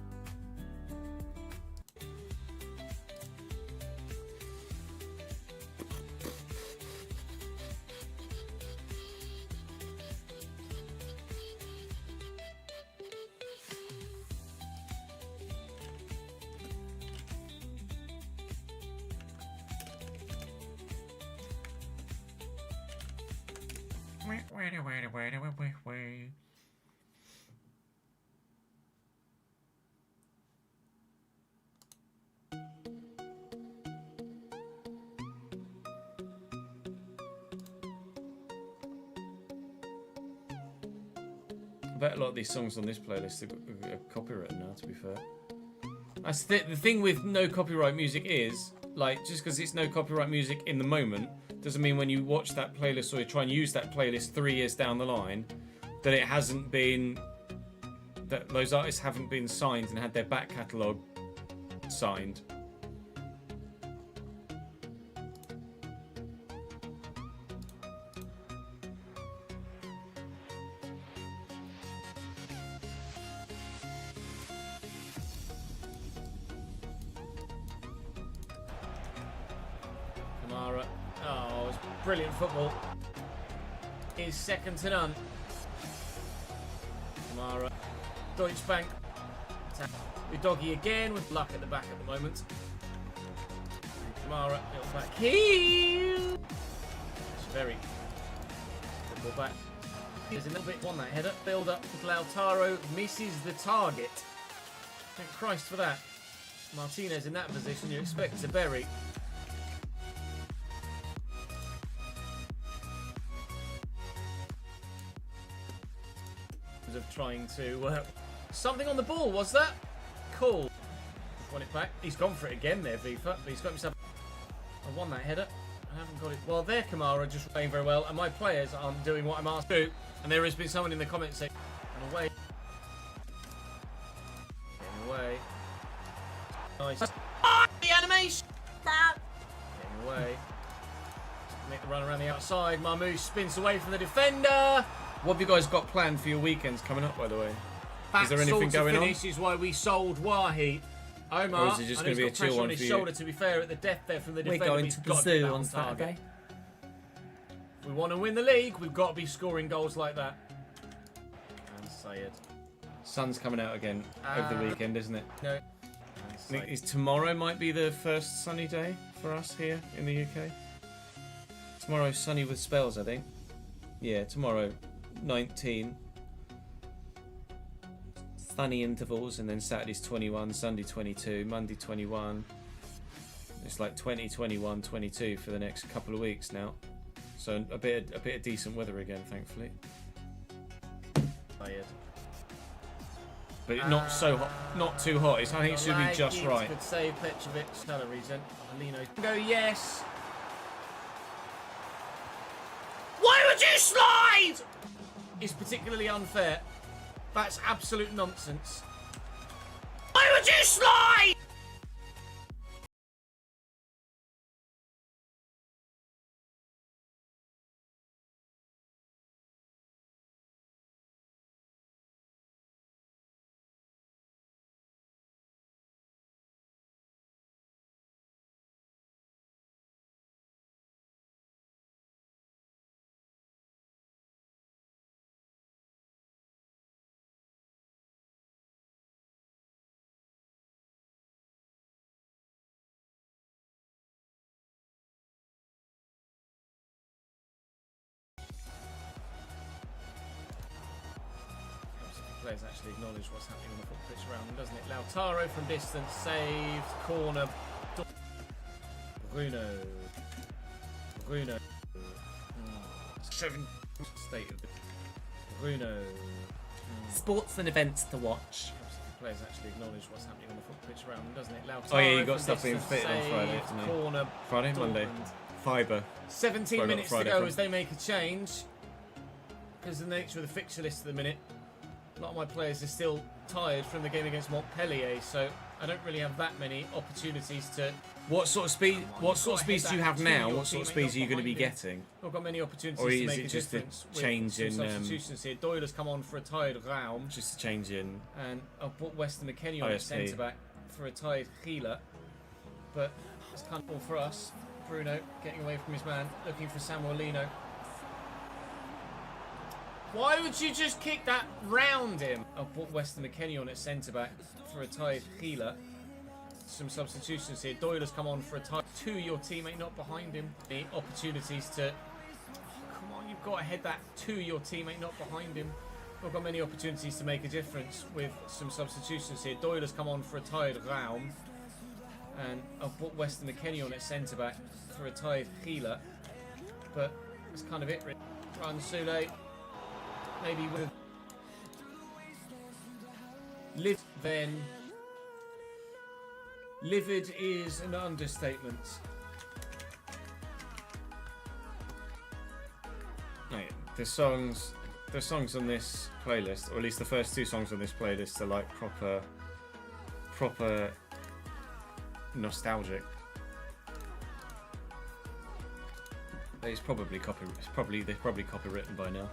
I bet a lot of these songs on this playlist are copyrighted now, to be fair. That's the thing with no copyright music is, like, just because it's no copyright music in the moment, doesn't mean when you watch that playlist or you try and use that playlist 3 years down the line, that it hasn't been, that those artists haven't been signed and had their back catalogue signed. Kamara. Oh, it's brilliant football. Is second to none. Kamara. Deutsche Bank. Udogie again with luck at the back at the moment. Kamara, little back heel. It's very football back. There's a little bit on that header. Build up with Lautaro. Misses the target. Thank Christ for that. Martinez in that position. You expect to bury. Of trying to something on the ball, was that? Cool. Won it back. He's gone for it again there, FIFA, but he's got himself. I won that header. I haven't got it. Well, there, Kamara just playing very well, and my players aren't doing what I'm asked to do. And there has been someone in the comments saying, "And away, getting away." Nice. The animation. Getting away. Make the run around the outside. Marmouche spins away from the defender. What have you guys got planned for your weekends coming up, by the way? Is there anything going on? This is why we sold Wahi. Omar, Or is it just going to be a chill one on his for you? shoulder, to be fair, at the death there from the defender. We're going to the zoo on Saturday. If we want to win the league, we've got to be scoring goals like that. And Sayed. Sun's coming out again over the weekend, isn't it? No. I think tomorrow might be the first sunny day for us here in the UK. Tomorrow's sunny with spells, I think. Yeah, tomorrow, 19. Sunny intervals, and then Saturday's 21, Sunday 22, Monday 21. It's like 20, 21, 22 for the next couple of weeks now. So a bit of decent weather again, thankfully. Sayed. But not so hot, not too hot. I think it should be just right. Good save, Petrovic. Calories in. Alino. Go, yes. Why would you slide? It's particularly unfair. That's absolute nonsense. Why would you slide? Players actually acknowledge what's happening on the foot pitch around them, doesn't it? Lautaro from distance, saved, corner. Bruno. Seven. State of the Bruno. Sports and events to watch. Players actually acknowledge what's happening on the foot pitch around them, doesn't it? Lautaro Oh yeah, you got from stuff being distance, fitted on Friday, saved, didn't you? corner. Friday, Monday. Dortmund. Fibre. 17 Where I got minutes to Friday go from. as they make a change. Because of the nature of the fixture list at the minute, a lot of my players are still tired from the game against Montpellier, so I don't really have that many opportunities to. What sort of speed? What sort of speeds do you have now? Your What sort of teammate speeds are you not going to be behind him. getting? Not got many opportunities Or to is make it a just a difference. change with some in, substitutions here. Doyle's come on for a tired Raum, Just a change in. and I've put Weston McKennie on at ISP. centre back for a tired Gila, but it's kind of all for us. Bruno getting away from his man, looking for Samuelino. Why would you just kick that round him? I've put Weston McKennie on at centre back for a tired Gila. Some substitutions here. Doyle's come on for a tired to your teammate, not behind him. The opportunities to. Come on, you've got to head that to your teammate, not behind him. We've got many opportunities to make a difference with some substitutions here. Doyle's come on for a tired Raum. And I've put Weston McKennie on at centre-back for a tired Gila. But that's kind of it. Run Sule. Maybe with... Live then... Livid is an understatement. Right, the songs on this playlist, or at least the first two songs on this playlist, are like proper nostalgic. They're probably copywritten by now.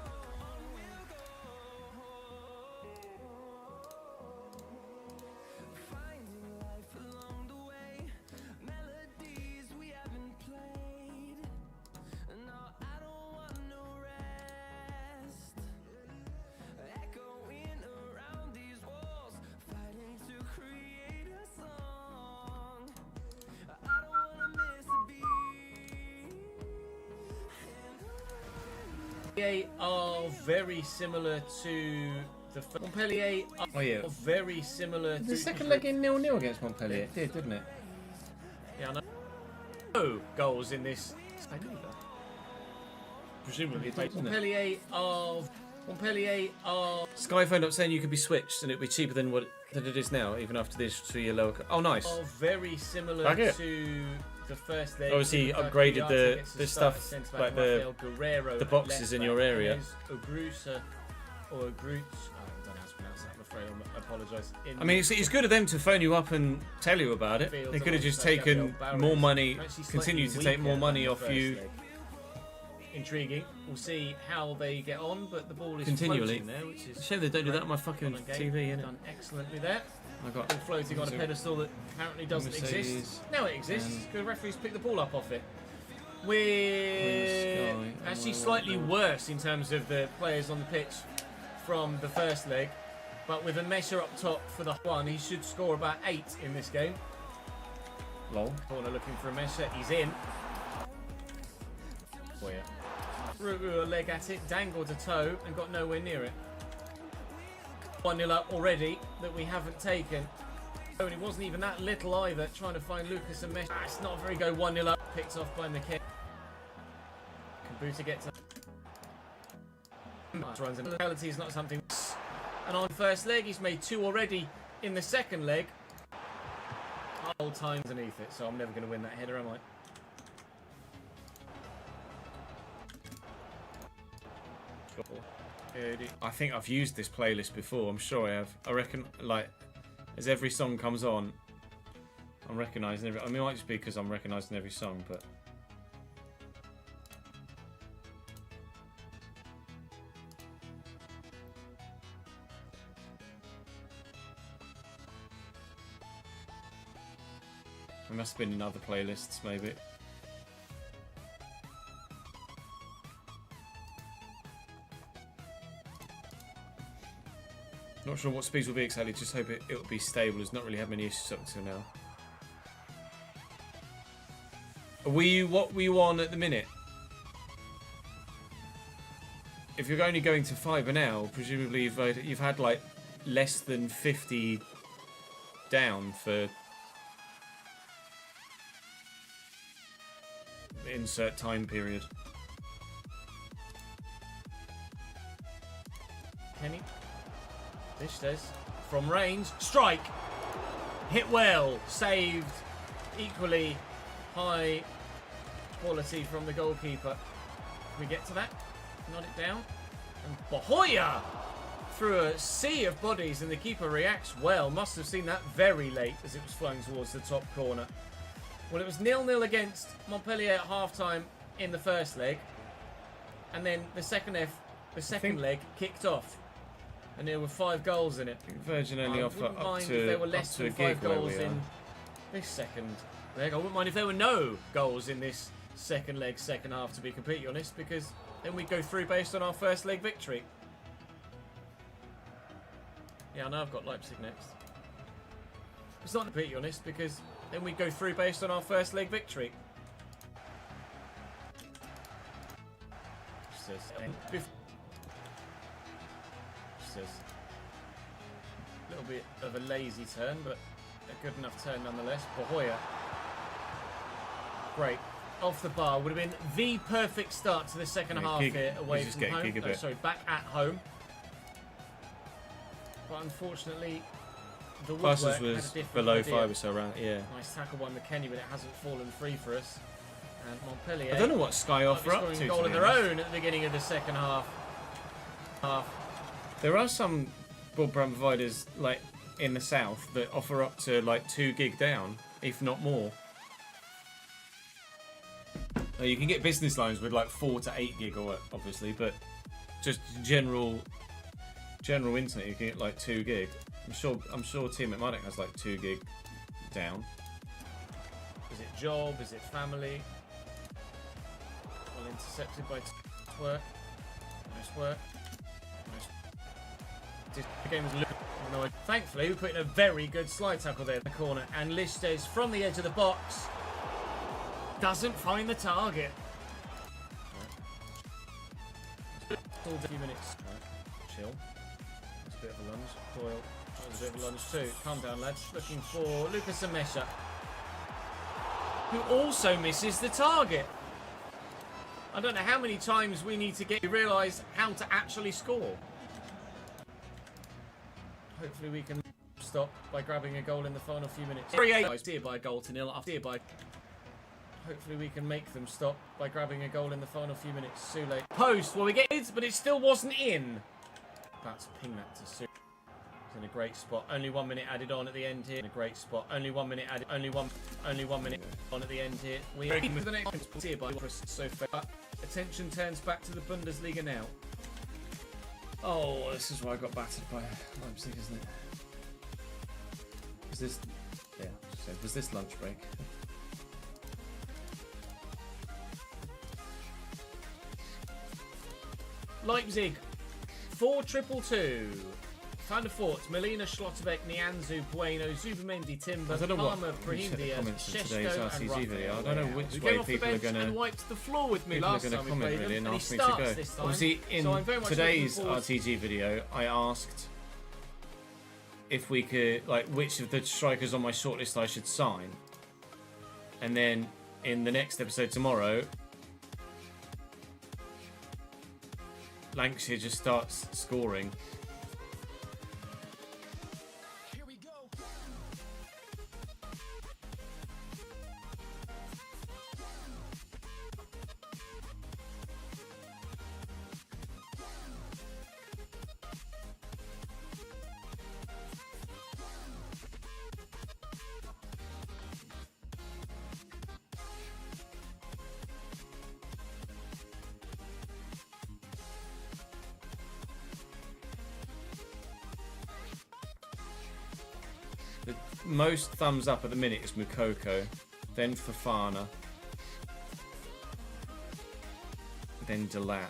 Montpellier are very similar to the Montpellier are very similar to The second leg in 0-0 against Montpellier. It did, didn't it? Yeah, I know. No goals in this. Presumably, Montpellier are. Sky phoned up saying you could be switched and it'd be cheaper than it is now, even after this 3-year lower. Oh, nice. Are very similar Like it. to the first leg. Obviously, upgraded the stuff, like the boxes in your area. Ogrusa or Ogruts. I don't know how to pronounce that. I'm afraid. I apologise. I mean, it's good of them to phone you up and tell you about it. They could have just taken more money, continued to take more money off you. Intriguing. We'll see how they get on, but the ball is Continually. floating there, which is Shame they don't do that on my fucking TV, innit? done excellently there. I got Ball floating on a pedestal that apparently doesn't exist. Now it exists because the referees pick the ball up off it. We're actually slightly worse in terms of the players on the pitch from the first leg, but with a measure up top for the one, he should score about 8 in this game. lol. Corner looking for a measure. He's in. Oh yeah. Threw a leg at it, dangled a toe, and got nowhere near it. 1-0 up already that we haven't taken. Oh, and it wasn't even that little either, trying to find Lucas and Mesh. It's not very good. 1-0 up, picked off by McKenna. Computer gets up. Runs in. Penalty is not something. And on first leg, he's made 2 already in the second leg. Whole time underneath it, so I'm never going to win that header, am I? I think I've used this playlist before. I'm sure I have. I reckon, like, as every song comes on, I'm recognising every. I mean, it might just be because I'm recognising every song, but. It must have been in other playlists, maybe. Not sure what speeds will be exactly, just hope it'll be stable. It's not really had many issues up until now. What were you on at the minute? If you're only going to fibre now, presumably you've had like less than 50 down for the insert time period. Kenny. Vistes from range, strike, hit well, saved, equally high quality from the goalkeeper. Can we get to that? Nod it down. And Bahoya through a sea of bodies, and the keeper reacts well. Must have seen that very late as it was flowing towards the top corner. Well, it was 0-0 against Montpellier at half-time in the first leg, and then the second leg kicked off. And there were 5 goals in it. Virgin only offer up if there were to less than a 5 gig where goals we in are. this second leg. I wouldn't mind if there were no goals in this second leg, second half, to be completely honest, because then we'd go through based on our first leg victory. Yeah, I know I've got Leipzig next. It's not completely honest, because then we'd go through based on our first leg victory. A little bit of a lazy turn, but a good enough turn nonetheless. Bahoya. Great. Off the bar. Would have been the perfect start to the second half here away from home. No, sorry, back at home. But unfortunately, the woodwork Passes had a was different below idea. 5 or so around, yeah. Nice tackle by McKennie, but it hasn't fallen free for us. And Montpellier. I don't know what Sky offer up scoring to. a goal To of be their honest. own at the beginning of the second half. There are some broadband providers like in the south that offer up to like 2 gig down, if not more. You can get business lines with like 4 to 8 gig, or obviously, but just general internet you can get like 2 gig. I'm sure Team McMurdoch has like 2 gig down. Is it job? Is it family? Well intercepted by Twerk. Nice work. Nice. The game was annoyed. Thankfully, we put in a very good slide tackle there in the corner, and Listes from the edge of the box doesn't find the target. All a few minutes. Chill. That's a bit of a lunge. Doyle. That was a bit of a lunge too. Calm down, lads. Looking for Lucas Amesha, who also misses the target. I don't know how many times we need to get to realise how to actually score. Hopefully we can stop by grabbing a goal in the final few minutes. 3-8. Here by a goal to nil. After by. Hopefully we can make them stop by grabbing a goal in the final few minutes. Sule. Post. Well, we get it, but it still wasn't in. About to ping that to Sule. He's in a great spot. Only 1 minute added on at the end here. In a great spot. Only 1 minute added. Only one minute on at the end here. We are with the next here by Chris so far. Attention turns back to the Bundesliga now. Oh, this is why I got battered by Leipzig, isn't it? Was this? Yeah. So was this lunch break? Leipzig 4-2-2. Van der Voort, Melina, Schlotterbeck, Nianzu, Bueno, Zubamendi, Timber, I don't know Palmer, what Brahim the Diaz, comments in Šeško today's and RTG video. I Raphael. don't know which Who way came off the people are bench going and to wiped the floor with me last time we comment played really him, and and ask he me to starts go. this time. Obviously, in So I'm very much today's looking forward- RTG video, I asked if we could, like, which of the strikers on my shortlist I should sign, and then in the next episode tomorrow, Lancashire just starts scoring. The most thumbs up at the minute is Mukoko, then Fafana, then Delap.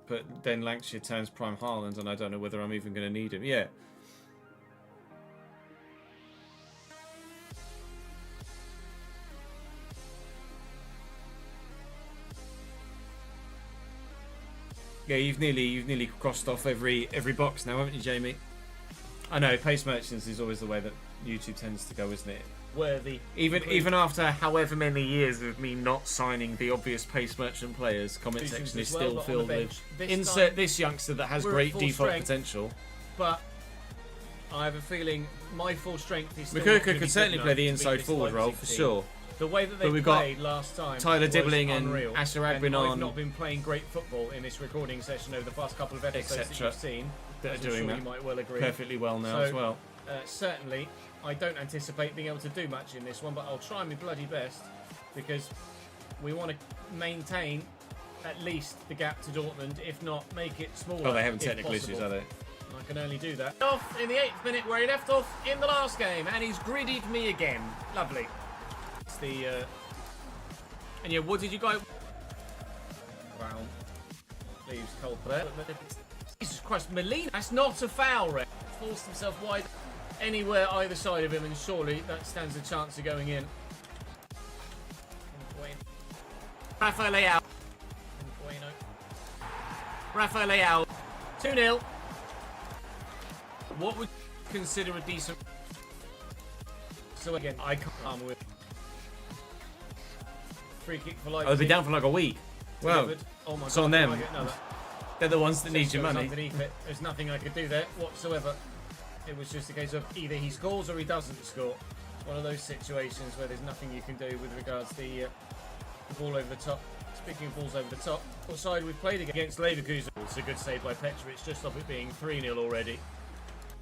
But then Lancashire turns prime Haaland, and I don't know whether I'm even going to need him. Yeah. Yeah, you've nearly crossed off every box now, haven't you, Jamie? I know, Pace Merchants is always the way that YouTube tends to go, isn't it? Worthy. Even after however many years of me not signing the obvious Pace Merchant players, comment Solutions section is as well, still but on filled the bench. with This insert time, this youngster that has we're at great full default strength. potential. But I have a feeling my full strength is still Mukoko not gonna be could good certainly enough play the to beat inside this forward role Leipzig for team. sure. The way that they we've got played last time, Tyler was Dibbling and unreal. Asher And Agbinon I've not been playing great football in this recording session over the past couple of episodes that etc. you've seen. that are as I'm doing sure that you might well agree. perfectly well now So, as well. Certainly, I don't anticipate being able to do much in this one, but I'll try my bloody best because we want to maintain at least the gap to Dortmund, if not make it smaller. Oh, they having if technical issues, possible. are they? I can only do that. Off in the 8th minute where he left off in the last game, and he's gridded me again. Lovely. It's the and yeah, what did you guys? Wow. Leaves Cole there. Jesus Christ, Molina. That's not a foul, Red. Forced himself wide anywhere either side of him, and surely that stands a chance of going in. Rafael Leao. Rafael Leao. 2-0. What would you consider a decent... So again, I can't arm with... Free kick for Leipzig. Oh, they'll be down for like a week. Well, Delivered. Oh my it's God, on can them. I get another? They're the ones that need your Goes money. underneath it. There's nothing I could do there whatsoever. It was just a case of either he scores or he doesn't score. One of those situations where there's nothing you can do with regards to the ball over the top. Speaking of balls over the top, what side we've played against Leverkusen. It's a good save by Petrovic, just off it being 3-0 already.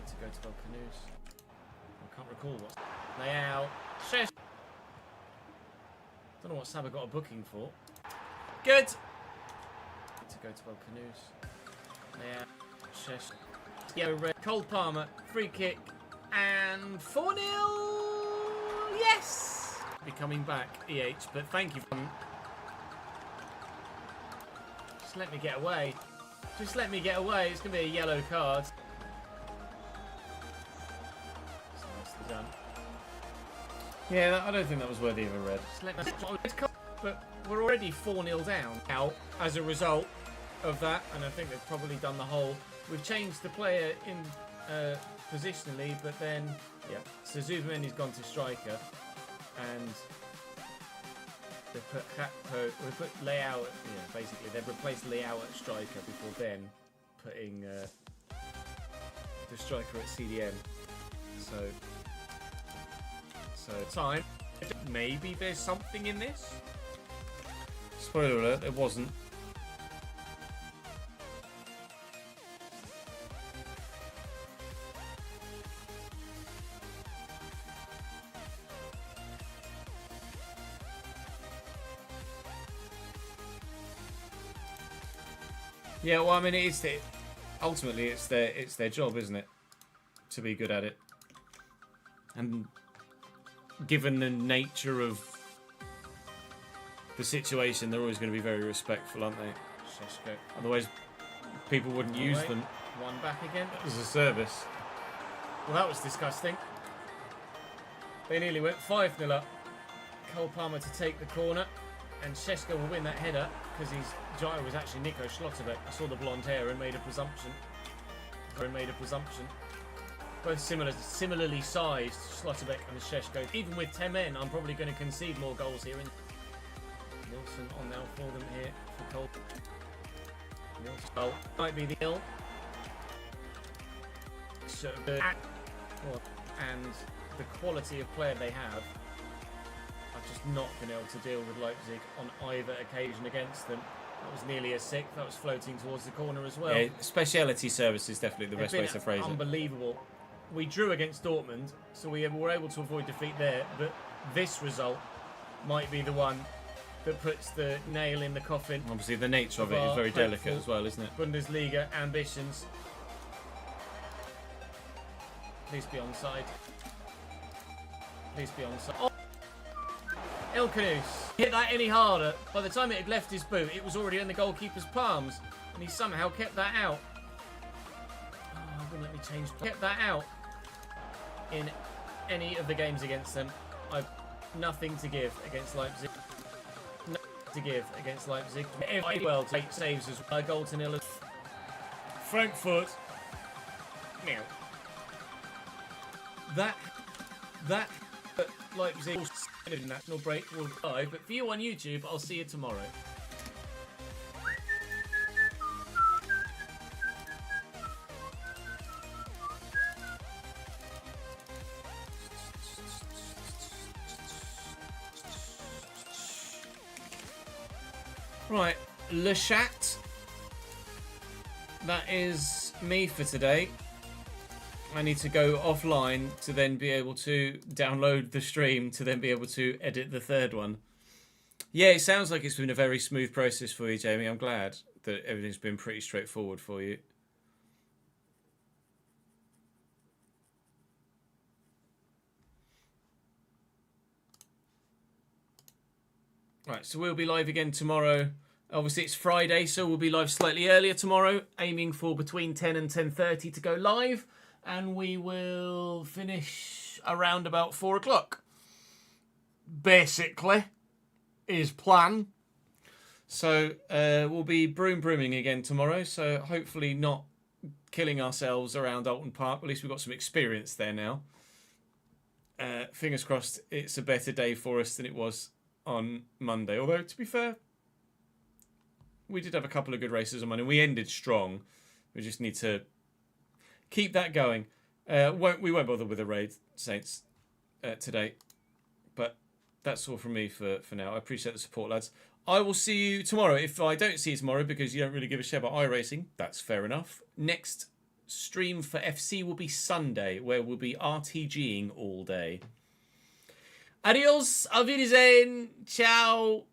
To go to Volcanoes. I can't recall what. Leao. Shesh. Don't know what Saba got a booking for. Good. To go to Volcanoes. Leao. Shesh. Yellow red. Cole Palmer. Free kick. And 4-0. Yes. Be coming back, EH, but thank you. Just let me get away. Just let me get away. It's going to be a yellow card. So nicely done. Yeah, I don't think that was worthy of a red. Just let me... But we're already 4-0 down now as a result of that, and I think they've probably done the whole... We've changed the player in positionally, but then... Yeah. So Zuberman's gone to striker, and... They put Leao, basically they've replaced Leao at striker before then putting the striker at CDM. So time. Maybe there's something in this. Spoiler alert, it wasn't. Yeah, well, I mean, ultimately it's their job, isn't it, to be good at it. And given the nature of the situation, they're always going to be very respectful, aren't they? Sheshko. Otherwise, people wouldn't use them One back again. as a service. Well, that was disgusting. They nearly went 5-0 up. Cole Palmer to take the corner, and Sheshko will win that header because his gyro was actually Nico Schlotterbeck. I saw the blonde hair and made a presumption. Both similarly sized, Schlotterbeck and Sheshko. Even with 10 men, I'm probably going to concede more goals here. Nilsson on now for them here for Cole. Nilsson. Oh, might be the ill. So, and the quality of player they have, I've just not been able to deal with Leipzig on either occasion against them. That was nearly a sick. That was floating towards the corner as well. Yeah, speciality service is definitely the best way to phrase it. Unbelievable. We drew against Dortmund, so we were able to avoid defeat there. But this result might be the one that puts the nail in the coffin. Obviously, the nature of it is very delicate as well, isn't it? Bundesliga ambitions. Please be onside. Please be onside. Oh! El Canus hit that any harder. By the time it had left his boot, it was already in the goalkeeper's palms, and he somehow kept that out. Oh, wouldn't let me change. Kept that out in any of the games against them. I've nothing to give against Leipzig. Nothing to give against Leipzig. Every well, 8 saves as well. Goal to nil. Frankfurt. Meow. That Leipzig in national break will die, but for you on YouTube, I'll see you tomorrow. Right, Le Chat. That is me for today. I need to go offline to then be able to download the stream to then be able to edit the third one. Yeah, it sounds like it's been a very smooth process for you, Jamie. I'm glad that everything's been pretty straightforward for you. Right, so we'll be live again tomorrow. Obviously, it's Friday, so we'll be live slightly earlier tomorrow, aiming for between 10 and 10:30 to go live, and we will finish around about 4 o'clock. Basically, is plan. So we'll be brooming again tomorrow, so hopefully not killing ourselves around Alton Park. At least we've got some experience there now. Fingers crossed it's a better day for us than it was on Monday. Although, to be fair, we did have a couple of good races on Monday. We ended strong. We just need to keep that going. We won't bother with a raid, Saints, today. But that's all from me for now. I appreciate the support, lads. I will see you tomorrow. If I don't see you tomorrow because you don't really give a shit about iRacing, that's fair enough. Next stream for FC will be Sunday, where we'll be RTGing all day. Adios, auf Wiedersehen, ciao.